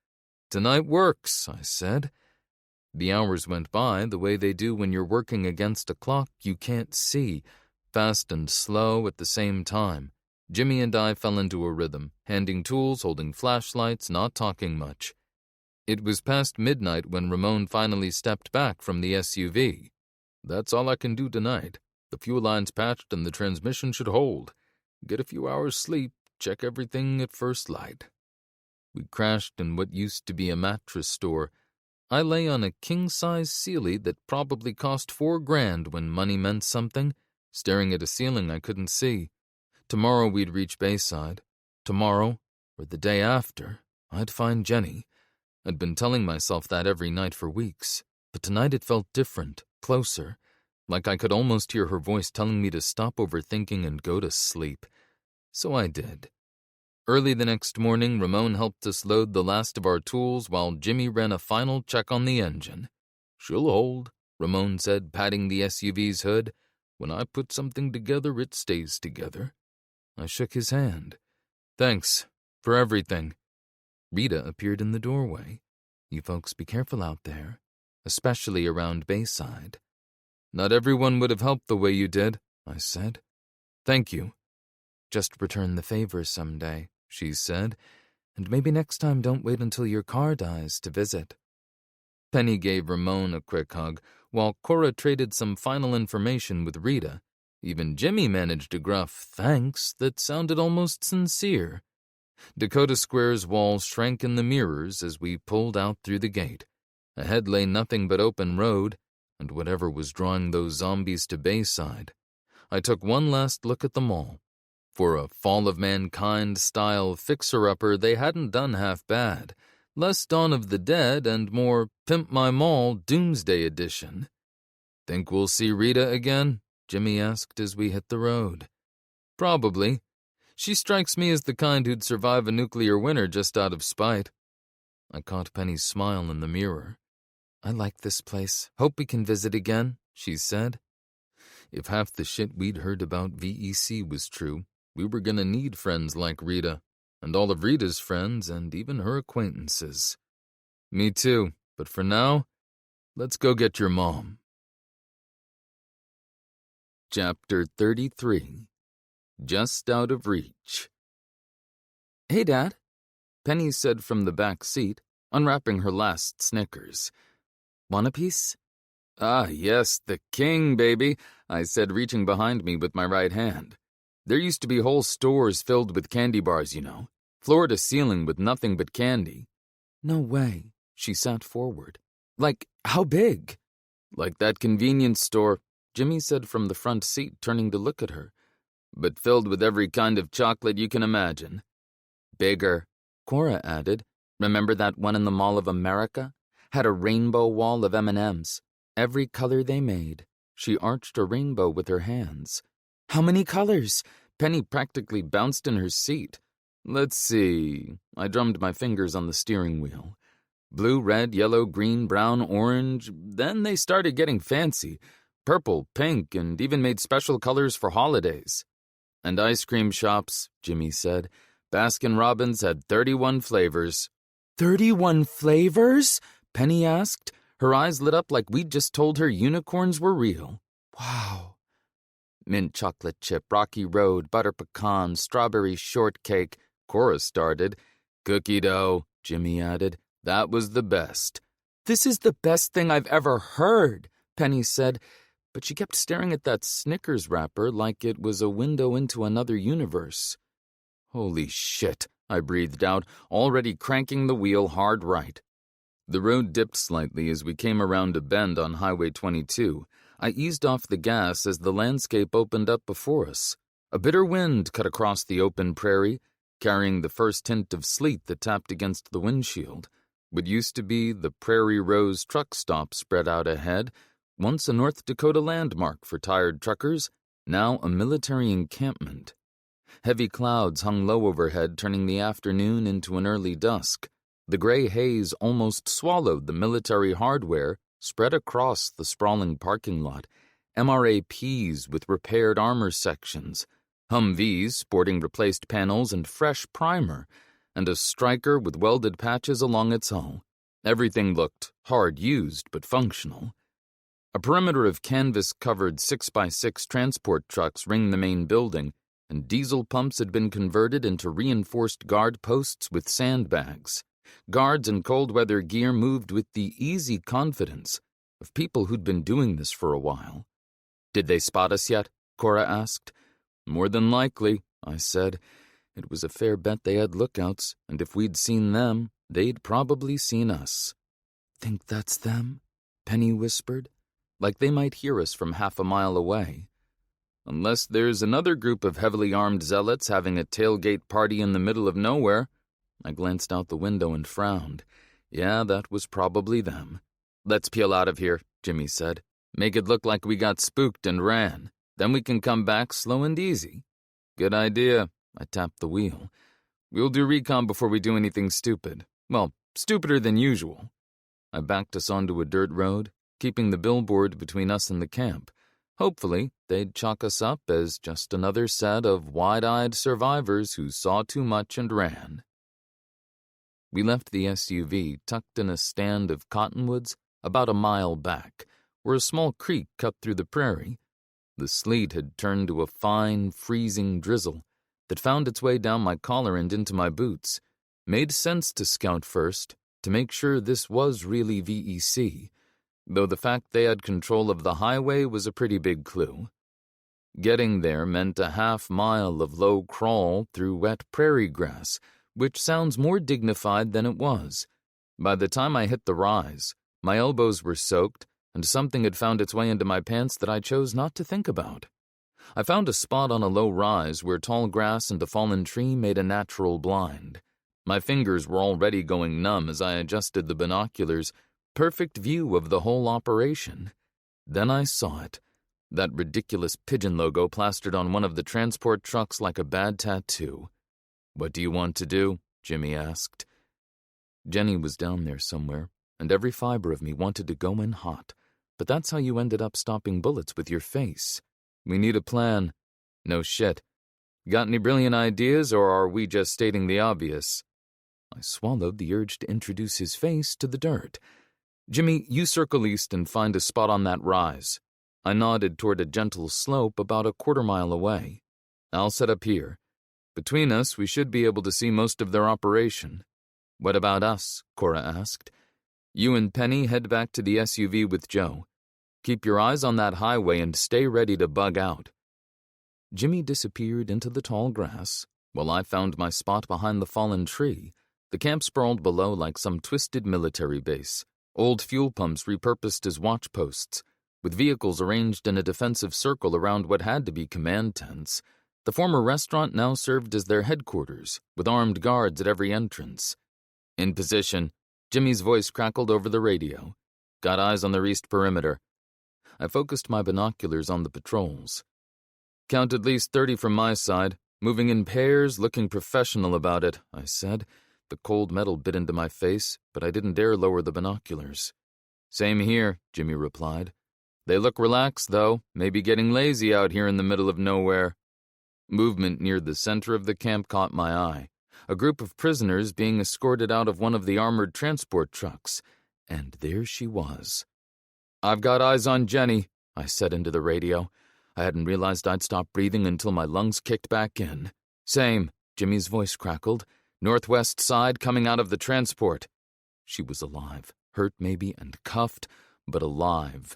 "Tonight works," I said. The hours went by the way they do when you're working against a clock you can't see, fast and slow at the same time. Jimmy and I fell into a rhythm, handing tools, holding flashlights, not talking much. It was past midnight when Ramon finally stepped back from the SUV. "That's all I can do tonight. The fuel line's patched and the transmission should hold. Get a few hours sleep, check everything at first light." We crashed in what used to be a mattress store. I lay on a king-size Sealy that probably cost $4,000 when money meant something, staring at a ceiling I couldn't see. Tomorrow we'd reach Bayside. Tomorrow, or the day after, I'd find Jenny. I'd been telling myself that every night for weeks, but tonight it felt different, closer, like I could almost hear her voice telling me to stop overthinking and go to sleep. So I did. Early the next morning, Ramon helped us load the last of our tools while Jimmy ran a final check on the engine. "She'll hold," Ramon said, patting the SUV's hood. "When I put something together, it stays together." I shook his hand. "Thanks for everything." Rita appeared in the doorway. "You folks be careful out there, especially around Bayside." "Not everyone would have helped the way you did," I said. "Thank you. Just return the favor someday," she said, "and maybe next time don't wait until your car dies to visit." Penny gave Ramon a quick hug, while Cora traded some final information with Rita. Even Jimmy managed a gruff thanks that sounded almost sincere. Dakota Square's walls shrank in the mirrors as we pulled out through the gate. Ahead lay nothing but open road, and whatever was drawing those zombies to Bayside. I took one last look at them all. For a Fall of Mankind-style fixer-upper, they hadn't done half bad. Less Dawn of the Dead and more Pimp My Mall Doomsday Edition. "Think we'll see Rita again?" Jimmy asked as we hit the road. "Probably. She strikes me as the kind who'd survive a nuclear winter just out of spite." I caught Penny's smile in the mirror. "I like this place. Hope we can visit again," she said. If half the shit we'd heard about VEC was true, we were gonna need friends like Rita, and all of Rita's friends, and even her acquaintances. "Me too, but for now, let's go get your mom." Chapter 33. Just Out of Reach. "Hey, Dad," Penny said from the back seat, unwrapping her last Snickers. "Want a piece?" "Ah, yes, the king, baby," I said, reaching behind me with my right hand. "There used to be whole stores filled with candy bars, you know, floor to ceiling with nothing but candy." "No way." She sat forward. "Like, how big?" "Like that convenience store," Jimmy said from the front seat, turning to look at her. "But filled with every kind of chocolate you can imagine." "Bigger," Cora added. "Remember that one in the Mall of America? Had a rainbow wall of M&Ms. Every color they made." She arched a rainbow with her hands. "How many colors?" Penny practically bounced in her seat. "Let's see." I drummed my fingers on the steering wheel. "Blue, red, yellow, green, brown, orange. Then they started getting fancy. Purple, pink, and even made special colors for holidays." "And ice cream shops," Jimmy said. "Baskin-Robbins had 31 flavors. 31 flavors? Penny asked. Her eyes lit up like we'd just told her unicorns were real. "Wow." "Mint chocolate chip, rocky road, butter pecan, strawberry shortcake," Cora started. "Cookie dough," Jimmy added. "That was the best." "This is the best thing I've ever heard," Penny said, but she kept staring at that Snickers wrapper like it was a window into another universe. "Holy shit," I breathed out, already cranking the wheel hard right. The road dipped slightly as we came around a bend on Highway 22. I eased off the gas as the landscape opened up before us. A bitter wind cut across the open prairie, carrying the first hint of sleet that tapped against the windshield. What used to be the Prairie Rose truck stop spread out ahead, once a North Dakota landmark for tired truckers, now a military encampment. Heavy clouds hung low overhead, turning the afternoon into an early dusk. The gray haze almost swallowed the military hardware spread across the sprawling parking lot, MRAPs with repaired armor sections, Humvees sporting replaced panels and fresh primer, and a striker with welded patches along its hull. Everything looked hard used but functional. A perimeter of canvas-covered 6x6 transport trucks ringed the main building, and diesel pumps had been converted into reinforced guard posts with sandbags. Guards in cold-weather gear moved with the easy confidence of people who'd been doing this for a while. "Did they spot us yet?" Cora asked. "More than likely," I said. It was a fair bet they had lookouts, and if we'd seen them, they'd probably seen us. "Think that's them?" Penny whispered, like they might hear us from half a mile away. "Unless there's another group of heavily armed zealots having a tailgate party in the middle of nowhere." I glanced out the window and frowned. Yeah, that was probably them. "Let's peel out of here," Jimmy said. "Make it look like we got spooked and ran. Then we can come back slow and easy." "Good idea." I tapped the wheel. "We'll do recon before we do anything stupid. Well, stupider than usual." I backed us onto a dirt road, keeping the billboard between us and the camp. Hopefully, they'd chalk us up as just another set of wide-eyed survivors who saw too much and ran. We left the SUV tucked in a stand of cottonwoods about a mile back, where a small creek cut through the prairie. The sleet had turned to a fine, freezing drizzle that found its way down my collar and into my boots. Made sense to scout first, to make sure this was really VEC, though the fact they had control of the highway was a pretty big clue. Getting there meant a half-mile of low crawl through wet prairie grass, which sounds more dignified than it was. By the time I hit the rise, my elbows were soaked, and something had found its way into my pants that I chose not to think about. I found a spot on a low rise where tall grass and a fallen tree made a natural blind. My fingers were already going numb as I adjusted the binoculars. Perfect view of the whole operation. Then I saw it. That ridiculous pigeon logo plastered on one of the transport trucks like a bad tattoo. "What do you want to do?" Jimmy asked. Jenny was down there somewhere, and every fiber of me wanted to go in hot. But that's how you ended up stopping bullets with your face. "We need a plan." "No shit. Got any brilliant ideas, or are we just stating the obvious?" I swallowed the urge to introduce his face to the dirt. "Jimmy, you circle east and find a spot on that rise." I nodded toward a gentle slope about a quarter-mile away. "I'll set up here. Between us, we should be able to see most of their operation." "What about us?" Cora asked. "You and Penny head back to the SUV with Joe. Keep your eyes on that highway and stay ready to bug out." Jimmy disappeared into the tall grass, while I found my spot behind the fallen tree. The camp sprawled below like some twisted military base, old fuel pumps repurposed as watch posts, with vehicles arranged in a defensive circle around what had to be command tents. The former restaurant now served as their headquarters, with armed guards at every entrance. "In position," Jimmy's voice crackled over the radio. "Got eyes on the east perimeter." I focused my binoculars on the patrols. "Count at least 30 from my side, moving in pairs, looking professional about it," I said. The cold metal bit into my face, but I didn't dare lower the binoculars. "Same here," Jimmy replied. "They look relaxed, though, maybe getting lazy out here in the middle of nowhere." Movement near the center of the camp caught my eye. A group of prisoners being escorted out of one of the armored transport trucks. And there she was. "I've got eyes on Jenny," I said into the radio. I hadn't realized I'd stopped breathing until my lungs kicked back in. "Same," Jimmy's voice crackled. "Northwest side coming out of the transport." She was alive, hurt maybe and cuffed, but alive.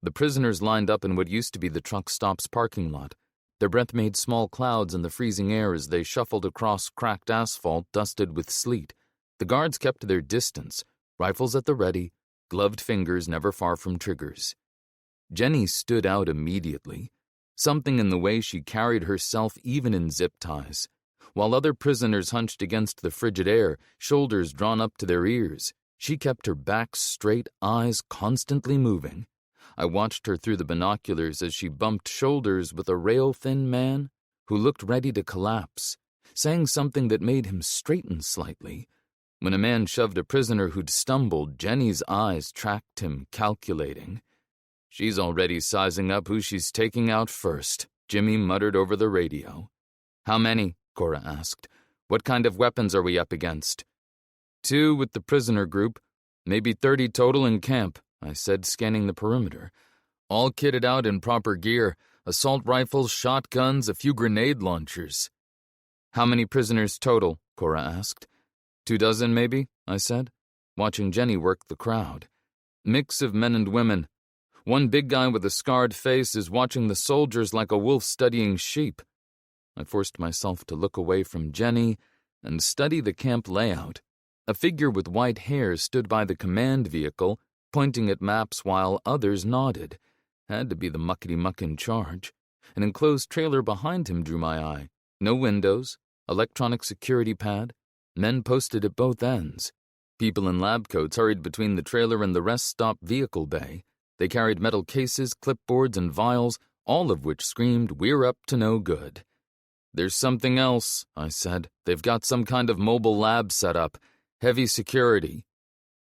The prisoners lined up in what used to be the truck stop's parking lot. Their breath made small clouds in the freezing air as they shuffled across cracked asphalt dusted with sleet. The guards kept their distance, rifles at the ready, gloved fingers never far from triggers. Jenny stood out immediately. Something in the way she carried herself even in zip ties. While other prisoners hunched against the frigid air, shoulders drawn up to their ears, she kept her back straight, eyes constantly moving. I watched her through the binoculars as she bumped shoulders with a rail-thin man who looked ready to collapse, saying something that made him straighten slightly. When a man shoved a prisoner who'd stumbled, Jenny's eyes tracked him, calculating. "She's already sizing up who she's taking out first," Jimmy muttered over the radio. "How many?" Cora asked. "What kind of weapons are we up against?" 2 with the prisoner group, maybe 30 total in camp," I said, scanning the perimeter. "All kitted out in proper gear, assault rifles, shotguns, a few grenade launchers." "How many prisoners total?" Cora asked. 24, maybe, I said, watching Jenny work the crowd. "Mix of men and women. One big guy with a scarred face is watching the soldiers like a wolf studying sheep." I forced myself to look away from Jenny and study the camp layout. A figure with white hair stood by the command vehicle, pointing at maps while others nodded. Had to be the muckety-muck in charge. An enclosed trailer behind him drew my eye. No windows, electronic security pad, men posted at both ends. People in lab coats hurried between the trailer and the rest stop vehicle bay. They carried metal cases, clipboards, and vials, all of which screamed, "We're up to no good." "There's something else," I said. "They've got some kind of mobile lab set up. Heavy security."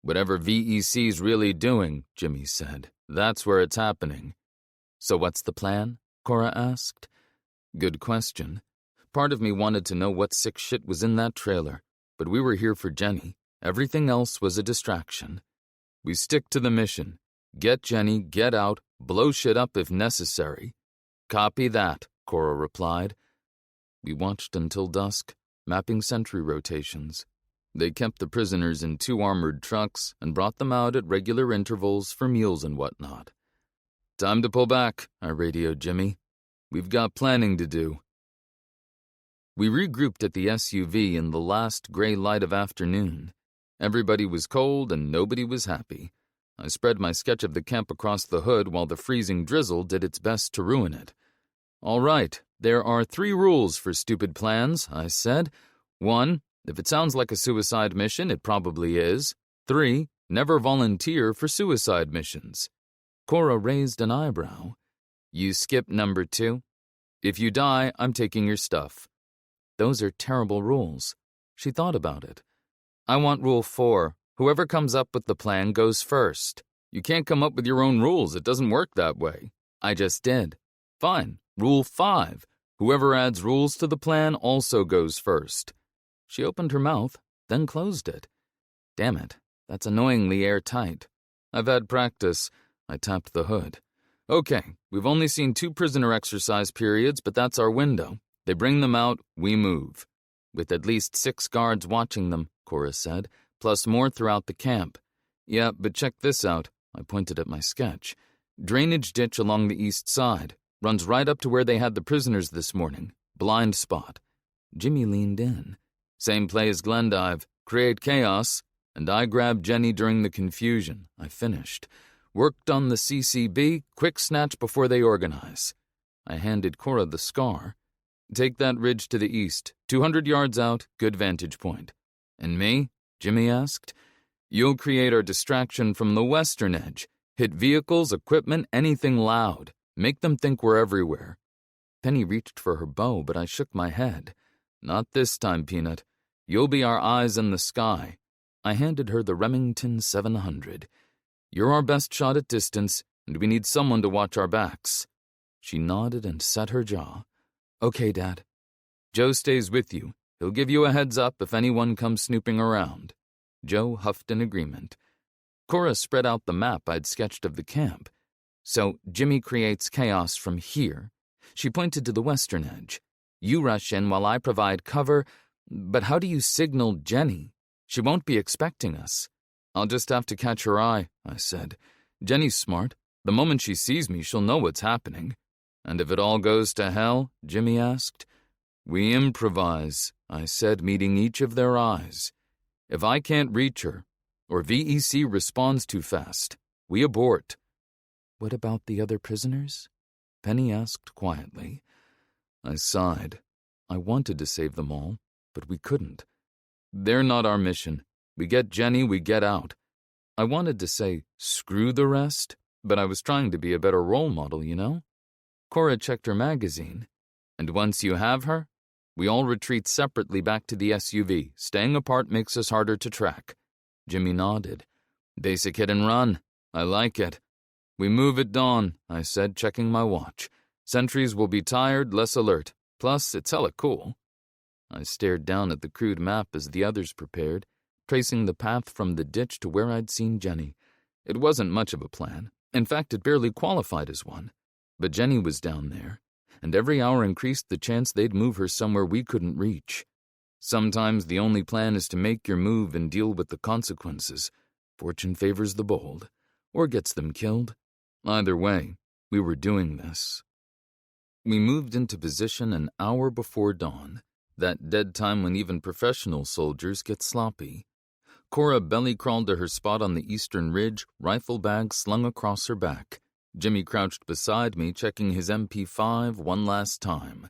"Whatever VEC's really doing," Jimmy said. "That's where it's happening." "So what's the plan?" Cora asked. Good question. Part of me wanted to know what sick shit was in that trailer, but we were here for Jenny. Everything else was a distraction. "We stick to the mission. Get Jenny, get out, blow shit up if necessary." "Copy that," Cora replied. We watched until dusk, mapping sentry rotations. They kept the prisoners in 2 armored trucks and brought them out at regular intervals for meals and whatnot. "Time to pull back," I radioed Jimmy. "We've got planning to do." We regrouped at the SUV in the last gray light of afternoon. Everybody was cold and nobody was happy. I spread my sketch of the camp across the hood while the freezing drizzle did its best to ruin it. All right, there are 3 rules for stupid plans, I said. 1, if it sounds like a suicide mission, it probably is. 3, never volunteer for suicide missions. Cora raised an eyebrow. You skip number 2. If you die, I'm taking your stuff. Those are terrible rules. She thought about it. I want rule 4. Whoever comes up with the plan goes first. You can't come up with your own rules. It doesn't work that way. I just did. Fine. Rule 5. Whoever adds rules to the plan also goes first. She opened her mouth, then closed it. Damn it. That's annoyingly airtight. I've had practice. I tapped the hood. Okay, we've only seen 2 prisoner exercise periods, but that's our window. They bring them out, we move. With at least 6 guards watching them, Cora said, plus more throughout the camp. Yeah, but check this out. I pointed at my sketch. Drainage ditch along the east side. Runs right up to where they had the prisoners this morning. Blind spot. Jimmy leaned in. Same play as Glendive. Create chaos. And I grabbed Jenny during the confusion. I finished. Worked on the CCB, quick snatch before they organize. I handed Cora the scar. Take that ridge to the east. 200 yards out, good vantage point. And me? Jimmy asked. You'll create our distraction from the western edge. Hit vehicles, equipment, anything loud. Make them think we're everywhere. Penny reached for her bow, but I shook my head. Not this time, Peanut. You'll be our eyes in the sky. I handed her the Remington 700. You're our best shot at distance, and we need someone to watch our backs. She nodded and set her jaw. Okay, Dad. Joe stays with you. He'll give you a heads up if anyone comes snooping around. Joe huffed in agreement. Cora spread out the map I'd sketched of the camp. So Jimmy creates chaos from here. She pointed to the western edge. You rush in while I provide cover, but how do you signal Jenny? She won't be expecting us. I'll just have to catch her eye, I said. Jenny's smart. The moment she sees me, she'll know what's happening. And if it all goes to hell, Jimmy asked. We improvise, I said, meeting each of their eyes. If I can't reach her, or VEC responds too fast, we abort. What about the other prisoners? Penny asked quietly. I sighed. I wanted to save them all, but we couldn't. They're not our mission. We get Jenny, we get out. I wanted to say, screw the rest, but I was trying to be a better role model, you know? Cora checked her magazine. And once you have her, we all retreat separately back to the SUV. Staying apart makes us harder to track. Jimmy nodded. Basic hit and run. I like it. We move at dawn, I said, checking my watch. Sentries will be tired, less alert. Plus, it's hella cool. I stared down at the crude map as the others prepared, tracing the path from the ditch to where I'd seen Jenny. It wasn't much of a plan. In fact, it barely qualified as one. But Jenny was down there, and every hour increased the chance they'd move her somewhere we couldn't reach. Sometimes the only plan is to make your move and deal with the consequences. Fortune favors the bold, or gets them killed. Either way, we were doing this. We moved into position an hour before dawn, that dead time when even professional soldiers get sloppy. Cora belly-crawled to her spot on the eastern ridge, rifle bag slung across her back. Jimmy crouched beside me, checking his MP5 one last time.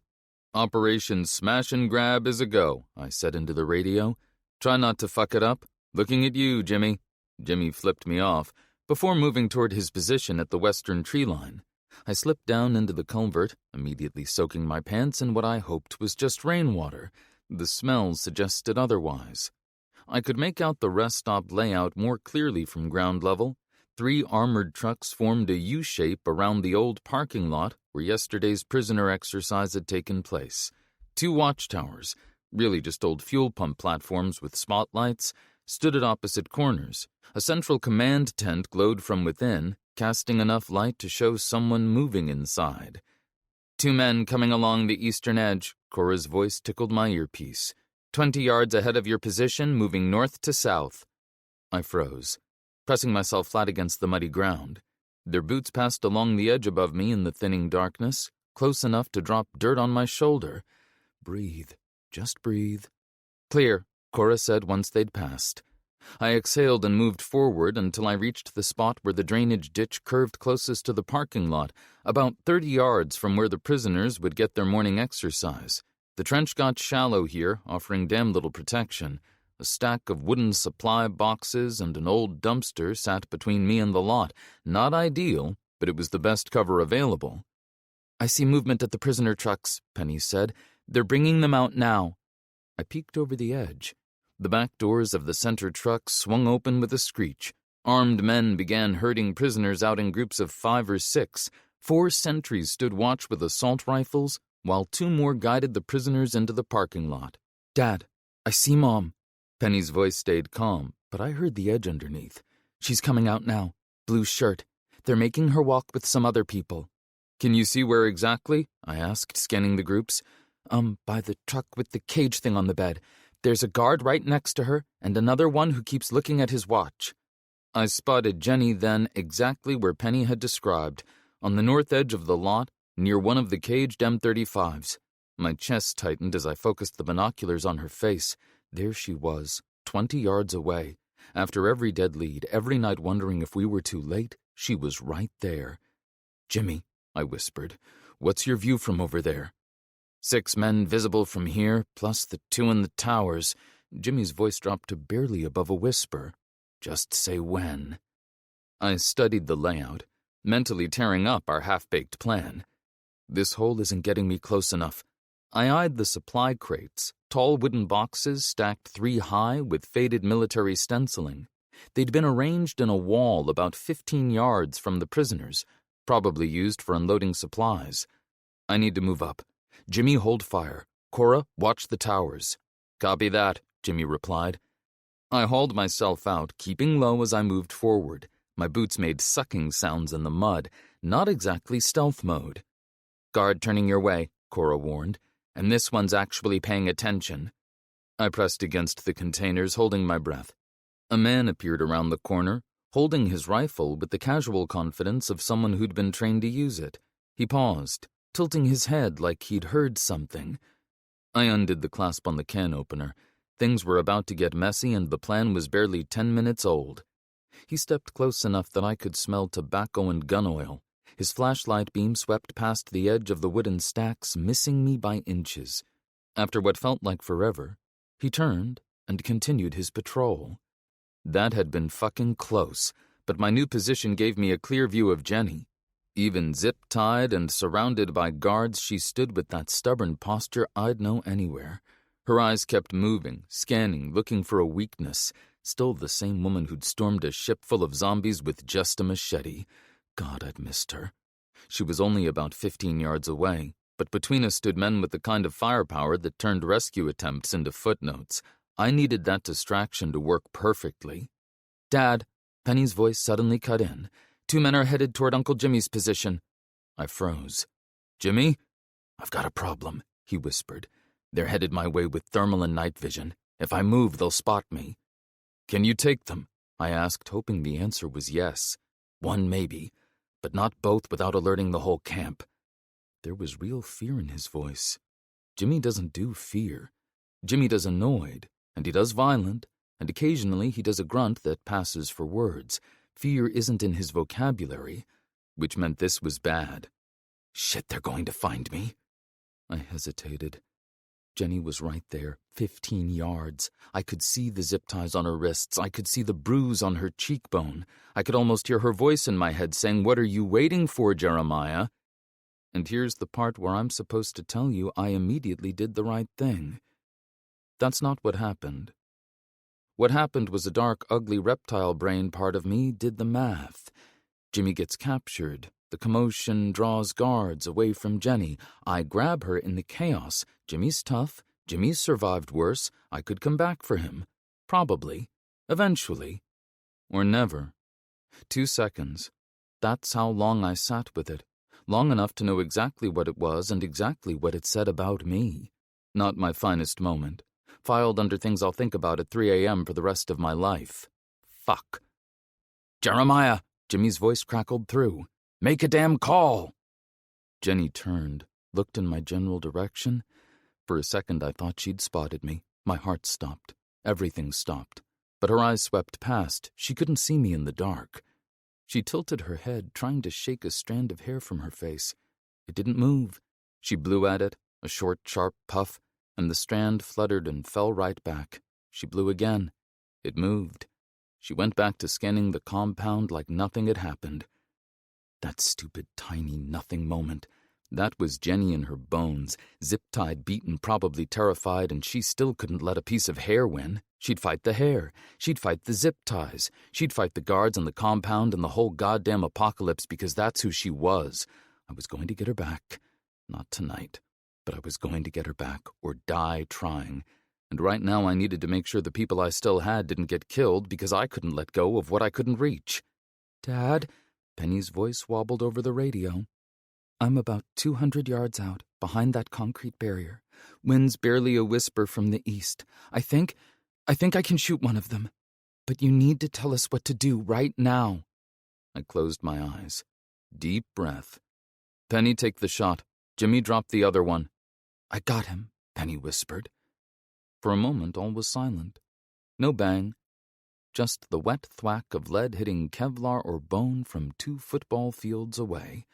Operation Smash and Grab is a go, I said into the radio. Try not to fuck it up. Looking at you, Jimmy. Jimmy flipped me off, before moving toward his position at the western tree line. I slipped down into the culvert, immediately soaking my pants in what I hoped was just rainwater. The smell suggested otherwise. I could make out the rest stop layout more clearly from ground level. 3 armored trucks formed a U-shape around the old parking lot where yesterday's prisoner exercise had taken place. 2 watchtowers, really just old fuel pump platforms with spotlights, stood at opposite corners. A central command tent glowed from within, casting enough light to show someone moving inside. 2 men coming along the eastern edge, Cora's voice tickled my earpiece. 20 yards ahead of your position, moving north to south. I froze, pressing myself flat against the muddy ground. Their boots passed along the edge above me in the thinning darkness, close enough to drop dirt on my shoulder. Breathe. Just breathe. Clear, Cora said once they'd passed. I exhaled and moved forward until I reached the spot where the drainage ditch curved closest to the parking lot, about 30 yards from where the prisoners would get their morning exercise. The trench got shallow here, offering damn little protection. A stack of wooden supply boxes and an old dumpster sat between me and the lot. Not ideal, but it was the best cover available. "I see movement at the prisoner trucks," Penny said. "They're bringing them out now." I peeked over the edge. The back doors of the center truck swung open with a screech. Armed men began herding prisoners out in groups of 5 or 6. 4 sentries stood watch with assault rifles, while 2 more guided the prisoners into the parking lot. "Dad, I see Mom." Penny's voice stayed calm, but I heard the edge underneath. "She's coming out now. Blue shirt. They're making her walk with some other people." "Can you see where exactly?" I asked, scanning the groups. By the truck with the cage thing on the bed. There's a guard right next to her, and another one who keeps looking at his watch." I spotted Jenny then exactly where Penny had described, on the north edge of the lot, near one of the caged M35s. My chest tightened as I focused the binoculars on her face. There she was, 20 yards away. After every dead lead, every night wondering if we were too late, she was right there. "Jimmy," I whispered, "what's your view from over there?" 6 men visible from here, plus the 2 in the towers. Jimmy's voice dropped to barely above a whisper. "Just say when." I studied the layout, mentally tearing up our half-baked plan. This hole isn't getting me close enough. I eyed the supply crates, tall wooden boxes stacked 3 high with faded military stenciling. They'd been arranged in a wall about 15 yards from the prisoners, probably used for unloading supplies. I need to move up. "Jimmy, hold fire. Cora, watch the towers." "Copy that," Jimmy replied. I hauled myself out, keeping low as I moved forward. My boots made sucking sounds in the mud, not exactly stealth mode. "Guard turning your way," Cora warned, "and this one's actually paying attention." I pressed against the containers, holding my breath. A man appeared around the corner, holding his rifle with the casual confidence of someone who'd been trained to use it. He paused, tilting his head like he'd heard something. I undid the clasp on the can opener. Things were about to get messy, and the plan was barely 10 minutes old. He stepped close enough that I could smell tobacco and gun oil. His flashlight beam swept past the edge of the wooden stacks, missing me by inches. After what felt like forever, he turned and continued his patrol. That had been fucking close, but my new position gave me a clear view of Jenny. Even zip-tied and surrounded by guards, she stood with that stubborn posture I'd know anywhere. Her eyes kept moving, scanning, looking for a weakness. Still the same woman who'd stormed a ship full of zombies with just a machete. God, I'd missed her. She was only about 15 yards away, but between us stood men with the kind of firepower that turned rescue attempts into footnotes. I needed that distraction to work perfectly. "Dad," Penny's voice suddenly cut in. "2 men are headed toward Uncle Jimmy's position." I froze. "Jimmy?" "I've got a problem," he whispered. "They're headed my way with thermal and night vision. If I move, they'll spot me." "Can you take them?" I asked, hoping the answer was yes. "One maybe, but not both without alerting the whole camp." There was real fear in his voice. Jimmy doesn't do fear. Jimmy does annoyed, and he does violent, and occasionally he does a grunt that passes for words. Fear isn't in his vocabulary, which meant this was bad. "Shit, they're going to find me." I hesitated. Jenny was right there, 15 yards. I could see the zip ties on her wrists. I could see the bruise on her cheekbone. I could almost hear her voice in my head saying, "What are you waiting for, Jeremiah?" And here's the part where I'm supposed to tell you I immediately did the right thing. That's not what happened. What happened was a dark, ugly reptile brain part of me did the math. Jimmy gets captured. The commotion draws guards away from Jenny. I grab her in the chaos. Jimmy's tough. Jimmy's survived worse. I could come back for him. Probably. Eventually. Or never. 2 seconds. That's how long I sat with it. Long enough to know exactly what it was and exactly what it said about me. Not my finest moment. Filed under things I'll think about at 3 a.m. for the rest of my life. Fuck. "Jeremiah!" Jimmy's voice crackled through. "Make a damn call!" Jenny turned, looked in my general direction. For a second I thought she'd spotted me. My heart stopped. Everything stopped. but her eyes swept past. She couldn't see me in the dark. She tilted her head, trying to shake a strand of hair from her face. It didn't move. She blew at it, a short, sharp puff, and the strand fluttered and fell right back. She blew again. It moved. She went back to scanning the compound like nothing had happened. That stupid, tiny, nothing moment. That was Jenny in her bones, zip-tied, beaten, probably terrified, and she still couldn't let a piece of hair win. She'd fight the hair. She'd fight the zip ties. She'd fight the guards and the compound and the whole goddamn apocalypse because that's who she was. I was going to get her back. Not tonight. But I was going to get her back or die trying. And right now I needed to make sure the people I still had didn't get killed because I couldn't let go of what I couldn't reach. "Dad," Penny's voice wobbled over the radio. "I'm about 200 yards out, behind that concrete barrier. Wind's barely a whisper from the east. I think I can shoot one of them. But you need to tell us what to do right now." I closed my eyes. Deep breath. "Penny, take the shot. Jimmy, drop the other one." "I got him," Penny whispered. For a moment, all was silent. No bang. Just the wet thwack of lead hitting Kevlar or bone from 2 football fields away.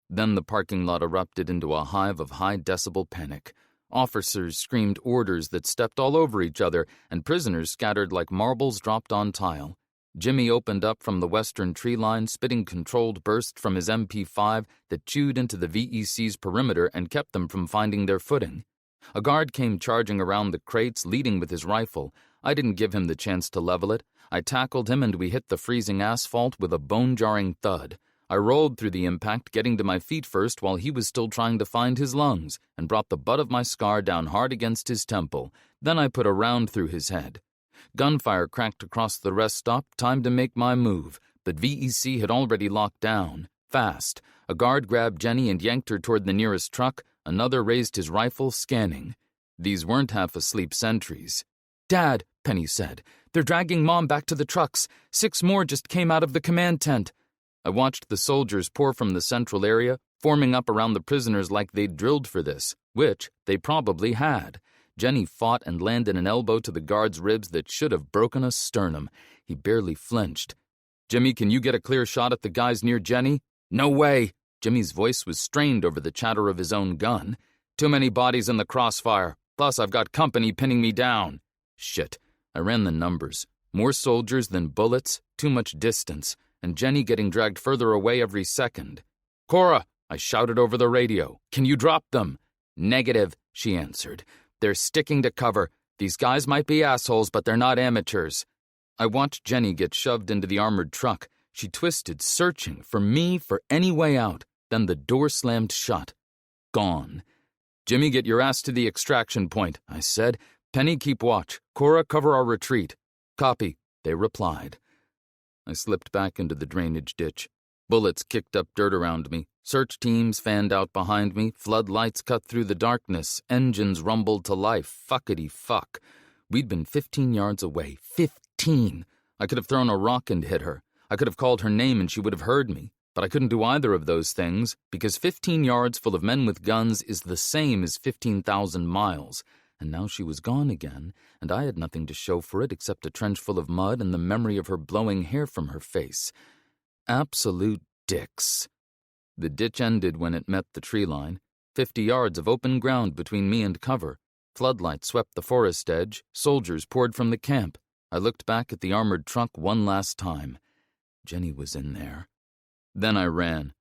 Then the parking lot erupted into a hive of high-decibel panic. Officers screamed orders that stepped all over each other, and prisoners scattered like marbles dropped on tile. Jimmy opened up from the western tree line, spitting controlled bursts from his MP5 that chewed into the VEC's perimeter and kept them from finding their footing. A guard came charging around the crates, leading with his rifle. I didn't give him the chance to level it. I tackled him and we hit the freezing asphalt with a bone-jarring thud. I rolled through the impact, getting to my feet first while he was still trying to find his lungs, and brought the butt of my scar down hard against his temple. Then I put a round through his head. Gunfire cracked across the rest stop, time to make my move, but VEC had already locked down. Fast. A guard grabbed Jenny and yanked her toward the nearest truck. Another raised his rifle, scanning. These weren't half-asleep sentries. "Dad," Penny said, "they're dragging Mom back to the trucks. 6 more just came out of the command tent." I watched the soldiers pour from the central area, forming up around the prisoners like they'd drilled for this, which they probably had. Jenny fought and landed an elbow to the guard's ribs that should have broken a sternum. He barely flinched. "Jimmy, can you get a clear shot at the guys near Jenny?" "No way." Jimmy's voice was strained over the chatter of his own gun. "Too many bodies in the crossfire. Plus, I've got company pinning me down." Shit. I ran the numbers. More soldiers than bullets, too much distance, and Jenny getting dragged further away every second. "Cora," I shouted over the radio, "can you drop them?" "Negative," she answered. "They're sticking to cover. These guys might be assholes, but they're not amateurs." I watched Jenny get shoved into the armored truck. She twisted, searching for me for any way out. Then the door slammed shut. Gone. "Jimmy, get your ass to the extraction point," I said. "Penny, keep watch. Cora, cover our retreat." "Copy," they replied. I slipped back into the drainage ditch. Bullets kicked up dirt around me. Search teams fanned out behind me. Floodlights cut through the darkness. Engines rumbled to life. Fuckity fuck. We'd been 15 yards away. 15! I could have thrown a rock and hit her. I could have called her name and she would have heard me. But I couldn't do either of those things, because 15 yards full of men with guns is the same as 15,000 miles. And now she was gone again, and I had nothing to show for it except a trench full of mud and the memory of her blowing hair from her face. Absolute dicks. The ditch ended when it met the tree line. 50 yards of open ground between me and cover. Floodlights swept the forest edge. Soldiers poured from the camp. I looked back at the armored truck one last time. Jenny was in there. Then I ran.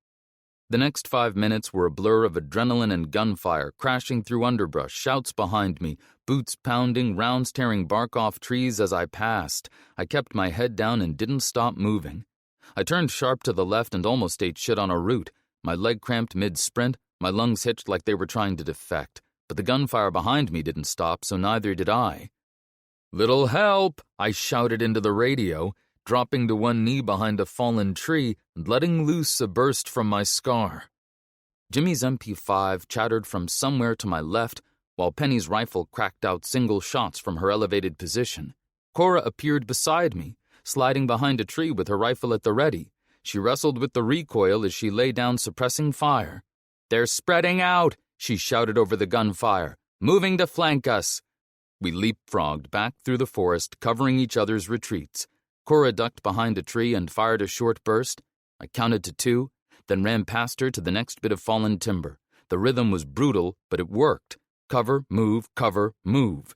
The next 5 minutes were a blur of adrenaline and gunfire, crashing through underbrush, shouts behind me, boots pounding, rounds tearing bark off trees as I passed. I kept my head down and didn't stop moving. I turned sharp to the left and almost ate shit on a root. My leg cramped mid-sprint, my lungs hitched like they were trying to defect. But the gunfire behind me didn't stop, so neither did I. "Little help!" I shouted into the radio, dropping to one knee behind a fallen tree and letting loose a burst from my scar. Jimmy's MP5 chattered from somewhere to my left, while Penny's rifle cracked out single shots from her elevated position. Cora appeared beside me, sliding behind a tree with her rifle at the ready. She wrestled with the recoil as she lay down suppressing fire. "They're spreading out," she shouted over the gunfire. "Moving to flank us." We leapfrogged back through the forest, covering each other's retreats. Cora ducked behind a tree and fired a short burst. I counted to 2, then ran past her to the next bit of fallen timber. The rhythm was brutal, but it worked. Cover, move, cover, move.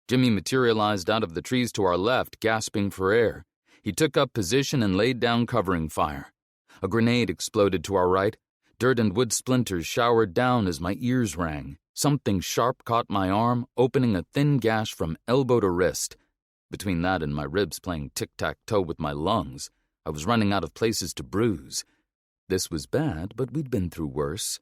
Jimmy materialized out of the trees to our left, gasping for air. He took up position and laid down covering fire. A grenade exploded to our right. Dirt and wood splinters showered down as my ears rang. Something sharp caught my arm, opening a thin gash from elbow to wrist. Between that and my ribs playing tic-tac-toe with my lungs, I was running out of places to bruise. This was bad, but we'd been through worse.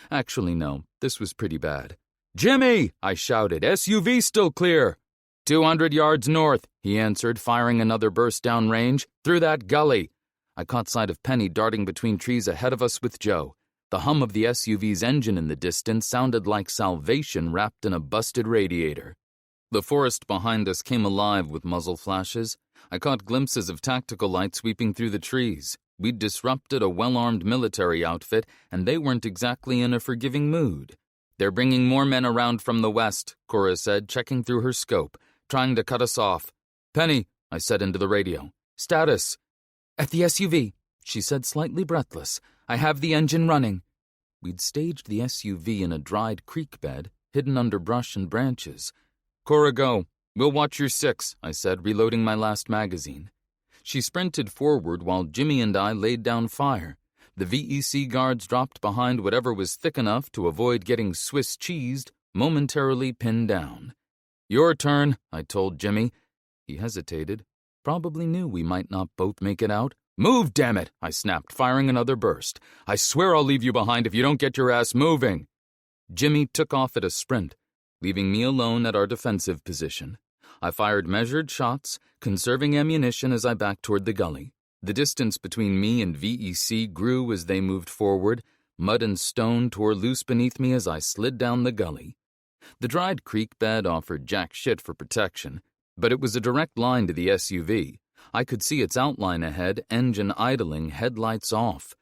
Actually, no, this was pretty bad. "Jimmy!" I shouted. "SUV still clear." 200 yards north, he answered, firing another burst downrange. "Through that gully." I caught sight of Penny darting between trees ahead of us with Joe. The hum of the SUV's engine in the distance sounded like salvation wrapped in a busted radiator. The forest behind us came alive with muzzle flashes. I caught glimpses of tactical light sweeping through the trees. We'd disrupted a well-armed military outfit, and they weren't exactly in a forgiving mood. "They're bringing more men around from the west," Cora said, checking through her scope, "trying to cut us off." "Penny," I said into the radio. "Status?" "At the SUV," she said, slightly breathless. "I have the engine running." We'd staged the SUV in a dried creek bed, hidden under brush and branches. "Cora, go. We'll watch your 6, I said, reloading my last magazine. She sprinted forward while Jimmy and I laid down fire. The VEC guards dropped behind whatever was thick enough to avoid getting Swiss cheesed, momentarily pinned down. "Your turn," I told Jimmy. He hesitated. Probably knew we might not both make it out. "Move, damn it!" I snapped, firing another burst. "I swear I'll leave you behind if you don't get your ass moving." Jimmy took off at a sprint, leaving me alone at our defensive position. I fired measured shots, conserving ammunition as I backed toward the gully. The distance between me and VEC grew as they moved forward. Mud and stone tore loose beneath me as I slid down the gully. The dried creek bed offered jack shit for protection, but it was a direct line to the SUV. I could see its outline ahead, engine idling, headlights off.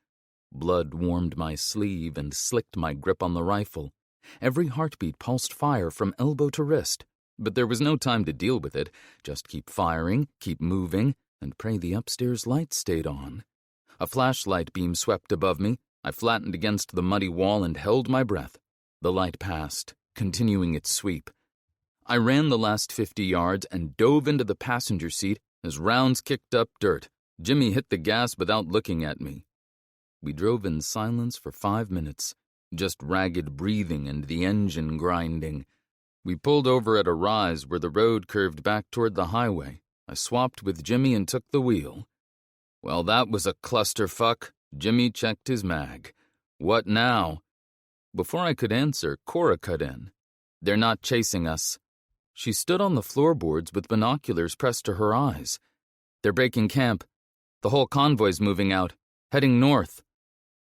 Blood warmed my sleeve and slicked my grip on the rifle. Every heartbeat pulsed fire from elbow to wrist, but there was no time to deal with it. Just keep firing, keep moving, and pray the upstairs lights stayed on. A flashlight beam swept above me. I flattened against the muddy wall and held my breath. The light passed, continuing its sweep. I ran the last 50 yards and dove into the passenger seat as rounds kicked up dirt. Jimmy hit the gas without looking at me. We drove in silence for 5 minutes, just ragged breathing and the engine grinding. We pulled over at a rise where the road curved back toward the highway. I swapped with Jimmy and took the wheel. "Well, that was a clusterfuck." Jimmy checked his mag. "What now?" Before I could answer, Cora cut in. "They're not chasing us." She stood on the floorboards with binoculars pressed to her eyes. "They're breaking camp. The whole convoy's moving out, heading north."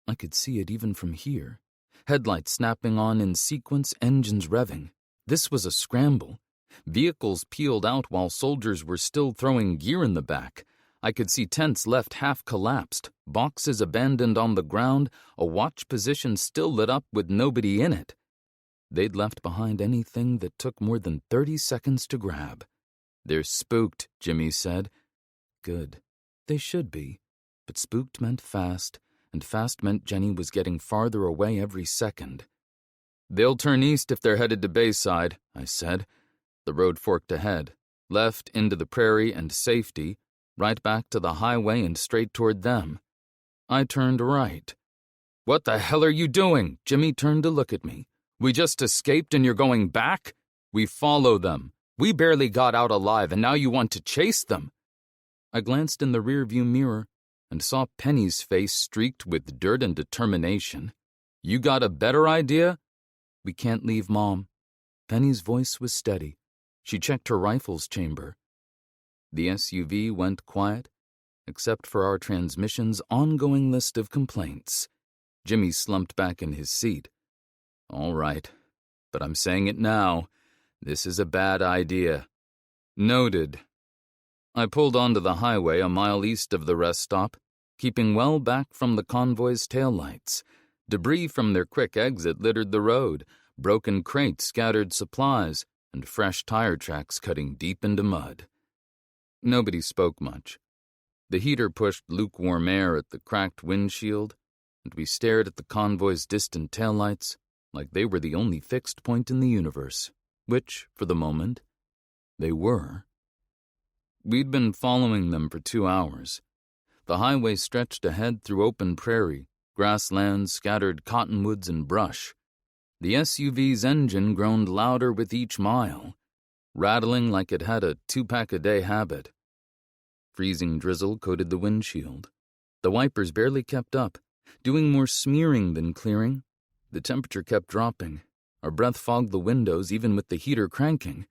I could see it even from here. Headlights snapping on in sequence, engines revving. This was a scramble. Vehicles peeled out while soldiers were still throwing gear in the back. I could see tents left half collapsed, boxes abandoned on the ground, a watch position still lit up with nobody in it. They'd left behind anything that took more than 30 seconds to grab. "They're spooked," Jimmy said. Good. They should be. But spooked meant fast, and fast meant Jenny was getting farther away every second. "They'll turn east if they're headed to Bayside," I said. The road forked ahead, left into the prairie and safety, right back to the highway and straight toward them. I turned right. "What the hell are you doing?" Jimmy turned to look at me. "We just escaped and you're going back? We follow them. We barely got out alive and now you want to chase them." I glanced in the rearview mirror and saw Penny's face streaked with dirt and determination. "You got a better idea?" "We can't leave Mom." Penny's voice was steady. She checked her rifle's chamber. The SUV went quiet, except for our transmission's ongoing list of complaints. Jimmy slumped back in his seat. "All right, but I'm saying it now. This is a bad idea." "Noted." I pulled onto the highway a mile east of the rest stop, keeping well back from the convoy's taillights. Debris from their quick exit littered the road. Broken crates scattered supplies, and fresh tire tracks cutting deep into mud. Nobody spoke much. The heater pushed lukewarm air at the cracked windshield, and we stared at the convoy's distant taillights like they were the only fixed point in the universe, which, for the moment, they were. We'd been following them for 2 hours. The highway stretched ahead through open prairie, grasslands, scattered cottonwoods, and brush. The SUV's engine groaned louder with each mile, rattling like it had a 2-pack-a-day habit. Freezing drizzle coated the windshield. The wipers barely kept up, doing more smearing than clearing. The temperature kept dropping. Our breath fogged the windows even with the heater cranking.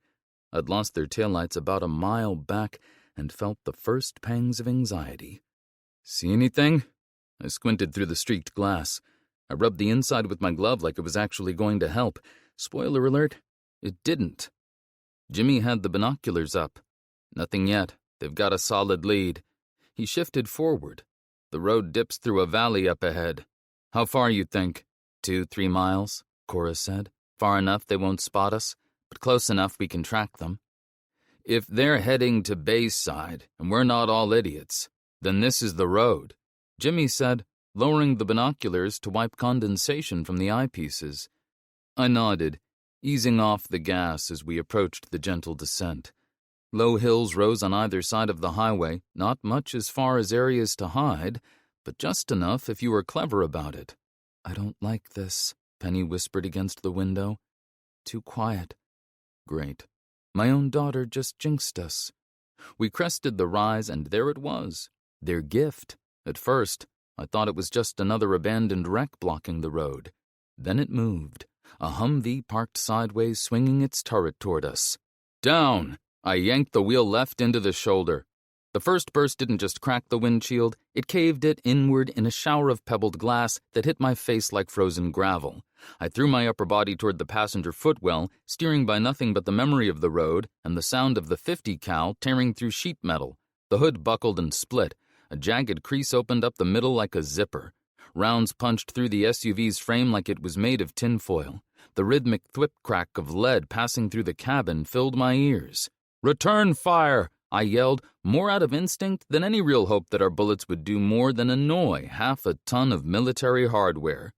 I'd lost their taillights about a mile back and felt the first pangs of anxiety. "See anything?" I squinted through the streaked glass. I rubbed the inside with my glove like it was actually going to help. Spoiler alert, it didn't. Jimmy had the binoculars up. "Nothing yet. They've got a solid lead." He shifted forward. "The road dips through a valley up ahead." "How far, you think?" 2-3 miles, Cora said. "Far enough they won't spot us, but close enough we can track them." "If they're heading to Bayside, and we're not all idiots, then this is the road," Jimmy said, lowering the binoculars to wipe condensation from the eyepieces. I nodded, easing off the gas as we approached the gentle descent. Low hills rose on either side of the highway, not much as far as areas to hide, but just enough if you were clever about it. "I don't like this," Penny whispered against the window. "Too quiet." Great. My own daughter just jinxed us. We crested the rise, and there it was, their gift. At first, I thought it was just another abandoned wreck blocking the road. Then it moved, a Humvee parked sideways swinging its turret toward us. "Down!" I yanked the wheel left into the shoulder. The first burst didn't just crack the windshield, it caved it inward in a shower of pebbled glass that hit my face like frozen gravel. I threw my upper body toward the passenger footwell, steering by nothing but the memory of the road and the sound of the .50 cal tearing through sheet metal. The hood buckled and split. A jagged crease opened up the middle like a zipper. Rounds punched through the SUV's frame like it was made of tinfoil. The rhythmic thwip-crack of lead passing through the cabin filled my ears. "Return fire!" I yelled, more out of instinct than any real hope that our bullets would do more than annoy half a ton of military hardware.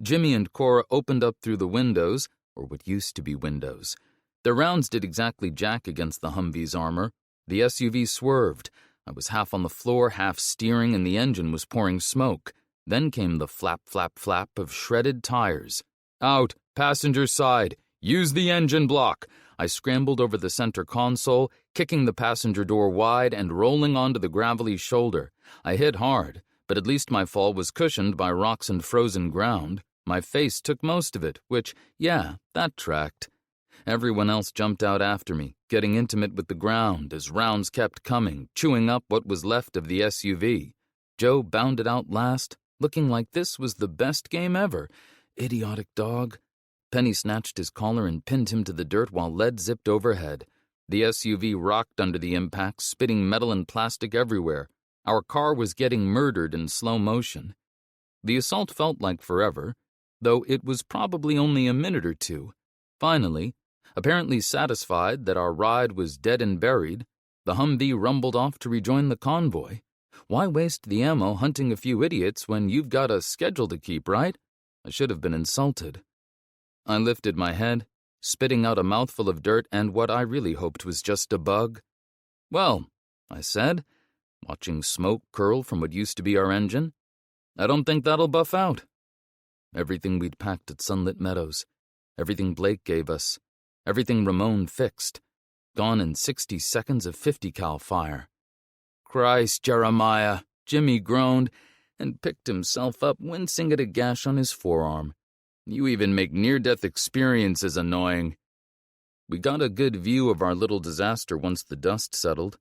Jimmy and Cora opened up through the windows, or what used to be windows. Their rounds did exactly jack against the Humvee's armor. The SUV swerved. I was half on the floor, half steering, and the engine was pouring smoke. Then came the flap, flap, flap of shredded tires. "Out! Passenger side! Use the engine block!" I scrambled over the center console, kicking the passenger door wide and rolling onto the gravelly shoulder. I hit hard, but at least my fall was cushioned by rocks and frozen ground. My face took most of it, which, yeah, that tracked. Everyone else jumped out after me, getting intimate with the ground as rounds kept coming, chewing up what was left of the SUV. Joe bounded out last, looking like this was the best game ever. Idiotic dog. Penny snatched his collar and pinned him to the dirt while lead zipped overhead. The SUV rocked under the impact, spitting metal and plastic everywhere. Our car was getting murdered in slow motion. The assault felt like forever, though it was probably only a minute or two. Finally, apparently satisfied that our ride was dead and buried, the Humvee rumbled off to rejoin the convoy. Why waste the ammo hunting a few idiots when you've got a schedule to keep, right? I should have been insulted. I lifted my head, spitting out a mouthful of dirt and what I really hoped was just a bug. "Well," I said, watching smoke curl from what used to be our engine, "I don't think that'll buff out." Everything we'd packed at Sunlit Meadows, everything Blake gave us, everything Ramon fixed, gone in 60 seconds of .50 cal fire. "Christ, Jeremiah," Jimmy groaned and picked himself up, wincing at a gash on his forearm. "You even make near-death experiences annoying." We got a good view of our little disaster once the dust settled.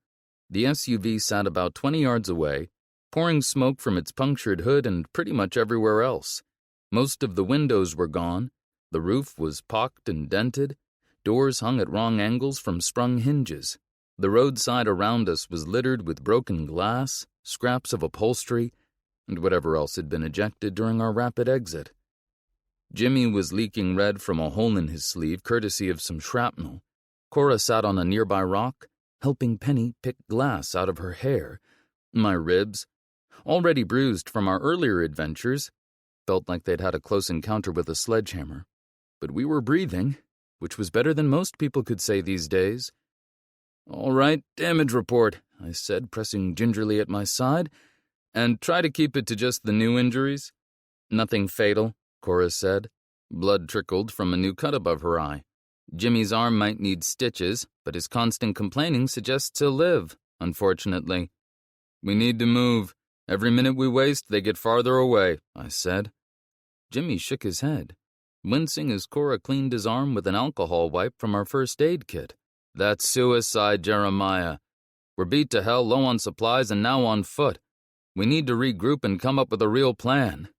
The SUV sat about 20 yards away, pouring smoke from its punctured hood and pretty much everywhere else. Most of the windows were gone. The roof was pocked and dented. Doors hung at wrong angles from sprung hinges. The roadside around us was littered with broken glass, scraps of upholstery, and whatever else had been ejected during our rapid exit. Jimmy was leaking red from a hole in his sleeve courtesy of some shrapnel. Cora sat on a nearby rock, helping Penny pick glass out of her hair. My ribs, already bruised from our earlier adventures, felt like they'd had a close encounter with a sledgehammer. But we were breathing, which was better than most people could say these days. "All right, damage report," I said, pressing gingerly at my side, "and try to keep it to just the new injuries." "Nothing fatal," Cora said. Blood trickled from a new cut above her eye. "Jimmy's arm might need stitches, but his constant complaining suggests he'll live, unfortunately." "We need to move. Every minute we waste, they get farther away," I said. Jimmy shook his head, wincing as Cora cleaned his arm with an alcohol wipe from our first aid kit. "That's suicide, Jeremiah. We're beat to hell, low on supplies, and now on foot. We need to regroup and come up with a real plan.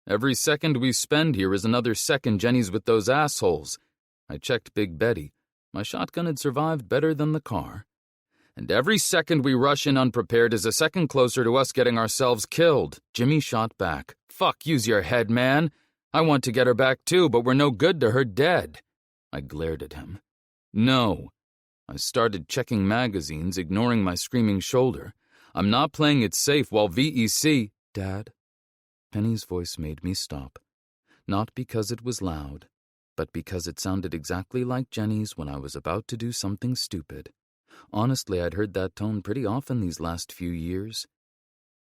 Every second we spend here is another second Jenny's with those assholes." I checked Big Betty. My shotgun had survived better than the car. "And every second we rush in unprepared is a second closer to us getting ourselves killed," Jimmy shot back. "Fuck, use your head, man. I want to get her back too, but we're no good to her dead." I glared at him. "No." I started checking magazines, ignoring my screaming shoulder. "I'm not playing it safe while VEC—" "Dad?" Penny's voice made me stop. Not because it was loud, but because it sounded exactly like Jenny's when I was about to do something stupid. Honestly, I'd heard that tone pretty often these last few years.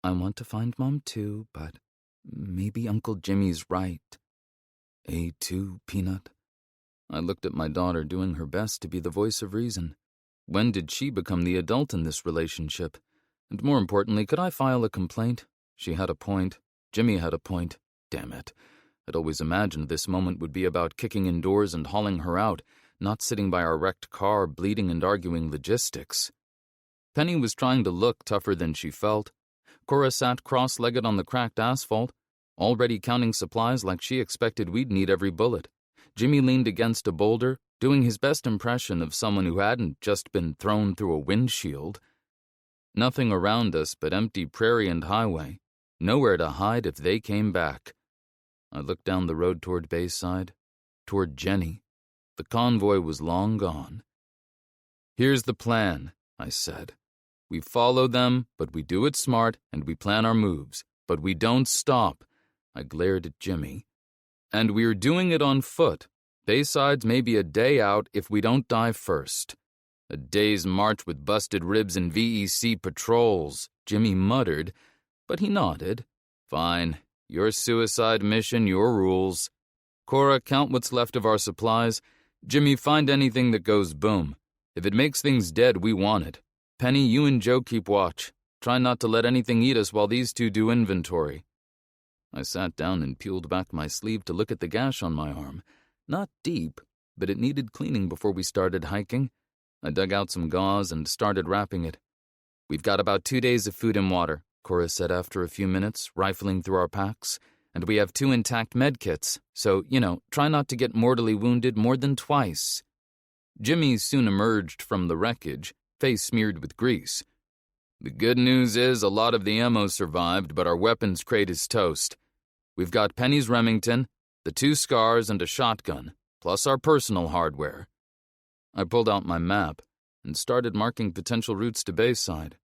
"I want to find Mom too, but maybe Uncle Jimmy's right." A2, Peanut. I looked at my daughter doing her best to be the voice of reason. When did she become the adult in this relationship? And more importantly, could I file a complaint? She had a point. Jimmy had a point. Damn it. I'd always imagined this moment would be about kicking indoors and hauling her out, not sitting by our wrecked car, bleeding and arguing logistics. Penny was trying to look tougher than she felt. Cora sat cross-legged on the cracked asphalt, already counting supplies like she expected we'd need every bullet. Jimmy leaned against a boulder, doing his best impression of someone who hadn't just been thrown through a windshield. Nothing around us but empty prairie and highway. Nowhere to hide if they came back. I looked down the road toward Bayside, toward Jenny. The convoy was long gone. "Here's the plan," I said. "We follow them, but we do it smart, and we plan our moves. But we don't stop." I glared at Jimmy. "And we're doing it on foot. Bayside's maybe a day out if we don't die first." "A day's march with busted ribs and VEC patrols," Jimmy muttered, but he nodded. "Fine. Your suicide mission, your rules. Cora, count what's left of our supplies. Jimmy, find anything that goes boom. If it makes things dead, we want it. Penny, you and Joe keep watch. Try not to let anything eat us while these two do inventory." I sat down and peeled back my sleeve to look at the gash on my arm. Not deep, but it needed cleaning before we started hiking. I dug out some gauze and started wrapping it. "We've got about 2 days of food and water," Cora said after a few minutes, rifling through our packs. "And we have 2 intact med kits, so, try not to get mortally wounded more than twice." Jimmy soon emerged from the wreckage, face smeared with grease. "The good news is a lot of the ammo survived, but our weapons crate is toast. We've got Penny's Remington, the 2 scars, and a shotgun, plus our personal hardware." I pulled out my map and started marking potential routes to Bayside.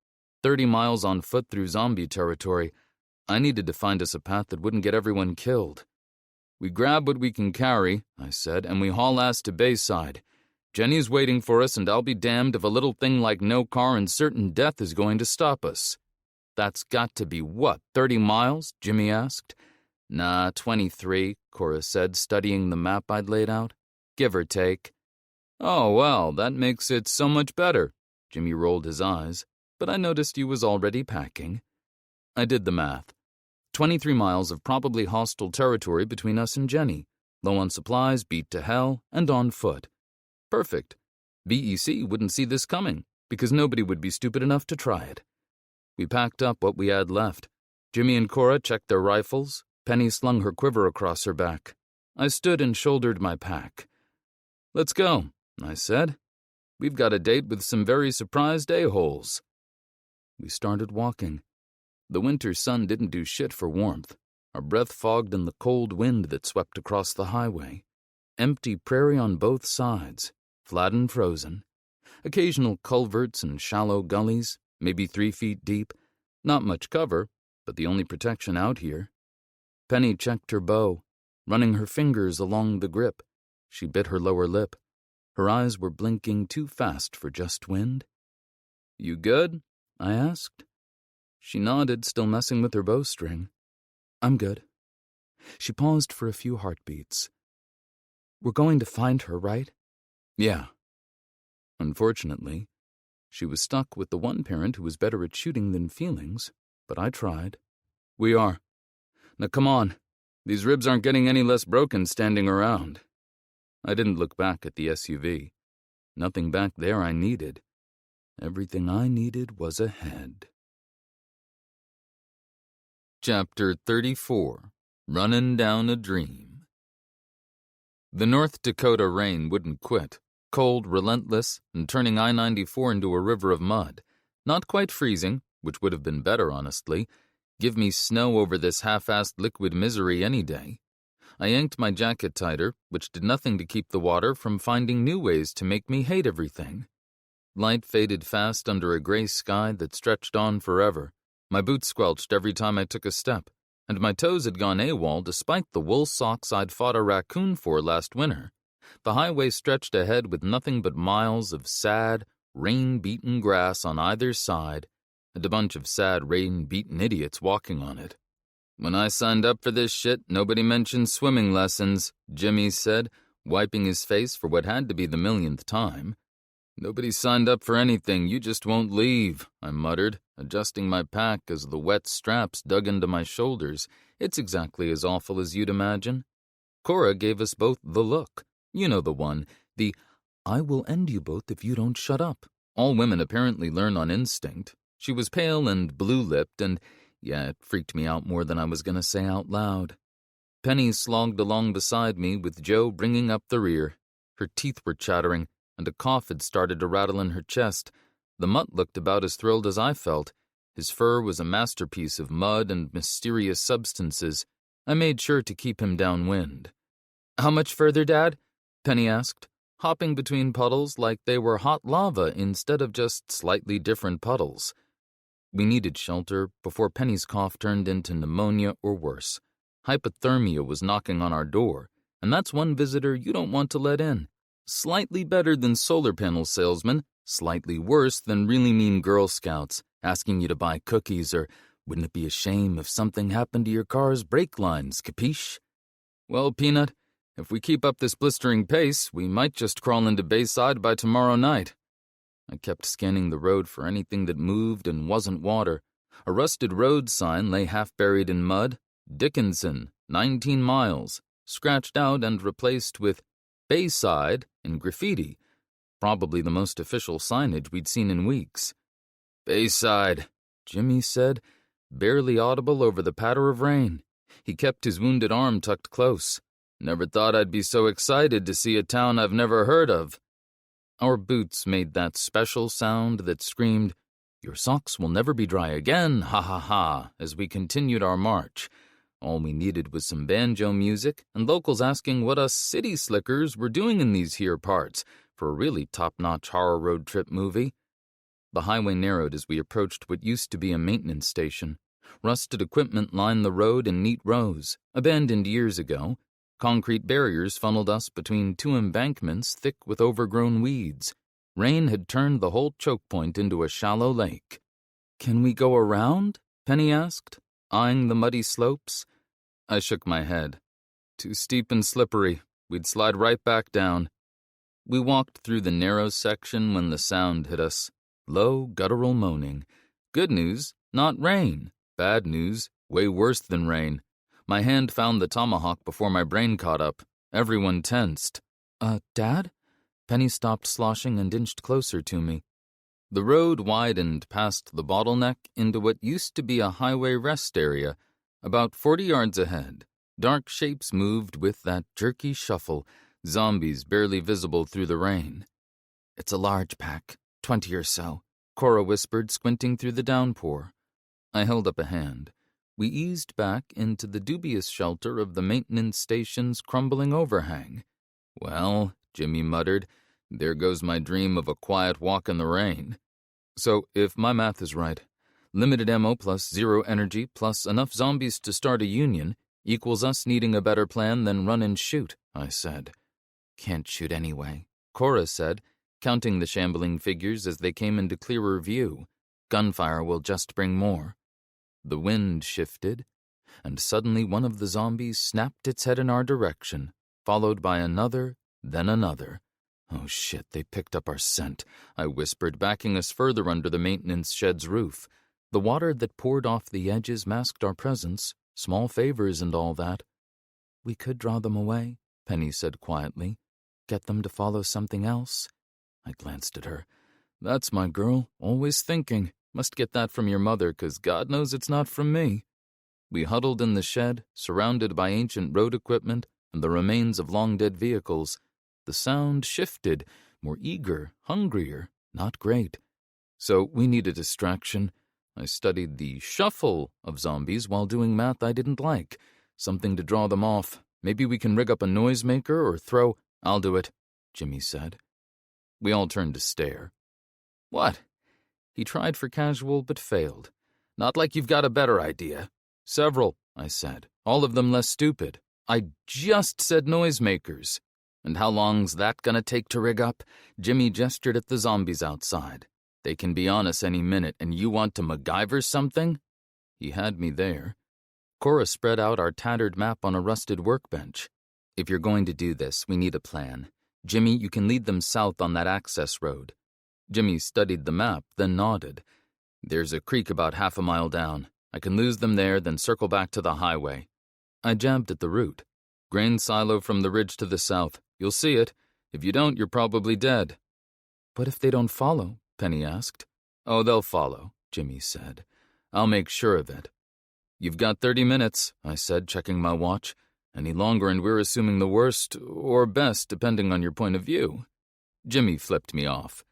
30 miles on foot through zombie territory. I needed to find us a path that wouldn't get everyone killed. "We grab what we can carry," I said, "and we haul ass to Bayside. Jenny's waiting for us, and I'll be damned if a little thing like no car and certain death is going to stop us." "That's got to be what, 30 miles?" Jimmy asked. "Nah, 23, Cora said, studying the map I'd laid out. "Give or take." "Oh, well, that makes it so much better." Jimmy rolled his eyes, but I noticed he was already packing. I did the math. 23 miles of probably hostile territory between us and Jenny, low on supplies, beat to hell, and on foot. Perfect. VEC wouldn't see this coming, because nobody would be stupid enough to try it. We packed up what we had left. Jimmy and Cora checked their rifles. Penny slung her quiver across her back. I stood and shouldered my pack. "Let's go," I said. "We've got a date with some very surprised a-holes." We started walking. The winter sun didn't do shit for warmth. Our breath fogged in the cold wind that swept across the highway. Empty prairie on both sides, flat and frozen, Occasional culverts and shallow gullies, maybe 3 feet deep. Not much cover, but the only protection out here. Penny checked her bow, running her fingers along the grip. She bit her lower lip. Her eyes were blinking too fast for just wind. "You good?" I asked. She nodded, still messing with her bowstring. "I'm good." She paused for a few heartbeats. "We're going to find her, right?" "Yeah." Unfortunately, she was stuck with the one parent who was better at shooting than feelings, but I tried. "We are. Now come on. These ribs aren't getting any less broken standing around." I didn't look back at the SUV. Nothing back there I needed. Everything I needed was ahead. Chapter 34. Runnin' Down a Dream. The North Dakota rain wouldn't quit. Cold, relentless, and turning I-94 into a river of mud. Not quite freezing, which would have been better, honestly. Give me snow over this half-assed liquid misery any day. I yanked my jacket tighter, which did nothing to keep the water from finding new ways to make me hate everything. Light faded fast under a gray sky that stretched on forever. My boots squelched every time I took a step, and my toes had gone AWOL despite the wool socks I'd fought a raccoon for last winter. The highway stretched ahead with nothing but miles of sad, rain-beaten grass on either side, and a bunch of sad, rain-beaten idiots walking on it. "When I signed up for this shit, nobody mentioned swimming lessons," Jimmy said, wiping his face for what had to be the millionth time. "Nobody signed up for anything, you just won't leave," I muttered, adjusting my pack as the wet straps dug into my shoulders. It's exactly as awful as you'd imagine. Cora gave us both the look. You know the one, the "I will end you both if you don't shut up." All women apparently learn on instinct. She was pale and blue-lipped, and yeah, it freaked me out more than I was going to say out loud. Penny slogged along beside me with Joe bringing up the rear. Her teeth were chattering, and a cough had started to rattle in her chest. The mutt looked about as thrilled as I felt. His fur was a masterpiece of mud and mysterious substances. I made sure to keep him downwind. "How much further, Dad?" Penny asked, hopping between puddles like they were hot lava instead of just slightly different puddles. We needed shelter before Penny's cough turned into pneumonia or worse. Hypothermia was knocking on our door, and that's one visitor you don't want to let in. Slightly better than solar panel salesmen, slightly worse than really mean Girl Scouts asking you to buy cookies or wouldn't it be a shame if something happened to your car's brake lines, capiche? "Well, Peanut, if we keep up this blistering pace, we might just crawl into Bayside by tomorrow night." I kept scanning the road for anything that moved and wasn't water. A rusted road sign lay half buried in mud. Dickinson, 19 miles, scratched out and replaced with Bayside in graffiti. Probably the most official signage we'd seen in weeks. "Bayside," Jimmy said, barely audible over the patter of rain. He kept his wounded arm tucked close. "Never thought I'd be so excited to see a town I've never heard of." Our boots made that special sound that screamed, "Your socks will never be dry again, ha ha ha," as we continued our march. All we needed was some banjo music and locals asking what us city slickers were doing in these here parts for a really top-notch horror road trip movie. The highway narrowed as we approached what used to be a maintenance station. Rusted equipment lined the road in neat rows, abandoned years ago. Concrete barriers funneled us between two embankments thick with overgrown weeds. Rain had turned the whole choke point into a shallow lake. "Can we go around?" Penny asked, eyeing the muddy slopes. I shook my head. "Too steep and slippery. We'd slide right back down." We walked through the narrow section when the sound hit us. Low, guttural moaning. Good news, not rain. Bad news, way worse than rain. My hand found the tomahawk before my brain caught up. Everyone tensed. Dad?" Penny stopped sloshing and inched closer to me. The road widened past the bottleneck into what used to be a highway rest area. About 40 yards ahead, dark shapes moved with that jerky shuffle, zombies barely visible through the rain. "It's a large pack, 20 or so," Cora whispered, squinting through the downpour. I held up a hand. We eased back into the dubious shelter of the maintenance station's crumbling overhang. "Well," Jimmy muttered, There goes my dream of a quiet walk in the rain. So, if my math is right, limited ammo plus 0 energy plus enough zombies to start a union equals us needing a better plan than run and shoot, I said. Can't shoot anyway, Cora said, counting the shambling figures as they came into clearer view. Gunfire will just bring more. The wind shifted, and suddenly one of the zombies snapped its head in our direction, followed by another, then another. Oh shit, they picked up our scent, I whispered, backing us further under the maintenance shed's roof. The water that poured off the edges masked our presence, small favors and all that. We could draw them away, Penny said quietly. Get them to follow something else. I glanced at her. That's my girl, always thinking. Must get that from your mother, 'cause God knows it's not from me. We huddled in the shed, surrounded by ancient road equipment and the remains of long-dead vehicles. The sound shifted, more eager, hungrier, not great. So we need a distraction. I studied the shuffle of zombies while doing math I didn't like. Something to draw them off. Maybe we can rig up a noisemaker or throw... I'll do it, Jimmy said. We all turned to stare. What? He tried for casual but failed. Not like you've got a better idea. Several, I said. All of them less stupid. I just said noisemakers. And how long's that gonna take to rig up? Jimmy gestured at the zombies outside. They can be on us any minute, and you want to MacGyver something? He had me there. Cora spread out our tattered map on a rusted workbench. If you're going to do this, we need a plan. Jimmy, you can lead them south on that access road. Jimmy studied the map, then nodded. There's a creek about half a mile down. I can lose them there, then circle back to the highway. I jabbed at the route. Grain silo from the ridge to the south. You'll see it. If you don't, you're probably dead. What if they don't follow? Penny asked. Oh, they'll follow, Jimmy said. I'll make sure of it. You've got 30 minutes, I said, checking my watch. Any longer and we're assuming the worst, or best, depending on your point of view. Jimmy flipped me off.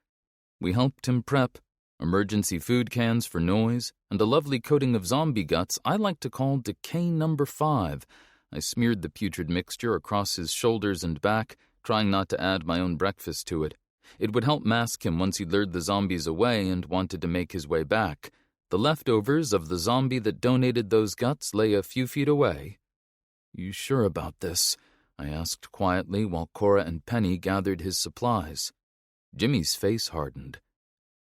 We helped him prep. Emergency food cans for noise, and a lovely coating of zombie guts I like to call Decay Number 5. I smeared the putrid mixture across his shoulders and back, trying not to add my own breakfast to it. It would help mask him once he lured the zombies away and wanted to make his way back. The leftovers of the zombie that donated those guts lay a few feet away. You sure about this? I asked quietly while Cora and Penny gathered his supplies. Jimmy's face hardened.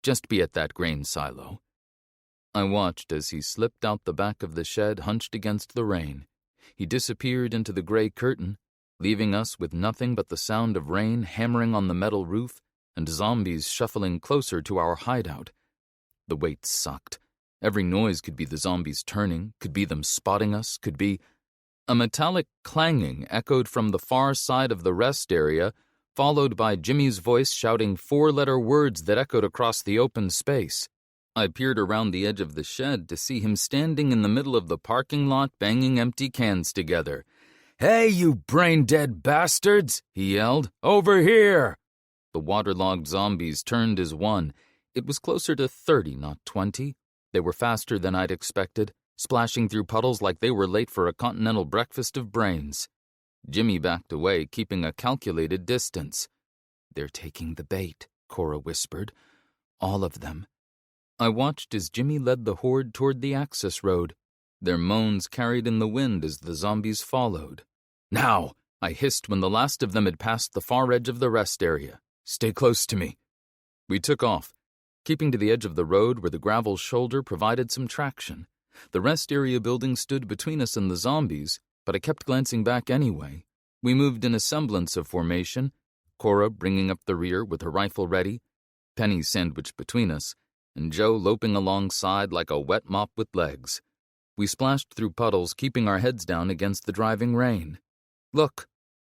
Just be at that grain silo. I watched as he slipped out the back of the shed hunched against the rain. He disappeared into the gray curtain, leaving us with nothing but the sound of rain hammering on the metal roof and zombies shuffling closer to our hideout. The weight sucked. Every noise could be the zombies turning, could be them spotting us, could be... A metallic clanging echoed from the far side of the rest area, followed by Jimmy's voice shouting 4-letter words that echoed across the open space. I peered around the edge of the shed to see him standing in the middle of the parking lot banging empty cans together. "Hey, you brain-dead bastards!" he yelled. "Over here!" The waterlogged zombies turned as one. It was closer to 30, not 20. They were faster than I'd expected, splashing through puddles like they were late for a continental breakfast of brains. Jimmy backed away, keeping a calculated distance. "They're taking the bait," Cora whispered. "All of them." I watched as Jimmy led the horde toward the access road. Their moans carried in the wind as the zombies followed. "Now!" I hissed when the last of them had passed the far edge of the rest area. "Stay close to me." We took off, keeping to the edge of the road where the gravel shoulder provided some traction. The rest area building stood between us and the zombies, but I kept glancing back anyway. We moved in a semblance of formation, Cora bringing up the rear with her rifle ready, Penny sandwiched between us, and Joe loping alongside like a wet mop with legs. We splashed through puddles, keeping our heads down against the driving rain. "Look!"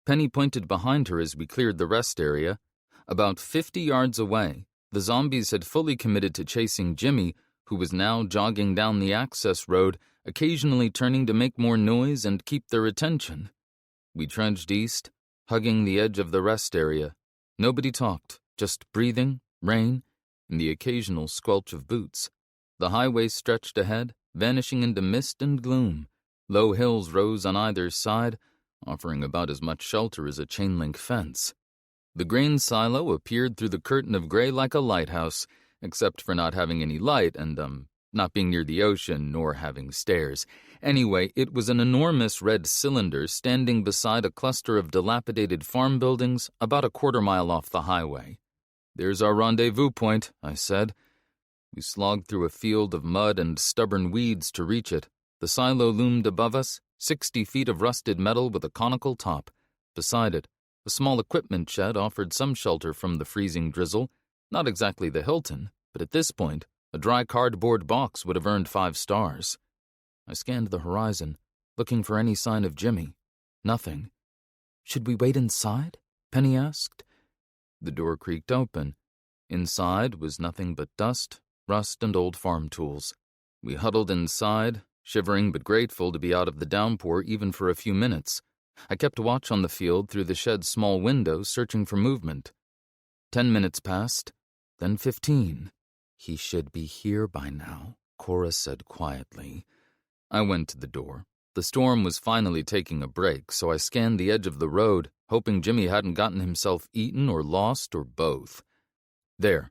Penny pointed behind her as we cleared the rest area. About 50 yards away, the zombies had fully committed to chasing Jimmy, who was now jogging down the access road, occasionally turning to make more noise and keep their attention. We trudged east, hugging the edge of the rest area. Nobody talked, just breathing, rain, and the occasional squelch of boots. The highway stretched ahead, vanishing into mist and gloom. Low hills rose on either side, offering about as much shelter as a chain-link fence. The grain silo appeared through the curtain of gray like a lighthouse, except for not having any light and, not being near the ocean nor having stairs. Anyway, it was an enormous red cylinder standing beside a cluster of dilapidated farm buildings about a quarter-mile off the highway. "There's our rendezvous point," I said. We slogged through a field of mud and stubborn weeds to reach it. The silo loomed above us, 60 feet of rusted metal with a conical top. Beside it, a small equipment shed offered some shelter from the freezing drizzle. Not exactly the Hilton, but at this point, a dry cardboard box would have earned 5 stars. I scanned the horizon, looking for any sign of Jimmy. Nothing. "Should we wait inside?" Penny asked. The door creaked open. Inside was nothing but dust, rust, and old farm tools. We huddled inside, shivering but grateful to be out of the downpour even for a few minutes. I kept watch on the field through the shed's small window, searching for movement. 10 minutes passed, then 15. "He should be here by now," Cora said quietly. I went to the door. The storm was finally taking a break, so I scanned the edge of the road, hoping Jimmy hadn't gotten himself eaten or lost or both. There,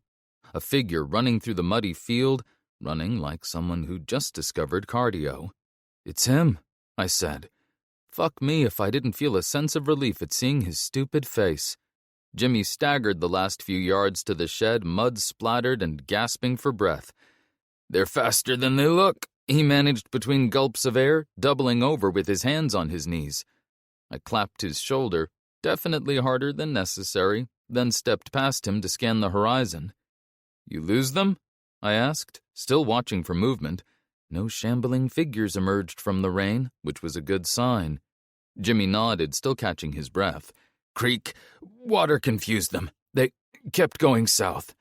a figure running through the muddy field, running like someone who'd just discovered cardio. "It's him," I said. Fuck me if I didn't feel a sense of relief at seeing his stupid face. Jimmy staggered the last few yards to the shed, mud splattered and gasping for breath. "They're faster than they look," he managed between gulps of air, doubling over with his hands on his knees. I clapped his shoulder, definitely harder than necessary, then stepped past him to scan the horizon. "You lose them?" I asked, still watching for movement. No shambling figures emerged from the rain, which was a good sign. Jimmy nodded, still catching his breath. "Creek, water confused them. They kept going south."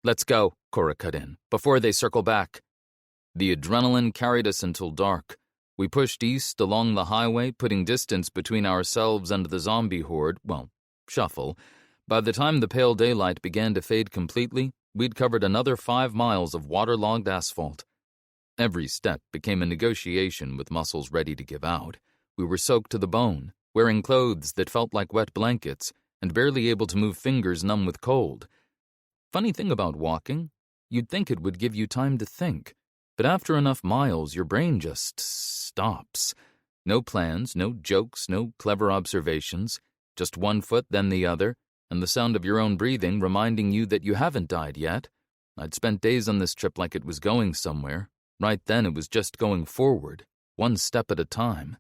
"Let's go," Cora cut in, "before they circle back." The adrenaline carried us until dark. We pushed east along the highway, putting distance between ourselves and the zombie horde, shuffle. By the time the pale daylight began to fade completely, we'd covered another 5 miles of waterlogged asphalt. Every step became a negotiation with muscles ready to give out. We were soaked to the bone, wearing clothes that felt like wet blankets, and barely able to move fingers numb with cold. Funny thing about walking, you'd think it would give you time to think, but after enough miles, your brain just stops. No plans, no jokes, no clever observations, just one foot then the other, and the sound of your own breathing reminding you that you haven't died yet. I'd spent days on this trip like it was going somewhere. Right then it was just going forward, one step at a time.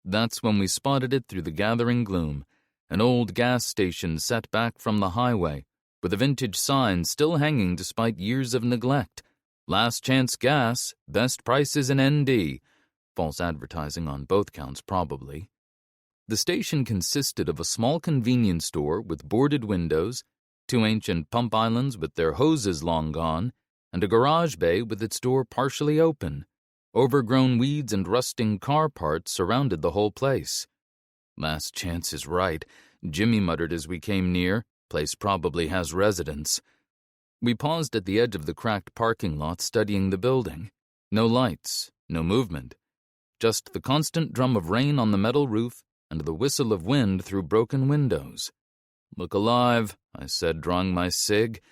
That's when we spotted it through the gathering gloom, an old gas station set back from the highway, with a vintage sign still hanging despite years of neglect. "Last chance gas, best prices in ND." False advertising on both counts, probably. The station consisted of a small convenience store with boarded windows, 2 ancient pump islands with their hoses long gone, and a garage bay with its door partially open. Overgrown weeds and rusting car parts surrounded the whole place. "Last chance is right," Jimmy muttered as we came near. "Place probably has residents." We paused at the edge of the cracked parking lot studying the building. No lights, no movement. Just the constant drum of rain on the metal roof and the whistle of wind through broken windows. "Look alive," I said, drawing my cig.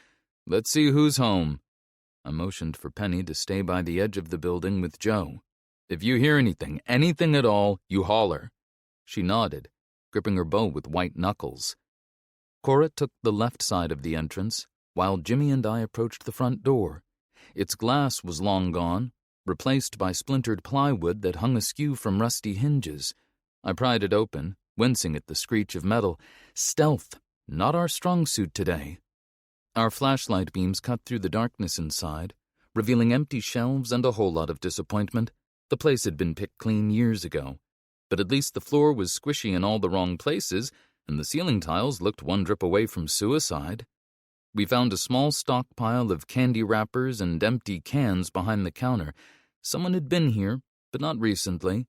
"Let's see who's home." I motioned for Penny to stay by the edge of the building with Joe. "If you hear anything at all, you holler." She nodded, gripping her bow with white knuckles. Cora took the left side of the entrance, while Jimmy and I approached the front door. Its glass was long gone, replaced by splintered plywood that hung askew from rusty hinges. I pried it open, wincing at the screech of metal. Stealth, not our strong suit today. Our flashlight beams cut through the darkness inside, revealing empty shelves and a whole lot of disappointment. The place had been picked clean years ago, but at least the floor was squishy in all the wrong places, and the ceiling tiles looked one drip away from suicide. We found a small stockpile of candy wrappers and empty cans behind the counter. Someone had been here, but not recently.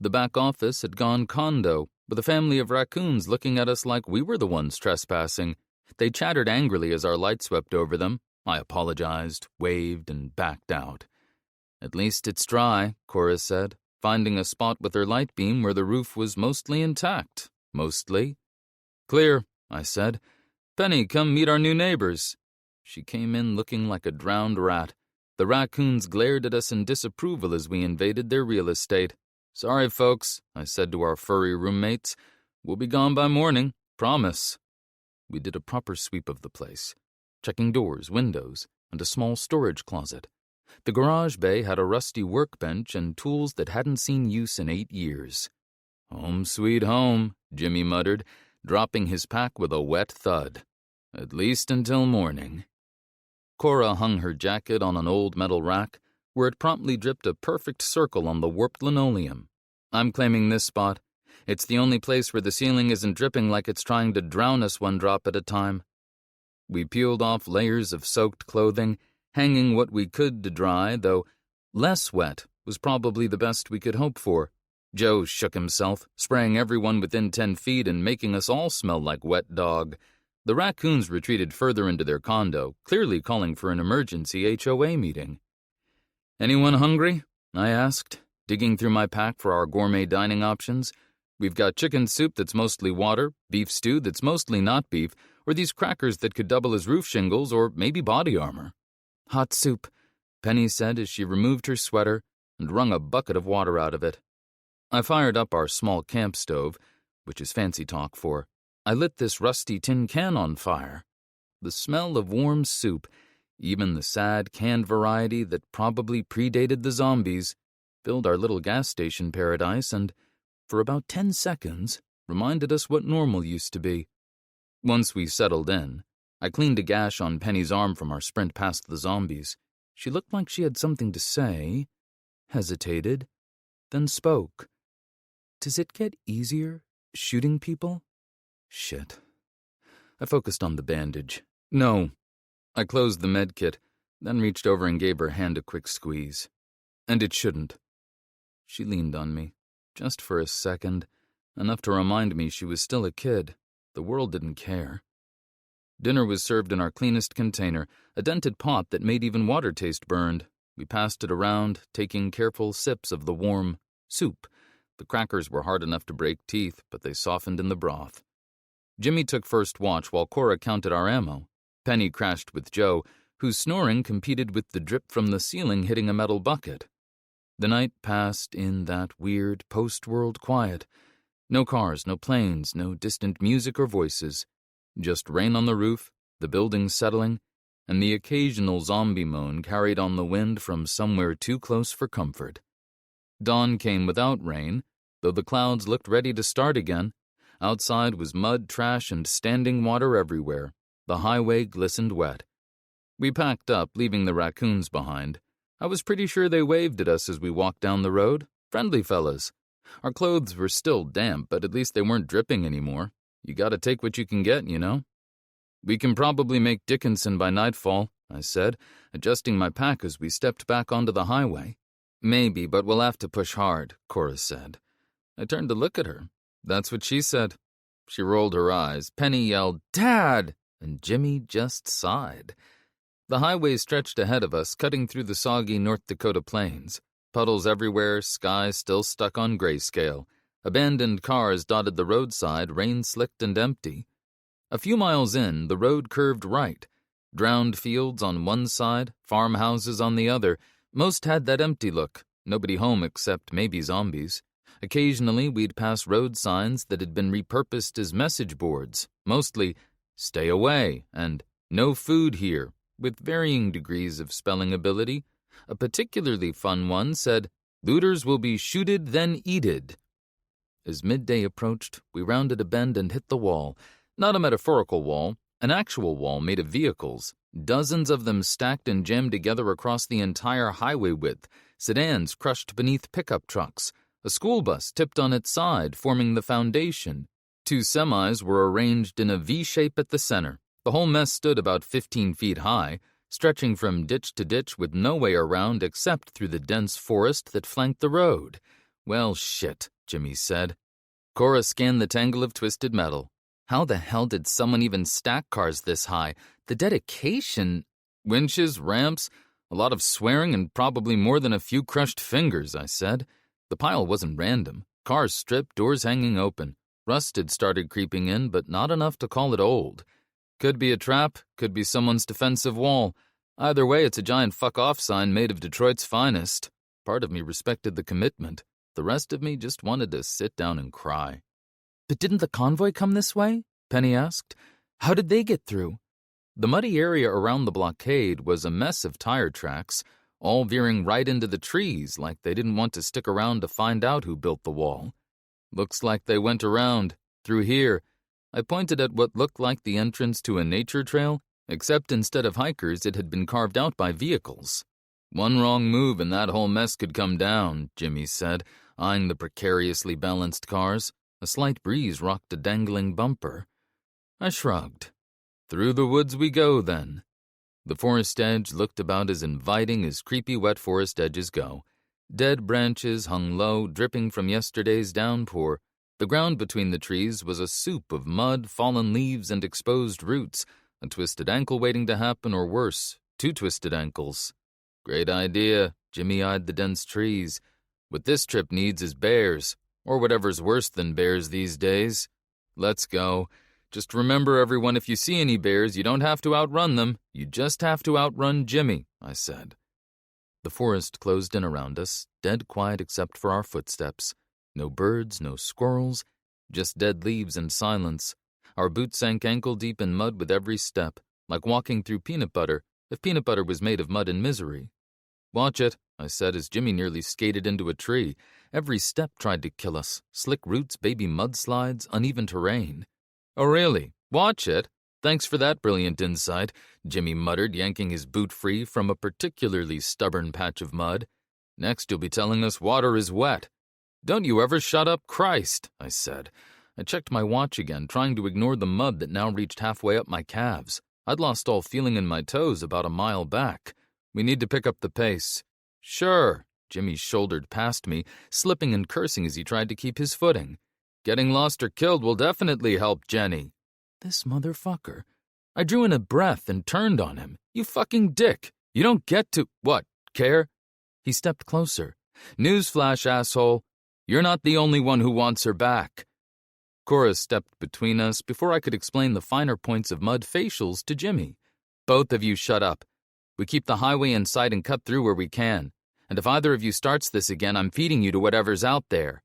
The back office had gone condo, with a family of raccoons looking at us like we were the ones trespassing. They chattered angrily as our light swept over them. I apologized, waved, and backed out. "At least it's dry," Cora said, finding a spot with her light beam where the roof was mostly intact. Mostly. "Clear," I said. "Penny, come meet our new neighbors." She came in looking like a drowned rat. The raccoons glared at us in disapproval as we invaded their real estate. "Sorry, folks," I said to our furry roommates. "We'll be gone by morning. Promise." We did a proper sweep of the place, checking doors, windows, and a small storage closet. The garage bay had a rusty workbench and tools that hadn't seen use in 8 years. "Home sweet home," Jimmy muttered, dropping his pack with a wet thud. "At least until morning." Cora hung her jacket on an old metal rack, where it promptly dripped a perfect circle on the warped linoleum. "I'm claiming this spot. It's the only place where the ceiling isn't dripping like it's trying to drown us one drop at a time." We peeled off layers of soaked clothing, hanging what we could to dry, though less wet was probably the best we could hope for. Joe shook himself, spraying everyone within 10 feet and making us all smell like wet dog. The raccoons retreated further into their condo, clearly calling for an emergency HOA meeting. "Anyone hungry?" I asked, digging through my pack for our gourmet dining options. "We've got chicken soup that's mostly water, beef stew that's mostly not beef, or these crackers that could double as roof shingles or maybe body armor." "Hot soup," Penny said as she removed her sweater and wrung a bucket of water out of it. I fired up our small camp stove, which is fancy talk for I lit this rusty tin can on fire. The smell of warm soup, even the sad canned variety that probably predated the zombies, filled our little gas station paradise and, for about 10 seconds, reminded us what normal used to be. Once we settled in, I cleaned a gash on Penny's arm from our sprint past the zombies. She looked like she had something to say, hesitated, then spoke. "Does it get easier, shooting people?" Shit. I focused on the bandage. "No." I closed the med kit, then reached over and gave her hand a quick squeeze. "And it shouldn't." She leaned on me, just for a second, enough to remind me she was still a kid. The world didn't care. Dinner was served in our cleanest container, a dented pot that made even water taste burned. We passed it around, taking careful sips of the warm soup. The crackers were hard enough to break teeth, but they softened in the broth. Jimmy took first watch while Cora counted our ammo. Penny crashed with Joe, whose snoring competed with the drip from the ceiling hitting a metal bucket. The night passed in that weird post-world quiet. No cars, no planes, no distant music or voices. Just rain on the roof, the building settling, and the occasional zombie moan carried on the wind from somewhere too close for comfort. Dawn came without rain, though the clouds looked ready to start again. Outside was mud, trash, and standing water everywhere. The highway glistened wet. We packed up, leaving the raccoons behind. I was pretty sure they waved at us as we walked down the road. Friendly fellas. Our clothes were still damp, but at least they weren't dripping anymore. You gotta take what you can get, you know? "We can probably make Dickinson by nightfall," I said, adjusting my pack as we stepped back onto the highway. "Maybe, but we'll have to push hard," Cora said. I turned to look at her. That's what she said. She rolled her eyes. Penny yelled, "Dad!" and Jimmy just sighed. The highway stretched ahead of us, cutting through the soggy North Dakota plains. Puddles everywhere, sky still stuck on grayscale. Abandoned cars dotted the roadside, rain-slicked and empty. A few miles in, the road curved right. Drowned fields on one side, farmhouses on the other. Most had that empty look, nobody home except maybe zombies. Occasionally, we'd pass road signs that had been repurposed as message boards, mostly, "Stay away," and "No food here," with varying degrees of spelling ability. A particularly fun one said, "Looters will be shooted then eated." As midday approached, we rounded a bend and hit the wall. Not a metaphorical wall, an actual wall made of vehicles. Dozens of them stacked and jammed together across the entire highway width, sedans crushed beneath pickup trucks. A school bus tipped on its side, forming the foundation. 2 semis were arranged in a V shape at the center. The whole mess stood about 15 feet high, stretching from ditch to ditch with no way around except through the dense forest that flanked the road. "Well, shit," Jimmy said. Cora scanned the tangle of twisted metal. How the hell did someone even stack cars this high? The dedication... Winches, ramps, a lot of swearing, and probably more than a few crushed fingers, I said. The pile wasn't random. Cars stripped, doors hanging open. Rust had started creeping in, but not enough to call it old. Could be a trap, could be someone's defensive wall. Either way, it's a giant fuck-off sign made of Detroit's finest. Part of me respected the commitment. The rest of me just wanted to sit down and cry. But didn't the convoy come this way? Penny asked. How did they get through? The muddy area around the blockade was a mess of tire tracks, all veering right into the trees like they didn't want to stick around to find out who built the wall. Looks like they went around, through here. I pointed at what looked like the entrance to a nature trail, except instead of hikers, it had been carved out by vehicles. One wrong move and that whole mess could come down, Jimmy said, eyeing the precariously balanced cars. A slight breeze rocked a dangling bumper. I shrugged. Through the woods we go, then. The forest edge looked about as inviting as creepy wet forest edges go. Dead branches hung low, dripping from yesterday's downpour. The ground between the trees was a soup of mud, fallen leaves, and exposed roots, a twisted ankle waiting to happen, or worse, 2 twisted ankles. Great idea, Jimmy eyed the dense trees. What this trip needs is bears, or whatever's worse than bears these days. Let's go. Just remember, everyone, if you see any bears, you don't have to outrun them. You just have to outrun Jimmy, I said. The forest closed in around us, dead quiet except for our footsteps. No birds, no squirrels, just dead leaves and silence. Our boots sank ankle-deep in mud with every step, like walking through peanut butter, if peanut butter was made of mud and misery. Watch it, I said as Jimmy nearly skated into a tree. Every step tried to kill us. Slick roots, baby mudslides, uneven terrain. Oh, really? Watch it? Thanks for that brilliant insight, Jimmy muttered, yanking his boot free from a particularly stubborn patch of mud. Next you'll be telling us water is wet. Don't you ever shut up, Christ, I said. I checked my watch again, trying to ignore the mud that now reached halfway up my calves. I'd lost all feeling in my toes about a mile back. We need to pick up the pace. Sure, Jimmy shouldered past me, slipping and cursing as he tried to keep his footing. Getting lost or killed will definitely help Jenny. This motherfucker. I drew in a breath and turned on him. You fucking dick. You don't get to... What, care? He stepped closer. Newsflash, asshole. You're not the only one who wants her back. Cora stepped between us before I could explain the finer points of mud facials to Jimmy. Both of you shut up. We keep the highway in sight and cut through where we can. And if either of you starts this again, I'm feeding you to whatever's out there.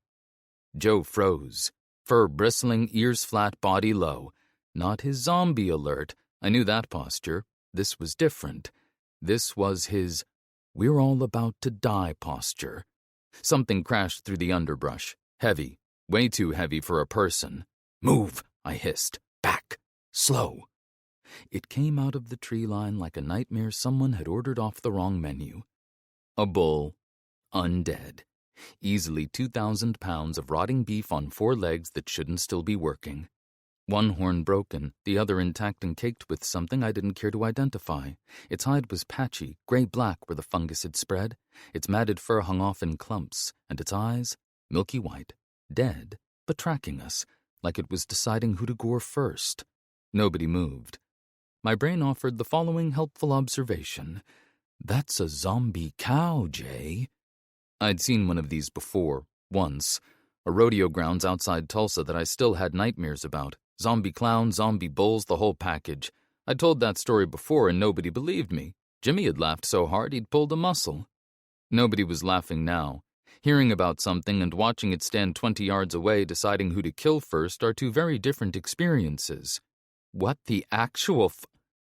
Joe froze, fur bristling, ears flat, body low. Not his zombie alert. I knew that posture. This was different. This was his we're all about to die posture. Something crashed through the underbrush. Heavy. Way too heavy for a person. Move, I hissed. Back. Slow. It came out of the tree line like a nightmare someone had ordered off the wrong menu. A bull. Undead. Easily 2,000 pounds of rotting beef on 4 legs that shouldn't still be working. One horn broken, the other intact and caked with something I didn't care to identify. Its hide was patchy, gray-black where the fungus had spread. Its matted fur hung off in clumps, and its eyes, milky white, dead, but tracking us, like it was deciding who to gore first. Nobody moved. My brain offered the following helpful observation. That's a zombie cow, Jay. I'd seen one of these before, once. A rodeo grounds outside Tulsa that I still had nightmares about. Zombie clowns, zombie bulls, the whole package. I'd told that story before and nobody believed me. Jimmy had laughed so hard he'd pulled a muscle. Nobody was laughing now. Hearing about something and watching it stand 20 yards away deciding who to kill first are 2 very different experiences. What the actual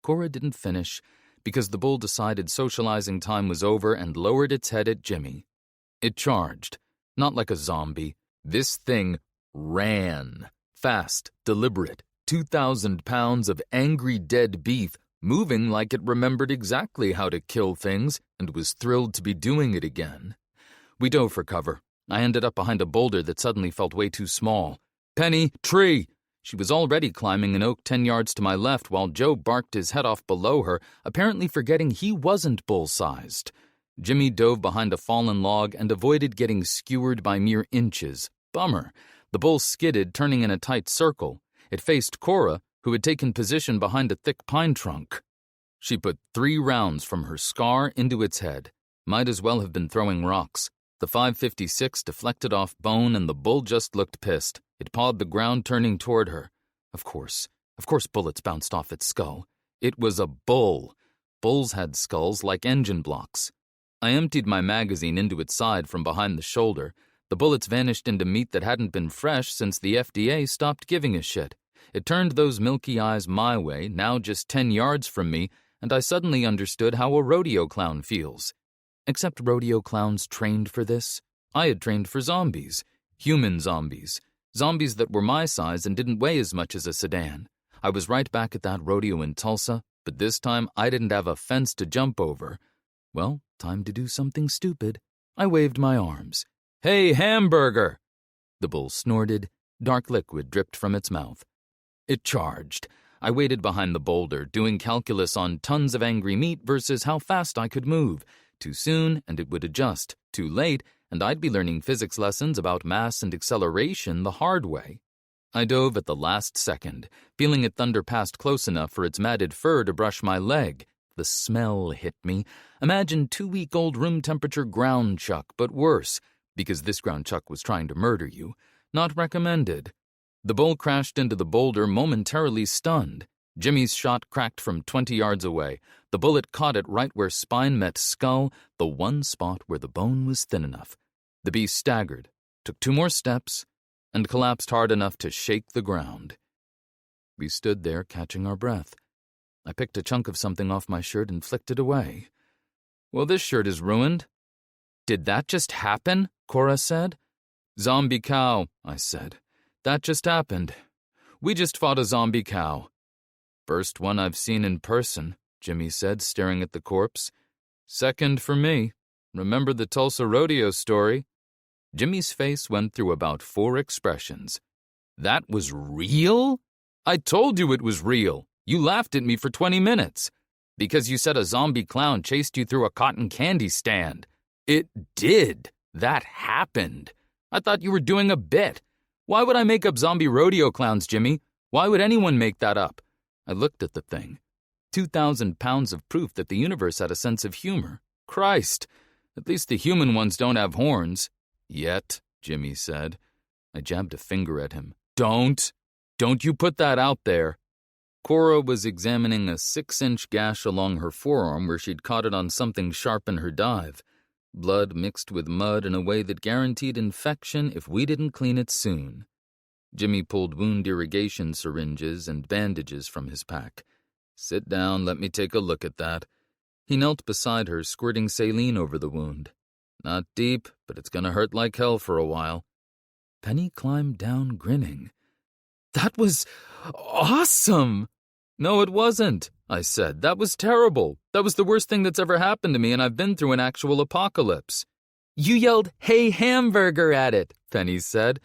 Cora didn't finish because the bull decided socializing time was over and lowered its head at Jimmy. It charged. Not like a zombie. This thing ran. Fast, deliberate, 2,000 pounds of angry dead beef, moving like it remembered exactly how to kill things and was thrilled to be doing it again. We dove for cover. I ended up behind a boulder that suddenly felt way too small. Penny, tree! She was already climbing an oak 10 yards to my left while Joe barked his head off below her, apparently forgetting he wasn't bull-sized. Jimmy dove behind a fallen log and avoided getting skewered by mere inches. Bummer. The bull skidded, turning in a tight circle. It faced Cora, who had taken position behind a thick pine trunk. She put 3 rounds from her scar into its head. Might as well have been throwing rocks. The .556 deflected off bone and the bull just looked pissed. It pawed the ground, turning toward her. Of course, Of course bullets bounced off its skull. It was a bull. Bulls had skulls like engine blocks. I emptied my magazine into its side from behind the shoulder. The bullets vanished into meat that hadn't been fresh since the FDA stopped giving a shit. It turned those milky eyes my way, now just 10 yards from me, and I suddenly understood how a rodeo clown feels. Except rodeo clowns trained for this. I had trained for zombies. Human zombies. Zombies that were my size and didn't weigh as much as a sedan. I was right back at that rodeo in Tulsa, but this time I didn't have a fence to jump over. Well, time to do something stupid. I waved my arms. "Hey, hamburger!" The bull snorted. Dark liquid dripped from its mouth. It charged. I waited behind the boulder, doing calculus on tons of angry meat versus how fast I could move. Too soon, and it would adjust. Too late, and I'd be learning physics lessons about mass and acceleration the hard way. I dove at the last second, feeling it thunder past close enough for its matted fur to brush my leg. The smell hit me. Imagine 2-week-old room temperature ground chuck, but worse, because this ground chuck was trying to murder you. Not recommended. The bull crashed into the boulder, momentarily stunned. Jimmy's shot cracked from 20 yards away. The bullet caught it right where spine met skull, the one spot where the bone was thin enough. The beast staggered, took 2 more steps, and collapsed hard enough to shake the ground. We stood there, catching our breath. I picked a chunk of something off my shirt and flicked it away. "Well, this shirt is ruined." "Did that just happen?" Cora said. "Zombie cow," I said. "That just happened. We just fought a zombie cow." "First one I've seen in person," Jimmy said, staring at the corpse. "Second for me. Remember the Tulsa rodeo story?" Jimmy's face went through about 4 expressions. "That was real? I told you it was real. You laughed at me for 20 minutes. Because you said a zombie clown chased you through a cotton candy stand. It did. That happened. I thought you were doing a bit. Why would I make up zombie rodeo clowns, Jimmy? Why would anyone make that up?" I looked at the thing. 2,000 pounds of proof that the universe had a sense of humor. Christ! At least the human ones don't have horns. "Yet," Jimmy said. I jabbed a finger at him. Don't you put that out there." Cora was examining a 6-inch gash along her forearm where she'd caught it on something sharp in her dive. Blood mixed with mud in a way that guaranteed infection if we didn't clean it soon. Jimmy pulled wound irrigation syringes and bandages from his pack. "Sit down, let me take a look at that." He knelt beside her, squirting saline over the wound. "Not deep, but it's gonna hurt like hell for a while." Penny climbed down, grinning. "That was awesome!" "No, it wasn't," I said. "That was terrible. That was the worst thing that's ever happened to me, and I've been through an actual apocalypse." "You yelled, 'Hey, hamburger,' at it," Penny said.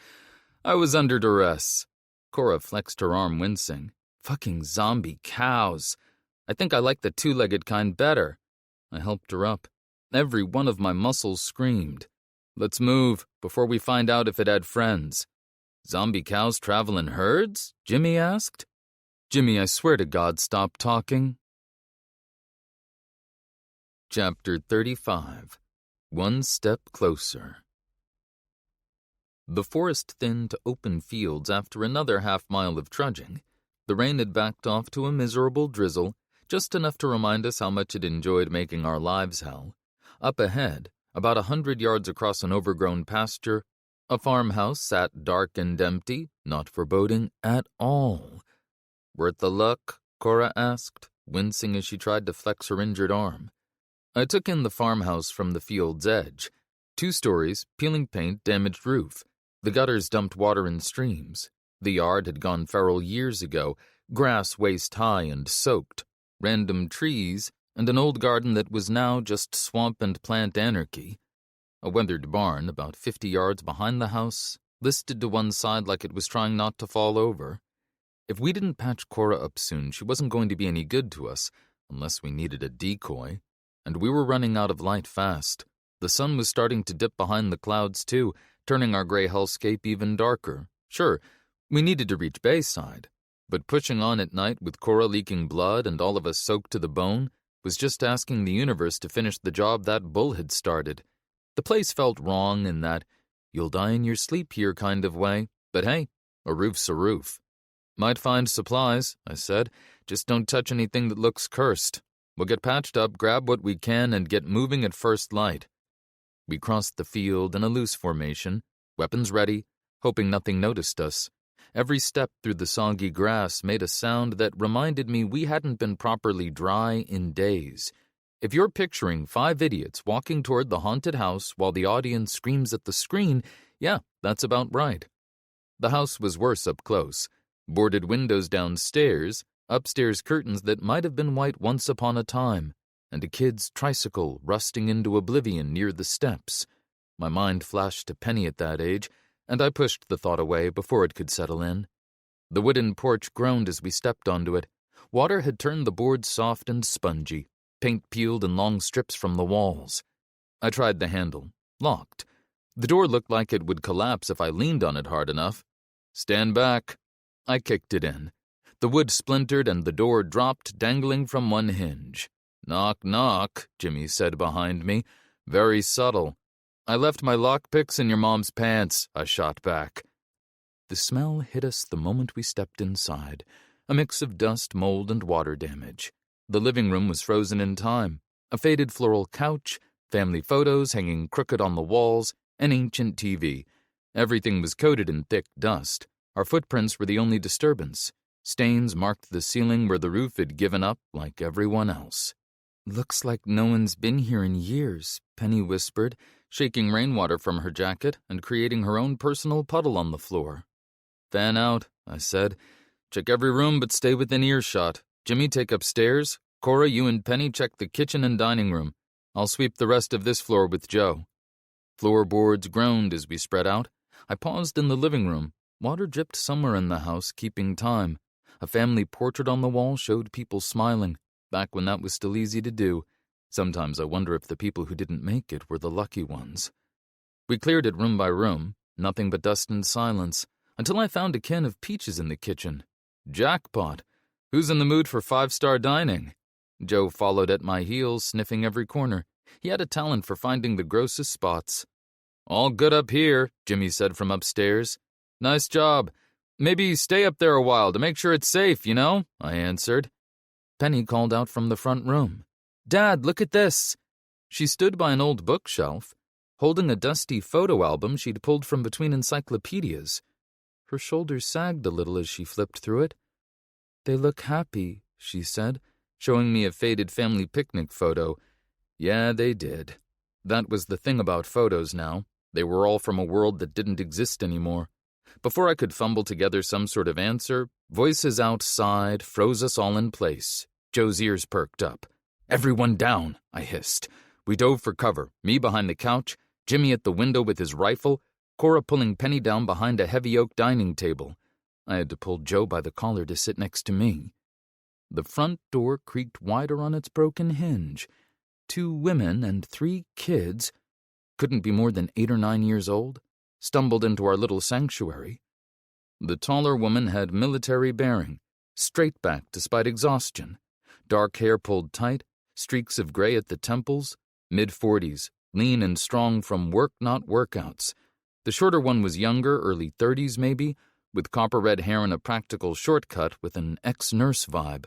"I was under duress." Cora flexed her arm, wincing. "Fucking zombie cows. I think I like the 2-legged kind better." I helped her up. Every one of my muscles screamed. "Let's move, before we find out if it had friends." "Zombie cows travel in herds?" Jimmy asked. "Jimmy, I swear to God, stop talking." Chapter 35. One Step Closer. The forest thinned to open fields after another half-mile of trudging. The rain had backed off to a miserable drizzle, just enough to remind us how much it enjoyed making our lives hell. Up ahead, about 100 yards across an overgrown pasture, a farmhouse sat dark and empty, not foreboding at all. "Worth the luck?" Cora asked, wincing as she tried to flex her injured arm. I took in the farmhouse from the field's edge. 2 stories, peeling paint, damaged roof. The gutters dumped water in streams. The yard had gone feral years ago, grass waist-high and soaked, random trees, and an old garden that was now just swamp and plant anarchy. A weathered barn, about 50 yards behind the house, listed to one side like it was trying not to fall over. If we didn't patch Cora up soon, she wasn't going to be any good to us, unless we needed a decoy. And we were running out of light fast. The sun was starting to dip behind the clouds, too, turning our gray hellscape even darker. Sure, we needed to reach Bayside, but pushing on at night with Cora leaking blood and all of us soaked to the bone was just asking the universe to finish the job that bull had started. The place felt wrong in that you'll die in your sleep here kind of way, but hey, a roof's a roof. Might find supplies, I said. Just don't touch anything that looks cursed. We'll get patched up, grab what we can, and get moving at first light. We crossed the field in a loose formation, weapons ready, hoping nothing noticed us. Every step through the soggy grass made a sound that reminded me we hadn't been properly dry in days. If you're picturing 5 idiots walking toward the haunted house while the audience screams at the screen, yeah, that's about right. The house was worse up close. Boarded windows downstairs, upstairs curtains that might have been white once upon a time, and a kid's tricycle rusting into oblivion near the steps. My mind flashed to Penny at that age, and I pushed the thought away before it could settle in. The wooden porch groaned as we stepped onto it. Water had turned the boards soft and spongy, paint peeled in long strips from the walls. I tried the handle. Locked. The door looked like it would collapse if I leaned on it hard enough. Stand back. I kicked it in. The wood splintered and the door dropped, dangling from one hinge. Knock, knock, Jimmy said behind me. Very subtle. I left my lockpicks in your mom's pants, I shot back. The smell hit us the moment we stepped inside, a mix of dust, mold, and water damage. The living room was frozen in time. A faded floral couch, family photos hanging crooked on the walls, an ancient TV. Everything was coated in thick dust. Our footprints were the only disturbance. Stains marked the ceiling where the roof had given up like everyone else. Looks like no one's been here in years, Penny whispered, shaking rainwater from her jacket and creating her own personal puddle on the floor. Fan out, I said. Check every room but stay within earshot. Jimmy, take upstairs. Cora, you and Penny check the kitchen and dining room. I'll sweep the rest of this floor with Joe. Floorboards groaned as we spread out. I paused in the living room. Water dripped somewhere in the house, keeping time. A family portrait on the wall showed people smiling, back when that was still easy to do. Sometimes I wonder if the people who didn't make it were the lucky ones. We cleared it room by room, nothing but dust and silence, until I found a can of peaches in the kitchen. Jackpot! Who's in the mood for 5-star dining? Joe followed at my heels, sniffing every corner. He had a talent for finding the grossest spots. All good up here, Jimmy said from upstairs. Nice job. Maybe stay up there a while to make sure it's safe, you know, I answered. Penny called out from the front room. Dad, look at this. She stood by an old bookshelf, holding a dusty photo album she'd pulled from between encyclopedias. Her shoulders sagged a little as she flipped through it. They look happy, she said, showing me a faded family picnic photo. Yeah, they did. That was the thing about photos now. They were all from a world that didn't exist anymore. Before I could fumble together some sort of answer, voices outside froze us all in place. Joe's ears perked up. Everyone down, I hissed. We dove for cover, me behind the couch, Jimmy at the window with his rifle, Cora pulling Penny down behind a heavy oak dining table. I had to pull Joe by the collar to sit next to me. The front door creaked wider on its broken hinge. 2 women and 3 kids, couldn't be more than 8 or 9 years old, stumbled into our little sanctuary. The taller woman had military bearing, straight-backed despite exhaustion, dark hair pulled tight, streaks of gray at the temples, mid-40s, lean and strong from work, not workouts. The shorter one was younger, early 30s maybe, with copper-red hair and a practical shortcut with an ex-nurse vibe,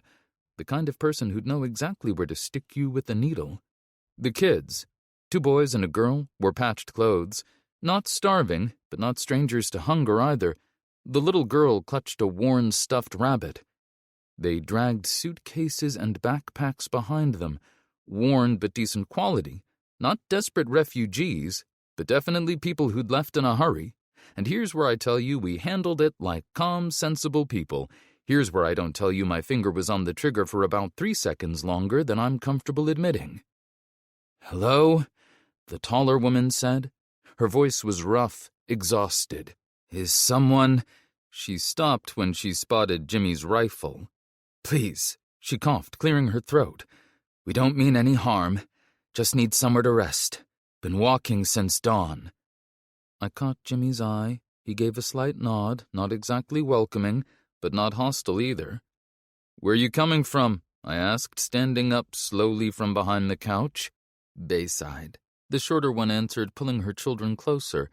the kind of person who'd know exactly where to stick you with a needle. The kids, 2 boys and a girl, wore patched clothes, not starving, but not strangers to hunger either. The little girl clutched a worn stuffed rabbit. They dragged suitcases and backpacks behind them, worn but decent quality, not desperate refugees, but definitely people who'd left in a hurry. And here's where I tell you we handled it like calm, sensible people. Here's where I don't tell you my finger was on the trigger for about 3 seconds longer than I'm comfortable admitting. Hello? The taller woman said. Her voice was rough, exhausted. Is someone... She stopped when she spotted Jimmy's rifle. Please, she coughed, clearing her throat. We don't mean any harm. Just need somewhere to rest. Been walking since dawn. I caught Jimmy's eye. He gave a slight nod, not exactly welcoming, but not hostile either. Where are you coming from? I asked, standing up slowly from behind the couch. Bayside. The shorter one answered, pulling her children closer.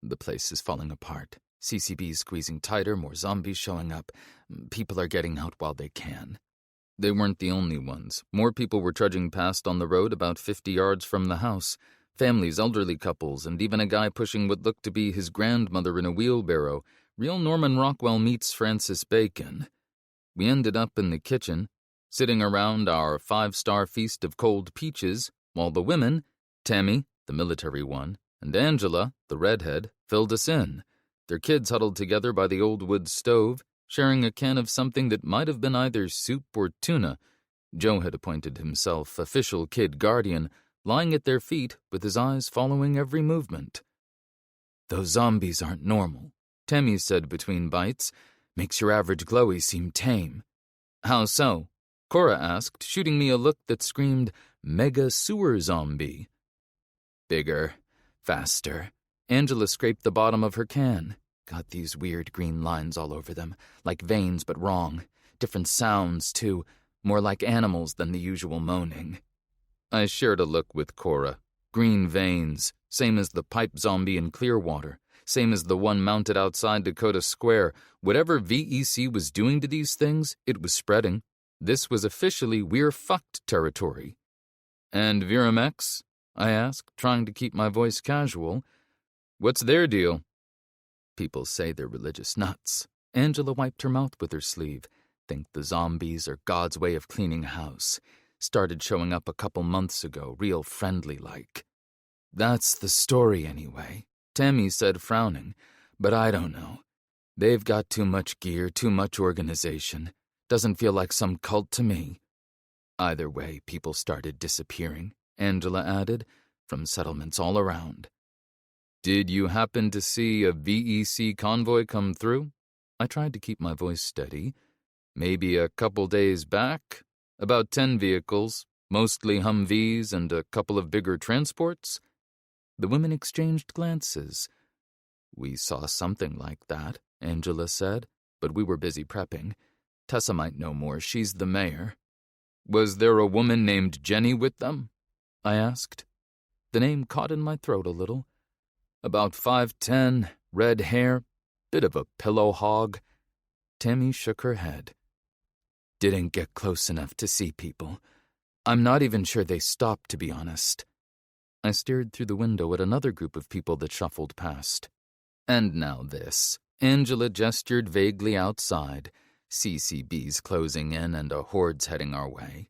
The place is falling apart. CCBs squeezing tighter, more zombies showing up. People are getting out while they can. They weren't the only ones. More people were trudging past on the road about 50 yards from the house. Families, elderly couples, and even a guy pushing what looked to be his grandmother in a wheelbarrow. Real Norman Rockwell meets Francis Bacon. We ended up in the kitchen, sitting around our 5-star feast of cold peaches, while the women, Tammy, the military one, and Angela, the redhead, filled us in, their kids huddled together by the old wood stove, sharing a can of something that might have been either soup or tuna. Joe had appointed himself official kid guardian, lying at their feet with his eyes following every movement. "Those zombies aren't normal," Tammy said between bites. "Makes your average glowy seem tame." "How so?" Cora asked, shooting me a look that screamed, "Mega sewer zombie." "Bigger, faster." Angela scraped the bottom of her can. "Got these weird green lines all over them, like veins but wrong. Different sounds, too, more like animals than the usual moaning." I shared a look with Cora. Green veins, same as the pipe zombie in Clearwater, same as the one mounted outside Dakota Square. Whatever VEC was doing to these things, it was spreading. This was officially we're fucked territory. "And Viramex?" I asked, trying to keep my voice casual. "What's their deal?" "People say they're religious nuts." Angela wiped her mouth with her sleeve. "Think the zombies are God's way of cleaning house. Started showing up a couple months ago, real friendly-like." "That's the story anyway," Tammy said, frowning. "But I don't know. They've got too much gear, too much organization. Doesn't feel like some cult to me." "Either way, people started disappearing," Angela added, "from settlements all around." "Did you happen to see a VEC convoy come through?" I tried to keep my voice steady. "Maybe a couple days back? About 10 vehicles, mostly Humvees and a couple of bigger transports?" The women exchanged glances. "We saw something like that," Angela said, "but we were busy prepping. Tessa might know more. She's the mayor." "Was there a woman named Jenny with them?" I asked. The name caught in my throat a little. "About 5'10", red hair, bit of a pillow hog." Tammy shook her head. "Didn't get close enough to see people. I'm not even sure they stopped, to be honest." I stared through the window at another group of people that shuffled past. "And now this." Angela gestured vaguely outside. CCBs closing in and a horde's heading our way.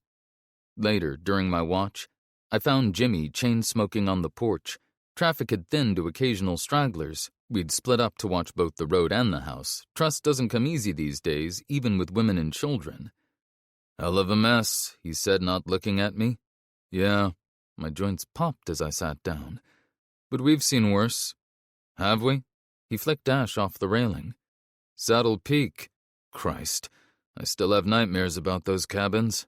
Later, during my watch, I found Jimmy chain-smoking on the porch. Traffic had thinned to occasional stragglers. We'd split up to watch both the road and the house. Trust doesn't come easy these days, even with women and children. "Hell of a mess," he said, not looking at me. "Yeah." My joints popped as I sat down. "But we've seen worse." "Have we?" He flicked ash off the railing. "Saddle Peak. Christ, I still have nightmares about those cabins."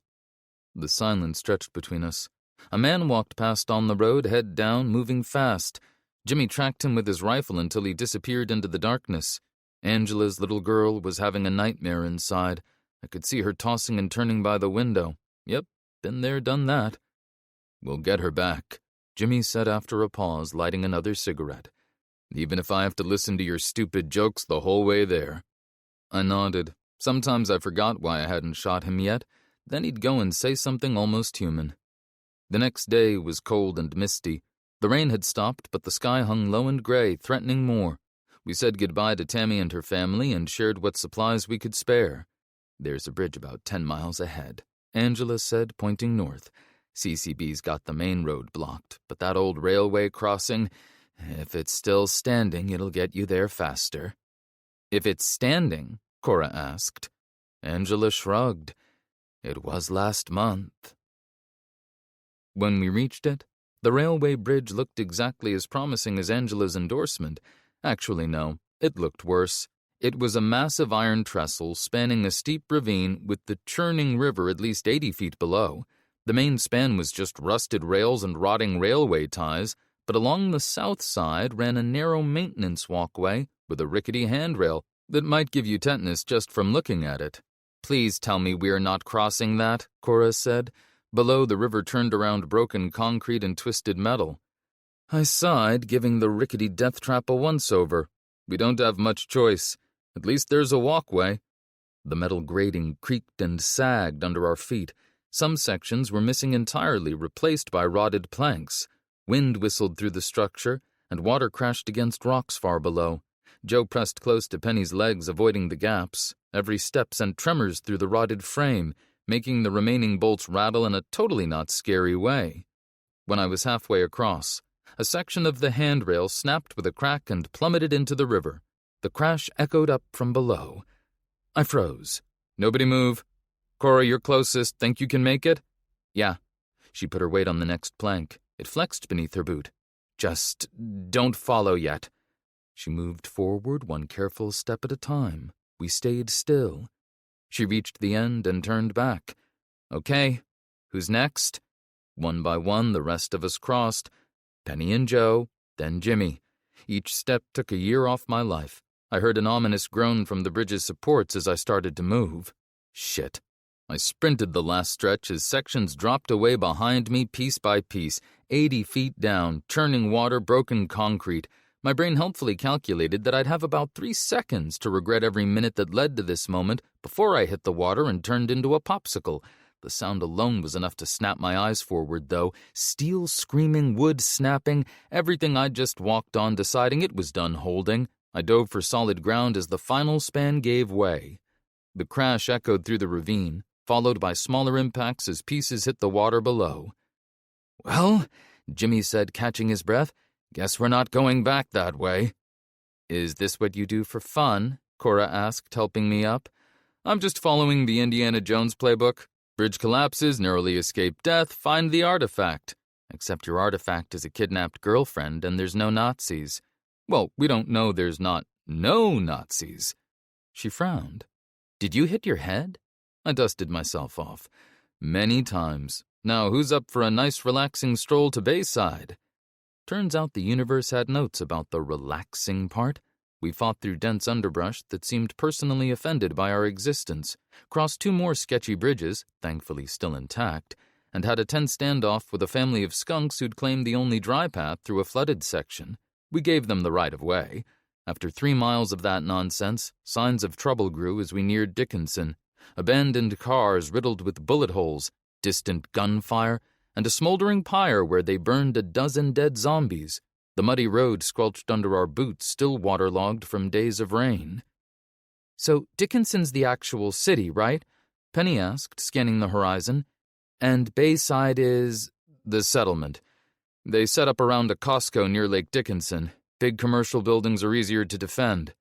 The silence stretched between us. A man walked past on the road, head down, moving fast. Jimmy tracked him with his rifle until he disappeared into the darkness. Angela's little girl was having a nightmare inside. I could see her tossing and turning by the window. Yep, been there, done that. "We'll get her back," Jimmy said after a pause, lighting another cigarette. "Even if I have to listen to your stupid jokes the whole way there." I nodded. Sometimes I forgot why I hadn't shot him yet. Then he'd go and say something almost human. The next day was cold and misty. The rain had stopped, but the sky hung low and gray, threatening more. We said goodbye to Tammy and her family and shared what supplies we could spare. "There's a bridge about 10 miles ahead," Angela said, pointing north. "CCB's got the main road blocked, but that old railway crossing, if it's still standing, it'll get you there faster." "If it's standing?" Cora asked. Angela shrugged. "It was last month." When we reached it, the railway bridge looked exactly as promising as Angela's endorsement. Actually, no, it looked worse. It was a massive iron trestle spanning a steep ravine with the churning river at least 80 feet below. The main span was just rusted rails and rotting railway ties, but along the south side ran a narrow maintenance walkway with a rickety handrail that might give you tetanus just from looking at it. "Please tell me we're not crossing that," Cora said. Below, the river turned around broken concrete and twisted metal. I sighed, giving the rickety death trap a once-over. We don't have much choice. At least there's a walkway." The metal grating creaked and sagged under our feet. Some sections were missing entirely, replaced by rotted planks. Wind whistled through the structure, and water crashed against rocks far below. Joe pressed close to Penny's legs, avoiding the gaps. Every step sent tremors through the rotted frame, making the remaining bolts rattle in a totally not scary way. When I was halfway across, a section of the handrail snapped with a crack and plummeted into the river. The crash echoed up from below. I froze. "Nobody move. Cora, you're closest. Think you can make it?" "Yeah." She put her weight on the next plank. It flexed beneath her boot. "Just don't follow yet." She moved forward one careful step at a time. We stayed still. She reached the end and turned back. "Okay, who's next?" One by one, the rest of us crossed. Penny and Joe, then Jimmy. Each step took a year off my life. I heard an ominous groan from the bridge's supports as I started to move. Shit. I sprinted the last stretch as sections dropped away behind me piece by piece, 80 feet down, churning water, broken concrete. My brain helpfully calculated that I'd have about 3 seconds to regret every minute that led to this moment before I hit the water and turned into a popsicle. The sound alone was enough to snap my eyes forward, though. Steel screaming, wood snapping, everything I'd just walked on deciding it was done holding. I dove for solid ground as the final span gave way. The crash echoed through the ravine, followed by smaller impacts as pieces hit the water below. "Well," Jimmy said, catching his breath, "guess we're not going back that way." "Is this what you do for fun?" Cora asked, helping me up. "I'm just following the Indiana Jones playbook. Bridge collapses, narrowly escape death, find the artifact. Except your artifact is a kidnapped girlfriend and there's no Nazis. Well, we don't know there's no Nazis." She frowned. "Did you hit your head?" I dusted myself off. "Many times. Now, who's up for a nice relaxing stroll to Bayside?" Turns out the universe had notes about the relaxing part. We fought through dense underbrush that seemed personally offended by our existence, crossed 2 more sketchy bridges, thankfully still intact, and had a tense standoff with a family of skunks who'd claimed the only dry path through a flooded section. We gave them the right of way. After 3 miles of that nonsense, signs of trouble grew as we neared Dickinson. Abandoned cars riddled with bullet holes, distant gunfire, and a smoldering pyre where they burned a dozen dead zombies. The muddy road squelched under our boots, still waterlogged from days of rain. "So Dickinson's the actual city, right?" Penny asked, scanning the horizon. "And Bayside is—" "The settlement. They set up around a Costco near Lake Dickinson. Big commercial buildings are easier to defend."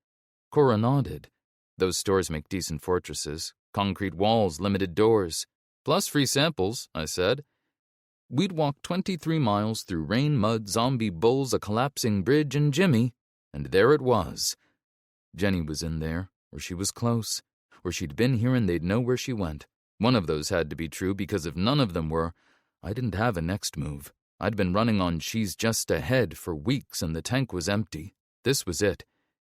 Cora nodded. "Those stores make decent fortresses. Concrete walls, limited doors. Plus free samples," I said. We'd walked 23 miles through rain, mud, zombie bulls, a collapsing bridge, and Jimmy, and there it was. Jenny was in there, or she was close, or she'd been here and they'd know where she went. One of those had to be true, because if none of them were, I didn't have a next move. I'd been running on she's just ahead for weeks and the tank was empty. This was it.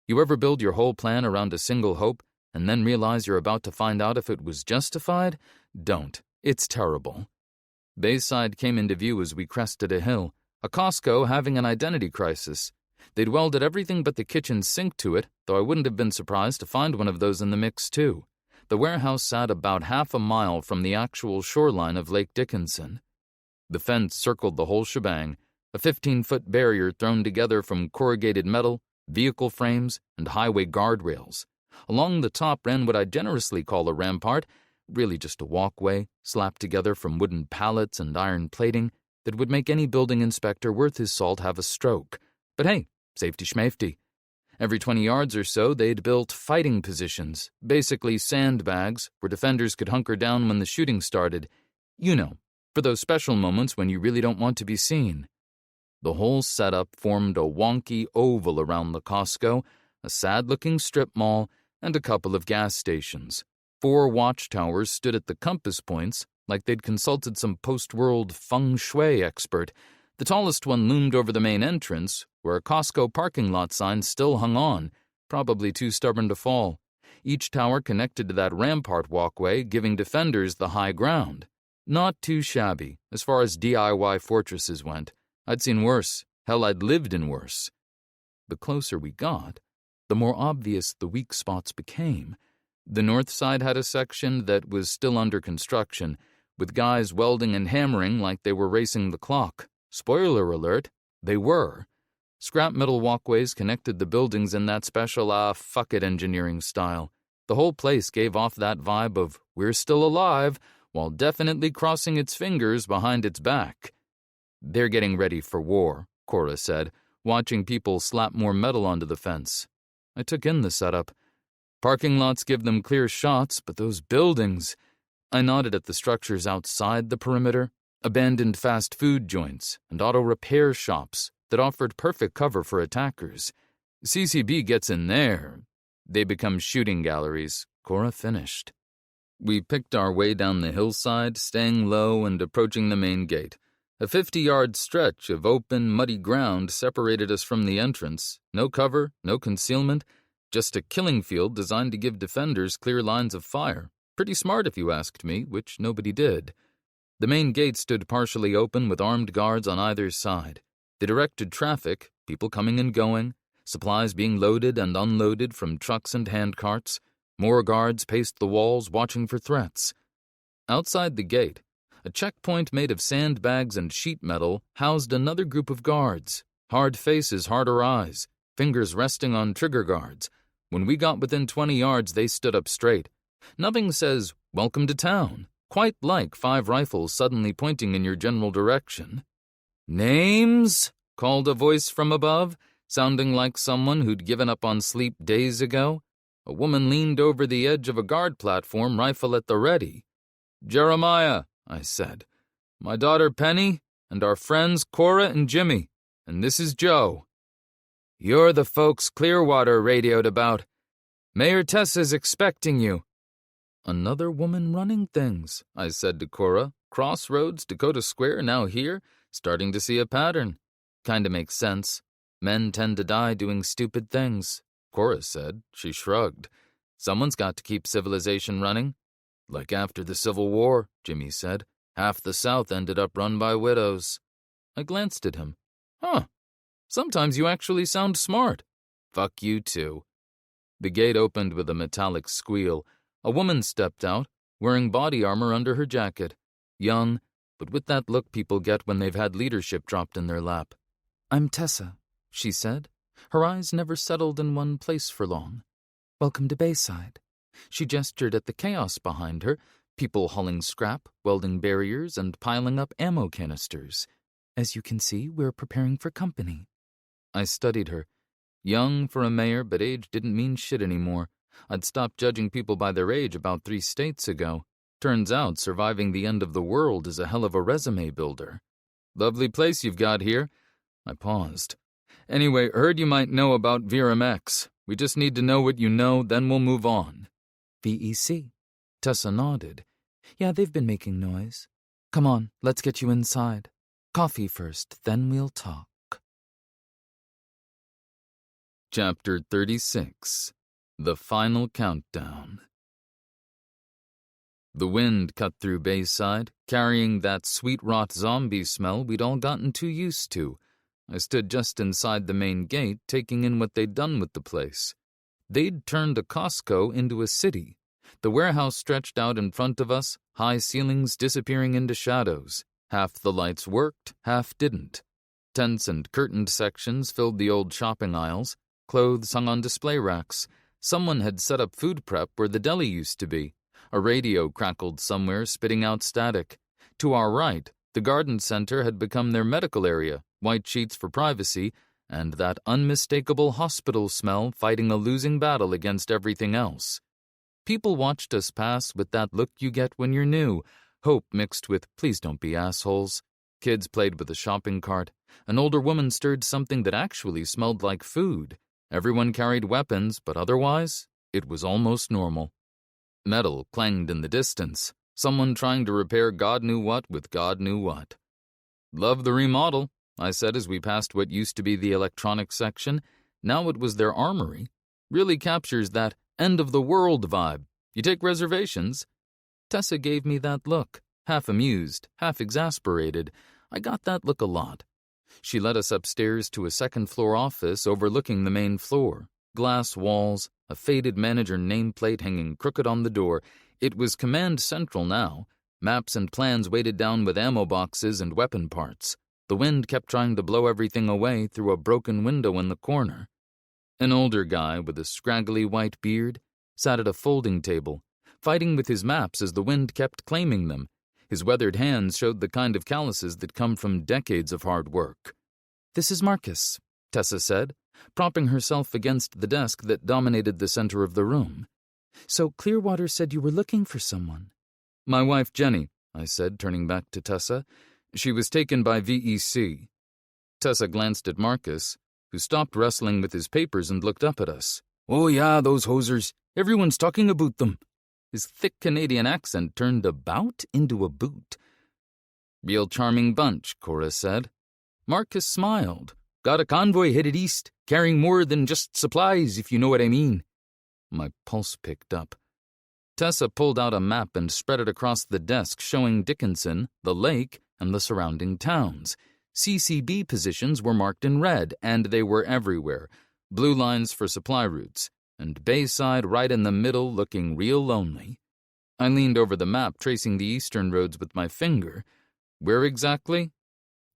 You ever build your whole plan around a single hope and then realize you're about to find out if it was justified? Don't. It's terrible. Bayside came into view as we crested a hill, a Costco having an identity crisis. They'd welded everything but the kitchen sink to it, though I wouldn't have been surprised to find one of those in the mix too. The warehouse sat about half a mile from the actual shoreline of Lake Dickinson. The fence circled the whole shebang, a 15-foot barrier thrown together from corrugated metal, vehicle frames, and highway guardrails. Along the top ran what I'd generously call a rampart, really just a walkway, slapped together from wooden pallets and iron plating that would make any building inspector worth his salt have a stroke. But hey, safety schmafety. Every 20 yards or so, they'd built fighting positions, basically sandbags, where defenders could hunker down when the shooting started. You know, for those special moments when you really don't want to be seen. The whole setup formed a wonky oval around the Costco, a sad-looking strip mall, and a couple of gas stations. 4 watchtowers stood at the compass points, like they'd consulted some post-world feng shui expert. The tallest one loomed over the main entrance, where a Costco parking lot sign still hung on, probably too stubborn to fall. Each tower connected to that rampart walkway, giving defenders the high ground. Not too shabby, as far as DIY fortresses went. I'd seen worse. Hell, I'd lived in worse. The closer we got, the more obvious the weak spots became. The north side had a section that was still under construction, with guys welding and hammering like they were racing the clock. Spoiler alert, they were. Scrap metal walkways connected the buildings in that special, fuck-it engineering style. The whole place gave off that vibe of, we're still alive, while definitely crossing its fingers behind its back. They're getting ready for war, Cora said, watching people slap more metal onto the fence. I took in the setup. Parking lots give them clear shots, but those buildings... I nodded at the structures outside the perimeter, abandoned fast food joints and auto repair shops that offered perfect cover for attackers. CCB gets in there. They become shooting galleries, Cora finished. We picked our way down the hillside, staying low and approaching the main gate. A 50-yard stretch of open, muddy ground separated us from the entrance. No cover, no concealment, just a killing field designed to give defenders clear lines of fire. Pretty smart if you asked me, which nobody did. The main gate stood partially open with armed guards on either side. They directed traffic, people coming and going, supplies being loaded and unloaded from trucks and handcarts. More guards paced the walls watching for threats. Outside the gate, a checkpoint made of sandbags and sheet metal housed another group of guards. Hard faces, harder eyes, fingers resting on trigger guards. When we got within 20 yards, they stood up straight. Nothing says, "Welcome to town," quite like 5 rifles suddenly pointing in your general direction. "Names?" called a voice from above, sounding like someone who'd given up on sleep days ago. A woman leaned over the edge of a guard platform, rifle at the ready. "Jeremiah," I said. "My daughter Penny, and our friends Cora and Jimmy, and this is Joe. You're the folks Clearwater radioed about. Mayor Tessa's expecting you." "Another woman running things," I said to Cora. "Crossroads, Dakota Square, now here, starting to see a pattern. Kinda makes sense. Men tend to die doing stupid things," Cora said. She shrugged. "Someone's got to keep civilization running." "Like after the Civil War," Jimmy said. "Half the South ended up run by widows." I glanced at him. "Huh. Sometimes you actually sound smart." "Fuck you, too." The gate opened with a metallic squeal. A woman stepped out, wearing body armor under her jacket. Young, but with that look people get when they've had leadership dropped in their lap. "I'm Tessa," she said. Her eyes never settled in one place for long. "Welcome to Bayside." She gestured at the chaos behind her, people hauling scrap, welding barriers, and piling up ammo canisters. "As you can see, we're preparing for company." I studied her. Young for a mayor, but age didn't mean shit anymore. I'd stopped judging people by their age about 3 states ago. Turns out surviving the end of the world is a hell of a resume builder. "Lovely place you've got here." I paused. "Anyway, heard you might know about VRMX. We just need to know what you know, then we'll move on." "VEC." Tessa nodded. "Yeah, they've been making noise. Come on, let's get you inside. Coffee first, then we'll talk." Chapter 36. The Final Countdown. The wind cut through Bayside, carrying that sweet rot zombie smell we'd all gotten too used to. I stood just inside the main gate, taking in what they'd done with the place. They'd turned a Costco into a city. The warehouse stretched out in front of us, high ceilings disappearing into shadows. Half the lights worked, half didn't. Tents and curtained sections filled the old shopping aisles, clothes hung on display racks. Someone had set up food prep where the deli used to be. A radio crackled somewhere, spitting out static. To our right, the garden center had become their medical area, white sheets for privacy, and that unmistakable hospital smell fighting a losing battle against everything else. People watched us pass with that look you get when you're new, hope mixed with please don't be assholes. Kids played with a shopping cart. An older woman stirred something that actually smelled like food. Everyone carried weapons, but otherwise, it was almost normal. Metal clanged in the distance, someone trying to repair God knew what with God knew what. "Love the remodel," I said as we passed what used to be the electronics section. Now it was their armory. Really captures that end-of-the-world vibe. You take reservations? Tessa gave me that look, half amused, half exasperated. I got that look a lot. She led us upstairs to a second-floor office overlooking the main floor. glass walls, a faded manager nameplate hanging crooked on the door. It was Command Central now. Maps and plans weighted down with ammo boxes and weapon parts. The wind kept trying to blow everything away through a broken window in the corner. An older guy with a scraggly white beard sat at a folding table, fighting with his maps as the wind kept claiming them. His weathered hands showed the kind of calluses that come from decades of hard work. "This is Marcus," Tessa said, propping herself against the desk that dominated the center of the room. "So Clearwater said you were looking for someone." "My wife, Jenny," I said, turning back to Tessa. "She was taken by VEC." Tessa glanced at Marcus, who stopped wrestling with his papers and looked up at us. "Oh yeah, those hosers. Everyone's talking about them." His thick Canadian accent turned about into a boot. "Real charming bunch," Cora said. Marcus smiled. "Got a convoy headed east, carrying more than just supplies, if you know what I mean." My pulse picked up. Tessa pulled out a map and spread it across the desk, showing Dickinson, the lake, and the surrounding towns. CCB positions were marked in red, and they were everywhere. Blue lines for supply routes, and Bayside right in the middle looking real lonely. I leaned over the map, tracing the eastern roads with my finger. "Where exactly?"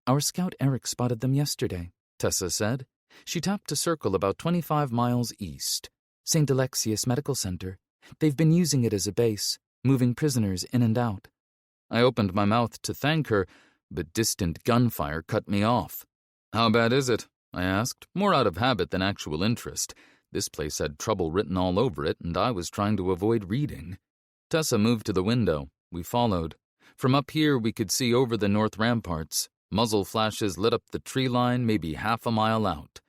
"Our scout Eric spotted them yesterday," Tessa said. She tapped a circle about 25 miles east. "St. Alexius Medical Center. They've been using it as a base, moving prisoners in and out." I opened my mouth to thank her, but distant gunfire cut me off. "How bad is it?" I asked, more out of habit than actual interest. This place had trouble written all over it, and I was trying to avoid reading. Tessa moved to the window. We followed. From up here we could see over the north ramparts. Muzzle flashes lit up the tree line maybe half a mile out.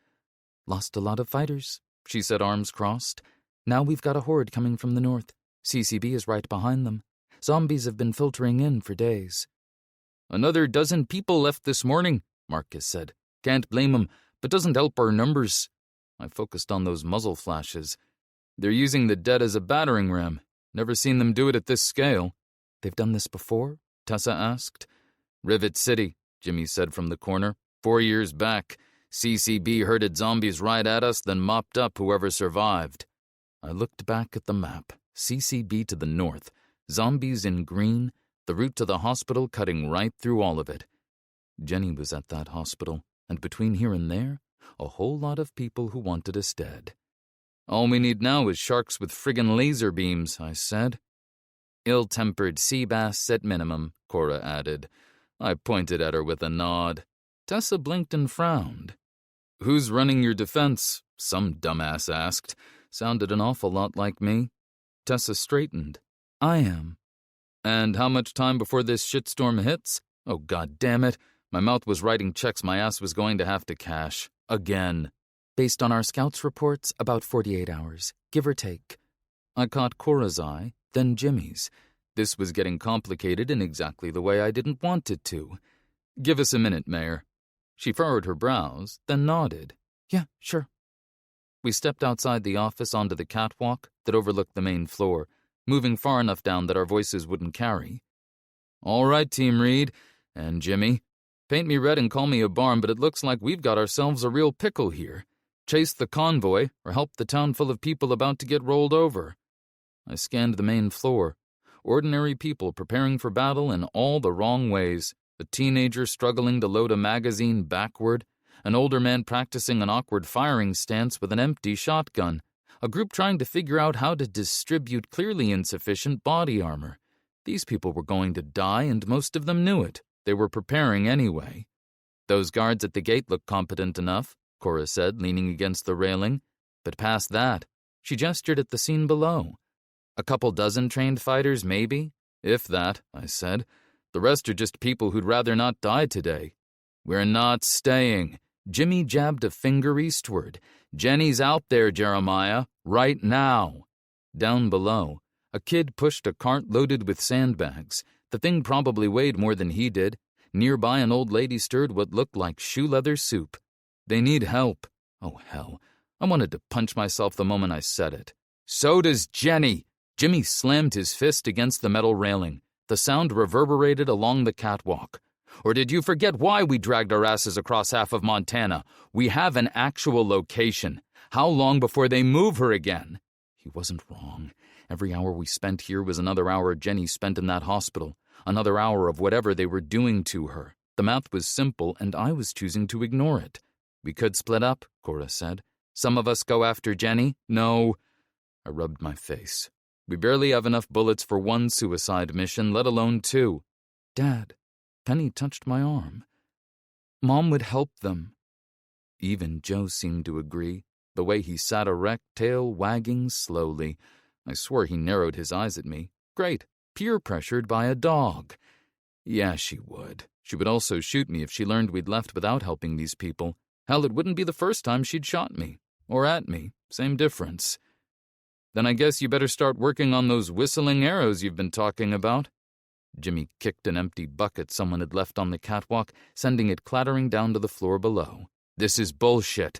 "Lost a lot of fighters," she said, arms crossed. "Now we've got a horde coming from the north. CCB is right behind them. Zombies have been filtering in for days." "Another dozen people left this morning," Marcus said. "Can't blame 'em, but doesn't help our numbers." I focused on those muzzle flashes. "They're using the dead as a battering ram. Never seen them do it at this scale." "They've done this before?" Tessa asked. "Rivet City," Jimmy said from the corner. 4 years back. CCB herded zombies right at us, then mopped up whoever survived." I looked back at the map. CCB to the north. Zombies in green, the route to the hospital cutting right through all of it. Jenny was at that hospital, and between here and there, a whole lot of people who wanted us dead. "All we need now is sharks with friggin' laser beams," I said. "Ill-tempered sea bass at minimum," Cora added. I pointed at her with a nod. Tessa blinked and frowned. "Who's running your defense?" some dumbass asked. Sounded an awful lot like me. Tessa straightened. "I am." "And how much time before this shitstorm hits? Oh, god damn it. My mouth was writing checks my ass was going to have to cash. Again." "Based on our scouts' reports, about 48 hours, give or take." I caught Cora's eye, then Jimmy's. This was getting complicated in exactly the way I didn't want it to. "Give us a minute, Mayor." She furrowed her brows, then nodded. "Yeah, sure." We stepped outside the office onto the catwalk that overlooked the main floor, moving far enough down that our voices wouldn't carry. "All right, Team Reed, and Jimmy. Paint me red and call me a barn, but it looks like we've got ourselves a real pickle here. Chase the convoy, or help the town full of people about to get rolled over." I scanned the main floor. Ordinary people preparing for battle in all the wrong ways. A teenager struggling to load a magazine backward. An older man practicing an awkward firing stance with an empty shotgun. A group trying to figure out how to distribute clearly insufficient body armor. These people were going to die, and most of them knew it. They were preparing anyway. "Those guards at the gate look competent enough," Cora said, leaning against the railing. "But past that," she gestured at the scene below. "A couple dozen trained fighters, maybe? If that," I said. "The rest are just people who'd rather not die today." "We're not staying." Jimmy jabbed a finger eastward. "Jenny's out there, Jeremiah, right now." Down below, a kid pushed a cart loaded with sandbags. The thing probably weighed more than he did. Nearby, an old lady stirred what looked like shoe leather soup. "They need help." Oh, hell. I wanted to punch myself the moment I said it. "So does Jenny." Jimmy slammed his fist against the metal railing. The sound reverberated along the catwalk. "Or did you forget why we dragged our asses across half of Montana? We have an actual location. How long before they move her again? He wasn't wrong. Every hour we spent here was another hour Jenny spent in that hospital, another hour of whatever they were doing to her. The math was simple, and I was choosing to ignore it. We could split up, Cora said. Some of us go after Jenny. No. I rubbed my face. We barely have enough bullets for one suicide mission, let alone two. Dad, Penny touched my arm. Mom would help them. Even Joe seemed to agree, the way he sat erect, tail wagging slowly. I swore he narrowed his eyes at me. Great, peer-pressured by a dog. Yeah, she would. She would also shoot me if she learned we'd left without helping these people. Hell, it wouldn't be the first time she'd shot me. Or at me. Same difference. Then I guess you better start working on those whistling arrows you've been talking about. Jimmy kicked an empty bucket someone had left on the catwalk, sending it clattering down to the floor below. This is bullshit.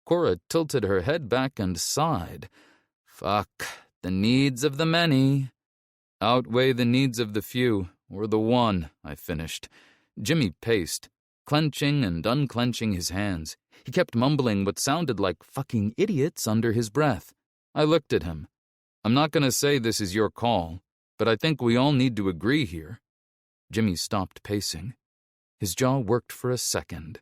Cora tilted her head back and sighed. Fuck, the needs of the many outweigh the needs of the few, or the one, I finished. Jimmy paced, clenching and unclenching his hands. He kept mumbling what sounded like fucking idiots under his breath. I looked at him. I'm not going to say this is your call, but I think we all need to agree here. Jimmy stopped pacing. His jaw worked for a second.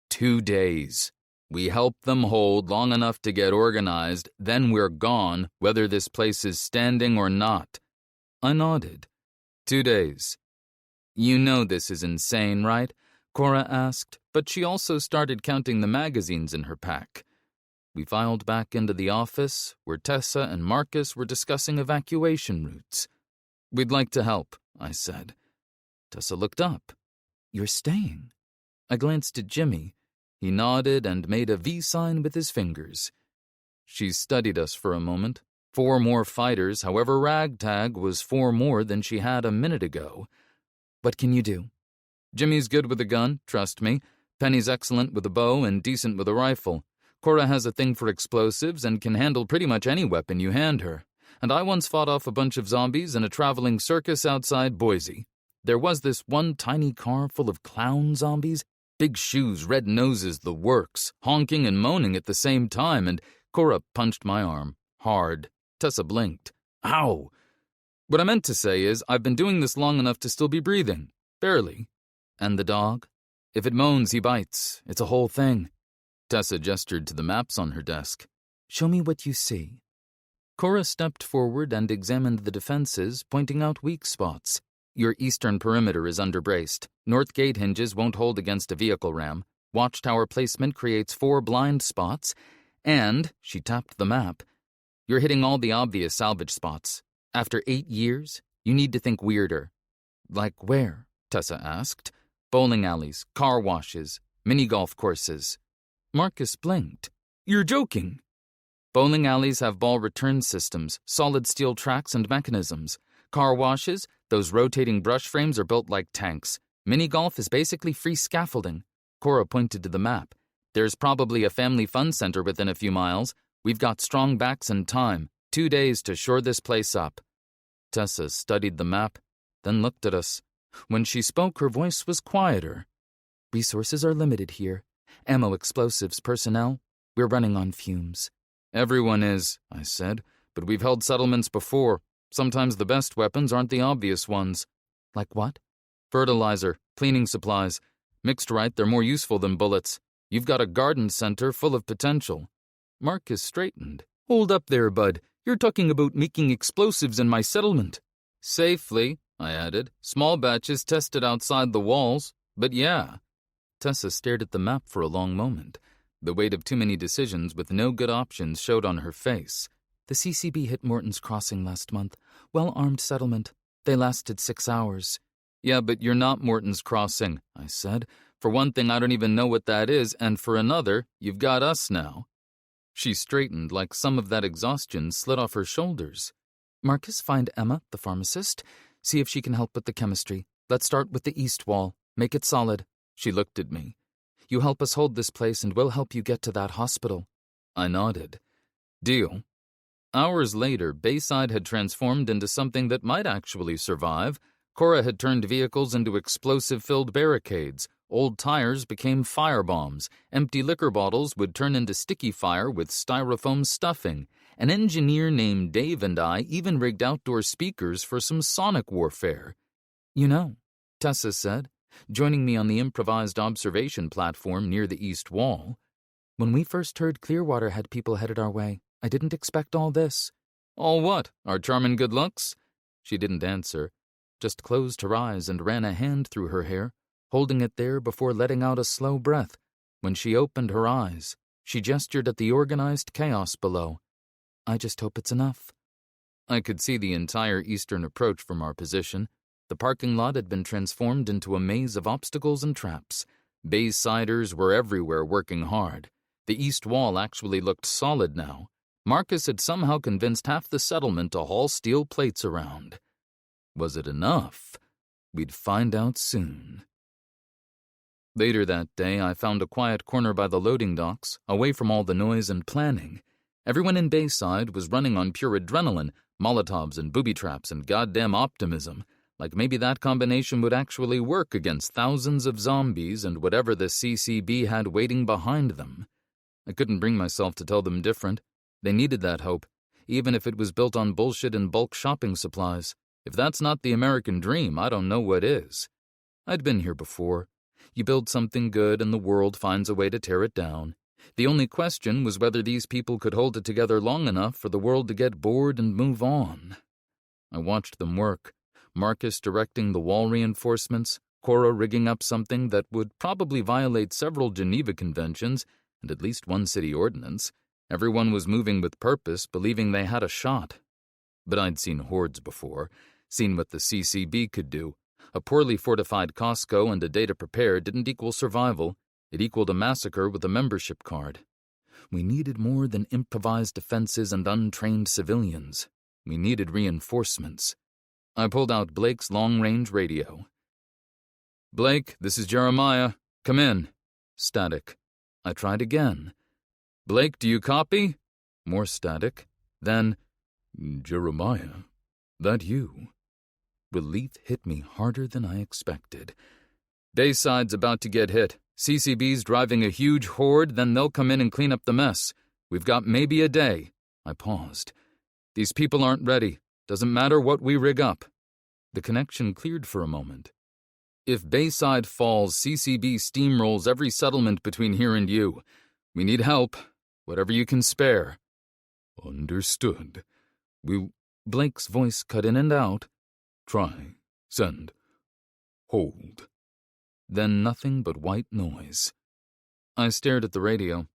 2 days. We help them hold long enough to get organized, then we're gone, whether this place is standing or not. I nodded. 2 days. You know this is insane, right? Cora asked, but she also started counting the magazines in her pack. We filed back into the office, where Tessa and Marcus were discussing evacuation routes. We'd like to help, I said. Tessa looked up. You're staying? I glanced at Jimmy. He nodded and made a V sign with his fingers. She studied us for a moment. 4 more fighters, however ragtag, was 4 more than she had a minute ago. What can you do? Jimmy's good with a gun, trust me. Penny's excellent with a bow and decent with a rifle. Cora has a thing for explosives and can handle pretty much any weapon you hand her. And I once fought off a bunch of zombies in a traveling circus outside Boise. There was this one tiny car full of clown zombies, big shoes, red noses, the works, honking and moaning at the same time, and Cora punched my arm. Hard. Tessa blinked. Ow! What I meant to say is, I've been doing this long enough to still be breathing. Barely. And the dog? If it moans, he bites. It's a whole thing. Tessa gestured to the maps on her desk. Show me what you see. Cora stepped forward and examined the defenses, pointing out weak spots. Your eastern perimeter is underbraced. North gate hinges won't hold against a vehicle ram. Watchtower placement creates 4 blind spots. And, she tapped the map, you're hitting all the obvious salvage spots. After 8 years, you need to think weirder. Like where? Tessa asked. Bowling alleys, car washes, mini-golf courses. Marcus blinked. You're joking. Bowling alleys have ball return systems, solid steel tracks and mechanisms. Car washes, those rotating brush frames are built like tanks. Mini-golf is basically free scaffolding. Cora pointed to the map. There's probably a family fun center within a few miles. We've got strong backs and time. 2 days to shore this place up. Tessa studied the map, then looked at us. When she spoke, her voice was quieter. Resources are limited here. Ammo, explosives, personnel. We're running on fumes. Everyone is, I said, but we've held settlements before. Sometimes the best weapons aren't the obvious ones. Like what? Fertilizer, cleaning supplies. Mixed right, they're more useful than bullets. You've got a garden center full of potential. Marcus straightened. Hold up there, bud. You're talking about making explosives in my settlement. Safely, I added. Small batches tested outside the walls. But yeah. Tessa stared at the map for a long moment. The weight of too many decisions with no good options showed on her face. The CCB hit Morton's Crossing last month. Well-armed settlement. They lasted 6 hours. Yeah, but you're not Morton's Crossing, I said. For one thing, I don't even know what that is, and for another, you've got us now. She straightened like some of that exhaustion slid off her shoulders. Marcus, find Emma, the pharmacist. See if she can help with the chemistry. Let's start with the east wall. Make it solid. She looked at me. You help us hold this place and we'll help you get to that hospital. I nodded. Deal. Hours later, Bayside had transformed into something that might actually survive. Cora had turned vehicles into explosive-filled barricades. Old tires became firebombs, empty liquor bottles would turn into sticky fire with styrofoam stuffing. An engineer named Dave and I even rigged outdoor speakers for some sonic warfare. "You know," Tessa said, joining me on the improvised observation platform near the east wall, "when we first heard Clearwater had people headed our way, I didn't expect all this." "All what? Our charming good looks?" She didn't answer, just closed her eyes and ran a hand through her hair, holding it there before letting out a slow breath. When she opened her eyes, she gestured at the organized chaos below. "I just hope it's enough." I could see the entire eastern approach from our position. The parking lot had been transformed into a maze of obstacles and traps. Baysiders were everywhere working hard. The east wall actually looked solid now. Marcus had somehow convinced half the settlement to haul steel plates around. Was it enough? We'd find out soon. Later that day, I found a quiet corner by the loading docks, away from all the noise and planning. Everyone in Bayside was running on pure adrenaline, Molotovs and booby traps and goddamn optimism, like maybe that combination would actually work against thousands of zombies and whatever the CCB had waiting behind them. I couldn't bring myself to tell them different. They needed that hope, even if it was built on bullshit and bulk shopping supplies. If that's not the American dream, I don't know what is. I'd been here before. You build something good and the world finds a way to tear it down. The only question was whether these people could hold it together long enough for the world to get bored and move on. I watched them work, Marcus directing the wall reinforcements, Cora rigging up something that would probably violate several Geneva Conventions and at least one city ordinance. Everyone was moving with purpose, believing they had a shot. But I'd seen hordes before, seen what the CCB could do. A poorly fortified Costco and a day to prepare didn't equal survival. It equaled a massacre with a membership card. We needed more than improvised defenses and untrained civilians. We needed reinforcements. I pulled out Blake's long-range radio. "Blake, this is Jeremiah. Come in." Static. I tried again. "Blake, do you copy?" More static. Then, "Jeremiah, that you?" Relief hit me harder than I expected. "Bayside's about to get hit. CCB's driving a huge horde, then they'll come in and clean up the mess. We've got maybe a day." I paused. "These people aren't ready. Doesn't matter what we rig up." The connection cleared for a moment. "If Bayside falls, CCB steamrolls every settlement between here and you. We need help. Whatever you can spare." "Understood. We'll—" Blake's voice cut in and out. "Try. Send. Hold." Then nothing but white noise. I stared at the radio.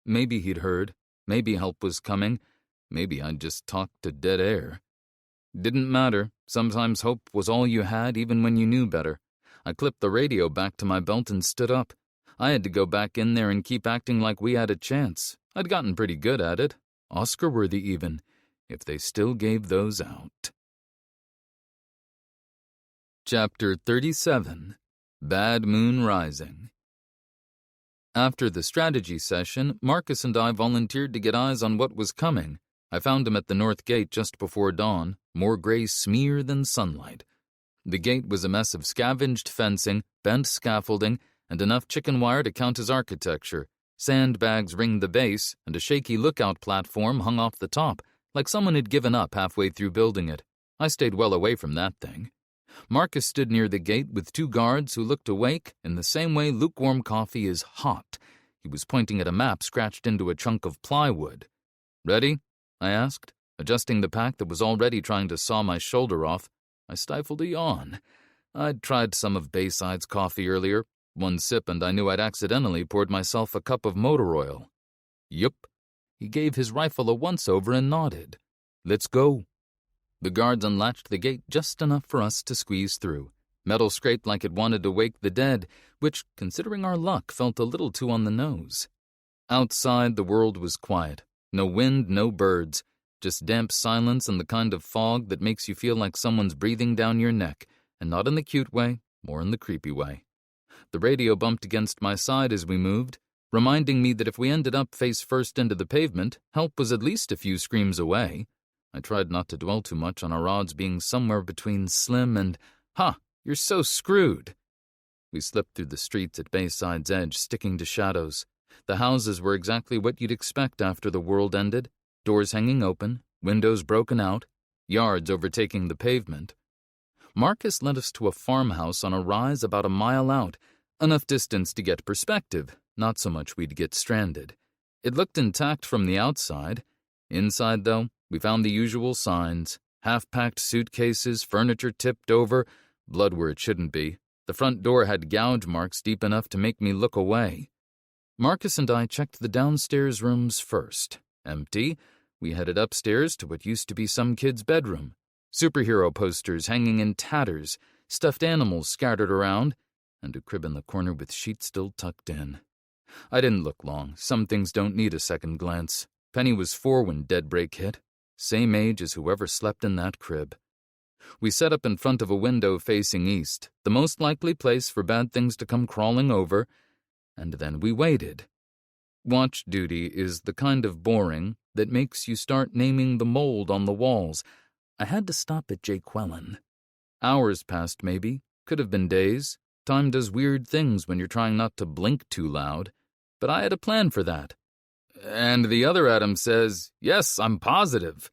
Maybe he'd heard. Maybe help was coming. Maybe I'd just talked to dead air. Didn't matter. Sometimes hope was all you had, even when you knew better. I clipped the radio back to my belt and stood up. I had to go back in there and keep acting like we had a chance. I'd gotten pretty good at it. Oscar-worthy even, if they still gave those out. Chapter 37. Bad Moon Rising. After the strategy session, Marcus and I volunteered to get eyes on what was coming. I found him at the north gate just before dawn, more gray smear than sunlight. The gate was a mess of scavenged fencing, bent scaffolding, and enough chicken wire to count as architecture. Sandbags ringed the base, and a shaky lookout platform hung off the top, like someone had given up halfway through building it. I stayed well away from that thing. Marcus stood near the gate with two guards who looked awake in the same way lukewarm coffee is hot. He was pointing at a map scratched into a chunk of plywood. "Ready?" I asked, adjusting the pack that was already trying to saw my shoulder off. I stifled a yawn. I'd tried some of Bayside's coffee earlier. One sip and I knew I'd accidentally poured myself a cup of motor oil. "Yup." He gave his rifle a once-over and nodded. "Let's go." The guards unlatched the gate just enough for us to squeeze through. Metal scraped like it wanted to wake the dead, which, considering our luck, felt a little too on the nose. Outside, the world was quiet. No wind, no birds. Just damp silence and the kind of fog that makes you feel like someone's breathing down your neck, and not in the cute way, more in the creepy way. The radio bumped against my side as we moved, reminding me that if we ended up face first into the pavement, help was at least a few screams away. I tried not to dwell too much on our odds being somewhere between slim and, "Ha, you're so screwed." We slipped through the streets at Bayside's edge, sticking to shadows. The houses were exactly what you'd expect after the world ended. Doors hanging open, windows broken out, yards overtaking the pavement. Marcus led us to a farmhouse on a rise about a mile out, enough distance to get perspective, not so much we'd get stranded. It looked intact from the outside. Inside, though, we found the usual signs: half-packed suitcases, furniture tipped over, blood where it shouldn't be. The front door had gouge marks deep enough to make me look away. Marcus and I checked the downstairs rooms first. Empty. We headed upstairs to what used to be some kid's bedroom. Superhero posters hanging in tatters, stuffed animals scattered around, and a crib in the corner with sheets still tucked in. I didn't look long. Some things don't need a second glance. Penny was 4 when Deadbreak hit. Same age as whoever slept in that crib. We set up in front of a window facing east, the most likely place for bad things to come crawling over, and then we waited. Watch duty is the kind of boring that makes you start naming the mold on the walls. I had to stop at Jaqueline. Hours passed, maybe. Could have been days. Time does weird things when you're trying not to blink too loud. But I had a plan for that. And the other Adam says, "Yes, I'm positive."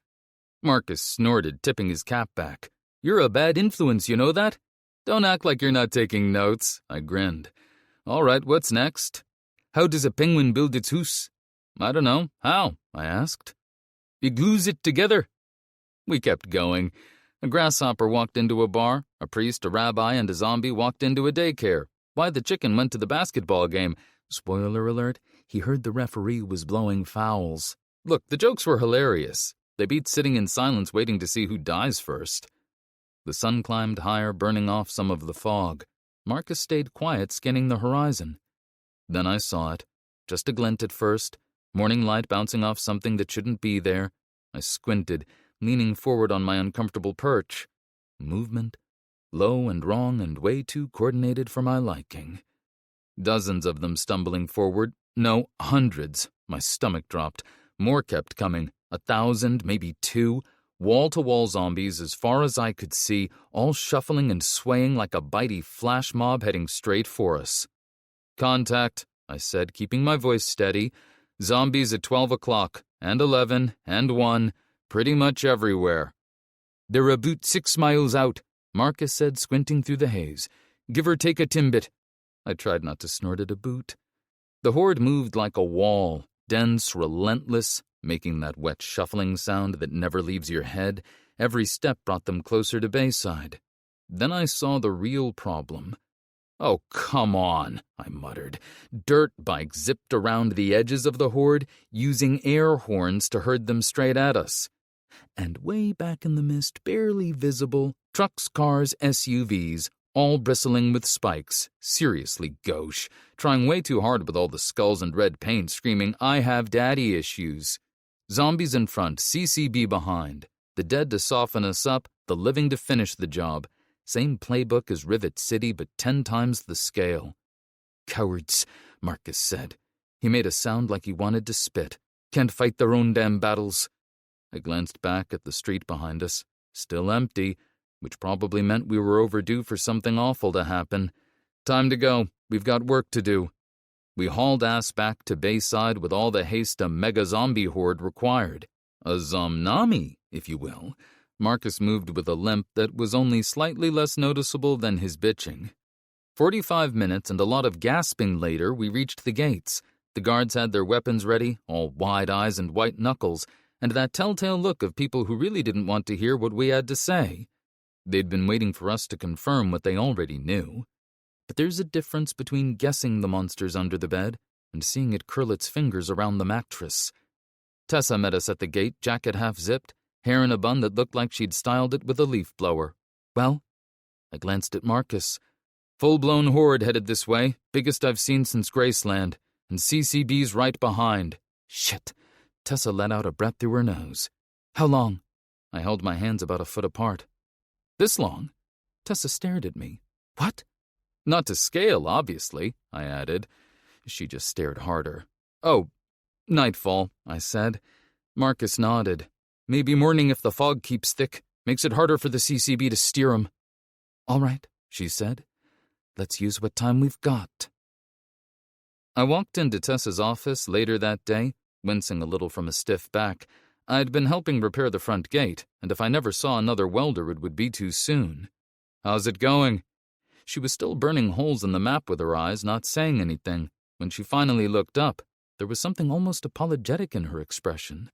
Marcus snorted, tipping his cap back. "You're a bad influence, you know that? Don't act like you're not taking notes." I grinned. "All right, what's next?" "How does a penguin build its house?" "I don't know. How?" I asked. "He glues it together." We kept going. A grasshopper walked into a bar. A priest, a rabbi, and a zombie walked into a daycare. Why the chicken went to the basketball game. Spoiler alert, he heard the referee was blowing fouls. Look, the jokes were hilarious. They beat sitting in silence waiting to see who dies first. The sun climbed higher, burning off some of the fog. Marcus stayed quiet, scanning the horizon. Then I saw it. Just a glint at first. Morning light bouncing off something that shouldn't be there. I squinted, leaning forward on my uncomfortable perch. Movement. Low and wrong and way too coordinated for my liking. Dozens of them stumbling forward. No, hundreds. My stomach dropped. More kept coming. 1,000, maybe 2. Wall-to-wall zombies as far as I could see, all shuffling and swaying like a bitey flash mob heading straight for us. "Contact," I said, keeping my voice steady. "Zombies at 12 o'clock, and 11, and 1, pretty much everywhere." "They're about 6 miles out," Marcus said, squinting through the haze. "Give or take a timbit." I tried not to snort at a boot. The horde moved like a wall, dense, relentless, making that wet shuffling sound that never leaves your head. Every step brought them closer to Bayside. Then I saw the real problem. "Oh, come on," I muttered. Dirt bikes zipped around the edges of the horde, using air horns to herd them straight at us. And way back in the mist, barely visible, trucks, cars, SUVs, all bristling with spikes. Seriously gauche, trying way too hard with all the skulls and red paint, screaming, "I have daddy issues." Zombies in front, CCB behind. The dead to soften us up, the living to finish the job. Same playbook as Rivet City, but 10 times the scale. "Cowards," Marcus said. He made a sound like he wanted to spit. "Can't fight their own damn battles." I glanced back at the street behind us. Still empty, which probably meant we were overdue for something awful to happen. "Time to go. We've got work to do." We hauled ass back to Bayside with all the haste a mega-zombie horde required. A zomnami, if you will. Marcus moved with a limp that was only slightly less noticeable than his bitching. 45 minutes and a lot of gasping later, we reached the gates. The guards had their weapons ready, all wide eyes and white knuckles, and that telltale look of people who really didn't want to hear what we had to say. They'd been waiting for us to confirm what they already knew. But there's a difference between guessing the monster's under the bed and seeing it curl its fingers around the mattress. Tessa met us at the gate, jacket half-zipped, hair in a bun that looked like she'd styled it with a leaf blower. "Well?" I glanced at Marcus. "Full-blown horde headed this way, biggest I've seen since Graceland, and CCB's right behind." "Shit." Tessa let out a breath through her nose. "How long?" I held my hands about a foot apart. "This long?" Tessa stared at me. "What?" "Not to scale, obviously," I added. She just stared harder. "Oh, nightfall," I said. Marcus nodded. "Maybe morning if the fog keeps thick. Makes it harder for the CCB to steer 'em." "All right," she said. Let's use what time we've got. I walked into Tessa's office later that day, wincing a little from a stiff back. I'd been helping repair the front gate, and if I never saw another welder, it would be too soon. "How's it going?" She was still burning holes in the map with her eyes, not saying anything. When she finally looked up, there was something almost apologetic in her expression.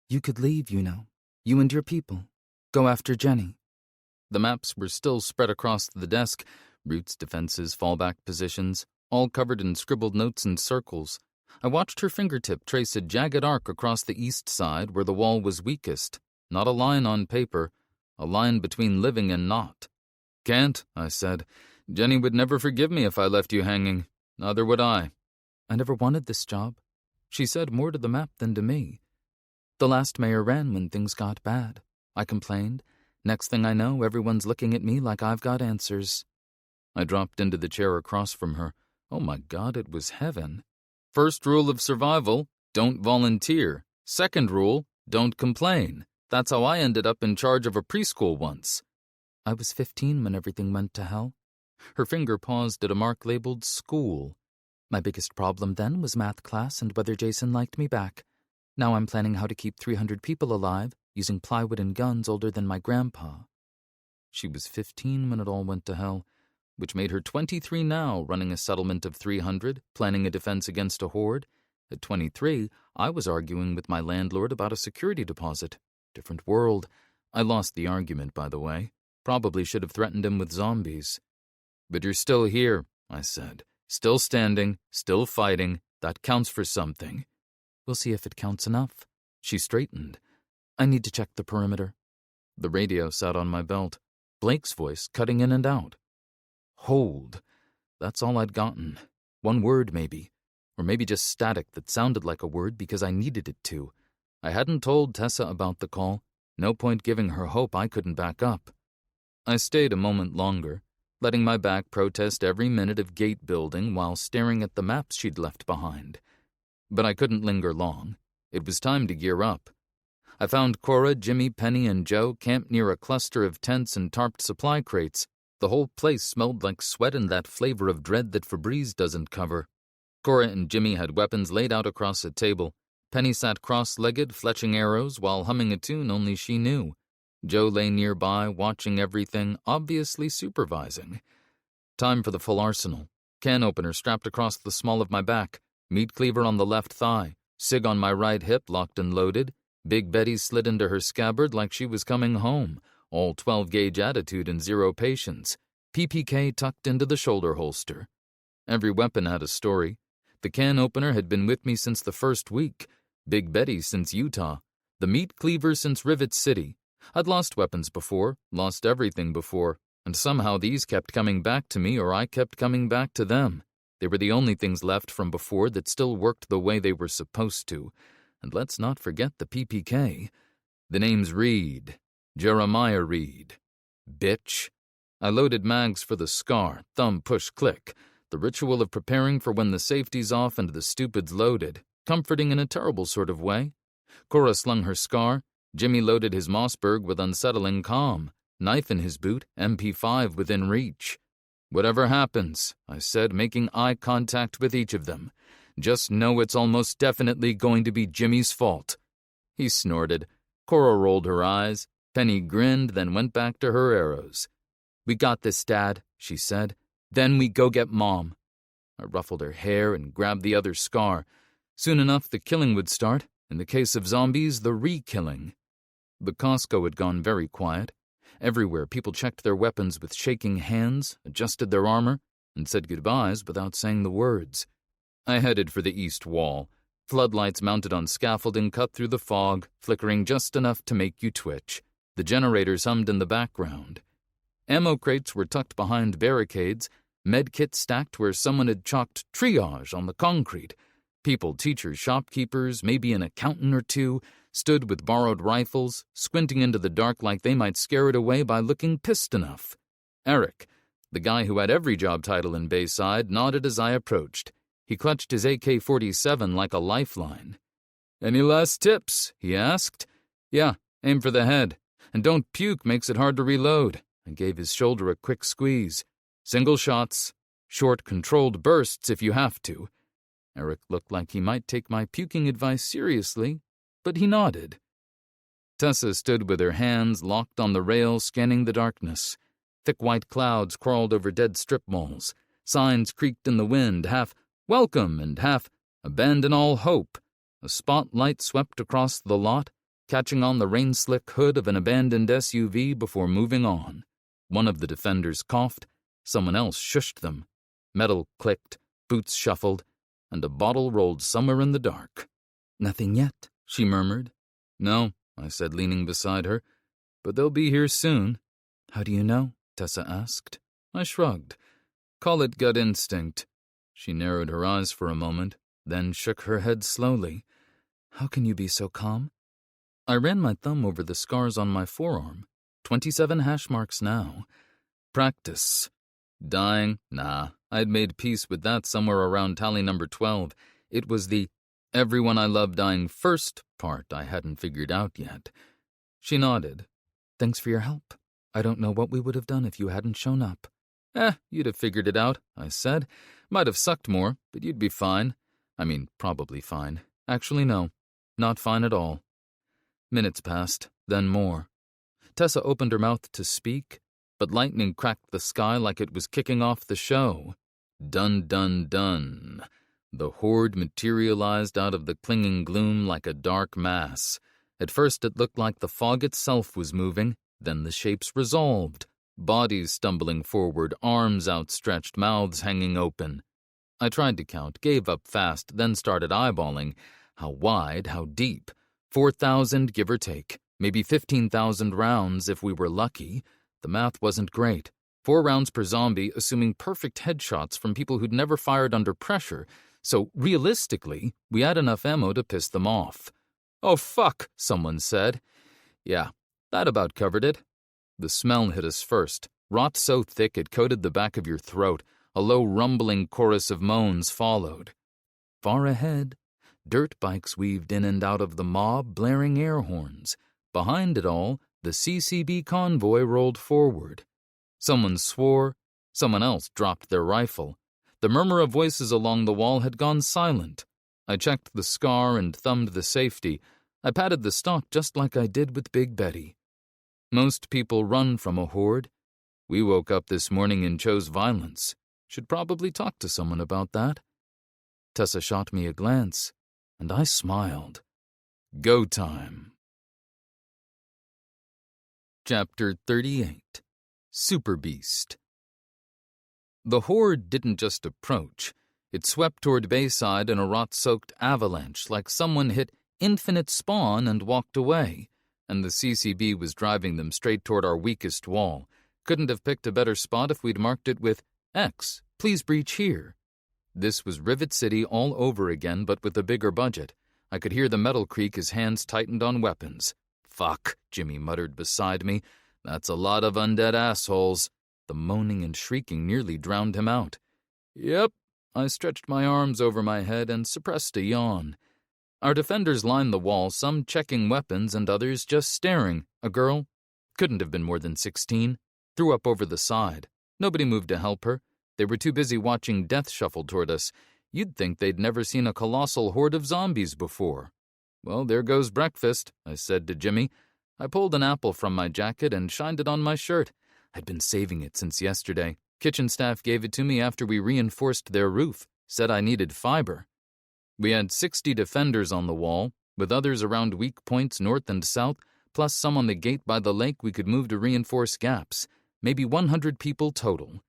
"You could leave, you know. You and your people. Go after Jenny." The maps were still spread across the desk, routes, defenses, fallback positions, all covered in scribbled notes and circles. I watched her fingertip trace a jagged arc across the east side where the wall was weakest. Not a line on paper, a line between living and not. "Can't," I said. "Jenny would never forgive me if I left you hanging. Neither would I." "I never wanted this job." She said more to the map than to me. "The last mayor ran when things got bad. I complained. Next thing I know, everyone's looking at me like I've got answers." I dropped into the chair across from her. Oh my God, it was heaven. First rule of survival, don't volunteer. Second rule, don't complain. That's how I ended up in charge of a preschool once. "I was 15 when everything went to hell." Her finger paused at a mark labeled school. "My biggest problem then was math class and whether Jason liked me back. Now I'm planning how to keep 300 people alive, using plywood and guns older than my grandpa." She was 15 when it all went to hell, which made her 23 now, running a settlement of 300, planning a defense against a horde. At 23, I was arguing with my landlord about a security deposit. Different world. I lost the argument, by the way. Probably should have threatened him with zombies. "But you're still here," I said. "Still standing, still fighting. That counts for something." "We'll see if it counts enough." She straightened. "I need to check the perimeter." The radio sat on my belt. Blake's voice cutting in and out. "Hold." That's all I'd gotten. One word, maybe. Or maybe just static that sounded like a word because I needed it to. I hadn't told Tessa about the call. No point giving her hope I couldn't back up. I stayed a moment longer, letting my back protest every minute of gate building while staring at the maps she'd left behind. But I couldn't linger long. It was time to gear up. I found Cora, Jimmy, Penny, and Joe camped near a cluster of tents and tarped supply crates. The whole place smelled like sweat and that flavor of dread that Febreze doesn't cover. Cora and Jimmy had weapons laid out across a table. Penny sat cross-legged, fletching arrows while humming a tune only she knew. Joe lay nearby, watching everything, obviously supervising. Time for the full arsenal. Can opener strapped across the small of my back, meat cleaver on the left thigh, SIG on my right hip locked and loaded. Big Betty slid into her scabbard like she was coming home, all 12-gauge attitude and zero patience. PPK tucked into the shoulder holster. Every weapon had a story. The can opener had been with me since the first week. Big Betty since Utah. The meat cleaver since Rivet City. I'd lost weapons before, lost everything before, and somehow these kept coming back to me or I kept coming back to them. They were the only things left from before that still worked the way they were supposed to. And let's not forget the PPK. The name's Reed. Jeremiah Reed. Bitch. I loaded mags for the scar, thumb push click, the ritual of preparing for when the safety's off and the stupid's loaded, comforting in a terrible sort of way. Cora slung her scar, Jimmy loaded his Mossberg with unsettling calm, knife in his boot, MP5 within reach. "Whatever happens," I said, making eye contact with each of them, "just know it's almost definitely going to be Jimmy's fault." He snorted. Cora rolled her eyes. Penny grinned, then went back to her arrows. "We got this, Dad," she said. "Then we go get Mom." I ruffled her hair and grabbed the other scar. Soon enough, the killing would start. In the case of zombies, the re-killing. The Costco had gone very quiet. Everywhere, people checked their weapons with shaking hands, adjusted their armor, and said goodbyes without saying the words. I headed for the east wall. Floodlights mounted on scaffolding cut through the fog, flickering just enough to make you twitch. The generators hummed in the background. Ammo crates were tucked behind barricades, med kits stacked where someone had chalked triage on the concrete. People, teachers, shopkeepers, maybe an accountant or two, stood with borrowed rifles, squinting into the dark like they might scare it away by looking pissed enough. Eric, the guy who had every job title in Bayside, nodded as I approached. He clutched his AK-47 like a lifeline. "Any last tips?" he asked. "Yeah, aim for the head. And don't puke, makes it hard to reload." I gave his shoulder a quick squeeze. "Single shots." Short, controlled bursts if you have to. Eric looked like he might take my puking advice seriously, but he nodded. Tessa stood with her hands locked on the rail, scanning the darkness. Thick white clouds crawled over dead strip malls. Signs creaked in the wind, half welcome and half abandon all hope. A spotlight swept across the lot, catching on the rain-slick hood of an abandoned SUV before moving on. One of the defenders coughed. Someone else shushed them. Metal clicked, boots shuffled, and a bottle rolled somewhere in the dark. "Nothing yet," she murmured. "No," I said, leaning beside her, "but they'll be here soon." "How do you know?" Tessa asked. I shrugged. "Call it gut instinct." She narrowed her eyes for a moment, then shook her head slowly. "How can you be so calm?" I ran my thumb over the scars on my forearm. 27 hash marks now. Practice. Dying? Nah, I'd made peace with that somewhere around tally number 12. It was the everyone I love dying first part I hadn't figured out yet. She nodded. "Thanks for your help. I don't know what we would have done if you hadn't shown up." You'd have figured it out," I said. "Might have sucked more, but you'd be fine. I mean, probably fine. Actually, no. Not fine at all." Minutes passed, then more. Tessa opened her mouth to speak, but lightning cracked the sky like it was kicking off the show. Dun, dun, dun. The horde materialized out of the clinging gloom like a dark mass. At first it looked like the fog itself was moving, then the shapes resolved. Bodies stumbling forward, arms outstretched, mouths hanging open. I tried to count, gave up fast, then started eyeballing. How wide, how deep. 4,000, give or take. Maybe 15,000 rounds if we were lucky. The math wasn't great. 4 rounds per zombie, assuming perfect headshots from people who'd never fired under pressure. So, realistically, we had enough ammo to piss them off. "Oh, fuck," someone said. Yeah, that about covered it. The smell hit us first. Rot so thick it coated the back of your throat. A low rumbling chorus of moans followed. Far ahead, dirt bikes weaved in and out of the mob, blaring air horns. Behind it all, the CCB convoy rolled forward. Someone swore. Someone else dropped their rifle. The murmur of voices along the wall had gone silent. I checked the scar and thumbed the safety. I patted the stock just like I did with Big Betty. Most people run from a horde. We woke up this morning and chose violence. Should probably talk to someone about that. Tessa shot me a glance, and I smiled. Go time. Chapter 38. Super Beast. The horde didn't just approach. It swept toward Bayside in a rot-soaked avalanche like someone hit infinite spawn and walked away, and the CCB was driving them straight toward our weakest wall. Couldn't have picked a better spot if we'd marked it with X, please breach here. This was Rivet City all over again, but with a bigger budget. I could hear the metal creak as hands tightened on weapons. "Fuck," Jimmy muttered beside me. "That's a lot of undead assholes." The moaning and shrieking nearly drowned him out. "Yep." I stretched my arms over my head and suppressed a yawn. Our defenders lined the wall, some checking weapons and others just staring. A girl, couldn't have been more than 16, threw up over the side. Nobody moved to help her. They were too busy watching death shuffle toward us. You'd think they'd never seen a colossal horde of zombies before. "Well, there goes breakfast," I said to Jimmy. I pulled an apple from my jacket and shined it on my shirt. I'd been saving it since yesterday. Kitchen staff gave it to me after we reinforced their roof. Said I needed fiber. We had 60 defenders on the wall, with others around weak points north and south, plus some on the gate by the lake we could move to reinforce gaps. Maybe 100 people total.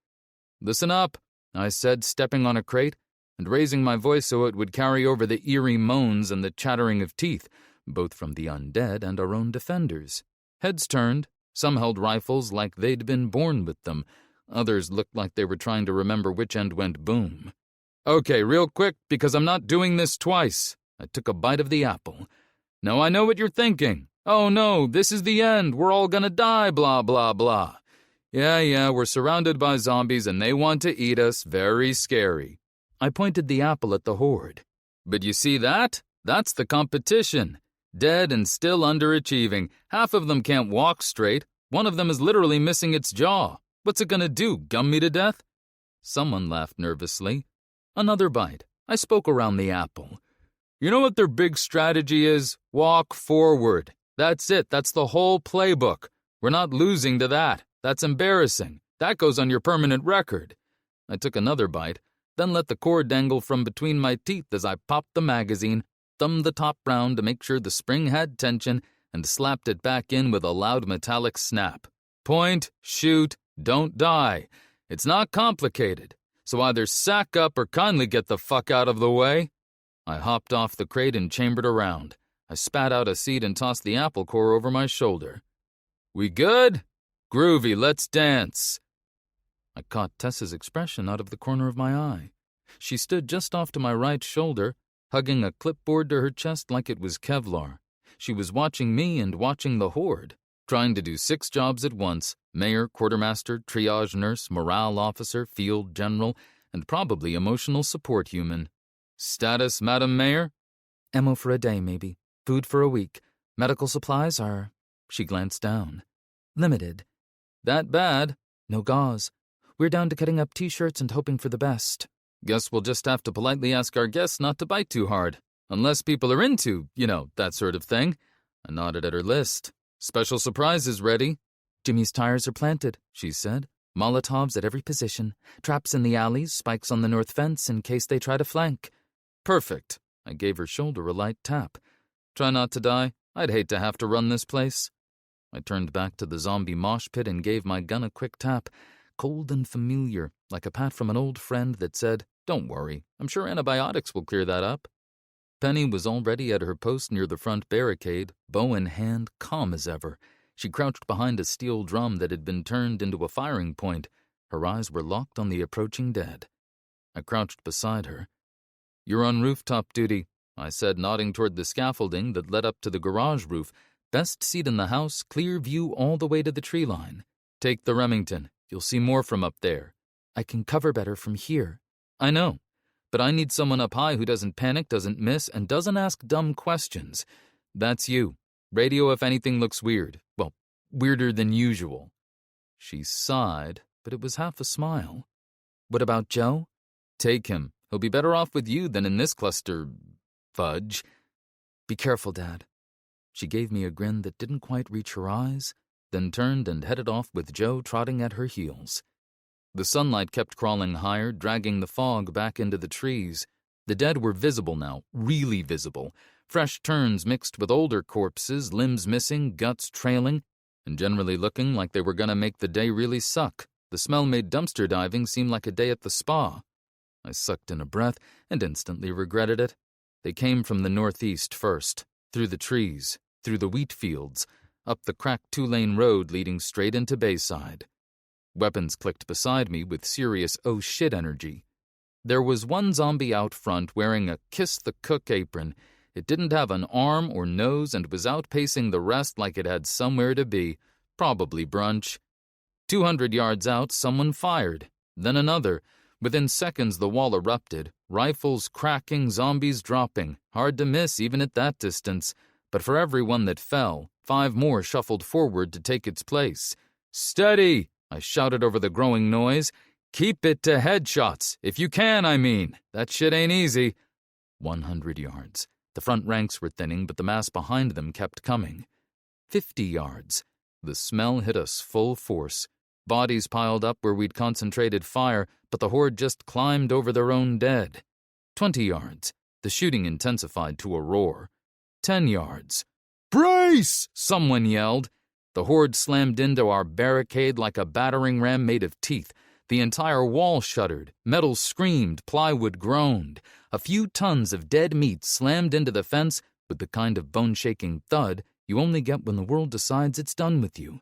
"Listen up," I said, stepping on a crate and raising my voice so it would carry over the eerie moans and the chattering of teeth, both from the undead and our own defenders. Heads turned. Some held rifles like they'd been born with them. Others looked like they were trying to remember which end went boom. "Okay, real quick, because I'm not doing this twice." I took a bite of the apple. "Now I know what you're thinking. Oh no, this is the end. We're all gonna die, blah, blah, blah. Yeah, we're surrounded by zombies and they want to eat us. Very scary." I pointed the apple at the horde. "But you see that? That's the competition. Dead and still underachieving. Half of them can't walk straight. One of them is literally missing its jaw. What's it gonna do, gum me to death?" Someone laughed nervously. Another bite. I spoke around the apple. You know what their big strategy is? Walk forward. That's it. That's the whole playbook. We're not losing to that. That's embarrassing. That goes on your permanent record. I took another bite, then let the cord dangle from between my teeth as I popped the magazine, thumbed the top round to make sure the spring had tension, and slapped it back in with a loud metallic snap. Point, shoot, don't die. It's not complicated, so either sack up or kindly get the fuck out of the way. I hopped off the crate and chambered around. I spat out a seed and tossed the apple core over my shoulder. We good? Groovy, let's dance. I caught Tessa's expression out of the corner of my eye. She stood just off to my right shoulder, hugging a clipboard to her chest like it was Kevlar. She was watching me and watching the horde, trying to do 6 jobs at once: mayor, quartermaster, triage nurse, morale officer, field general, and probably emotional support human. Status, Madam Mayor? Ammo for a day, maybe. Food for a week. Medical supplies are... She glanced down. Limited. That bad? No gauze. We're down to cutting up T-shirts and hoping for the best. Guess we'll just have to politely ask our guests not to bite too hard. Unless people are into, that sort of thing. I nodded at her list. Special surprises ready. Jimmy's tires are planted, she said. Molotovs at every position. Traps in the alleys, spikes on the north fence in case they try to flank. Perfect. I gave her shoulder a light tap. Try not to die. I'd hate to have to run this place. I turned back to the zombie mosh pit and gave my gun a quick tap. Cold and familiar, like a pat from an old friend that said, "Don't worry, I'm sure antibiotics will clear that up." Penny was already at her post near the front barricade, bow in hand, calm as ever. She crouched behind a steel drum that had been turned into a firing point. Her eyes were locked on the approaching dead. I crouched beside her. "You're on rooftop duty," I said, nodding toward the scaffolding that led up to the garage roof. "Best seat in the house, clear view all the way to the tree line. Take the Remington. You'll see more from up there." "I can cover better from here." "I know, but I need someone up high who doesn't panic, doesn't miss, and doesn't ask dumb questions. That's you. Radio if anything looks weird. Well, weirder than usual." She sighed, but it was half a smile. "What about Joe?" "Take him. He'll be better off with you than in this cluster... fudge." "Be careful, Dad." She gave me a grin that didn't quite reach her eyes, then turned and headed off with Joe trotting at her heels. The sunlight kept crawling higher, dragging the fog back into the trees. The dead were visible now, really visible. Fresh turns mixed with older corpses, limbs missing, guts trailing, and generally looking like they were going to make the day really suck. The smell made dumpster diving seem like a day at the spa. I sucked in a breath and instantly regretted it. They came from the northeast first, through the trees, through the wheat fields, up the cracked 2-lane road leading straight into Bayside. Weapons clicked beside me with serious oh shit energy. There was one zombie out front wearing a Kiss the Cook apron. It didn't have an arm or nose and was outpacing the rest like it had somewhere to be, probably brunch. 200 yards out, someone fired. Then another. Within seconds, the wall erupted. Rifles cracking, zombies dropping. Hard to miss even at that distance. But for every one that fell, 5 more shuffled forward to take its place. "Steady!" I shouted over the growing noise. "Keep it to headshots. If you can, I mean. That shit ain't easy." 100 yards. The front ranks were thinning, but the mass behind them kept coming. 50 yards. The smell hit us full force. Bodies piled up where we'd concentrated fire, but the horde just climbed over their own dead. 20 yards. The shooting intensified to a roar. 10 yards. "Brace!" someone yelled. The horde slammed into our barricade like a battering ram made of teeth. The entire wall shuddered. Metal screamed. Plywood groaned. A few tons of dead meat slammed into the fence with the kind of bone-shaking thud you only get when the world decides it's done with you.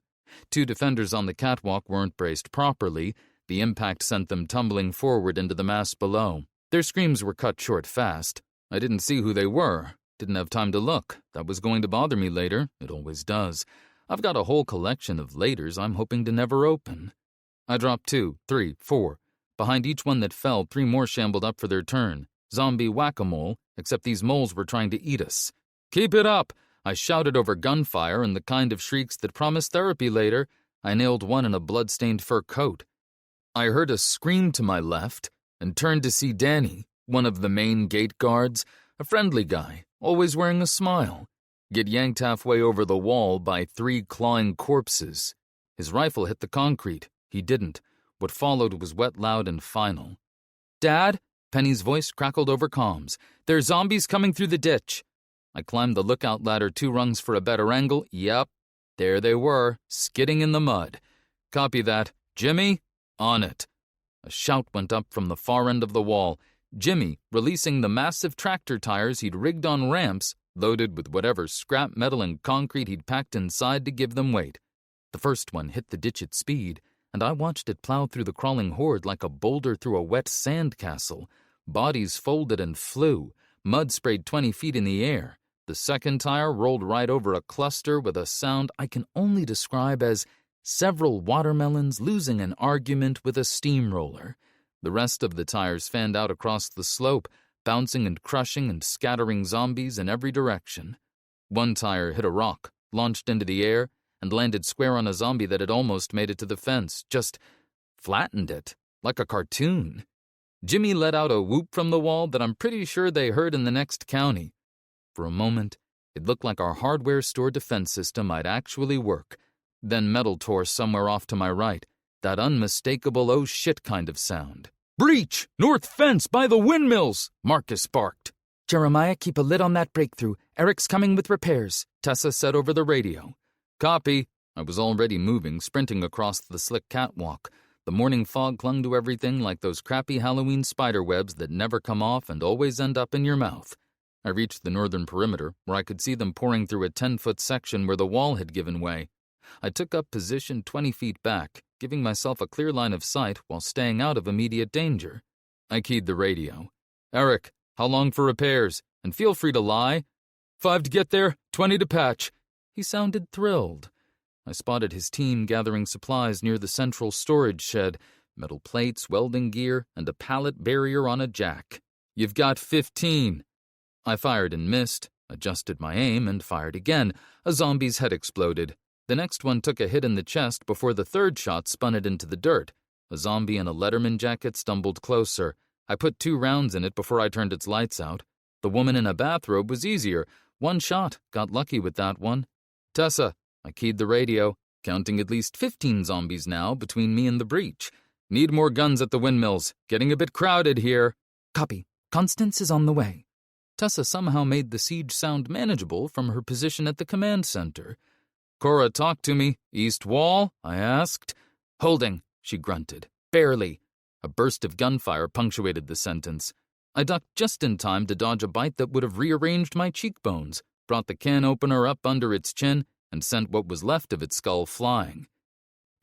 2 defenders on the catwalk weren't braced properly. The impact sent them tumbling forward into the mass below. Their screams were cut short fast. I didn't see who they were. Didn't have time to look. That was going to bother me later. It always does. I've got a whole collection of laters I'm hoping to never open. I dropped 2, 3, 4. Behind each one that fell, 3 more shambled up for their turn. Zombie whack-a-mole, except these moles were trying to eat us. "Keep it up!" I shouted over gunfire and the kind of shrieks that promised therapy later. I nailed one in a blood-stained fur coat. I heard a scream to my left and turned to see Danny, one of the main gate guards, a friendly guy, always wearing a smile, get yanked halfway over the wall by 3 clawing corpses. His rifle hit the concrete. He didn't. What followed was wet, loud, and final. "Dad?" Penny's voice crackled over comms. "There's zombies coming through the ditch." I climbed the lookout ladder 2 rungs for a better angle. Yep, there they were, skidding in the mud. "Copy that. Jimmy? On it." A shout went up from the far end of the wall. Jimmy, releasing the massive tractor tires he'd rigged on ramps, loaded with whatever scrap metal and concrete he'd packed inside to give them weight. The first one hit the ditch at speed, and I watched it plow through the crawling horde like a boulder through a wet sand castle. Bodies folded and flew. Mud sprayed 20 feet in the air. The second tire rolled right over a cluster with a sound I can only describe as several watermelons losing an argument with a steamroller. The rest of the tires fanned out across the slope, bouncing and crushing and scattering zombies in every direction. One tire hit a rock, launched into the air, and landed square on a zombie that had almost made it to the fence, just flattened it, like a cartoon. Jimmy let out a whoop from the wall that I'm pretty sure they heard in the next county. For a moment, it looked like our hardware store defense system might actually work. Then metal tore somewhere off to my right, that unmistakable oh shit kind of sound. "Breach! North fence by the windmills!" Marcus barked. "Jeremiah, keep a lid on that breakthrough. Eric's coming with repairs," Tessa said over the radio. "Copy." I was already moving, sprinting across the slick catwalk. The morning fog clung to everything like those crappy Halloween spider webs that never come off and always end up in your mouth. I reached the northern perimeter, where I could see them pouring through a 10-foot section where the wall had given way. I took up position 20 feet back, giving myself a clear line of sight while staying out of immediate danger. I keyed the radio. "Eric, how long for repairs? And feel free to lie." 5 to get there, 20 to patch." He sounded thrilled. I spotted his team gathering supplies near the central storage shed, metal plates, welding gear, and a pallet barrier on a jack. "You've got 15. I fired and missed, adjusted my aim, and fired again. A zombie's head exploded. The next one took a hit in the chest before the third shot spun it into the dirt. A zombie in a Letterman jacket stumbled closer. I put 2 rounds in it before I turned its lights out. The woman in a bathrobe was easier. 1 shot, got lucky with that one. "Tessa," I keyed the radio, counting at least 15 zombies now between me and the breach. "Need more guns at the windmills. Getting a bit crowded here." "Copy. Constance is on the way." Tessa somehow made the siege sound manageable from her position at the command center. "Cora, talk to me. East wall?" I asked. "Holding," she grunted. "Barely." A burst of gunfire punctuated the sentence. I ducked just in time to dodge a bite that would have rearranged my cheekbones, brought the can opener up under its chin, and sent what was left of its skull flying.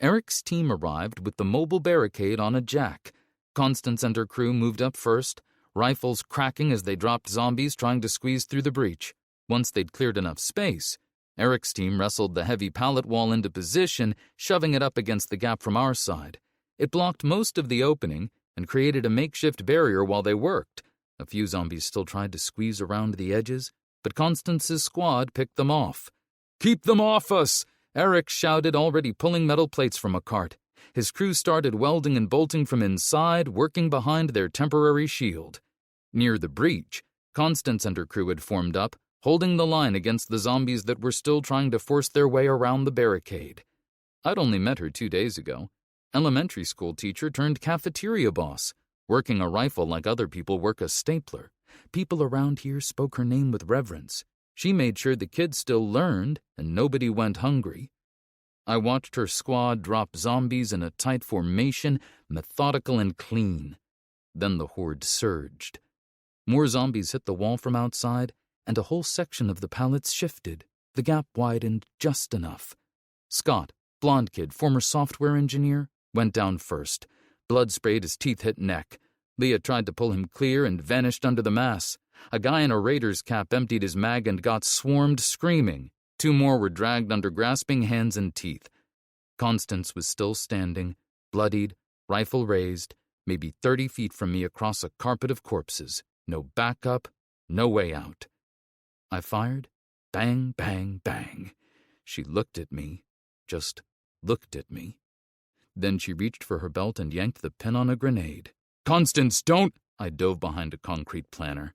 Eric's team arrived with the mobile barricade on a jack. Constance and her crew moved up first, rifles cracking as they dropped zombies trying to squeeze through the breach. Once they'd cleared enough space, Eric's team wrestled the heavy pallet wall into position, shoving it up against the gap from our side. It blocked most of the opening and created a makeshift barrier while they worked. A few zombies still tried to squeeze around the edges, but Constance's squad picked them off. "Keep them off us!" Eric shouted, already pulling metal plates from a cart. His crew started welding and bolting from inside, working behind their temporary shield. Near the breach, Constance and her crew had formed up, holding the line against the zombies that were still trying to force their way around the barricade. I'd only met her 2 days ago. Elementary school teacher turned cafeteria boss, working a rifle like other people work a stapler. People around here spoke her name with reverence. She made sure the kids still learned and nobody went hungry. I watched her squad drop zombies in a tight formation, methodical and clean. Then the horde surged. More zombies hit the wall from outside, and a whole section of the pallets shifted. The gap widened just enough. Scott, blonde kid, former software engineer, went down first. Blood sprayed his teeth hit neck. Leah tried to pull him clear and vanished under the mass. A guy in a Raiders cap emptied his mag and got swarmed screaming. 2 more were dragged under grasping hands and teeth. Constance was still standing, bloodied, rifle raised, maybe 30 feet from me across a carpet of corpses. No backup, no way out. I fired. Bang, bang, bang. She looked at me. Just looked at me. Then she reached for her belt and yanked the pin on a grenade. "Constance, don't!" I dove behind a concrete planter.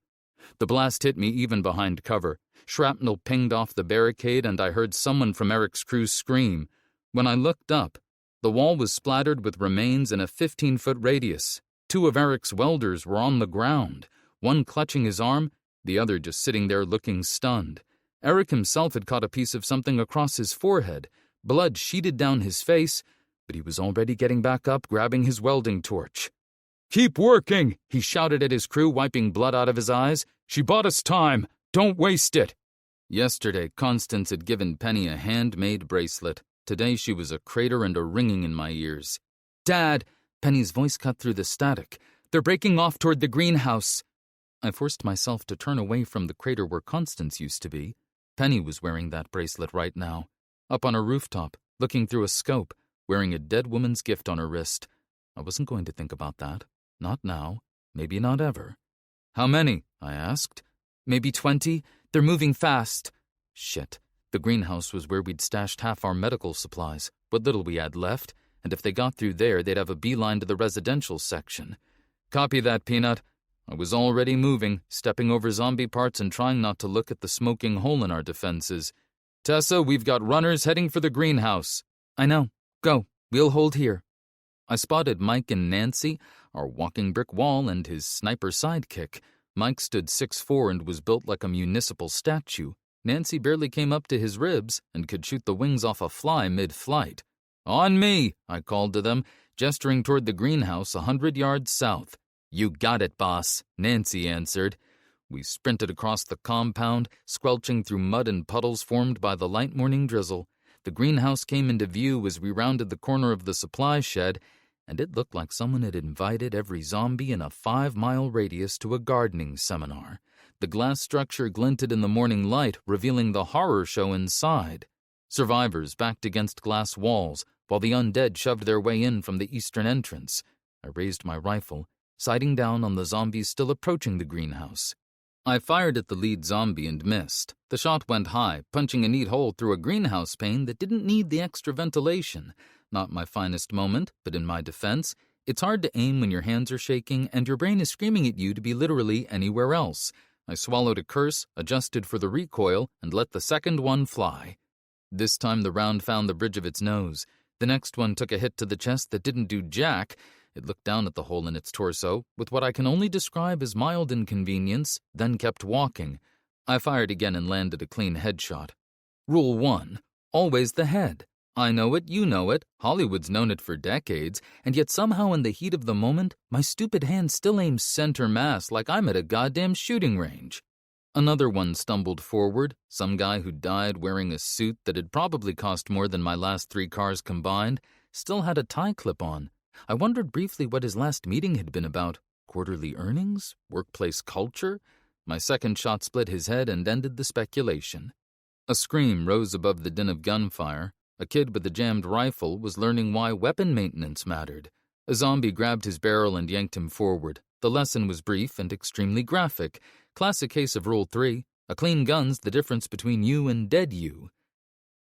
The blast hit me even behind cover. Shrapnel pinged off the barricade, and I heard someone from Eric's crew scream. When I looked up, the wall was splattered with remains in a 15-foot radius. 2 of Eric's welders were on the ground, one clutching his arm, the other just sitting there looking stunned. Eric himself had caught a piece of something across his forehead. Blood sheeted down his face, but he was already getting back up, grabbing his welding torch. "Keep working," he shouted at his crew, wiping blood out of his eyes. "She bought us time. Don't waste it." Yesterday, Constance had given Penny a handmade bracelet. Today she was a crater and a ringing in my ears. "Dad!" Penny's voice cut through the static. "They're breaking off toward the greenhouse." I forced myself to turn away from the crater where Constance used to be. Penny was wearing that bracelet right now, up on a rooftop, looking through a scope, wearing a dead woman's gift on her wrist. I wasn't going to think about that. Not now. Maybe not ever. "How many?" I asked. "Maybe 20. They're moving fast." Shit. The greenhouse was where we'd stashed half our medical supplies, what little we had left, and if they got through there, they'd have a beeline to the residential section. "Copy that, Peanut." I was already moving, stepping over zombie parts and trying not to look at the smoking hole in our defenses. "Tessa, we've got runners heading for the greenhouse." "I know. Go. We'll hold here." I spotted Mike and Nancy, our walking brick wall, and his sniper sidekick. Mike stood 6'4" and was built like a municipal statue. Nancy barely came up to his ribs and could shoot the wings off a fly mid-flight. "On me," I called to them, gesturing toward the greenhouse 100 yards south. "You got it, boss," Nancy answered. We sprinted across the compound, squelching through mud and puddles formed by the light morning drizzle. The greenhouse came into view as we rounded the corner of the supply shed, and it looked like someone had invited every zombie in a 5-mile radius to a gardening seminar. The glass structure glinted in the morning light, revealing the horror show inside. Survivors backed against glass walls, while the undead shoved their way in from the eastern entrance. I raised my rifle, sighting down on the zombies still approaching the greenhouse. I fired at the lead zombie and missed. The shot went high, punching a neat hole through a greenhouse pane that didn't need the extra ventilation. Not my finest moment, but in my defense, it's hard to aim when your hands are shaking and your brain is screaming at you to be literally anywhere else. I swallowed a curse, adjusted for the recoil, and let the second one fly. This time the round found the bridge of its nose. The next one took a hit to the chest that didn't do jack. It looked down at the hole in its torso, with what I can only describe as mild inconvenience, then kept walking. I fired again and landed a clean headshot. Rule 1. Always the head. I know it, you know it, Hollywood's known it for decades, and yet somehow in the heat of the moment, my stupid hand still aims center mass like I'm at a goddamn shooting range. Another one stumbled forward, some guy who died wearing a suit that had probably cost more than my last 3 cars combined, still had a tie clip on. I wondered briefly what his last meeting had been about. Quarterly earnings? Workplace culture? My second shot split his head and ended the speculation. A scream rose above the din of gunfire. A kid with a jammed rifle was learning why weapon maintenance mattered. A zombie grabbed his barrel and yanked him forward. The lesson was brief and extremely graphic. Classic case of Rule 3. A clean gun's the difference between you and dead you.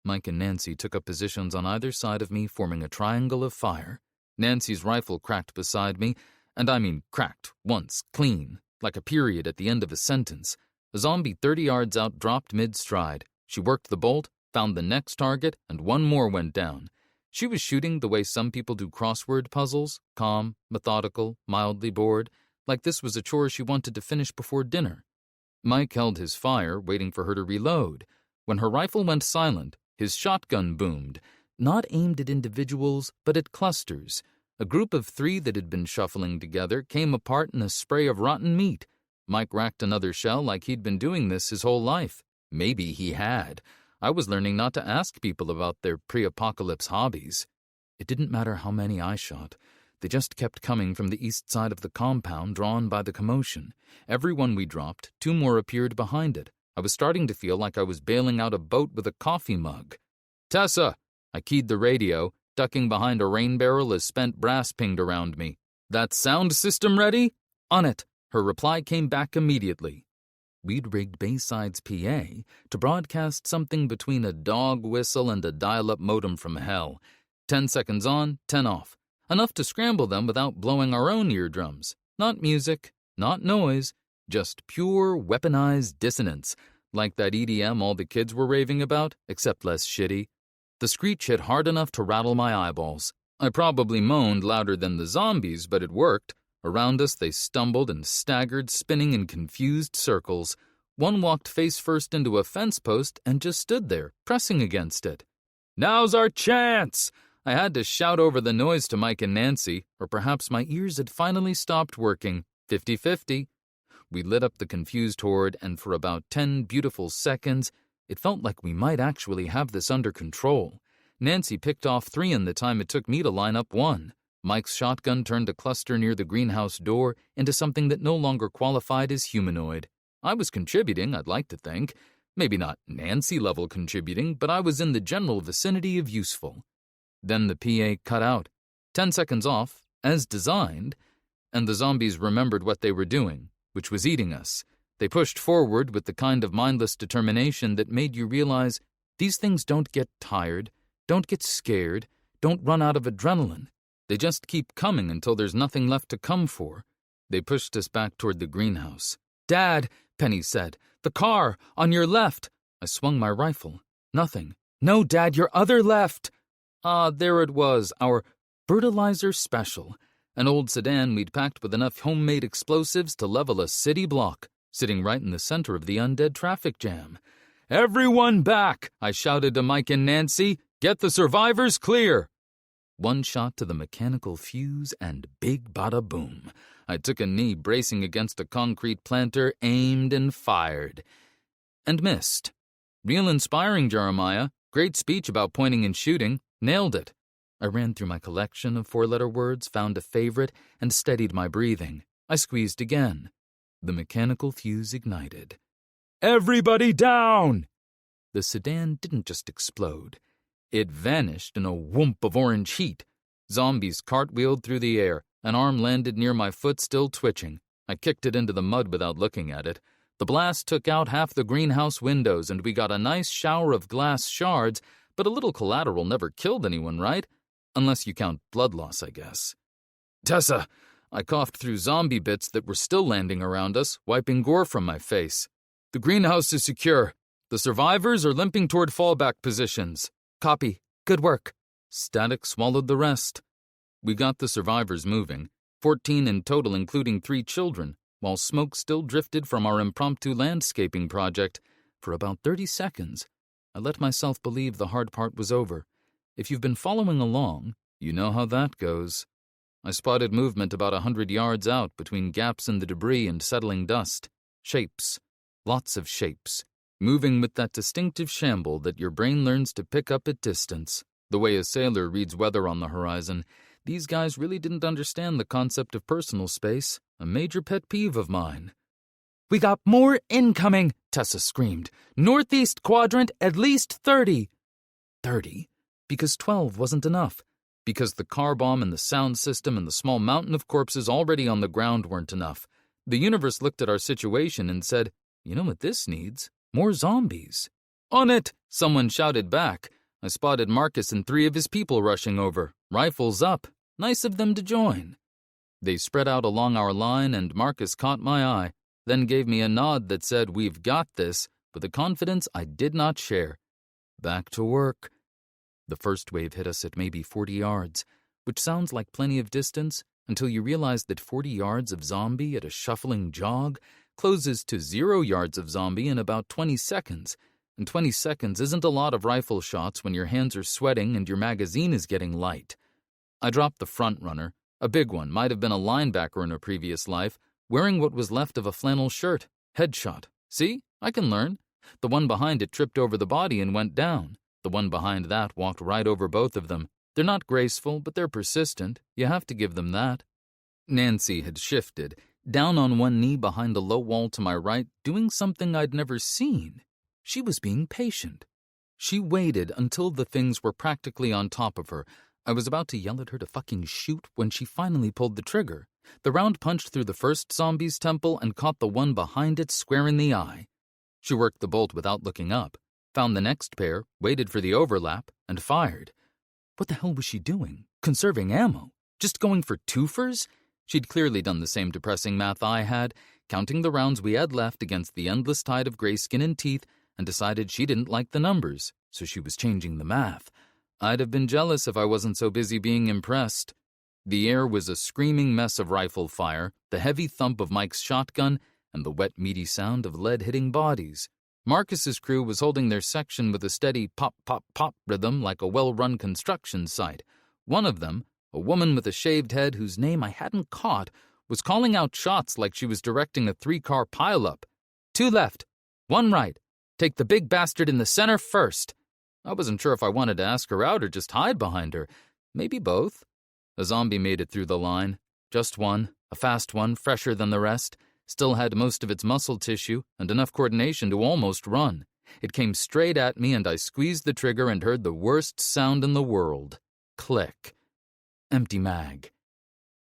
Mike and Nancy took up positions on either side of me, forming a triangle of fire. Nancy's rifle cracked beside me, and I mean cracked, once, clean, like a period at the end of a sentence. A zombie 30 yards out dropped mid-stride. She worked the bolt, found the next target, and one more went down. She was shooting the way some people do crossword puzzles, calm, methodical, mildly bored, like this was a chore she wanted to finish before dinner. Mike held his fire, waiting for her to reload. When her rifle went silent, his shotgun boomed, not aimed at individuals, but at clusters. A group of 3 that had been shuffling together came apart in a spray of rotten meat. Mike racked another shell like he'd been doing this his whole life. Maybe he had. I was learning not to ask people about their pre-apocalypse hobbies. It didn't matter how many I shot. They just kept coming from the east side of the compound, drawn by the commotion. Every one we dropped, 2 more appeared behind it. I was starting to feel like I was bailing out a boat with a coffee mug. "Tessa!" I keyed the radio, ducking behind a rain barrel as spent brass pinged around me. "That sound system ready?" "On it." Her reply came back immediately. We'd rigged Bayside's PA to broadcast something between a dog whistle and a dial-up modem from hell. 10 seconds on, 10 off. Enough to scramble them without blowing our own eardrums. Not music, not noise, just pure weaponized dissonance, like that EDM all the kids were raving about, except less shitty. The screech hit hard enough to rattle my eyeballs. I probably moaned louder than the zombies, but it worked. Around us they stumbled and staggered, spinning in confused circles. One walked face first into a fence post and just stood there, pressing against it. "Now's our chance!" I had to shout over the noise to Mike and Nancy, or perhaps my ears had finally stopped working. 50-50. We lit up the confused horde, and for about 10 beautiful seconds, it felt like we might actually have this under control. Nancy picked off 3 in the time it took me to line up 1. Mike's shotgun turned a cluster near the greenhouse door into something that no longer qualified as humanoid. I was contributing, I'd like to think. Maybe not Nancy-level contributing, but I was in the general vicinity of useful. Then the PA cut out. 10 seconds off, as designed, and the zombies remembered what they were doing, which was eating us. They pushed forward with the kind of mindless determination that made you realize these things don't get tired, don't get scared, don't run out of adrenaline. They just keep coming until there's nothing left to come for. They pushed us back toward the greenhouse. "Dad," Penny said, "the car, on your left." I swung my rifle. Nothing. "No, Dad, your other left." There it was, our fertilizer special. An old sedan we'd packed with enough homemade explosives to level a city block, sitting right in the center of the undead traffic jam. "Everyone back!" I shouted to Mike and Nancy. "Get the survivors clear!" One shot to the mechanical fuse and big bada boom. I took a knee bracing against a concrete planter, aimed and fired. And missed. Real inspiring, Jeremiah. Great speech about pointing and shooting. Nailed it. I ran through my collection of 4-letter words, found a favorite, and steadied my breathing. I squeezed again. The mechanical fuse ignited. "Everybody down!" The sedan didn't just explode. It vanished in a whoomp of orange heat. Zombies cartwheeled through the air. An arm landed near my foot, still twitching. I kicked it into the mud without looking at it. The blast took out half the greenhouse windows, and we got a nice shower of glass shards, but a little collateral never killed anyone, right? Unless you count blood loss, I guess. "Tessa!" I coughed through zombie bits that were still landing around us, wiping gore from my face. "The greenhouse is secure. The survivors are limping toward fallback positions." "Copy. Good work." Static swallowed the rest. We got the survivors moving, 14 in total including 3 children, while smoke still drifted from our impromptu landscaping project. For about 30 seconds, I let myself believe the hard part was over. If you've been following along, you know how that goes. I spotted movement about 100 yards out between gaps in the debris and settling dust. Shapes. Lots of shapes. Moving with that distinctive shamble that your brain learns to pick up at distance. The way a sailor reads weather on the horizon. These guys really didn't understand the concept of personal space, a major pet peeve of mine. "We got more incoming," Tessa screamed. "Northeast quadrant, at least 30. 30? Because 12 wasn't enough. Because the car bomb and the sound system and the small mountain of corpses already on the ground weren't enough. The universe looked at our situation and said, "You know what this needs? More zombies." "On it!" someone shouted back. I spotted Marcus and 3 of his people rushing over, rifles up. Nice of them to join. They spread out along our line, and Marcus caught my eye, then gave me a nod that said, "We've got this," with a confidence I did not share. Back to work. The first wave hit us at maybe 40 yards, which sounds like plenty of distance until you realize that 40 yards of zombie at a shuffling jog closes to 0 yards of zombie in about 20 seconds, and 20 seconds isn't a lot of rifle shots when your hands are sweating and your magazine is getting light. I dropped the front runner, a big one, might have been a linebacker in a previous life, wearing what was left of a flannel shirt. Headshot. See? I can learn. The one behind it tripped over the body and went down. The one behind that walked right over both of them. They're not graceful, but they're persistent. You have to give them that. Nancy had shifted, down on one knee behind a low wall to my right, doing something I'd never seen. She was being patient. She waited until the things were practically on top of her. I was about to yell at her to fucking shoot when she finally pulled the trigger. The round punched through the first zombie's temple and caught the one behind it square in the eye. She worked the bolt without looking up, found the next pair, waited for the overlap, and fired. What the hell was she doing? Conserving ammo? Just going for twofers? She'd clearly done the same depressing math I had, counting the rounds we had left against the endless tide of gray skin and teeth, and decided she didn't like the numbers, so she was changing the math. I'd have been jealous if I wasn't so busy being impressed. The air was a screaming mess of rifle fire, the heavy thump of Mike's shotgun, and the wet, meaty sound of lead hitting bodies. Marcus's crew was holding their section with a steady pop-pop-pop rhythm like a well-run construction site. One of them, a woman with a shaved head whose name I hadn't caught, was calling out shots like she was directing a 3-car pileup. 2 left, 1 right. Take the big bastard in the center first. I wasn't sure if I wanted to ask her out or just hide behind her. Maybe both. A zombie made it through the line. Just one, a fast one, fresher than the rest. Still had most of its muscle tissue and enough coordination to almost run. It came straight at me and I squeezed the trigger and heard the worst sound in the world. Click. Empty mag.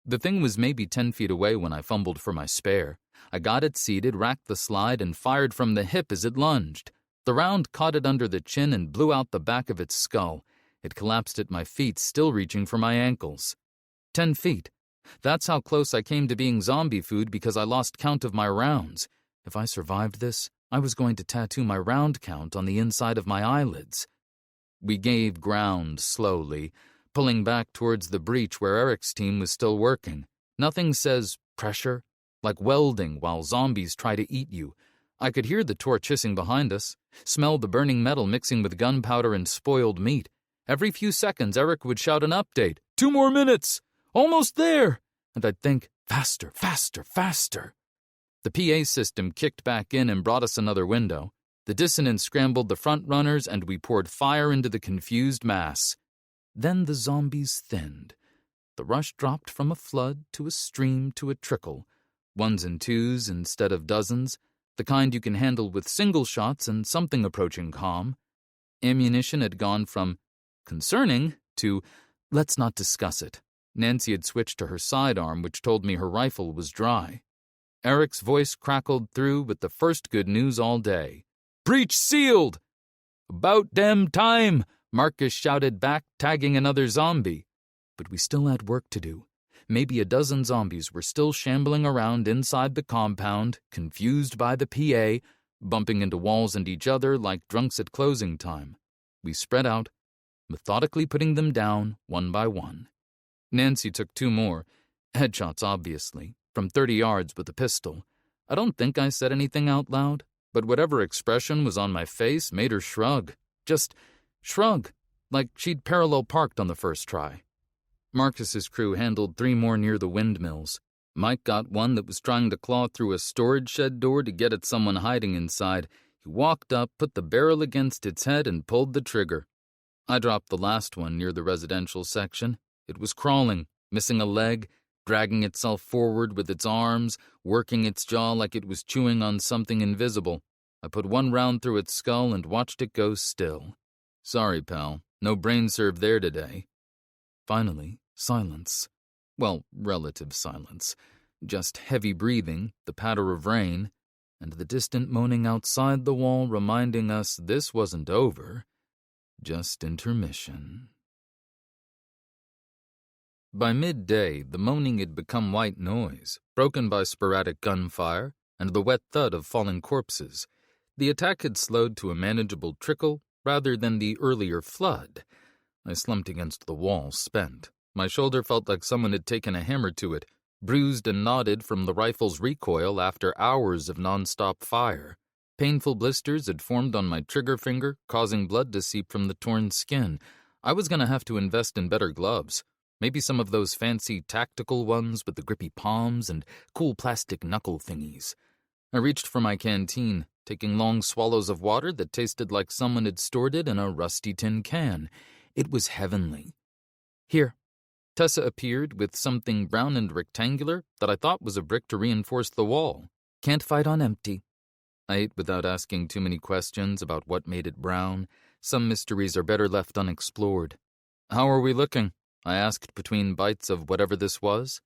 The thing was maybe 10 feet away when I fumbled for my spare. I got it seated, racked the slide, and fired from the hip as it lunged. The round caught it under the chin and blew out the back of its skull. It collapsed at my feet, still reaching for my ankles. 10 feet. That's how close I came to being zombie food because I lost count of my rounds. If I survived this, I was going to tattoo my round count on the inside of my eyelids. We gave ground slowly, pulling back towards the breach where Eric's team was still working. Nothing says pressure, like welding while zombies try to eat you. I could hear the torch hissing behind us, smell the burning metal mixing with gunpowder and spoiled meat. Every few seconds, Eric would shout an update. 2 more minutes! Almost there! And I'd think, faster, faster, faster. The PA system kicked back in and brought us another window. The dissonance scrambled the front runners and we poured fire into the confused mass. Then the zombies thinned. The rush dropped from a flood to a stream to a trickle. 1s and 2s instead of dozens, the kind you can handle with single shots and something approaching calm. Ammunition had gone from concerning to let's not discuss it. Nancy had switched to her sidearm, which told me her rifle was dry. Eric's voice crackled through with the first good news all day. Breach sealed! About damn time, Marcus shouted back, tagging another zombie. But we still had work to do. Maybe a dozen zombies were still shambling around inside the compound, confused by the PA, bumping into walls and each other like drunks at closing time. We spread out, methodically putting them down one by one. Nancy took 2 more, headshots obviously, from 30 yards with a pistol. I don't think I said anything out loud, but whatever expression was on my face made her shrug. Just shrug, like she'd parallel parked on the first try. Marcus's crew handled 3 more near the windmills. Mike got one that was trying to claw through a storage shed door to get at someone hiding inside. He walked up, put the barrel against its head, and pulled the trigger. I dropped the last one near the residential section. It was crawling, missing a leg, dragging itself forward with its arms, working its jaw like it was chewing on something invisible. I put 1 round through its skull and watched it go still. Sorry, pal. No brain serve there today. Finally, silence. Well, relative silence. Just heavy breathing, the patter of rain, and the distant moaning outside the wall reminding us this wasn't over. Just intermission. By midday, the moaning had become white noise, broken by sporadic gunfire and the wet thud of falling corpses. The attack had slowed to a manageable trickle rather than the earlier flood. I slumped against the wall, spent. My shoulder felt like someone had taken a hammer to it, bruised and knotted from the rifle's recoil after hours of non-stop fire. Painful blisters had formed on my trigger finger, causing blood to seep from the torn skin. I was going to have to invest in better gloves. Maybe some of those fancy tactical ones with the grippy palms and cool plastic knuckle thingies. I reached for my canteen, taking long swallows of water that tasted like someone had stored it in a rusty tin can. It was heavenly. Here. Tessa appeared with something brown and rectangular that I thought was a brick to reinforce the wall. Can't fight on empty. I ate without asking too many questions about what made it brown. Some mysteries are better left unexplored. How are we looking? I asked between bites of whatever this was.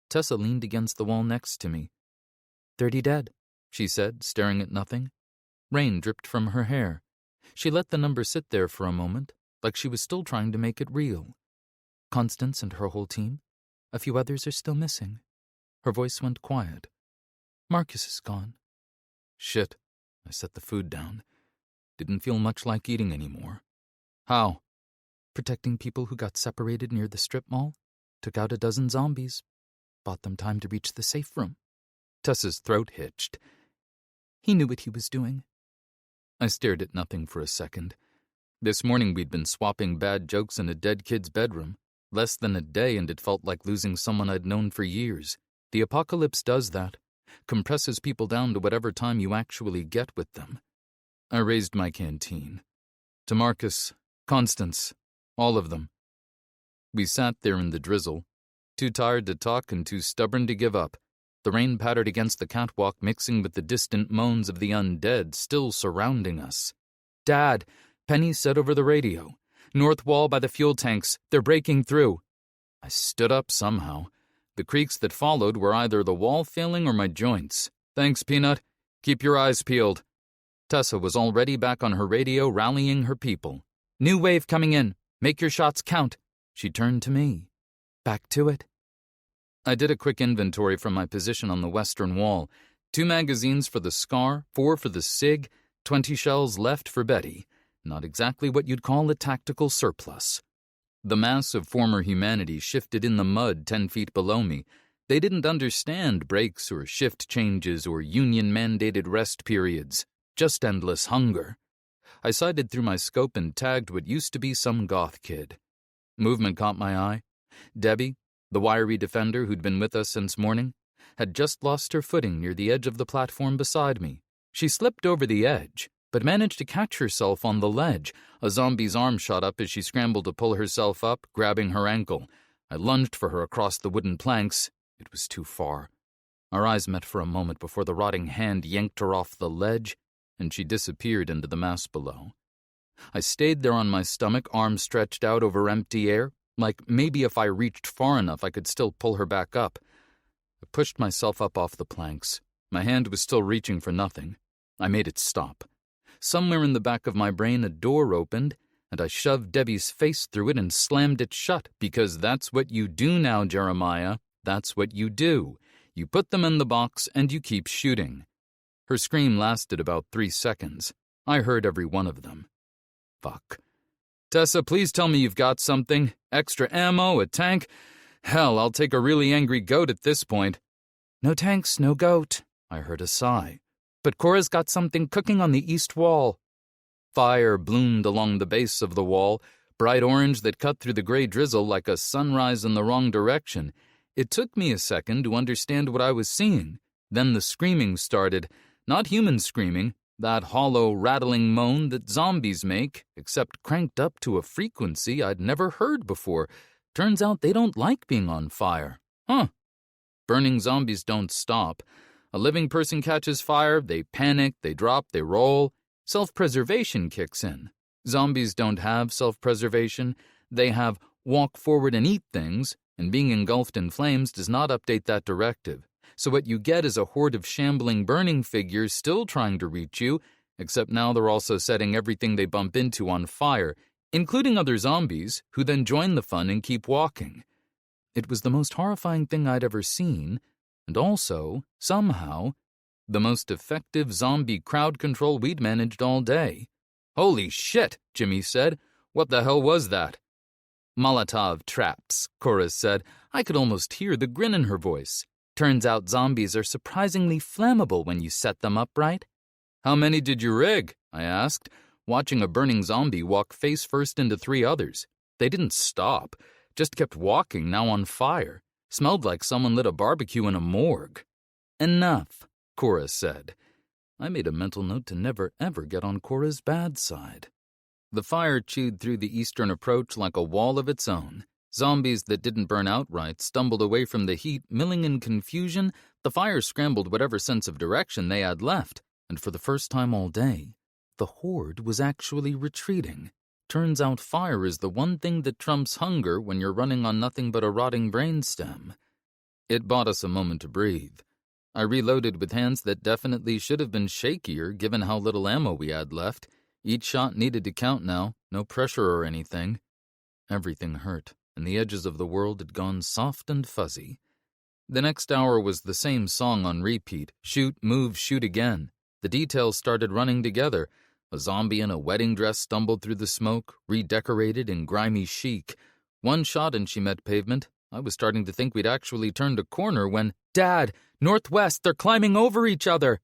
Tessa leaned against the wall next to me. 30 dead, she said, staring at nothing. Rain dripped from her hair. She let the number sit there for a moment, like she was still trying to make it real. Constance and her whole team. A few others are still missing. Her voice went quiet. Marcus is gone. Shit. I set the food down. Didn't feel much like eating anymore. How? Protecting people who got separated near the strip mall. Took out a dozen zombies. Bought them time to reach the safe room. Tessa's throat hitched. He knew what he was doing. I stared at nothing for a second. This morning we'd been swapping bad jokes in a dead kid's bedroom. Less than a day and it felt like losing someone I'd known for years. The apocalypse does that. Compresses people down to whatever time you actually get with them. I raised my canteen. To Marcus, Constance, all of them. We sat there in the drizzle, too tired to talk and too stubborn to give up. The rain pattered against the catwalk, mixing with the distant moans of the undead still surrounding us. Dad, Penny said over the radio. North wall by the fuel tanks. They're breaking through. I stood up somehow. The creaks that followed were either the wall failing or my joints. Thanks, Peanut. Keep your eyes peeled. Tessa was already back on her radio rallying her people. New wave coming in. Make your shots count. She turned to me. Back to it. I did a quick inventory from my position on the western wall. 2 magazines for the Scar, 4 for the SIG, 20 shells left for Betty. Not exactly what you'd call a tactical surplus. The mass of former humanity shifted in the mud 10 feet below me. They didn't understand breaks or shift changes or union-mandated rest periods. Just endless hunger. I sighted through my scope and tagged what used to be some goth kid. Movement caught my eye. Debbie, the wiry defender who'd been with us since morning, had just lost her footing near the edge of the platform beside me. She slipped over the edge, but managed to catch herself on the ledge. A zombie's arm shot up as she scrambled to pull herself up, grabbing her ankle. I lunged for her across the wooden planks. It was too far. Our eyes met for a moment before the rotting hand yanked her off the ledge, and she disappeared into the mass below. I stayed there on my stomach, arms stretched out over empty air, like maybe if I reached far enough I could still pull her back up. I pushed myself up off the planks. My hand was still reaching for nothing. I made it stop. Somewhere in the back of my brain a door opened, and I shoved Debbie's face through it and slammed it shut, because that's what you do now, Jeremiah. That's what you do. You put them in the box and you keep shooting. Her scream lasted about 3 seconds. I heard every one of them. Fuck. Tessa, please tell me you've got something. Extra ammo, a tank. Hell, I'll take a really angry goat at this point. No tanks, no goat. I heard a sigh. But Cora's got something cooking on the east wall. Fire bloomed along the base of the wall, bright orange that cut through the gray drizzle like a sunrise in the wrong direction. It took me a second to understand what I was seeing. Then the screaming started. Not human screaming, that hollow, rattling moan that zombies make, except cranked up to a frequency I'd never heard before. Turns out they don't like being on fire. Huh. Burning zombies don't stop. A living person catches fire, they panic, they drop, they roll. Self-preservation kicks in. Zombies don't have self-preservation. They have walk forward and eat things, and being engulfed in flames does not update that directive. So what you get is a horde of shambling burning figures still trying to reach you, except now they're also setting everything they bump into on fire, including other zombies, who then join the fun and keep walking. It was the most horrifying thing I'd ever seen, and also, somehow, the most effective zombie crowd control we'd managed all day. Holy shit, Jimmy said. What the hell was that? Molotov traps, Cora said. I could almost hear the grin in her voice. Turns out zombies are surprisingly flammable when you set them up right. How many did you rig? I asked, watching a burning zombie walk face first into 3 others. They didn't stop, just kept walking, now on fire. Smelled like someone lit a barbecue in a morgue. Enough, Cora said. I made a mental note to never ever get on Cora's bad side. The fire chewed through the eastern approach like a wall of its own. Zombies that didn't burn outright stumbled away from the heat, milling in confusion. The fire scrambled whatever sense of direction they had left, and for the first time all day, the horde was actually retreating. Turns out fire is the one thing that trumps hunger when you're running on nothing but a rotting brainstem. It bought us a moment to breathe. I reloaded with hands that definitely should have been shakier given how little ammo we had left. Each shot needed to count now, no pressure or anything. Everything hurt, and the edges of the world had gone soft and fuzzy. The next hour was the same song on repeat, shoot, move, shoot again. The details started running together. A zombie in a wedding dress stumbled through the smoke, redecorated in grimy chic. One shot and she met pavement. I was starting to think we'd actually turned a corner when, "Dad, northwest, they're climbing over each other!"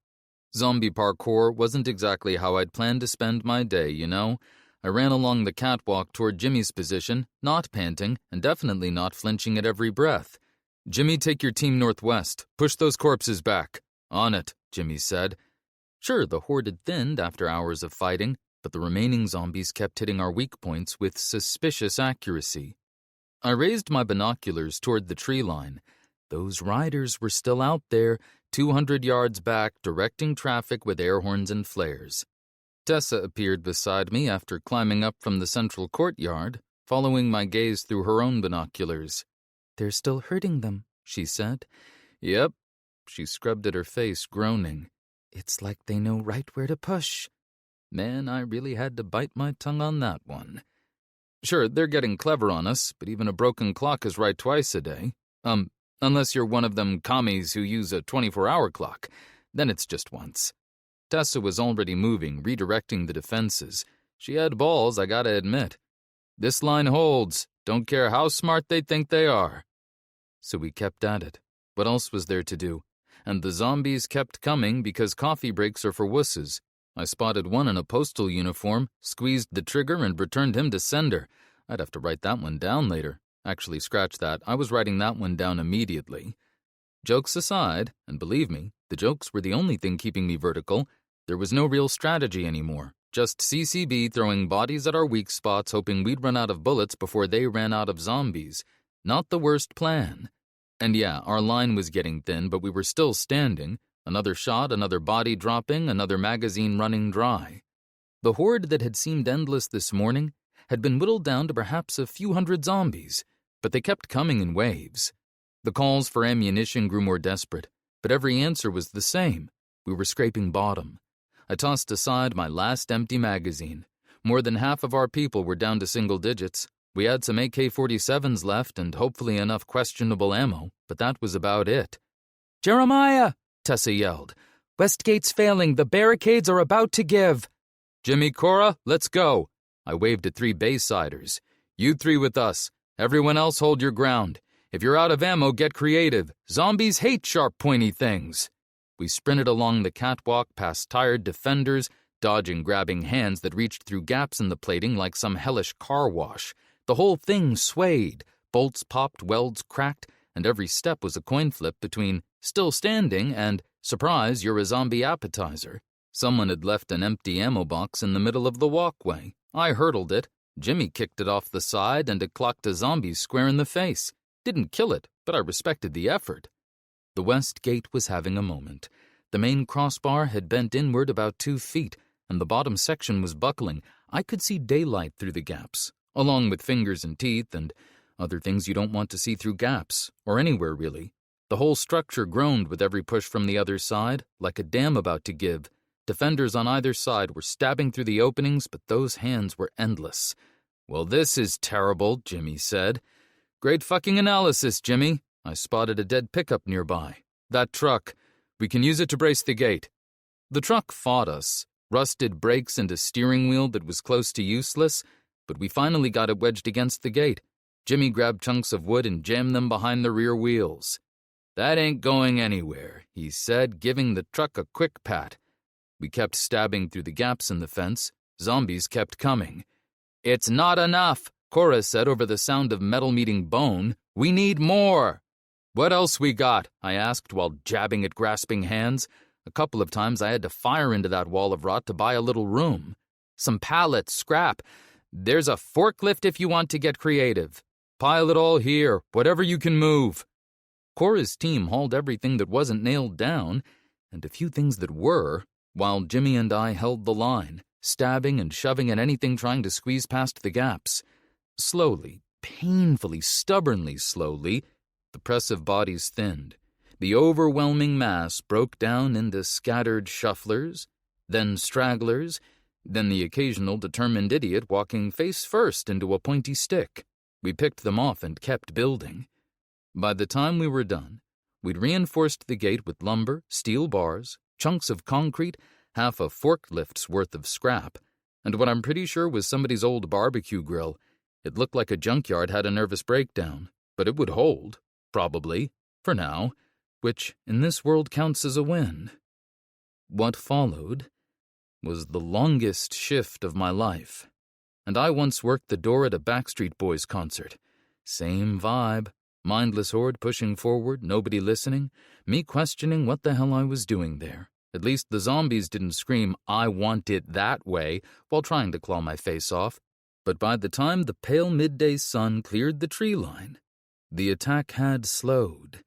Zombie parkour wasn't exactly how I'd planned to spend my day, you know? I ran along the catwalk toward Jimmy's position, not panting, and definitely not flinching at every breath. "Jimmy, take your team northwest. Push those corpses back." "On it," Jimmy said. Sure, the horde had thinned after hours of fighting, but the remaining zombies kept hitting our weak points with suspicious accuracy. I raised my binoculars toward the tree line. Those riders were still out there, 200 yards back, directing traffic with air horns and flares. Tessa appeared beside me after climbing up from the central courtyard, following my gaze through her own binoculars. "They're still hurting them," she said. "Yep." She scrubbed at her face, groaning. "It's like they know right where to push." Man, I really had to bite my tongue on that one. Sure, they're getting clever on us, but even a broken clock is right twice a day. Unless you're one of them commies who use a 24-hour clock. Then it's just once. Tessa was already moving, redirecting the defenses. She had balls, I gotta admit. "This line holds. Don't care how smart they think they are." So we kept at it. What else was there to do? And the zombies kept coming because coffee breaks are for wusses. I spotted one in a postal uniform, squeezed the trigger, and returned him to sender. I'd have to write that one down later. Actually, scratch that. I was writing that one down immediately. Jokes aside, and believe me, the jokes were the only thing keeping me vertical, there was no real strategy anymore. Just CCB throwing bodies at our weak spots, hoping we'd run out of bullets before they ran out of zombies. Not the worst plan. And yeah, our line was getting thin, but we were still standing. Another shot, another body dropping, another magazine running dry. The horde that had seemed endless this morning had been whittled down to perhaps a few hundred zombies, but they kept coming in waves. The calls for ammunition grew more desperate, but every answer was the same. We were scraping bottom. I tossed aside my last empty magazine. More than half of our people were down to single digits. We had some AK-47s left and hopefully enough questionable ammo, but that was about it. "Jeremiah!" Tessa yelled. "Westgate's failing. The barricades are about to give." "Jimmy, Cora, let's go." I waved at 3 Baysiders. "You 3 with us. Everyone else hold your ground. If you're out of ammo, get creative. Zombies hate sharp, pointy things." We sprinted along the catwalk past tired defenders, dodging grabbing hands that reached through gaps in the plating like some hellish car wash. The whole thing swayed. Bolts popped, welds cracked, and every step was a coin flip between still standing and, surprise, you're a zombie appetizer. Someone had left an empty ammo box in the middle of the walkway. I hurdled it. Jimmy kicked it off the side and it clocked a zombie square in the face. Didn't kill it, but I respected the effort. The west gate was having a moment. The main crossbar had bent inward about 2 feet, and the bottom section was buckling. I could see daylight through the gaps, along with fingers and teeth and other things you don't want to see through gaps, or anywhere really. The whole structure groaned with every push from the other side, like a dam about to give. Defenders on either side were stabbing through the openings, but those hands were endless. "Well, this is terrible," Jimmy said. "Great fucking analysis, Jimmy." I spotted a dead pickup nearby. "That truck. We can use it to brace the gate." The truck fought us. Rusted brakes and a steering wheel that was close to useless, but we finally got it wedged against the gate. Jimmy grabbed chunks of wood and jammed them behind the rear wheels. "That ain't going anywhere," he said, giving the truck a quick pat. We kept stabbing through the gaps in the fence. Zombies kept coming. "It's not enough," Cora said over the sound of metal meeting bone. "We need more." "What else we got?" I asked while jabbing at grasping hands. A couple of times I had to fire into that wall of rot to buy a little room. "Some pallets, scrap. There's a forklift if you want to get creative. Pile it all here, whatever you can move." Cora's team hauled everything that wasn't nailed down, and a few things that were, while Jimmy and I held the line, stabbing and shoving at anything trying to squeeze past the gaps. Slowly, painfully, stubbornly slowly, the press of bodies thinned. The overwhelming mass broke down into scattered shufflers, then stragglers, Then the occasional determined idiot walking face first into a pointy stick. We picked them off and kept building. By the time we were done, we'd reinforced the gate with lumber, steel bars, chunks of concrete, half a forklift's worth of scrap, and what I'm pretty sure was somebody's old barbecue grill. It looked like a junkyard had a nervous breakdown, but it would hold, probably, for now, which in this world counts as a win. What followed was the longest shift of my life, and I once worked the door at a Backstreet Boys concert. Same vibe, mindless horde pushing forward, nobody listening, me questioning what the hell I was doing there. At least the zombies didn't scream, "I want it that way," while trying to claw my face off. But by the time the pale midday sun cleared the tree line, the attack had slowed.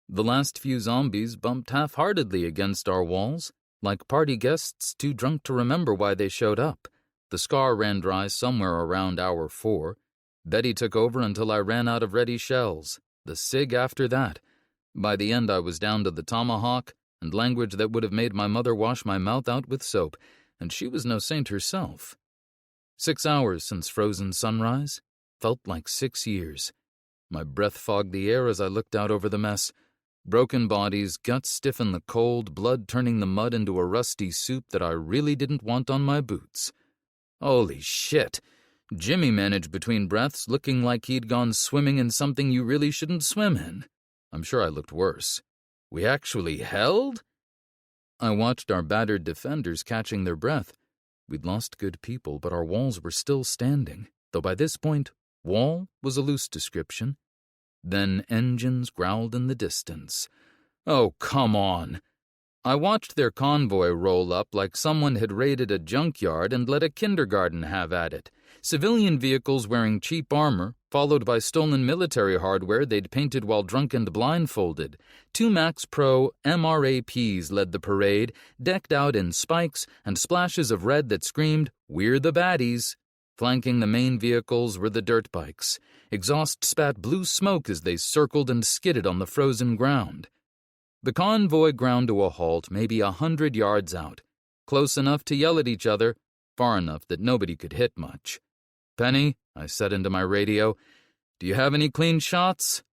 The last few zombies bumped half-heartedly against our walls, like party guests too drunk to remember why they showed up. The scar ran dry somewhere around hour 4. Betty took over until I ran out of ready shells. The cig after that. By the end I was down to the tomahawk, and language that would have made my mother wash my mouth out with soap, and she was no saint herself. 6 hours since frozen sunrise felt like 6 years. My breath fogged the air as I looked out over the mess. Broken bodies, guts stiff in the cold, blood turning the mud into a rusty soup that I really didn't want on my boots. Holy shit! Jimmy managed between breaths, looking like he'd gone swimming in something you really shouldn't swim in. I'm sure I looked worse. We actually held? I watched our battered defenders catching their breath. We'd lost good people, but our walls were still standing, though by this point, wall was a loose description. Then engines growled in the distance. Oh, come on. I watched their convoy roll up like someone had raided a junkyard and let a kindergarten have at it. Civilian vehicles wearing cheap armor, followed by stolen military hardware they'd painted while drunk and blindfolded. 2 Max Pro MRAPs led the parade, decked out in spikes and splashes of red that screamed, "We're the baddies." Flanking the main vehicles were the dirt bikes. Exhaust spat blue smoke as they circled and skidded on the frozen ground. The convoy ground to a halt maybe 100 yards out, close enough to yell at each other, far enough that nobody could hit much. "Penny," I said into my radio, "do you have any clean shots?"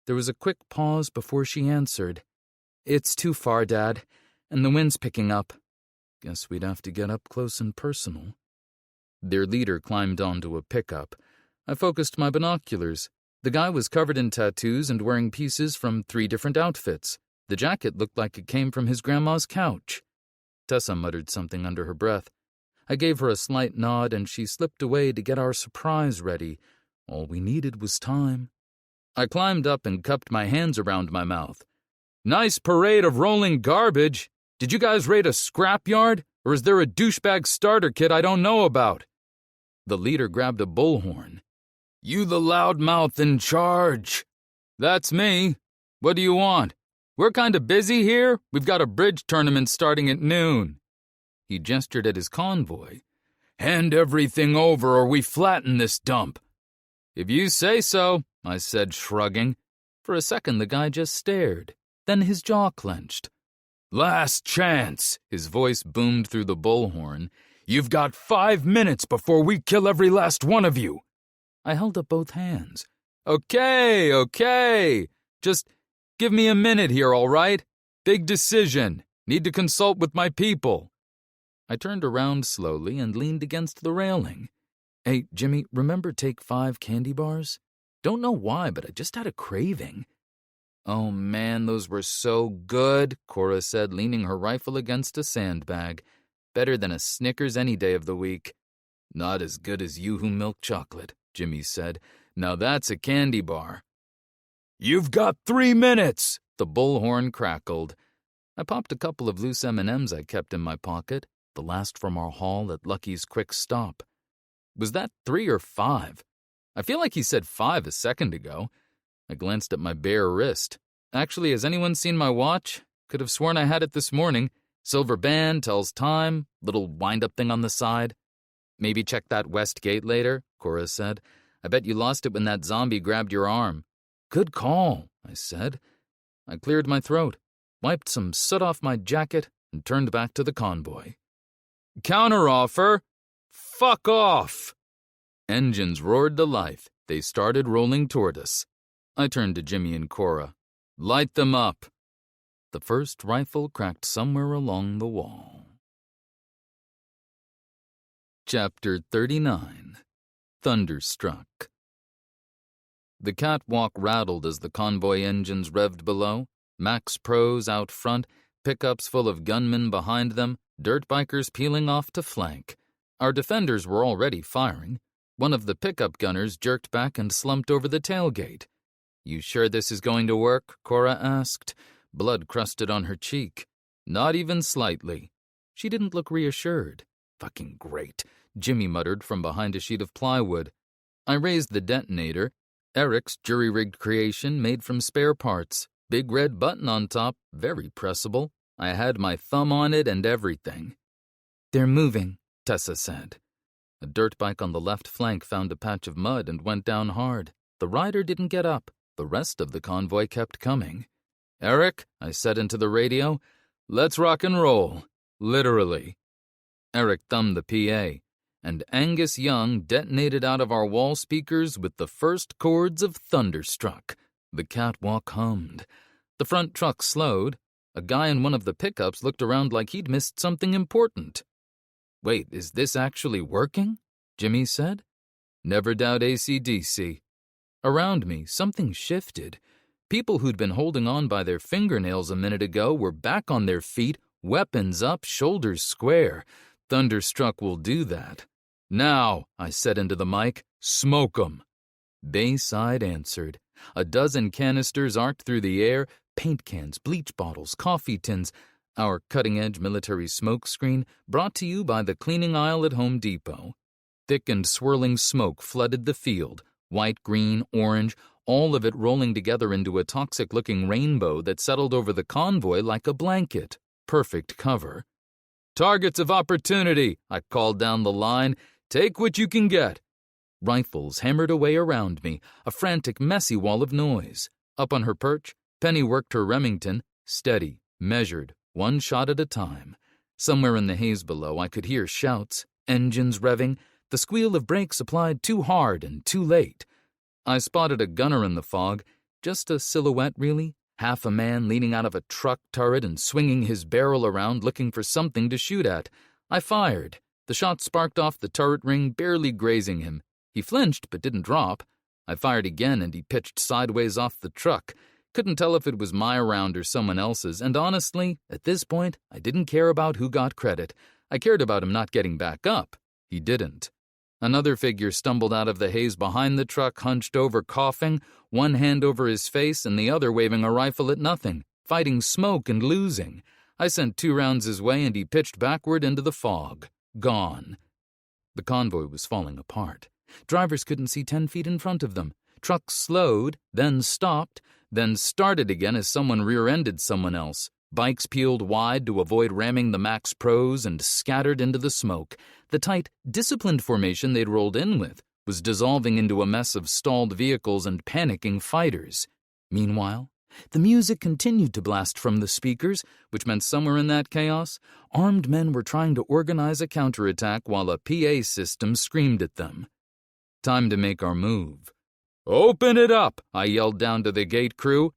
There was a quick pause before she answered. "It's too far, Dad, and the wind's picking up." Guess we'd have to get up close and personal. Their leader climbed onto a pickup. I focused my binoculars. The guy was covered in tattoos and wearing pieces from 3 different outfits. The jacket looked like it came from his grandma's couch. Tessa muttered something under her breath. I gave her a slight nod, and she slipped away to get our surprise ready. All we needed was time. I climbed up and cupped my hands around my mouth. "Nice parade of rolling garbage. Did you guys raid a scrapyard, or is there a douchebag starter kit I don't know about?" The leader grabbed a bullhorn. "You the loudmouth in charge." "That's me. What do you want? We're kind of busy here. We've got a bridge tournament starting at noon." He gestured at his convoy. "Hand everything over or we flatten this dump." "If you say so," I said, shrugging. For a second the guy just stared. Then his jaw clenched. "Last chance," his voice boomed through the bullhorn. "You've got 5 minutes before we kill every last one of you." I held up both hands. Okay. Just give me a minute here, all right? Big decision. Need to consult with my people." I turned around slowly and leaned against the railing. "Hey, Jimmy, remember Take 5 candy bars? Don't know why, but I just had a craving." "Oh man, those were so good," Cora said, leaning her rifle against a sandbag. "Better than a Snickers any day of the week." "Not as good as Yoo-hoo milk chocolate," Jimmy said. "Now that's a candy bar." "You've got 3 minutes," the bullhorn crackled. I popped a couple of loose M&Ms I kept in my pocket, the last from our haul at Lucky's Quick Stop. Was that 3 or 5? I feel like he said 5 a second ago. I glanced at my bare wrist. Actually, has anyone seen my watch? Could have sworn I had it this morning. Silver band, tells time, little wind-up thing on the side. "Maybe check that west gate later," Cora said. "I bet you lost it when that zombie grabbed your arm." "Good call," I said. I cleared my throat, wiped some soot off my jacket, and turned back to the convoy. Counteroffer! Fuck off! Engines roared to life. They started rolling toward us. I turned to Jimmy and Cora. Light them up. The first rifle cracked somewhere along the wall. Chapter 39. Thunderstruck. The catwalk rattled as the convoy engines revved below, Max Pros out front, pickups full of gunmen behind them, dirt bikers peeling off to flank. Our defenders were already firing. One of the pickup gunners jerked back and slumped over the tailgate. "You sure this is going to work?" Cora asked. Blood crusted on her cheek. Not even slightly. She didn't look reassured. "Fucking great," Jimmy muttered from behind a sheet of plywood. I raised the detonator. Eric's jury-rigged creation made from spare parts. Big red button on top, very pressable. I had my thumb on it and everything. "They're moving," Tessa said. A dirt bike on the left flank found a patch of mud and went down hard. The rider didn't get up. The rest of the convoy kept coming. "Eric," I said into the radio, "let's rock and roll." Literally. Eric thumbed the PA, and Angus Young detonated out of our wall speakers with the first chords of Thunderstruck. The catwalk hummed. The front truck slowed. A guy in one of the pickups looked around like he'd missed something important. "Wait, is this actually working?" Jimmy said. "Never doubt AC/DC. Around me, something shifted. People who'd been holding on by their fingernails a minute ago were back on their feet, weapons up, shoulders square. Thunderstruck will do that. "Now," I said into the mic, "smoke 'em." Bayside answered. A dozen canisters arced through the air, paint cans, bleach bottles, coffee tins. Our cutting-edge military smoke screen brought to you by the cleaning aisle at Home Depot. Thick and swirling smoke flooded the field, white, green, orange, all of it rolling together into a toxic-looking rainbow that settled over the convoy like a blanket. Perfect cover. "Targets of opportunity," I called down the line. "Take what you can get." Rifles hammered away around me, a frantic, messy wall of noise. Up on her perch, Penny worked her Remington, steady, measured, one shot at a time. Somewhere in the haze below, I could hear shouts, engines revving, the squeal of brakes applied too hard and too late. I spotted a gunner in the fog, just a silhouette really, half a man leaning out of a truck turret and swinging his barrel around looking for something to shoot at. I fired. The shot sparked off the turret ring, barely grazing him. He flinched but didn't drop. I fired again and he pitched sideways off the truck. Couldn't tell if it was my round or someone else's, and honestly, at this point, I didn't care about who got credit. I cared about him not getting back up. He didn't. Another figure stumbled out of the haze behind the truck, hunched over, coughing, one hand over his face and the other waving a rifle at nothing, fighting smoke and losing. I sent 2 rounds his way and he pitched backward into the fog. Gone. The convoy was falling apart. Drivers couldn't see 10 feet in front of them. Trucks slowed, then stopped, then started again as someone rear-ended someone else. Bikes peeled wide to avoid ramming the Max Pros and scattered into the smoke. The tight, disciplined formation they'd rolled in with was dissolving into a mess of stalled vehicles and panicking fighters. Meanwhile, the music continued to blast from the speakers, which meant somewhere in that chaos, armed men were trying to organize a counterattack while a PA system screamed at them. Time to make our move. "Open it up!" I yelled down to the gate crew.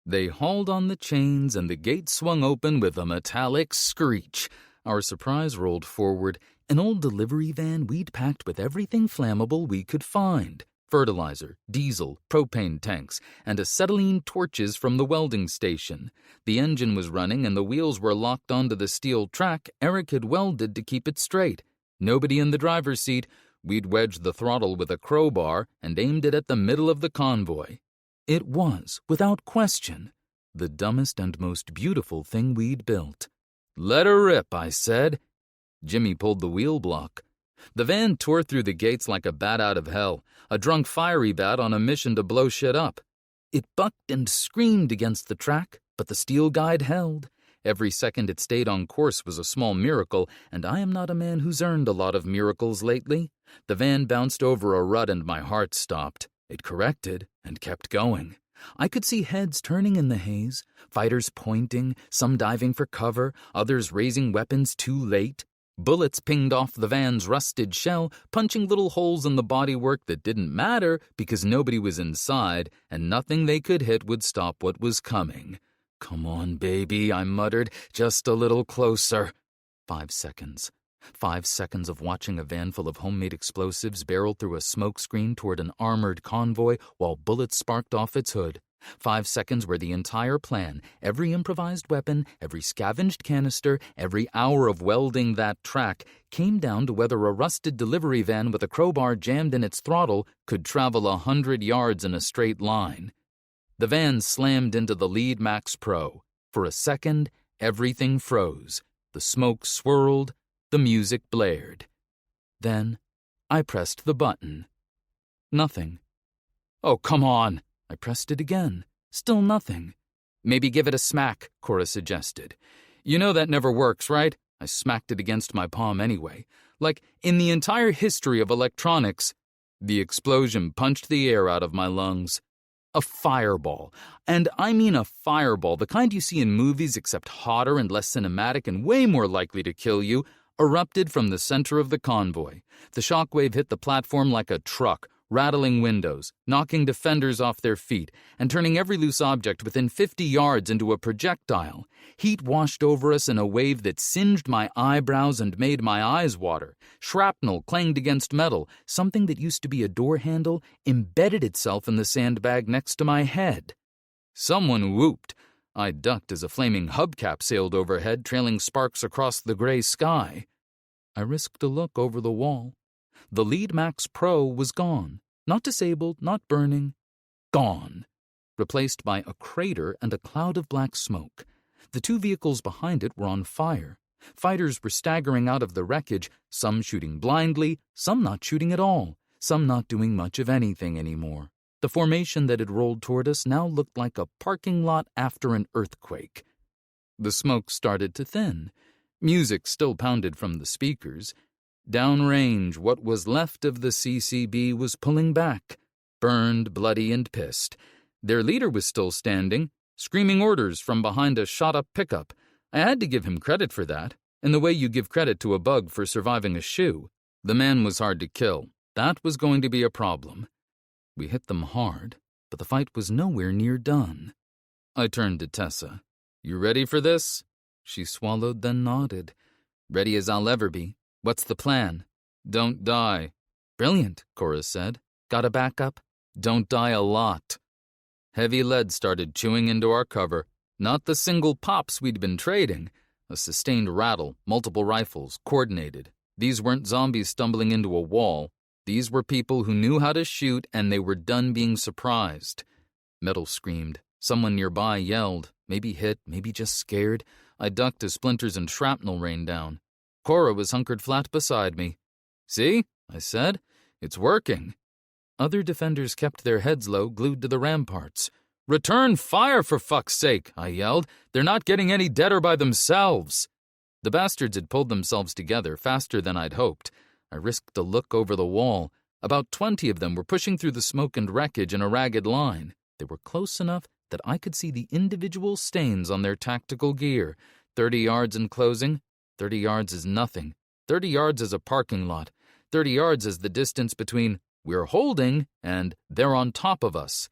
They hauled on the chains and the gate swung open with a metallic screech. Our surprise rolled forward, an old delivery van we'd packed with everything flammable we could find. Fertilizer, diesel, propane tanks, and acetylene torches from the welding station. The engine was running and the wheels were locked onto the steel track Eric had welded to keep it straight. Nobody in the driver's seat. We'd wedged the throttle with a crowbar and aimed it at the middle of the convoy. It was, without question, the dumbest and most beautiful thing we'd built. "Let her rip," I said. Jimmy pulled the wheel block. The van tore through the gates like a bat out of hell, a drunk fiery bat on a mission to blow shit up. It bucked and screamed against the track, but the steel guide held. Every second it stayed on course was a small miracle, and I am not a man who's earned a lot of miracles lately. The van bounced over a rut and my heart stopped. It corrected and kept going. I could see heads turning in the haze, fighters pointing, some diving for cover, others raising weapons too late. Bullets pinged off the van's rusted shell, punching little holes in the bodywork that didn't matter because nobody was inside, and nothing they could hit would stop what was coming. "Come on, baby," I muttered, "just a little closer." 5 seconds. 5 seconds of watching a van full of homemade explosives barrel through a smokescreen toward an armored convoy while bullets sparked off its hood. 5 seconds where the entire plan, every improvised weapon, every scavenged canister, every hour of welding that track, came down to whether a rusted delivery van with a crowbar jammed in its throttle could travel 100 yards in a straight line. The van slammed into the lead Max Pro. For a second, everything froze. The smoke swirled. The music blared. Then, I pressed the button. Nothing. "Oh, come on!" I pressed it again. Still nothing. "Maybe give it a smack," Cora suggested. "You know that never works, right?" I smacked it against my palm anyway. "Like, in the entire history of electronics..." The explosion punched the air out of my lungs. A fireball. And I mean a fireball, the kind you see in movies except hotter and less cinematic and way more likely to kill you, erupted from the center of the convoy. The shockwave hit the platform like a truck, rattling windows, knocking defenders off their feet, and turning every loose object within 50 yards into a projectile. Heat washed over us in a wave that singed my eyebrows and made my eyes water. Shrapnel clanged against metal. Something that used to be a door handle embedded itself in the sandbag next to my head. Someone whooped. I ducked as a flaming hubcap sailed overhead, trailing sparks across the gray sky. I risked a look over the wall. The lead Max Pro was gone. Not disabled, not burning. Gone. Replaced by a crater and a cloud of black smoke. The 2 vehicles behind it were on fire. Fighters were staggering out of the wreckage, some shooting blindly, some not shooting at all, some not doing much of anything anymore. The formation that had rolled toward us now looked like a parking lot after an earthquake. The smoke started to thin. Music still pounded from the speakers. Downrange, what was left of the CCB was pulling back, burned, bloody, and pissed. Their leader was still standing, screaming orders from behind a shot-up pickup. I had to give him credit for that, in the way you give credit to a bug for surviving a shoe. The man was hard to kill. That was going to be a problem. We hit them hard, but the fight was nowhere near done. I turned to Tessa. "You ready for this?" She swallowed, then nodded. "Ready as I'll ever be. What's the plan?" "Don't die." "Brilliant," Cora said. "Got a backup?" "Don't die a lot." Heavy lead started chewing into our cover. Not the single pops we'd been trading. A sustained rattle, multiple rifles, coordinated. These weren't zombies stumbling into a wall. These were people who knew how to shoot, and they were done being surprised. Metal screamed. Someone nearby yelled, maybe hit, maybe just scared. I ducked as splinters and shrapnel rained down. Cora was hunkered flat beside me. "See?" I said. "It's working." Other defenders kept their heads low, glued to the ramparts. "Return fire, for fuck's sake!" I yelled. "They're not getting any deader by themselves." The bastards had pulled themselves together faster than I'd hoped. I risked a look over the wall. About 20 of them were pushing through the smoke and wreckage in a ragged line. They were close enough that I could see the individual stains on their tactical gear. 30 yards in closing. 30 yards is nothing. 30 yards is a parking lot. 30 yards is the distance between "we're holding" and "they're on top of us."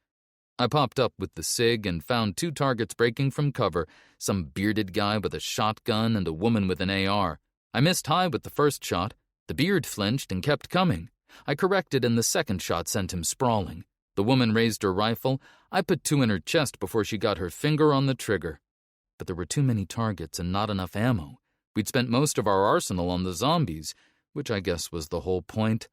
I popped up with the SIG and found 2 targets breaking from cover, some bearded guy with a shotgun and a woman with an AR. I missed high with the first shot. The beard flinched and kept coming. I corrected and the second shot sent him sprawling. The woman raised her rifle. I put 2 in her chest before she got her finger on the trigger. But there were too many targets and not enough ammo. We'd spent most of our arsenal on the zombies, which I guess was the whole point.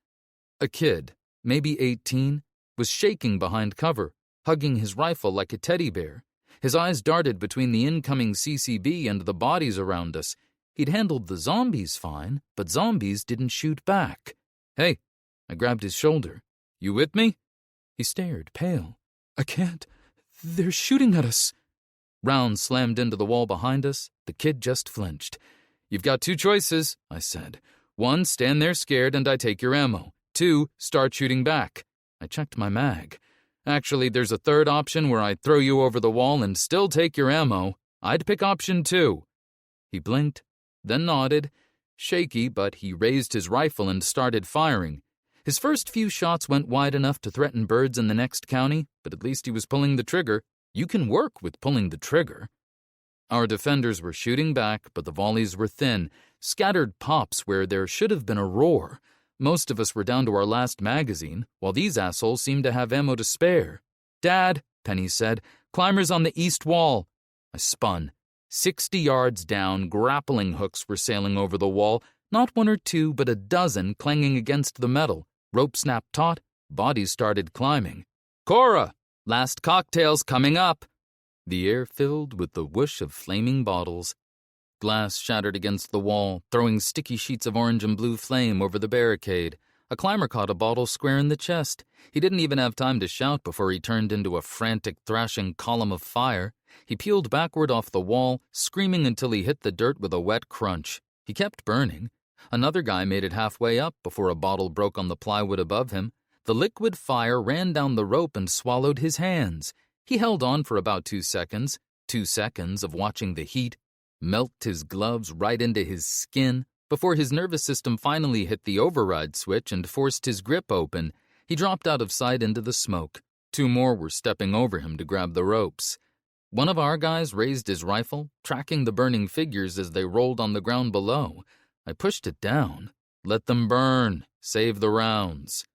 A kid, maybe 18, was shaking behind cover, hugging his rifle like a teddy bear. His eyes darted between the incoming CCB and the bodies around us. He'd handled the zombies fine, but zombies didn't shoot back. "Hey," I grabbed his shoulder. "You with me?" He stared, pale. "I can't. They're shooting at us." Rounds slammed into the wall behind us. The kid just flinched. "You've got 2 choices," I said. 1, stand there scared and I take your ammo. 2, start shooting back. I checked my mag. Actually, there's a third option where I'd throw you over the wall and still take your ammo. I'd pick option 2. He blinked, then nodded. Shaky, but he raised his rifle and started firing. His first few shots went wide enough to threaten birds in the next county, but at least he was pulling the trigger. You can work with pulling the trigger. Our defenders were shooting back, but the volleys were thin, scattered pops where there should have been a roar. Most of us were down to our last magazine, while these assholes seemed to have ammo to spare. "Dad," Penny said, "climbers on the east wall." I spun. 60 yards down, grappling hooks were sailing over the wall, not one or two, but a dozen clanging against the metal. Rope snapped taut, bodies started climbing. "Cora! Last cocktail's coming up!" The air filled with the whoosh of flaming bottles. Glass shattered against the wall, throwing sticky sheets of orange and blue flame over the barricade. A climber caught a bottle square in the chest. He didn't even have time to shout before he turned into a frantic, thrashing column of fire. He peeled backward off the wall, screaming until he hit the dirt with a wet crunch. He kept burning. Another guy made it halfway up before a bottle broke on the plywood above him. The liquid fire ran down the rope and swallowed his hands. He held on for about 2 seconds, 2 seconds of watching the heat melt his gloves right into his skin, before his nervous system finally hit the override switch and forced his grip open. He dropped out of sight into the smoke. 2 more were stepping over him to grab the ropes. One of our guys raised his rifle, tracking the burning figures as they rolled on the ground below. I pushed it down. Let them burn. Save the rounds.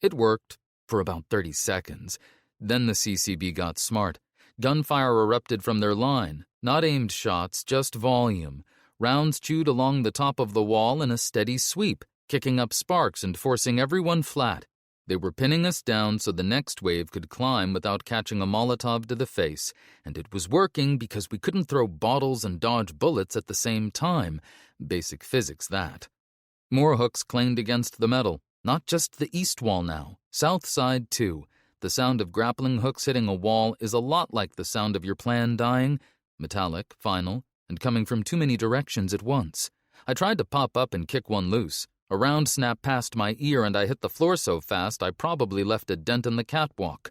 It worked for about 30 seconds. Then the CCB got smart. Gunfire erupted from their line. Not aimed shots, just volume. Rounds chewed along the top of the wall in a steady sweep, kicking up sparks and forcing everyone flat. They were pinning us down so the next wave could climb without catching a Molotov to the face, and it was working because we couldn't throw bottles and dodge bullets at the same time. Basic physics, that. More hooks clanged against the metal. Not just the east wall now, south side too. The sound of grappling hooks hitting a wall is a lot like the sound of your plan dying, metallic, final, and coming from too many directions at once. I tried to pop up and kick one loose. A round snapped past my ear and I hit the floor so fast I probably left a dent in the catwalk.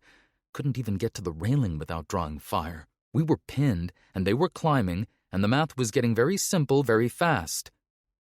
Couldn't even get to the railing without drawing fire. We were pinned, and they were climbing, and the math was getting very simple very fast.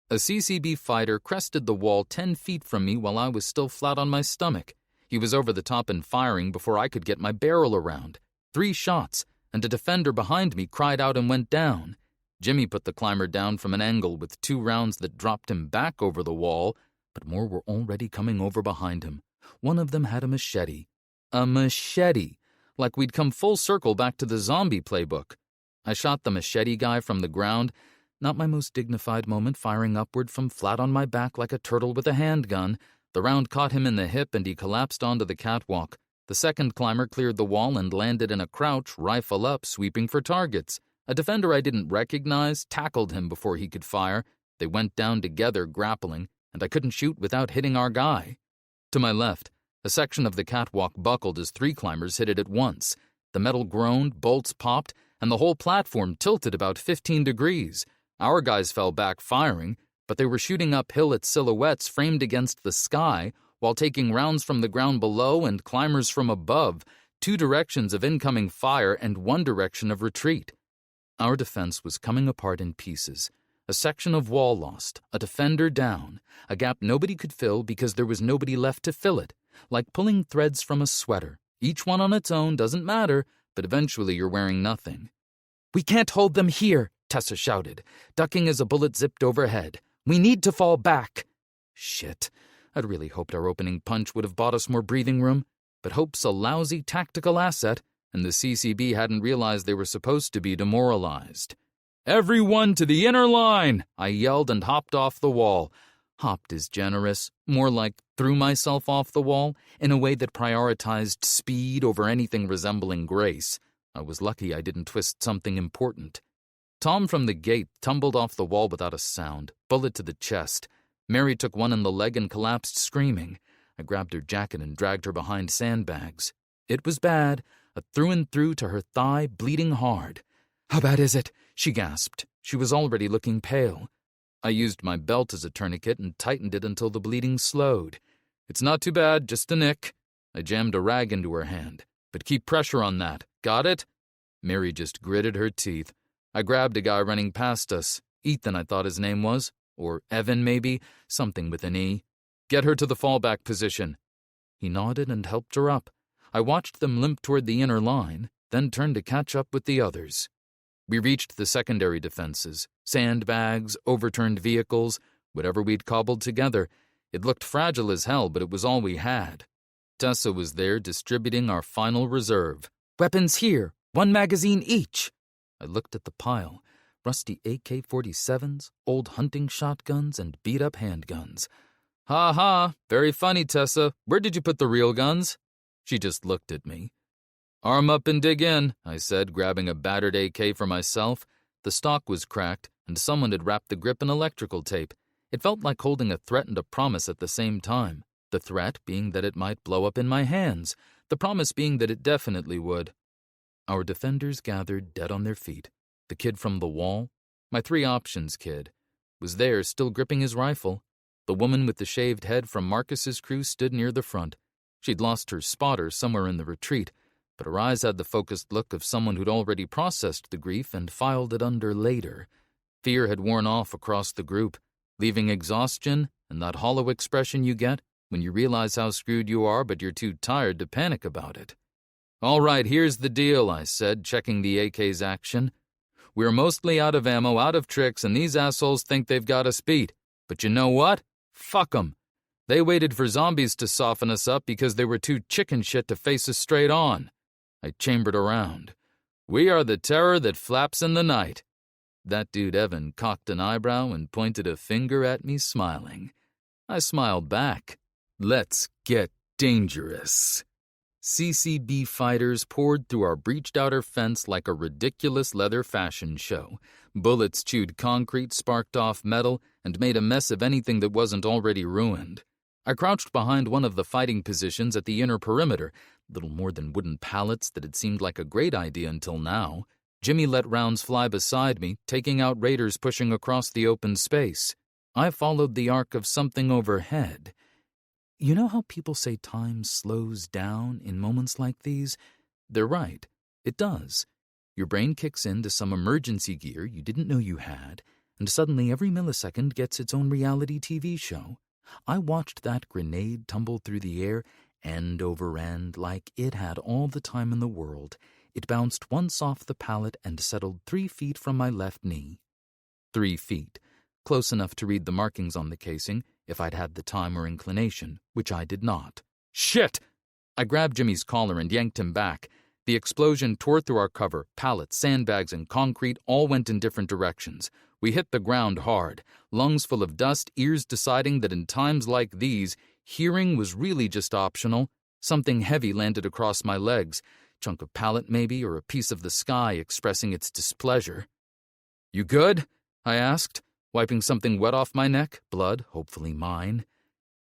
A CCB fighter crested the wall 10 feet from me while I was still flat on my stomach. He was over the top and firing before I could get my barrel around. 3 shots, and a defender behind me cried out and went down. Jimmy put the climber down from an angle with 2 rounds that dropped him back over the wall, but more were already coming over behind him. One of them had a machete. A machete! Like we'd come full circle back to the zombie playbook. I shot the machete guy from the ground. Not my most dignified moment, firing upward from flat on my back like a turtle with a handgun. The round caught him in the hip and he collapsed onto the catwalk. The second climber cleared the wall and landed in a crouch, rifle up, sweeping for targets. A defender I didn't recognize tackled him before he could fire. They went down together, grappling, and I couldn't shoot without hitting our guy. To my left, a section of the catwalk buckled as 3 climbers hit it at once. The metal groaned, bolts popped, and the whole platform tilted about 15 degrees. Our guys fell back firing, but they were shooting uphill at silhouettes framed against the sky while taking rounds from the ground below and climbers from above, 2 directions of incoming fire and 1 direction of retreat. Our defense was coming apart in pieces. A section of wall lost, a defender down, a gap nobody could fill because there was nobody left to fill it, like pulling threads from a sweater. Each one on its own doesn't matter, but eventually you're wearing nothing. "We can't hold them here," Tessa shouted, ducking as a bullet zipped overhead. "We need to fall back." Shit. I'd really hoped our opening punch would have bought us more breathing room, but hope's a lousy tactical asset, and the CCB hadn't realized they were supposed to be demoralized. "Everyone to the inner line!" I yelled and hopped off the wall. Hopped is generous, more like threw myself off the wall in a way that prioritized speed over anything resembling grace. I was lucky I didn't twist something important. Tom from the gate tumbled off the wall without a sound, bullet to the chest. Mary took one in the leg and collapsed screaming. I grabbed her jacket and dragged her behind sandbags. It was bad, a through and through to her thigh, bleeding hard. "How bad is it?" she gasped. She was already looking pale. I used my belt as a tourniquet and tightened it until the bleeding slowed. "It's not too bad, just a nick." I jammed a rag into her hand. "But keep pressure on that. Got it?" Mary just gritted her teeth. I grabbed a guy running past us. Ethan, I thought his name was. or Evan maybe, something with an E. Get her to the fallback position." He nodded and helped her up. I watched them limp toward the inner line, then turned to catch up with the others. We reached the secondary defenses, sandbags, overturned vehicles, whatever we'd cobbled together. It looked fragile as hell, but it was all we had. Tessa was there distributing our final reserve. "Weapons here, 1 magazine each." I looked at the pile. Rusty AK-47s, old hunting shotguns, and beat-up handguns. "Ha ha, very funny, Tessa. Where did you put the real guns?" She just looked at me. "Arm up and dig in," I said, grabbing a battered AK for myself. The stock was cracked, and someone had wrapped the grip in electrical tape. It felt like holding a threat and a promise at the same time. The threat being that it might blow up in my hands, the promise being that it definitely would. Our defenders gathered dead on their feet. The kid from the wall, my 3 options kid, was there still gripping his rifle. The woman with the shaved head from Marcus's crew stood near the front. She'd lost her spotter somewhere in the retreat, but her eyes had the focused look of someone who'd already processed the grief and filed it under later. Fear had worn off across the group, leaving exhaustion and that hollow expression you get when you realize how screwed you are but you're too tired to panic about it. "All right, here's the deal," I said, checking the AK's action. "We're mostly out of ammo, out of tricks, and these assholes think they've got us beat. But you know what? Fuck 'em. They waited for zombies to soften us up because they were too chicken shit to face us straight on." I chambered around. "We are the terror that flaps in the night." That dude Evan cocked an eyebrow and pointed a finger at me, smiling. I smiled back. "Let's get dangerous." CCB fighters poured through our breached outer fence like a ridiculous leather fashion show. Bullets chewed concrete, sparked off metal, and made a mess of anything that wasn't already ruined. I crouched behind one of the fighting positions at the inner perimeter, little more than wooden pallets that had seemed like a great idea until now. Jimmy let rounds fly beside me, taking out raiders pushing across the open space. I followed the arc of something overhead. You know how people say time slows down in moments like these? They're right. It does. Your brain kicks into some emergency gear you didn't know you had, and suddenly every millisecond gets its own reality TV show. I watched that grenade tumble through the air, end over end, like it had all the time in the world. It bounced once off the pallet and settled 3 feet from my left knee. 3 feet. Close enough to read the markings on the casing, if I'd had the time or inclination, which I did not. "Shit!" I grabbed Jimmy's collar and yanked him back. The explosion tore through our cover. Pallets, sandbags, and concrete all went in different directions. We hit the ground hard, lungs full of dust, ears deciding that in times like these, hearing was really just optional. Something heavy landed across my legs. Chunk of pallet maybe, or a piece of the sky expressing its displeasure. "You good?" I asked, wiping something wet off my neck, blood, hopefully mine.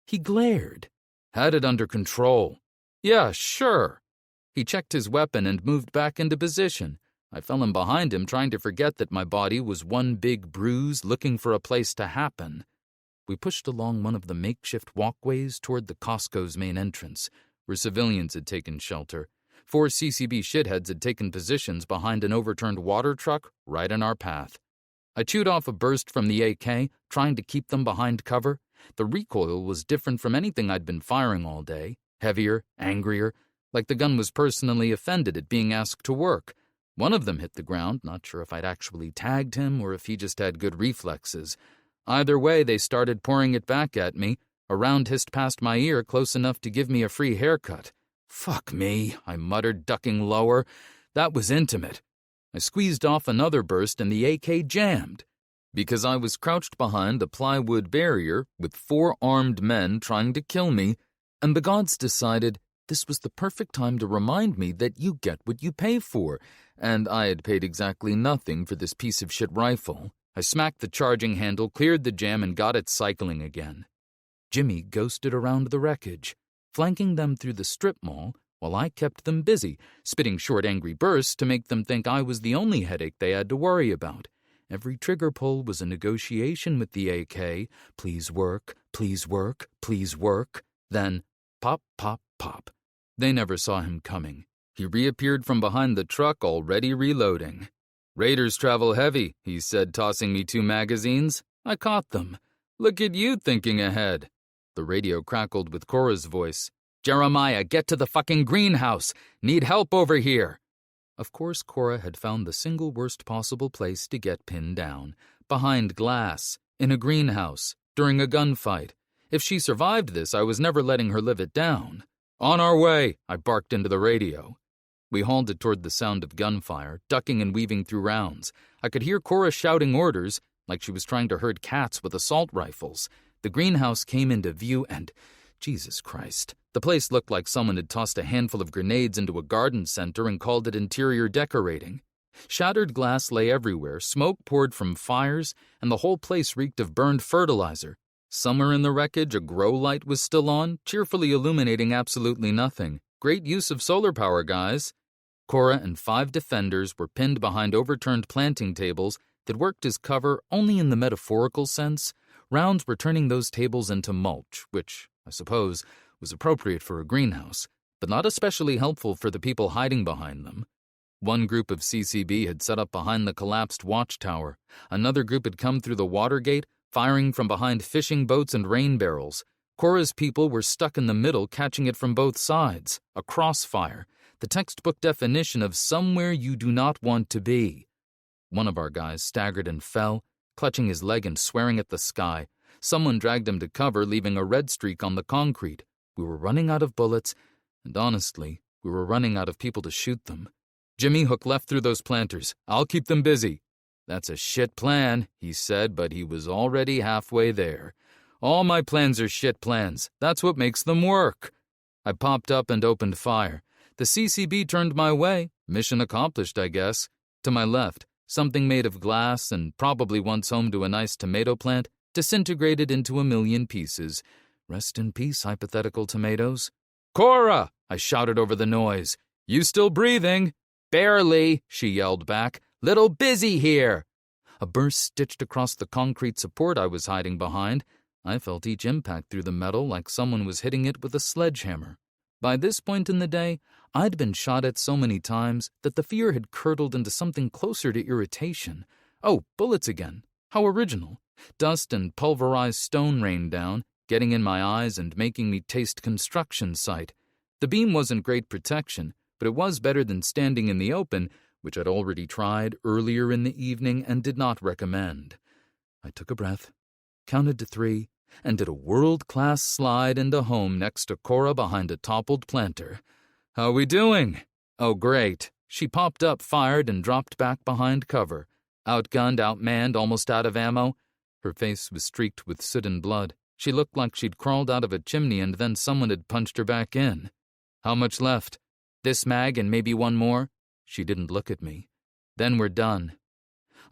He glared. "Had it under control." "Yeah, sure." He checked his weapon and moved back into position. I fell in behind him, trying to forget that my body was one big bruise looking for a place to happen. We pushed along one of the makeshift walkways toward the Costco's main entrance, where civilians had taken shelter. 4 CCB shitheads had taken positions behind an overturned water truck right in our path. I chewed off a burst from the AK, trying to keep them behind cover. The recoil was different from anything I'd been firing all day. Heavier, angrier, like the gun was personally offended at being asked to work. One of them hit the ground, not sure if I'd actually tagged him or if he just had good reflexes. Either way, they started pouring it back at me. A round hissed past my ear close enough to give me a free haircut. "Fuck me," I muttered, ducking lower. That was intimate. I squeezed off another burst and the AK jammed. Because I was crouched behind a plywood barrier with 4 armed men trying to kill me, and the gods decided this was the perfect time to remind me that you get what you pay for, and I had paid exactly nothing for this piece of shit rifle. I smacked the charging handle, cleared the jam, and got it cycling again. Jimmy ghosted around the wreckage, flanking them through the strip mall, while I kept them busy, spitting short angry bursts to make them think I was the only headache they had to worry about. Every trigger pull was a negotiation with the AK. Please work, please work, please work. Then, pop, pop, pop. They never saw him coming. He reappeared from behind the truck, already reloading. "Raiders travel heavy," he said, tossing me 2 magazines. I caught them. Look at you thinking ahead. The radio crackled with Cora's voice. Jeremiah, get to the fucking greenhouse. Need help over here. Of course, Cora had found the single worst possible place to get pinned down. Behind glass, in a greenhouse, during a gunfight. If she survived this, I was never letting her live it down. On our way, I barked into the radio. We halted toward the sound of gunfire, ducking and weaving through rounds. I could hear Cora shouting orders, like she was trying to herd cats with assault rifles. The greenhouse came into view and, Jesus Christ, the place looked like someone had tossed a handful of grenades into a garden center and called it interior decorating. Shattered glass lay everywhere, smoke poured from fires, and the whole place reeked of burned fertilizer. Somewhere in the wreckage, a grow light was still on, cheerfully illuminating absolutely nothing. Great use of solar power, guys. Cora and 5 defenders were pinned behind overturned planting tables that worked as cover only in the metaphorical sense. Rounds were turning those tables into mulch, which, I suppose, was appropriate for a greenhouse, but not especially helpful for the people hiding behind them. One group of CCB had set up behind the collapsed watchtower. Another group had come through the water gate, firing from behind fishing boats and rain barrels. Cora's people were stuck in the middle, catching it from both sides. A crossfire. The textbook definition of somewhere you do not want to be. One of our guys staggered and fell, clutching his leg and swearing at the sky. Someone dragged him to cover, leaving a red streak on the concrete. We were running out of bullets, and honestly, we were running out of people to shoot them. Jimmy, hook left through those planters. I'll keep them busy. That's a shit plan, he said, but he was already halfway there. All my plans are shit plans. That's what makes them work. I popped up and opened fire. The CCB turned my way. Mission accomplished, I guess. To my left, something made of glass and probably once home to a nice tomato plant disintegrated into a million pieces. Rest in peace, hypothetical tomatoes. Cora! I shouted over the noise. You still breathing? Barely, she yelled back. Little busy here. A burst stitched across the concrete support I was hiding behind. I felt each impact through the metal like someone was hitting it with a sledgehammer. By this point in the day, I'd been shot at so many times that the fear had curdled into something closer to irritation. Oh, bullets again. How original. Dust and pulverized stone rained down, getting in my eyes and making me taste construction site. The beam wasn't great protection, but it was better than standing in the open, which I'd already tried earlier in the evening and did not recommend. I took a breath, counted to 3, and did a world-class slide into home next to Cora behind a toppled planter. How we doing? Oh, great. She popped up, fired, and dropped back behind cover. Outgunned, outmanned, almost out of ammo. Her face was streaked with soot and blood. She looked like she'd crawled out of a chimney and then someone had punched her back in. How much left? This mag and maybe one more? She didn't look at me. Then we're done.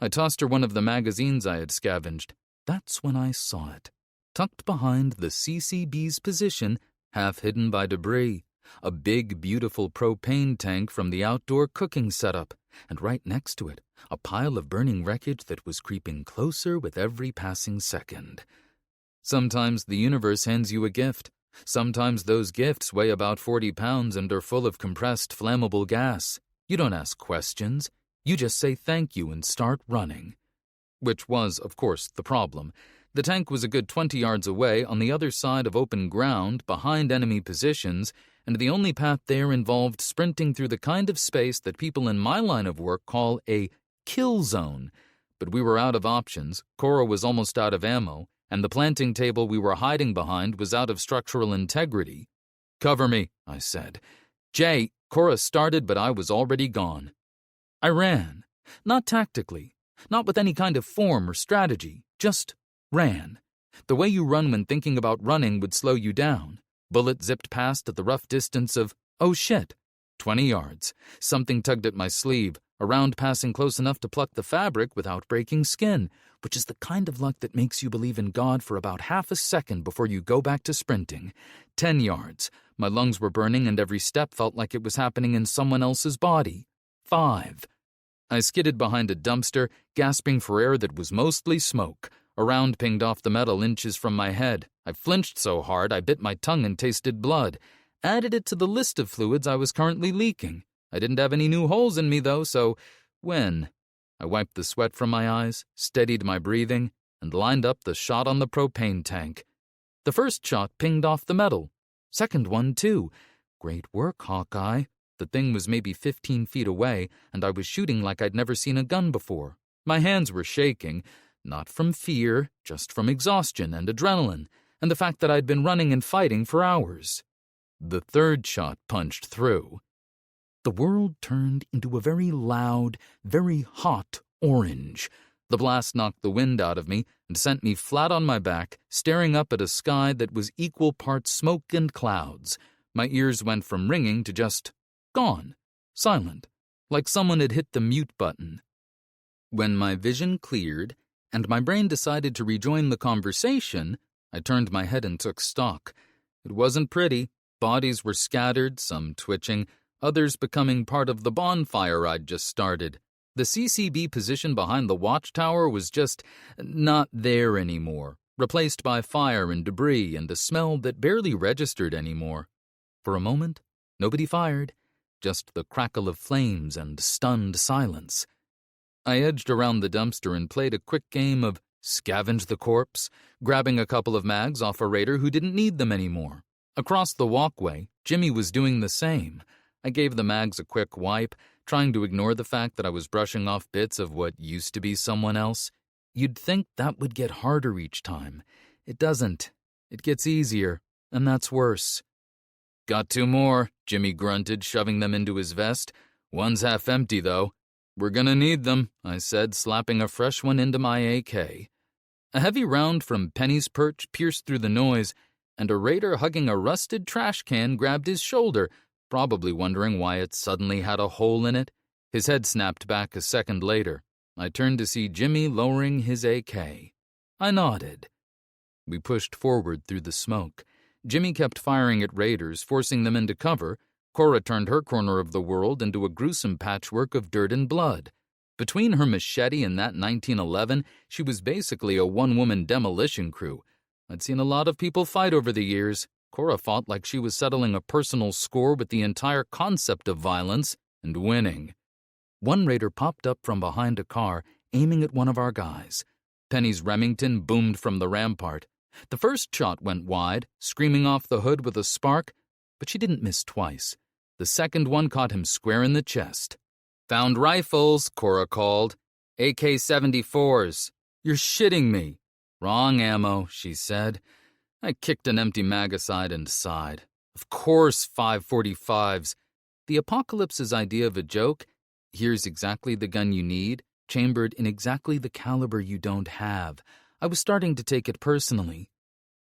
I tossed her one of the magazines I had scavenged. That's when I saw it. Tucked behind the CCB's position, half hidden by debris. A big, beautiful propane tank from the outdoor cooking setup. And right next to it, a pile of burning wreckage that was creeping closer with every passing second. Sometimes the universe hands you a gift. Sometimes those gifts weigh about 40 pounds and are full of compressed, flammable gas. You don't ask questions. You just say thank you and start running. Which was, of course, the problem. The tank was a good 20 yards away on the other side of open ground, behind enemy positions, and the only path there involved sprinting through the kind of space that people in my line of work call a kill zone. But we were out of options, Cora was almost out of ammo, and the planting table we were hiding behind was out of structural integrity. Cover me, I said. Jay, Cora started, but I was already gone. I ran. Not tactically. Not with any kind of form or strategy. Just ran. The way you run when thinking about running would slow you down. Bullet zipped past at the rough distance of, oh shit, 20 yards. Something tugged at my sleeve, a round passing close enough to pluck the fabric without breaking skin, which is the kind of luck that makes you believe in God for about half a second before you go back to sprinting. 10 yards. My lungs were burning and every step felt like it was happening in someone else's body. 5. I skidded behind a dumpster, gasping for air that was mostly smoke. A round pinged off the metal inches from my head. I flinched so hard I bit my tongue and tasted blood. Added it to the list of fluids I was currently leaking. I didn't have any new holes in me, though, so when? I wiped the sweat from my eyes, steadied my breathing. and lined up the shot on the propane tank. The first shot pinged off the metal. Second one, too. Great work, Hawkeye. The thing was maybe 15 feet away, and I was shooting like I'd never seen a gun before. My hands were shaking, not from fear, just from exhaustion and adrenaline, and the fact that I'd been running and fighting for hours. The third shot punched through. The world turned into a very loud, very hot orange. The blast knocked the wind out of me and sent me flat on my back, staring up at a sky that was equal parts smoke and clouds. My ears went from ringing to just gone, silent, like someone had hit the mute button. When my vision cleared and my brain decided to rejoin the conversation, I turned my head and took stock. It wasn't pretty. Bodies were scattered, some twitching, others becoming part of the bonfire I'd just started. The CCB position behind the watchtower was just not there anymore, replaced by fire and debris and a smell that barely registered anymore. For a moment, nobody fired, just the crackle of flames and stunned silence. I edged around the dumpster and played a quick game of scavenge the corpse, grabbing a couple of mags off a raider who didn't need them anymore. Across the walkway, Jimmy was doing the same. I gave the mags a quick wipe, trying to ignore the fact that I was brushing off bits of what used to be someone else. You'd think that would get harder each time. It doesn't. It gets easier, and that's worse. "Got 2 more, Jimmy grunted, shoving them into his vest. "One's half empty, though." "We're gonna need them," I said, slapping a fresh one into my AK. A heavy round from Penny's perch pierced through the noise, and a raider hugging a rusted trash can grabbed his shoulder, probably wondering why it suddenly had a hole in it. His head snapped back a second later. I turned to see Jimmy lowering his AK. I nodded. We pushed forward through the smoke. Jimmy kept firing at raiders, forcing them into cover. Cora turned her corner of the world into a gruesome patchwork of dirt and blood. Between her machete and that 1911, she was basically a one-woman demolition crew. I'd seen a lot of people fight over the years. Cora fought like she was settling a personal score with the entire concept of violence and winning. One raider popped up from behind a car, aiming at one of our guys. Penny's Remington boomed from the rampart. The first shot went wide, screaming off the hood with a spark, but she didn't miss twice. The second one caught him square in the chest. "Found rifles," Cora called. "AK-74s. "You're shitting me." "Wrong ammo," she said. I kicked an empty mag aside and sighed. Of course, 545s. The apocalypse's idea of a joke, here's exactly the gun you need, chambered in exactly the caliber you don't have. I was starting to take it personally.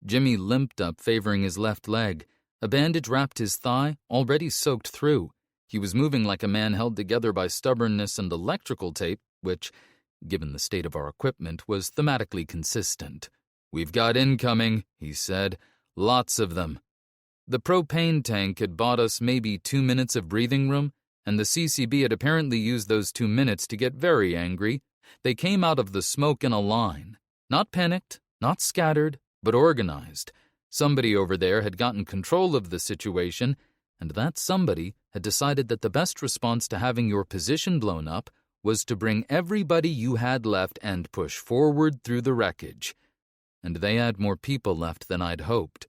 Jimmy limped up, favoring his left leg. A bandage wrapped his thigh, already soaked through. He was moving like a man held together by stubbornness and electrical tape, which, given the state of our equipment, was thematically consistent. "We've got incoming," he said. "Lots of them." The propane tank had bought us maybe 2 minutes of breathing room, and the CCB had apparently used those 2 minutes to get very angry. They came out of the smoke in a line. Not panicked, not scattered, but organized. Somebody over there had gotten control of the situation, and that somebody had decided that the best response to having your position blown up was to bring everybody you had left and push forward through the wreckage. And they had more people left than I'd hoped.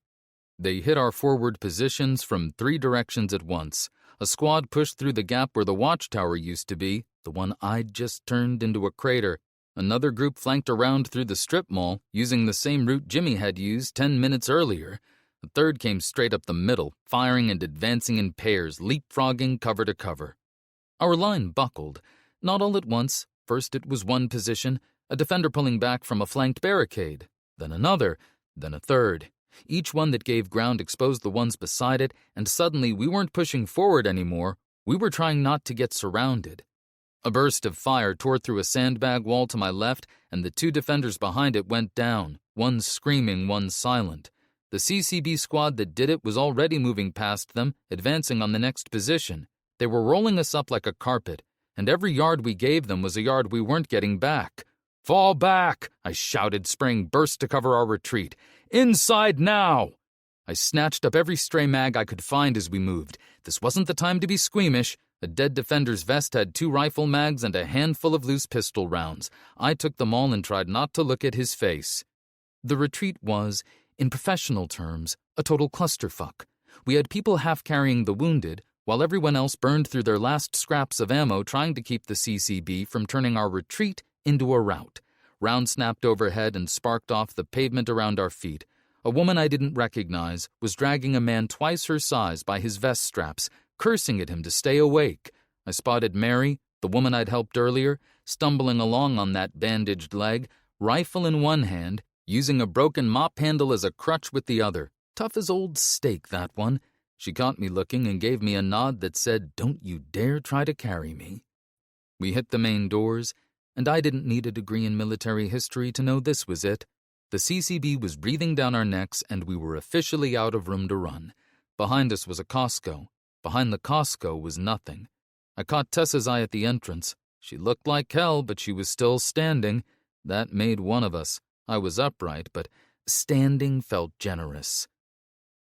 They hit our forward positions from 3 directions at once. A squad pushed through the gap where the watchtower used to be, the one I'd just turned into a crater. Another group flanked around through the strip mall, using the same route Jimmy had used 10 minutes earlier. A third came straight up the middle, firing and advancing in pairs, leapfrogging cover to cover. Our line buckled. Not all at once. First it was one position, a defender pulling back from a flanked barricade. Then another, then a third. Each one that gave ground exposed the ones beside it, and suddenly we weren't pushing forward anymore. We were trying not to get surrounded. A burst of fire tore through a sandbag wall to my left, and the 2 defenders behind it went down, one screaming, one silent. The CCB squad that did it was already moving past them, advancing on the next position. They were rolling us up like a carpet, and every yard we gave them was a yard we weren't getting back. "Fall back!" I shouted, spraying burst to cover our retreat. "Inside now!" I snatched up every stray mag I could find as we moved. This wasn't the time to be squeamish. A dead defender's vest had 2 rifle mags and a handful of loose pistol rounds. I took them all and tried not to look at his face. The retreat was, in professional terms, a total clusterfuck. We had people half-carrying the wounded, while everyone else burned through their last scraps of ammo trying to keep the CCB from turning our retreat into a rout. Rounds snapped overhead and sparked off the pavement around our feet. A woman I didn't recognize was dragging a man twice her size by his vest straps, cursing at him to stay awake. I spotted Mary, the woman I'd helped earlier, stumbling along on that bandaged leg, rifle in one hand, using a broken mop handle as a crutch with the other. Tough as old steak, that one. She caught me looking and gave me a nod that said, "Don't you dare try to carry me." We hit the main doors, and I didn't need a degree in military history to know this was it. The CCB was breathing down our necks, and we were officially out of room to run. Behind us was a Costco. Behind the Costco was nothing. I caught Tessa's eye at the entrance. She looked like hell, but she was still standing. That made one of us. I was upright, but standing felt generous.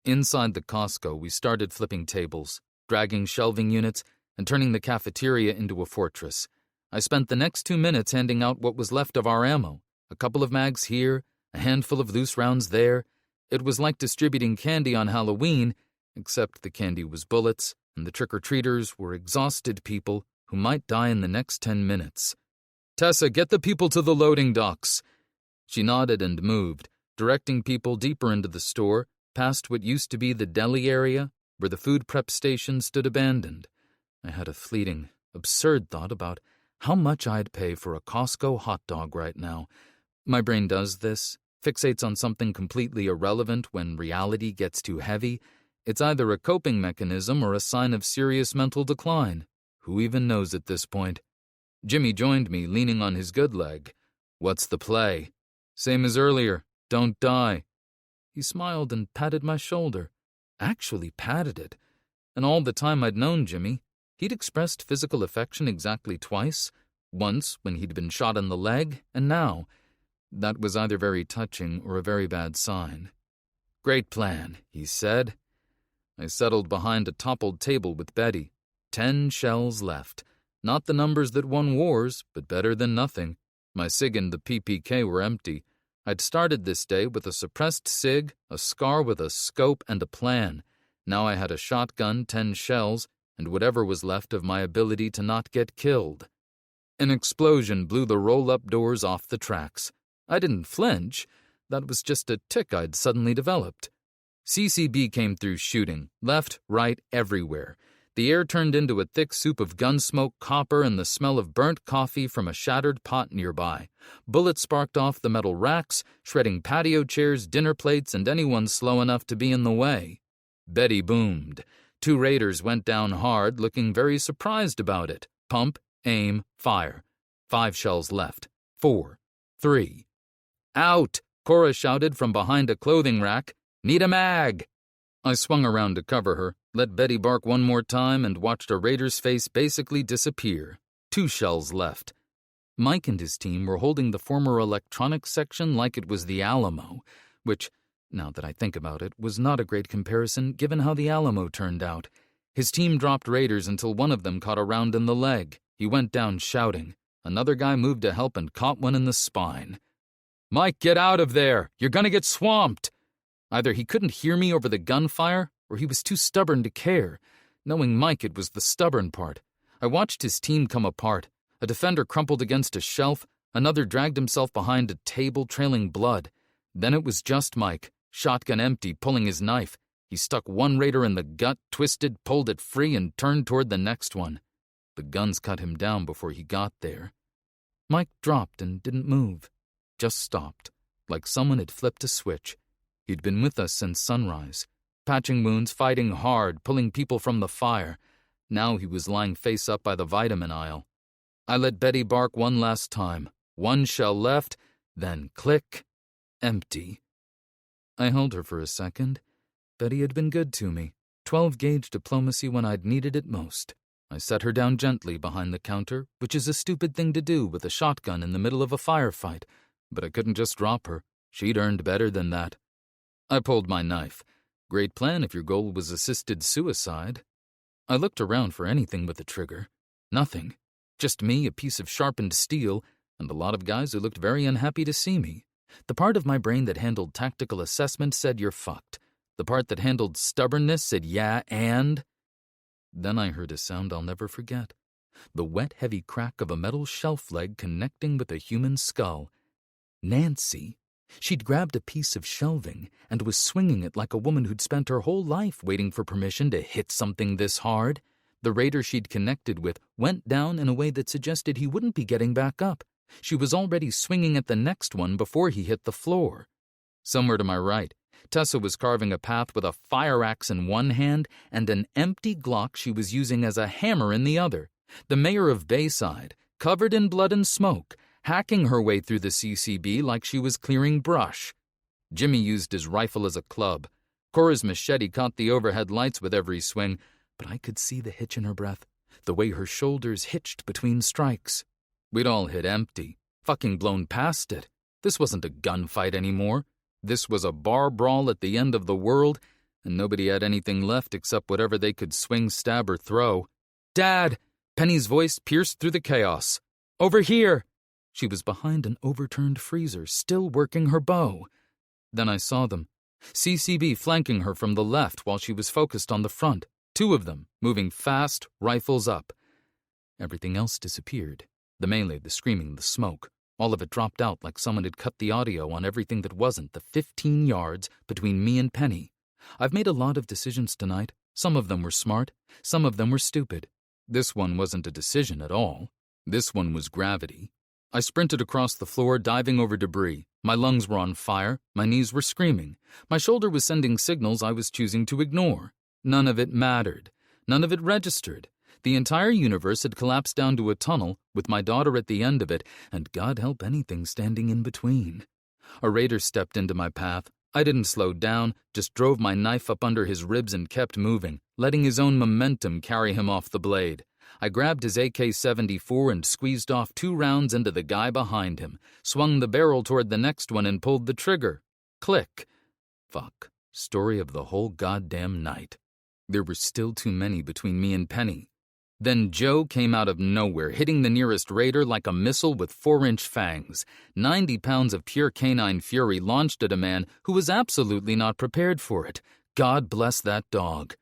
Inside the Costco, we started flipping tables, dragging shelving units, and turning the cafeteria into a fortress. I spent the next 2 minutes handing out what was left of our ammo. A couple of mags here, a handful of loose rounds there. It was like distributing candy on Halloween, except the candy was bullets, and the trick-or-treaters were exhausted people who might die in the next 10 minutes. "Tessa, get the people to the loading docks." She nodded and moved, directing people deeper into the store, past what used to be the deli area, where the food prep station stood abandoned. I had a fleeting, absurd thought about how much I'd pay for a Costco hot dog right now. My brain does this, fixates on something completely irrelevant when reality gets too heavy. It's either a coping mechanism or a sign of serious mental decline. Who even knows at this point? Jimmy joined me, leaning on his good leg. "What's the play?" "Same as earlier. Don't die." He smiled and patted my shoulder. Actually patted it. And all the time I'd known Jimmy, he'd expressed physical affection exactly twice. Once when he'd been shot in the leg, and now. That was either very touching or a very bad sign. "Great plan," he said. I settled behind a toppled table with Betty. 10 shells left. Not the numbers that won wars, but better than nothing. My SIG and the PPK were empty. I'd started this day with a suppressed SIG, a SCAR with a scope, and a plan. Now I had a shotgun, 10 shells, and whatever was left of my ability to not get killed. An explosion blew the roll-up doors off the tracks. I didn't flinch. That was just a tic I'd suddenly developed. CCB came through shooting, left, right, everywhere. The air turned into a thick soup of gun smoke, copper, and the smell of burnt coffee from a shattered pot nearby. Bullets sparked off the metal racks, shredding patio chairs, dinner plates, and anyone slow enough to be in the way. Betty boomed. 2 raiders went down hard, looking very surprised about it. Pump, aim, fire. 5 shells left. 4. 3. "Out!" Cora shouted from behind a clothing rack. "Need a mag!" I swung around to cover her, let Betty bark one more time, and watched a raider's face basically disappear. 2 shells left. Mike and his team were holding the former electronics section like it was the Alamo, which, now that I think about it, was not a great comparison given how the Alamo turned out. His team dropped raiders until one of them caught a round in the leg. He went down shouting. Another guy moved to help and caught one in the spine. "Mike, get out of there! You're gonna get swamped!" Either he couldn't hear me over the gunfire, or he was too stubborn to care. Knowing Mike, it was the stubborn part. I watched his team come apart. A defender crumpled against a shelf, another dragged himself behind a table trailing blood. Then it was just Mike, shotgun empty, pulling his knife. He stuck one raider in the gut, twisted, pulled it free, and turned toward the next one. The guns cut him down before he got there. Mike dropped and didn't move. Just stopped, like someone had flipped a switch. He'd been with us since sunrise, patching wounds, fighting hard, pulling people from the fire. Now he was lying face up by the vitamin aisle. I let Betty bark one last time. 1 shell left, then click, empty. I held her for a second. Betty had been good to me. 12-gauge diplomacy when I'd needed it most. I set her down gently behind the counter, which is a stupid thing to do with a shotgun in the middle of a firefight, but I couldn't just drop her. She'd earned better than that. I pulled my knife. Great plan if your goal was assisted suicide. I looked around for anything with a trigger. Nothing. Just me, a piece of sharpened steel, and a lot of guys who looked very unhappy to see me. The part of my brain that handled tactical assessment said you're fucked. The part that handled stubbornness said yeah, and... Then I heard a sound I'll never forget. The wet, heavy crack of a metal shelf leg connecting with a human skull. Nancy. She'd grabbed a piece of shelving and was swinging it like a woman who'd spent her whole life waiting for permission to hit something this hard. The raider she'd connected with went down in a way that suggested he wouldn't be getting back up. She was already swinging at the next one before he hit the floor. Somewhere to my right, Tessa was carving a path with a fire axe in one hand and an empty Glock she was using as a hammer in the other. The mayor of Bayside, covered in blood and smoke, hacking her way through the CCB like she was clearing brush. Jimmy used his rifle as a club. Cora's machete caught the overhead lights with every swing, but I could see the hitch in her breath, the way her shoulders hitched between strikes. We'd all hit empty, fucking blown past it. This wasn't a gunfight anymore. This was a bar brawl at the end of the world, and nobody had anything left except whatever they could swing, stab, or throw. "Dad!" Penny's voice pierced through the chaos. "Over here!" She was behind an overturned freezer, still working her bow. Then I saw them. CCB flanking her from the left while she was focused on the front. Two of them, moving fast, rifles up. Everything else disappeared. The melee, the screaming, the smoke. All of it dropped out like someone had cut the audio on everything that wasn't the 15 yards between me and Penny. I've made a lot of decisions tonight. Some of them were smart. Some of them were stupid. This one wasn't a decision at all. This one was gravity. I sprinted across the floor, diving over debris. My lungs were on fire. My knees were screaming. My shoulder was sending signals I was choosing to ignore. None of it mattered. None of it registered. The entire universe had collapsed down to a tunnel, with my daughter at the end of it, and God help anything standing in between. A raider stepped into my path. I didn't slow down, just drove my knife up under his ribs and kept moving, letting his own momentum carry him off the blade. I grabbed his AK-74 and squeezed off 2 rounds into the guy behind him, swung the barrel toward the next one and pulled the trigger. Click. Fuck. Story of the whole goddamn night. There were still too many between me and Penny. Then Joe came out of nowhere, hitting the nearest raider like a missile with 4-inch fangs. 90 pounds of pure canine fury launched at a man who was absolutely not prepared for it. God bless that dog.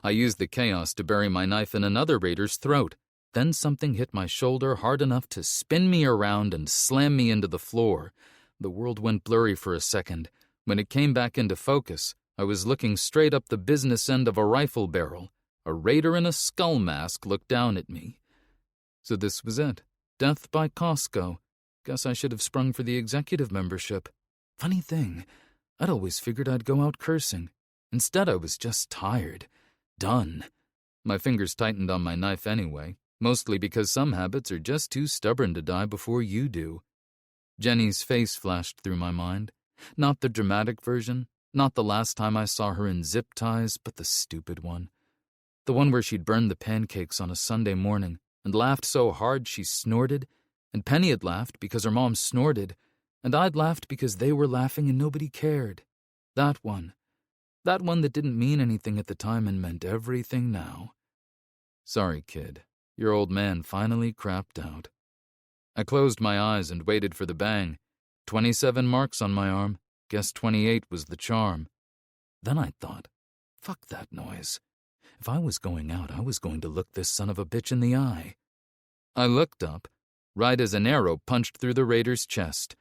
I used the chaos to bury my knife in another raider's throat. Then something hit my shoulder hard enough to spin me around and slam me into the floor. The world went blurry for a second. When it came back into focus, I was looking straight up the business end of a rifle barrel. A raider in a skull mask looked down at me. So this was it. Death by Costco. Guess I should have sprung for the executive membership. Funny thing, I'd always figured I'd go out cursing. Instead, I was just tired. Done. My fingers tightened on my knife anyway, mostly because some habits are just too stubborn to die before you do. Jenny's face flashed through my mind. Not the dramatic version, not the last time I saw her in zip ties, but the stupid one. The one where she'd burned the pancakes on a Sunday morning and laughed so hard she snorted, and Penny had laughed because her mom snorted, and I'd laughed because they were laughing and nobody cared. That one. That one that didn't mean anything at the time and meant everything now. Sorry, kid. Your old man finally crapped out. I closed my eyes and waited for the bang. 27 marks on my arm. Guess 28 was the charm. Then I thought, fuck that noise. If I was going out, I was going to look this son of a bitch in the eye. I looked up, right as an arrow punched through the raider's chest.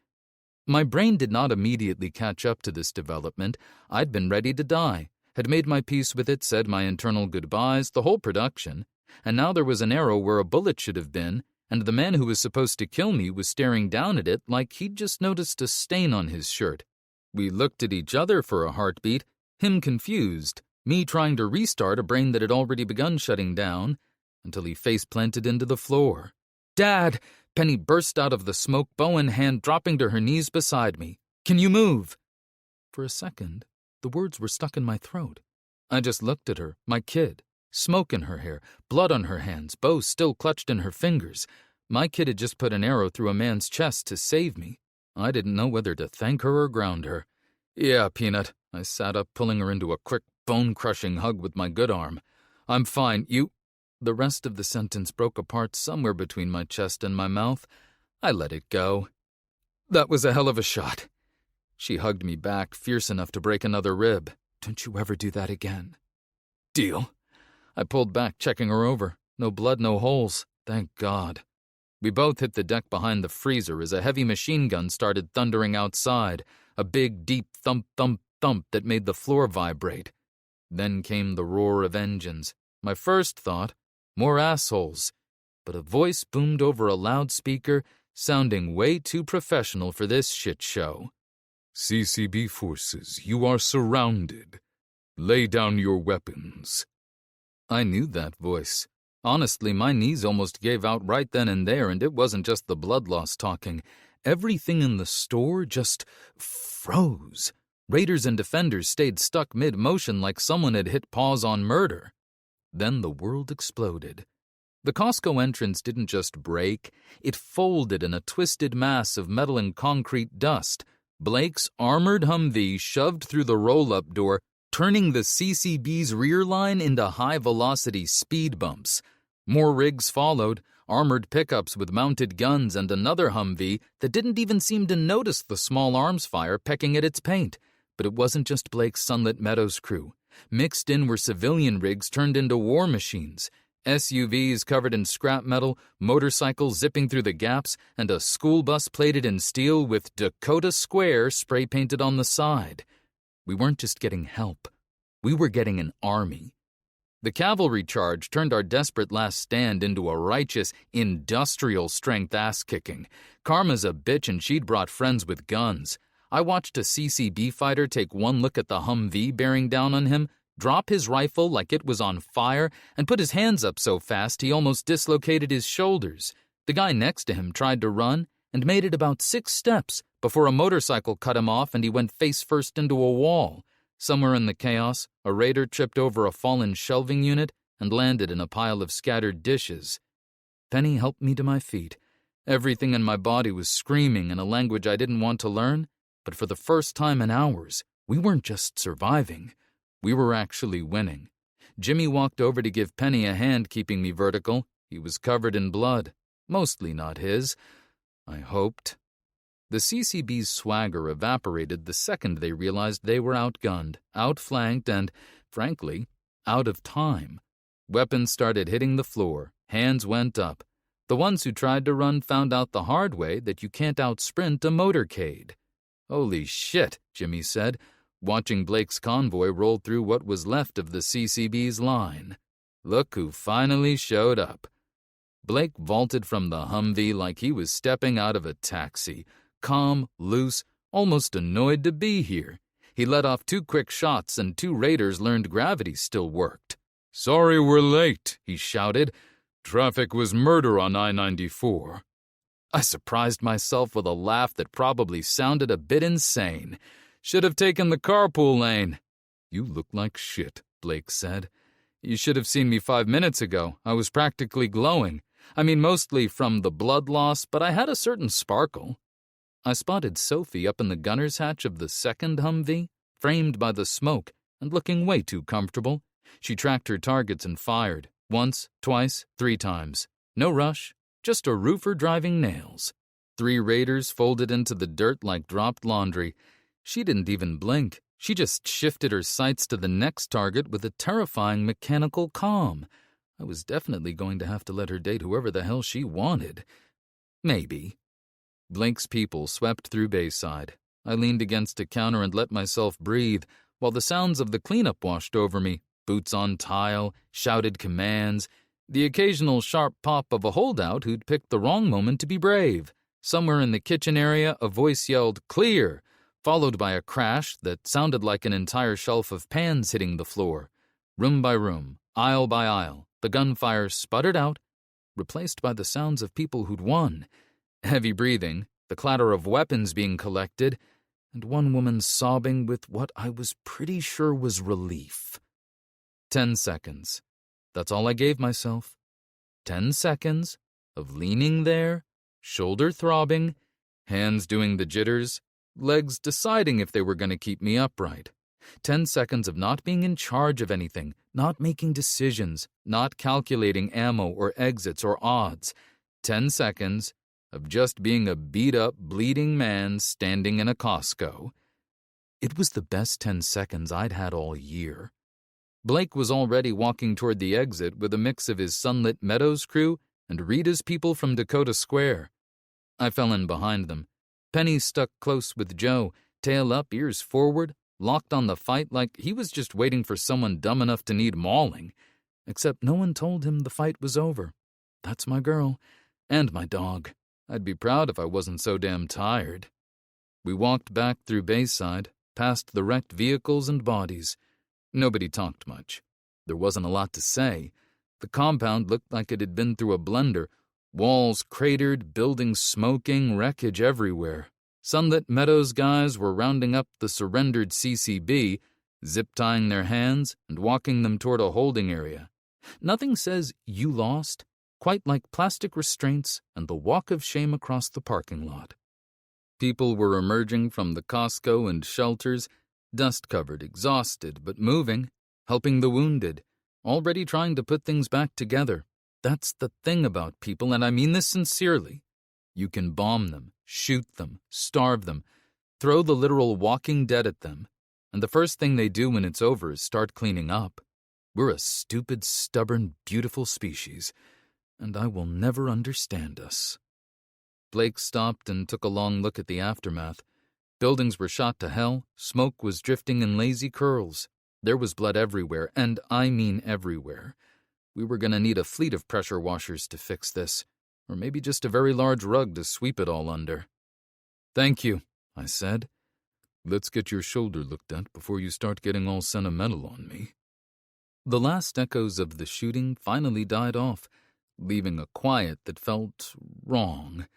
My brain did not immediately catch up to this development. I'd been ready to die, had made my peace with it, said my internal goodbyes, the whole production, and now there was an arrow where a bullet should have been, and the man who was supposed to kill me was staring down at it like he'd just noticed a stain on his shirt. We looked at each other for a heartbeat, him confused, me trying to restart a brain that had already begun shutting down, until he face-planted into the floor. "Dad!" Penny burst out of the smoke, bow in hand, dropping to her knees beside me. "Can you move?" For a second, the words were stuck in my throat. I just looked at her, my kid, smoke in her hair, blood on her hands, bow still clutched in her fingers. My kid had just put an arrow through a man's chest to save me. I didn't know whether to thank her or ground her. "Yeah, Peanut." I sat up, pulling her into a quick, bone-crushing hug with my good arm. I'm fine. You—" The rest of the sentence broke apart somewhere between my chest and my mouth. I let it go. "That was a hell of a shot." She hugged me back, fierce enough to break another rib. "Don't you ever do that again." "Deal." I pulled back, checking her over. No blood, no holes. Thank God. We both hit the deck behind the freezer as a heavy machine gun started thundering outside, a big, deep thump, thump, thump that made the floor vibrate. Then came the roar of engines. My first thought, more assholes. But a voice boomed over a loudspeaker, sounding way too professional for this shit show. "CCB forces, you are surrounded. Lay down your weapons." I knew that voice. Honestly, my knees almost gave out right then and there, and it wasn't just the blood loss talking. Everything in the store just froze. Raiders and defenders stayed stuck mid-motion like someone had hit pause on murder. Then the world exploded. The Costco entrance didn't just break, it folded in a twisted mass of metal and concrete dust. Blake's armored Humvee shoved through the roll-up door, turning the CCB's rear line into high-velocity speed bumps. More rigs followed, armored pickups with mounted guns and another Humvee that didn't even seem to notice the small arms fire pecking at its paint. But it wasn't just Blake's Sunlit Meadows crew. Mixed in were civilian rigs turned into war machines. SUVs covered in scrap metal, motorcycles zipping through the gaps, and a school bus plated in steel with Dakota Square spray-painted on the side. We weren't just getting help. We were getting an army. The cavalry charge turned our desperate last stand into a righteous, industrial-strength ass-kicking. Karma's a bitch and she'd brought friends with guns. I watched a CCB fighter take one look at the Humvee bearing down on him, drop his rifle like it was on fire, and put his hands up so fast he almost dislocated his shoulders. The guy next to him tried to run and made it about 6 steps before a motorcycle cut him off and he went face first into a wall. Somewhere in the chaos, a raider tripped over a fallen shelving unit and landed in a pile of scattered dishes. Penny helped me to my feet. Everything in my body was screaming in a language I didn't want to learn, but for the first time in hours, we weren't just surviving. We were actually winning. Jimmy walked over to give Penny a hand keeping me vertical. He was covered in blood. Mostly not his. I hoped. The CCB's swagger evaporated the second they realized they were outgunned, outflanked, and, frankly, out of time. Weapons started hitting the floor. Hands went up. The ones who tried to run found out the hard way that you can't outsprint a motorcade. "Holy shit," Jimmy said, watching Blake's convoy roll through what was left of the CCB's line. "Look who finally showed up." Blake vaulted from the Humvee like he was stepping out of a taxi, calm, loose, almost annoyed to be here. He let off 2 quick shots and 2 raiders learned gravity still worked. "Sorry we're late," he shouted. "Traffic was murder on I-94. I surprised myself with a laugh that probably sounded a bit insane. "Should have taken the carpool lane." "You look like shit," Blake said. "You should have seen me 5 minutes ago. I was practically glowing. I mean, mostly from the blood loss, but I had a certain sparkle." I spotted Sophie up in the gunner's hatch of the second Humvee, framed by the smoke and looking way too comfortable. She tracked her targets and fired. Once, twice, 3 times. No rush. Just a roofer driving nails. 3 raiders folded into the dirt like dropped laundry. She didn't even blink. She just shifted her sights to the next target with a terrifying mechanical calm. I was definitely going to have to let her date whoever the hell she wanted. Maybe. Blake's people swept through Bayside. I leaned against a counter and let myself breathe, while the sounds of the cleanup washed over me. Boots on tile, shouted commands, the occasional sharp pop of a holdout who'd picked the wrong moment to be brave. Somewhere in the kitchen area, a voice yelled, "Clear!" followed by a crash that sounded like an entire shelf of pans hitting the floor. Room by room, aisle by aisle, the gunfire sputtered out, replaced by the sounds of people who'd won. Heavy breathing, the clatter of weapons being collected, and one woman sobbing with what I was pretty sure was relief. 10 seconds. That's all I gave myself. 10 seconds of leaning there, shoulder throbbing, hands doing the jitters, legs deciding if they were going to keep me upright. 10 seconds of not being in charge of anything, not making decisions, not calculating ammo or exits or odds. 10 seconds of just being a beat-up, bleeding man standing in a Costco. It was the best 10 seconds I'd had all year. Blake was already walking toward the exit with a mix of his Sunlit Meadows crew and Rita's people from Dakota Square. I fell in behind them. Penny stuck close with Joe, tail up, ears forward, locked on the fight like he was just waiting for someone dumb enough to need mauling. Except no one told him the fight was over. That's my girl. And my dog. I'd be proud if I wasn't so damn tired. We walked back through Bayside, past the wrecked vehicles and bodies. Nobody talked much. There wasn't a lot to say. The compound looked like it had been through a blender. Walls cratered, buildings smoking, wreckage everywhere. Sunlit Meadows guys were rounding up the surrendered CCB, zip-tying their hands and walking them toward a holding area. Nothing says you lost quite like plastic restraints and the walk of shame across the parking lot. People were emerging from the Costco and shelters, dust-covered, exhausted, but moving, helping the wounded, already trying to put things back together. That's the thing about people, and I mean this sincerely. You can bomb them, shoot them, starve them, throw the literal walking dead at them, and the first thing they do when it's over is start cleaning up. We're a stupid, stubborn, beautiful species, and I will never understand us. Blake stopped and took a long look at the aftermath. Buildings were shot to hell, smoke was drifting in lazy curls. There was blood everywhere, and I mean everywhere. We were going to need a fleet of pressure washers to fix this, or maybe just a very large rug to sweep it all under. "Thank you," I said. "Let's get your shoulder looked at before you start getting all sentimental on me." The last echoes of the shooting finally died off, leaving a quiet that felt wrong.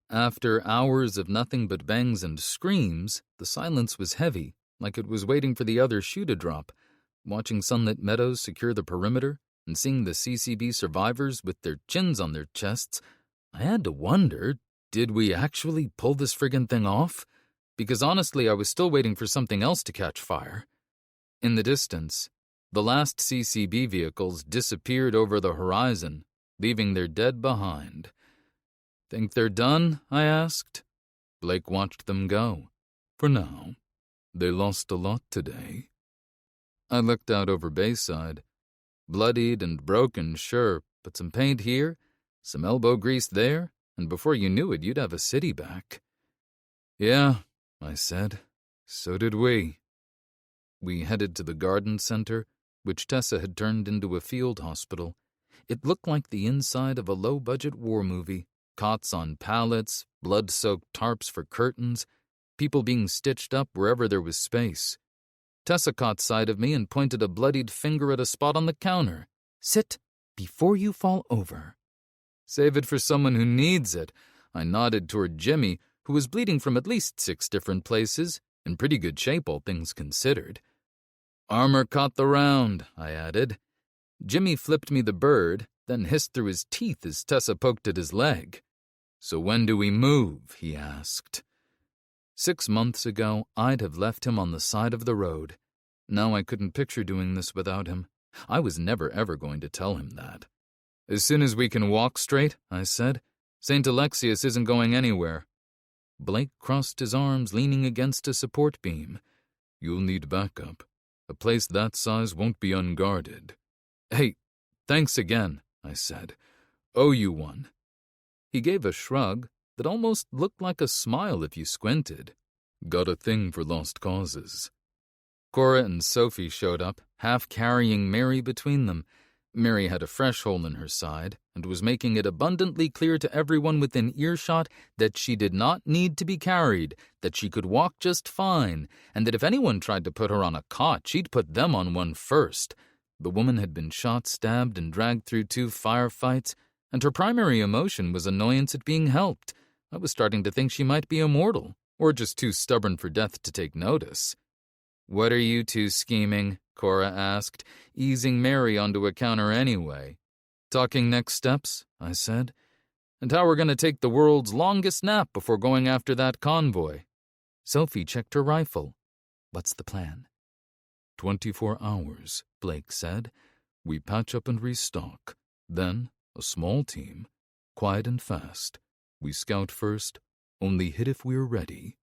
After hours of nothing but bangs and screams, the silence was heavy, like it was waiting for the other shoe to drop. Watching Sunlit Meadows secure the perimeter and seeing the CCB survivors with their chins on their chests, I had to wonder, did we actually pull this friggin' thing off? Because honestly, I was still waiting for something else to catch fire. In the distance, the last CCB vehicles disappeared over the horizon, leaving their dead behind. "Think they're done?" I asked. Blake watched them go. "For now. They lost a lot today." I looked out over Bayside. Bloodied and broken, sure, but some paint here, some elbow grease there, and before you knew it, you'd have a city back. "Yeah," I said. "So did we." We headed to the garden center, which Tessa had turned into a field hospital. It looked like the inside of a low-budget war movie. Cots on pallets, blood-soaked tarps for curtains, people being stitched up wherever there was space. Tessa caught sight of me and pointed a bloodied finger at a spot on the counter. "Sit before you fall over." "Save it for someone who needs it." I nodded toward Jimmy, who was bleeding from at least 6 different places, in pretty good shape all things considered. "Armor caught the round," I added. Jimmy flipped me the bird, then hissed through his teeth as Tessa poked at his leg. "So when do we move?" he asked. 6 months ago, I'd have left him on the side of the road. Now I couldn't picture doing this without him. I was never ever going to tell him that. "As soon as we can walk straight," I said. "St. Alexius isn't going anywhere." Blake crossed his arms, leaning against a support beam. "You'll need backup. A place that size won't be unguarded." "Hey, thanks again," I said. "Owe you one." He gave a shrug that almost looked like a smile if you squinted. "Got a thing for lost causes." Cora and Sophie showed up, half carrying Mary between them. Mary had a fresh hole in her side and was making it abundantly clear to everyone within earshot that she did not need to be carried, that she could walk just fine, and that if anyone tried to put her on a cot, she'd put them on one first. The woman had been shot, stabbed, and dragged through 2 firefights, and her primary emotion was annoyance at being helped. I was starting to think she might be immortal, or just too stubborn for death to take notice. "What are you two scheming?" Cora asked, easing Mary onto a counter anyway. "Talking next steps," I said. "And how we're going to take the world's longest nap before going after that convoy." Sophie checked her rifle. "What's the plan?" 24 hours, Blake said. We patch up and restock. Then, a small team, quiet and fast. We scout first, only hit if we're ready.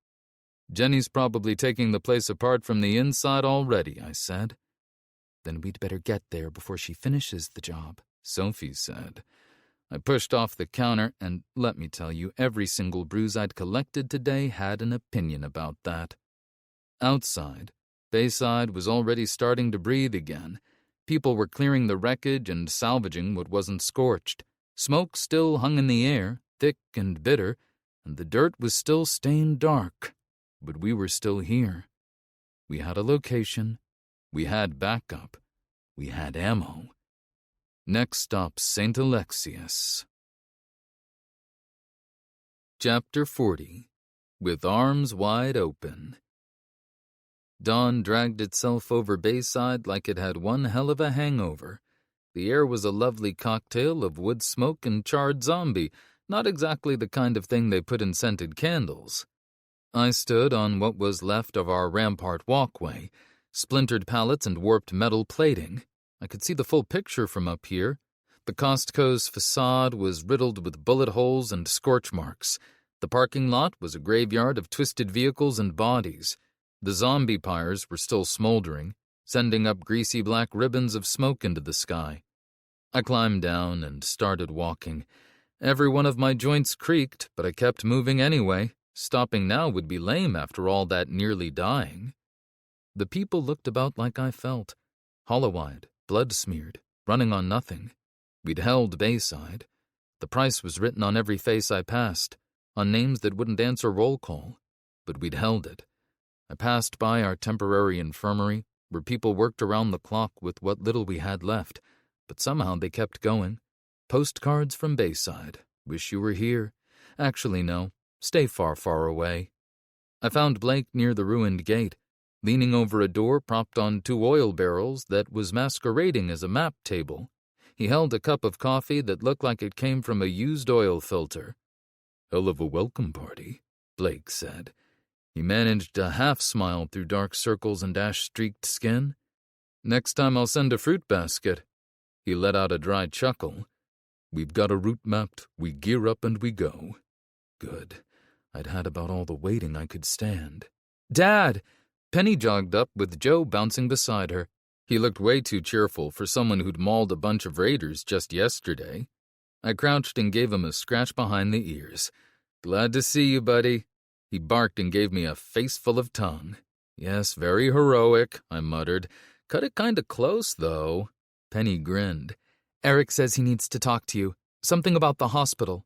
Jenny's probably taking the place apart from the inside already, I said. Then we'd better get there before she finishes the job, Sophie said. I pushed off the counter, and let me tell you, every single bruise I'd collected today had an opinion about that. Outside, Bayside was already starting to breathe again. People were clearing the wreckage and salvaging what wasn't scorched. Smoke still hung in the air, thick and bitter, and the dirt was still stained dark. But we were still here. We had a location. We had backup. We had ammo. Next stop, St. Alexius. Chapter 40. With Arms Wide Open. Dawn dragged itself over Bayside like it had one hell of a hangover. The air was a lovely cocktail of wood smoke and charred zombie, not exactly the kind of thing they put in scented candles. I stood on what was left of our rampart walkway, splintered pallets and warped metal plating. I could see the full picture from up here. The Costco's facade was riddled with bullet holes and scorch marks. The parking lot was a graveyard of twisted vehicles and bodies. The zombie pyres were still smoldering, sending up greasy black ribbons of smoke into the sky. I climbed down and started walking. Every one of my joints creaked, but I kept moving anyway. Stopping now would be lame after all that nearly dying. The people looked about like I felt, hollow-eyed, blood-smeared, running on nothing. We'd held Bayside. The price was written on every face I passed, on names that wouldn't answer roll call, but we'd held it. I passed by our temporary infirmary, where people worked around the clock with what little we had left, but somehow they kept going. Postcards from Bayside. Wish you were here. Actually, no. Stay far, far away. I found Blake near the ruined gate, leaning over a door propped on 2 oil barrels that was masquerading as a map table. He held a cup of coffee that looked like it came from a used oil filter. Hell of a welcome party, Blake said. He managed a half-smile through dark circles and ash-streaked skin. Next time I'll send a fruit basket. He let out a dry chuckle. We've got a route mapped, we gear up and we go. Good. I'd had about all the waiting I could stand. Dad! Penny jogged up with Joe bouncing beside her. He looked way too cheerful for someone who'd mauled a bunch of raiders just yesterday. I crouched and gave him a scratch behind the ears. Glad to see you, buddy. He barked and gave me a face full of tongue. Yes, very heroic, I muttered. Cut it kinda close, though. Penny grinned. Eric says he needs to talk to you. Something about the hospital.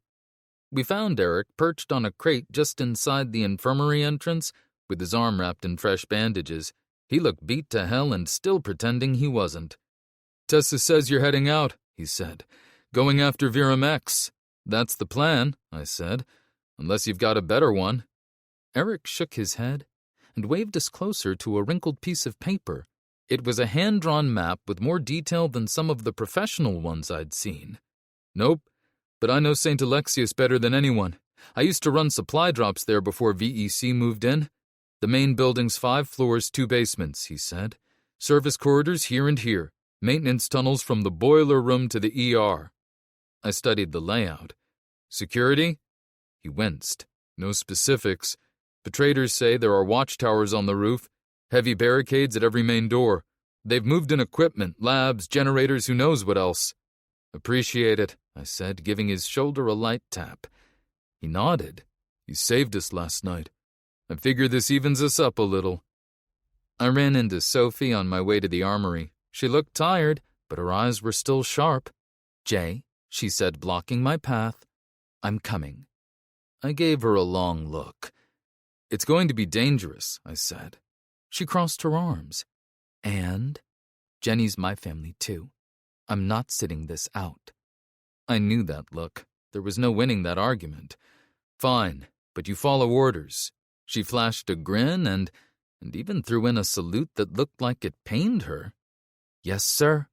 We found Eric perched on a crate just inside the infirmary entrance, with his arm wrapped in fresh bandages. He looked beat to hell and still pretending he wasn't. Tessa says you're heading out, he said. Going after Virum X. That's the plan, I said. Unless you've got a better one. Eric shook his head and waved us closer to a wrinkled piece of paper. It was a hand-drawn map with more detail than some of the professional ones I'd seen. Nope, but I know St. Alexius better than anyone. I used to run supply drops there before VEC moved in. The main building's 5 floors, 2 basements, he said. Service corridors here and here. Maintenance tunnels from the boiler room to the ER. I studied the layout. Security? He winced. No specifics. But traders say there are watchtowers on the roof, heavy barricades at every main door. They've moved in equipment, labs, generators, who knows what else. Appreciate it, I said, giving his shoulder a light tap. He nodded. You saved us last night. I figure this evens us up a little. I ran into Sophie on my way to the armory. She looked tired, but her eyes were still sharp. Jay, she said, blocking my path. I'm coming. I gave her a long look. It's going to be dangerous, I said. She crossed her arms. And? Jenny's my family, too. I'm not sitting this out. I knew that look. There was no winning that argument. Fine, but you follow orders. She flashed a grin and even threw in a salute that looked like it pained her. Yes, sir.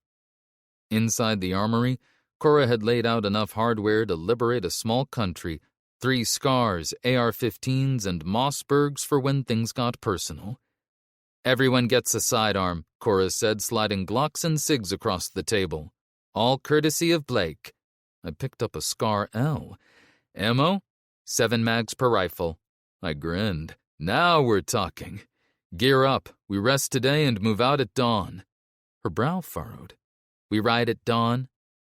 Inside the armory, Cora had laid out enough hardware to liberate a small country, 3 scars, AR-15s, and Mossbergs for when things got personal. Everyone gets a sidearm. Cora said, sliding Glocks and cigs across the table. All courtesy of Blake. I picked up a Scar L. Ammo? 7 mags per rifle. I grinned. Now we're talking. Gear up. We rest today and move out at dawn. Her brow furrowed. We ride at dawn?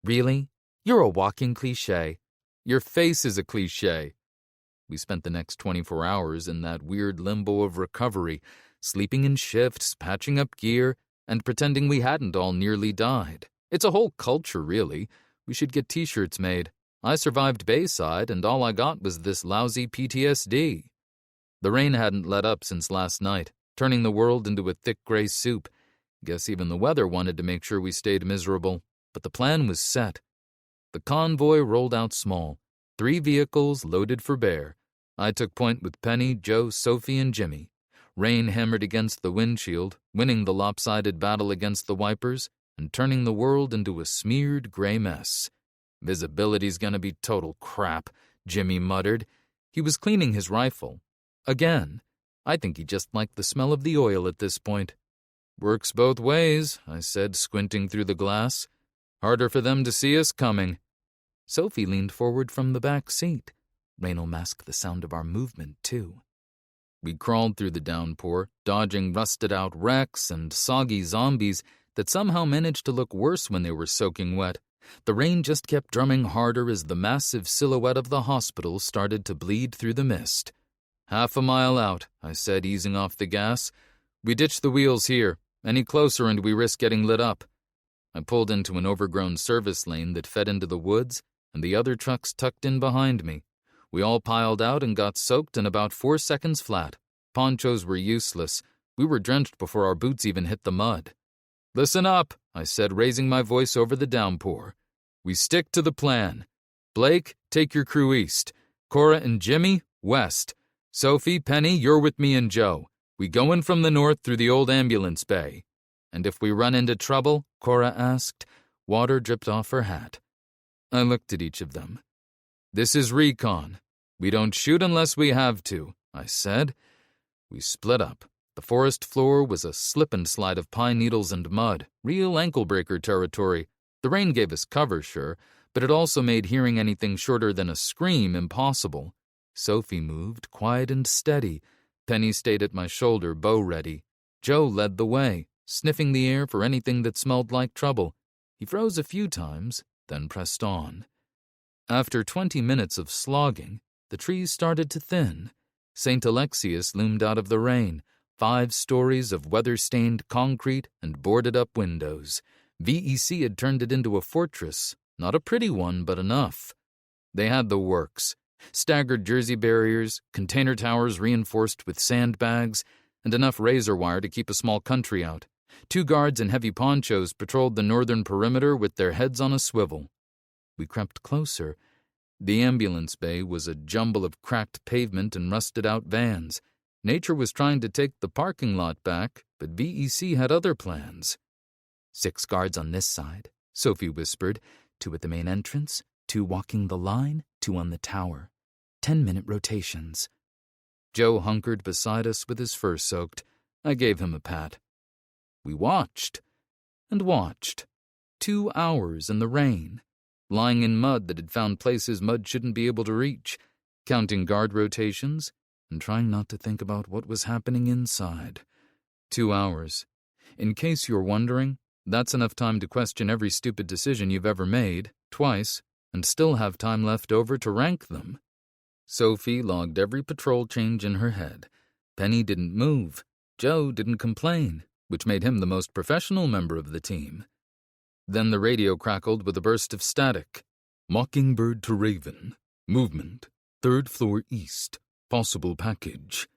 Really? You're a walking cliché. Your face is a cliché. We spent the next 24 hours in that weird limbo of recovery, sleeping in shifts, patching up gear, and pretending we hadn't all nearly died. It's a whole culture, really. We should get t-shirts made. I survived Bayside, and all I got was this lousy PTSD. The rain hadn't let up since last night, turning the world into a thick gray soup. Guess even the weather wanted to make sure we stayed miserable, but the plan was set. The convoy rolled out small, 3 vehicles loaded for bear. I took point with Penny, Joe, Sophie, and Jimmy. Rain hammered against the windshield, winning the lopsided battle against the wipers, and turning the world into a smeared gray mess. Visibility's gonna be total crap, Jimmy muttered. He was cleaning his rifle. Again. I think he just liked the smell of the oil at this point. Works both ways, I said, squinting through the glass. Harder for them to see us coming. Sophie leaned forward from the back seat. Rain'll mask the sound of our movement, too. We crawled through the downpour, dodging rusted-out wrecks and soggy zombies that somehow managed to look worse when they were soaking wet. The rain just kept drumming harder as the massive silhouette of the hospital started to bleed through the mist. 1/2 mile out, I said, easing off the gas. We ditch the wheels here. Any closer and we risk getting lit up. I pulled into an overgrown service lane that fed into the woods, and the other trucks tucked in behind me. We all piled out and got soaked in about 4 seconds flat. Ponchos were useless. We were drenched before our boots even hit the mud. Listen up, I said, raising my voice over the downpour. We stick to the plan. Blake, take your crew east. Cora and Jimmy, west. Sophie, Penny, you're with me and Joe. We go in from the north through the old ambulance bay. And if we run into trouble, Cora asked. Water dripped off her hat. I looked at each of them. This is recon. We don't shoot unless we have to, I said. We split up. The forest floor was a slip and slide of pine needles and mud, real ankle-breaker territory. The rain gave us cover, sure, but it also made hearing anything shorter than a scream impossible. Sophie moved, quiet and steady. Penny stayed at my shoulder, bow ready. Joe led the way, sniffing the air for anything that smelled like trouble. He froze a few times, then pressed on. After 20 minutes of slogging, the trees started to thin. St. Alexius loomed out of the rain, 5 stories of weather-stained concrete and boarded-up windows. VEC had turned it into a fortress, not a pretty one, but enough. They had the works. Staggered jersey barriers, container towers reinforced with sandbags, and enough razor wire to keep a small country out. 2 guards in heavy ponchos patrolled the northern perimeter with their heads on a swivel. We crept closer. The ambulance bay was a jumble of cracked pavement and rusted-out vans. Nature was trying to take the parking lot back, but VEC had other plans. 6 guards on this side, Sophie whispered. 2 at the main entrance, 2 walking the line, 2 on the tower. 10-minute rotations. Joe hunkered beside us with his fur soaked. I gave him a pat. We watched and watched. 2 hours in the rain, lying in mud that had found places mud shouldn't be able to reach, counting guard rotations and trying not to think about what was happening inside. 2 hours. In case you're wondering, that's enough time to question every stupid decision you've ever made, twice, and still have time left over to rank them. Sophie logged every patrol change in her head. Penny didn't move. Joe didn't complain, which made him the most professional member of the team. Then the radio crackled with a burst of static. Mockingbird to Raven. Movement. 3rd floor east. Possible package.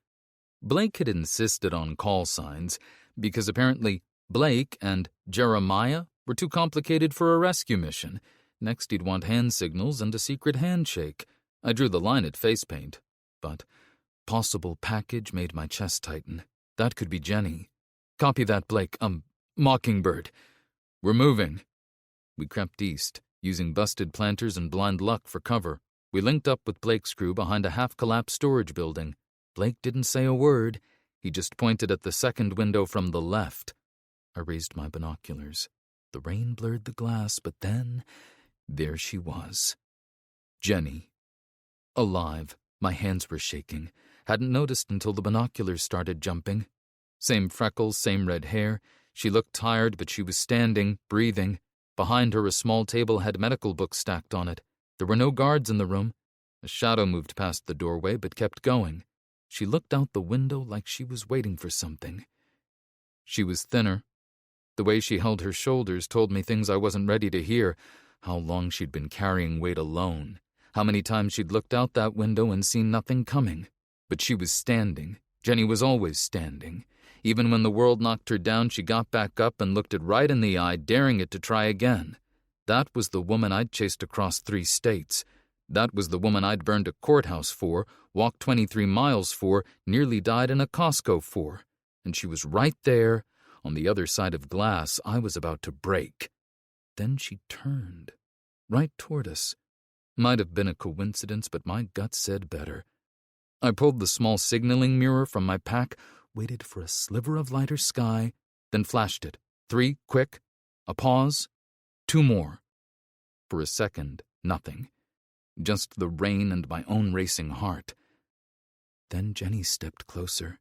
Blake had insisted on call signs because apparently Blake and Jeremiah were too complicated for a rescue mission. Next he'd want hand signals and a secret handshake. I drew the line at face paint. But possible package made my chest tighten. That could be Jenny. Copy that, Blake. Mockingbird. We're moving. We crept east, using busted planters and blind luck for cover. We linked up with Blake's crew behind a half-collapsed storage building. Blake didn't say a word. He just pointed at the second window from the left. I raised my binoculars. The rain blurred the glass, but then, there she was. Jenny. Alive. My hands were shaking. Hadn't noticed until the binoculars started jumping. Same freckles, same red hair. She looked tired, but she was standing, breathing. Behind her, a small table had medical books stacked on it. There were no guards in the room. A shadow moved past the doorway, but kept going. She looked out the window like she was waiting for something. She was thinner. The way she held her shoulders told me things I wasn't ready to hear. How long she'd been carrying weight alone. How many times she'd looked out that window and seen nothing coming. But she was standing. Jenny was always standing. Even when the world knocked her down, she got back up and looked it right in the eye, daring it to try again. That was the woman I'd chased across 3 states. That was the woman I'd burned a courthouse for, walked 23 miles for, nearly died in a Costco for. And she was right there, on the other side of glass I was about to break. Then she turned, right toward us. Might have been a coincidence, but my gut said better. I pulled the small signaling mirror from my pack, waited for a sliver of lighter sky, then flashed it. 3, quick. A pause. 2 more. For a second, nothing. Just the rain and my own racing heart. Then Jenny stepped closer.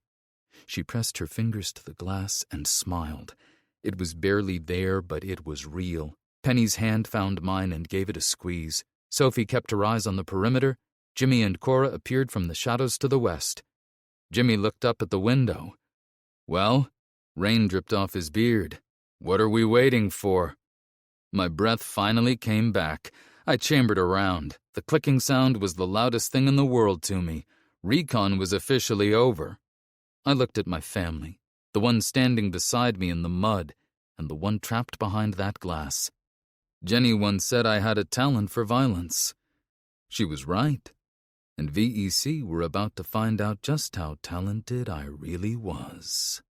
She pressed her fingers to the glass and smiled. It was barely there, but it was real. Penny's hand found mine and gave it a squeeze. Sophie kept her eyes on the perimeter. Jimmy and Cora appeared from the shadows to the west. Jimmy looked up at the window. Well, rain dripped off his beard. What are we waiting for? My breath finally came back. I chambered around. The clicking sound was the loudest thing in the world to me. Recon was officially over. I looked at my family, the one standing beside me in the mud, and the one trapped behind that glass. Jenny once said I had a talent for violence. She was right, and VEC were about to find out just how talented I really was.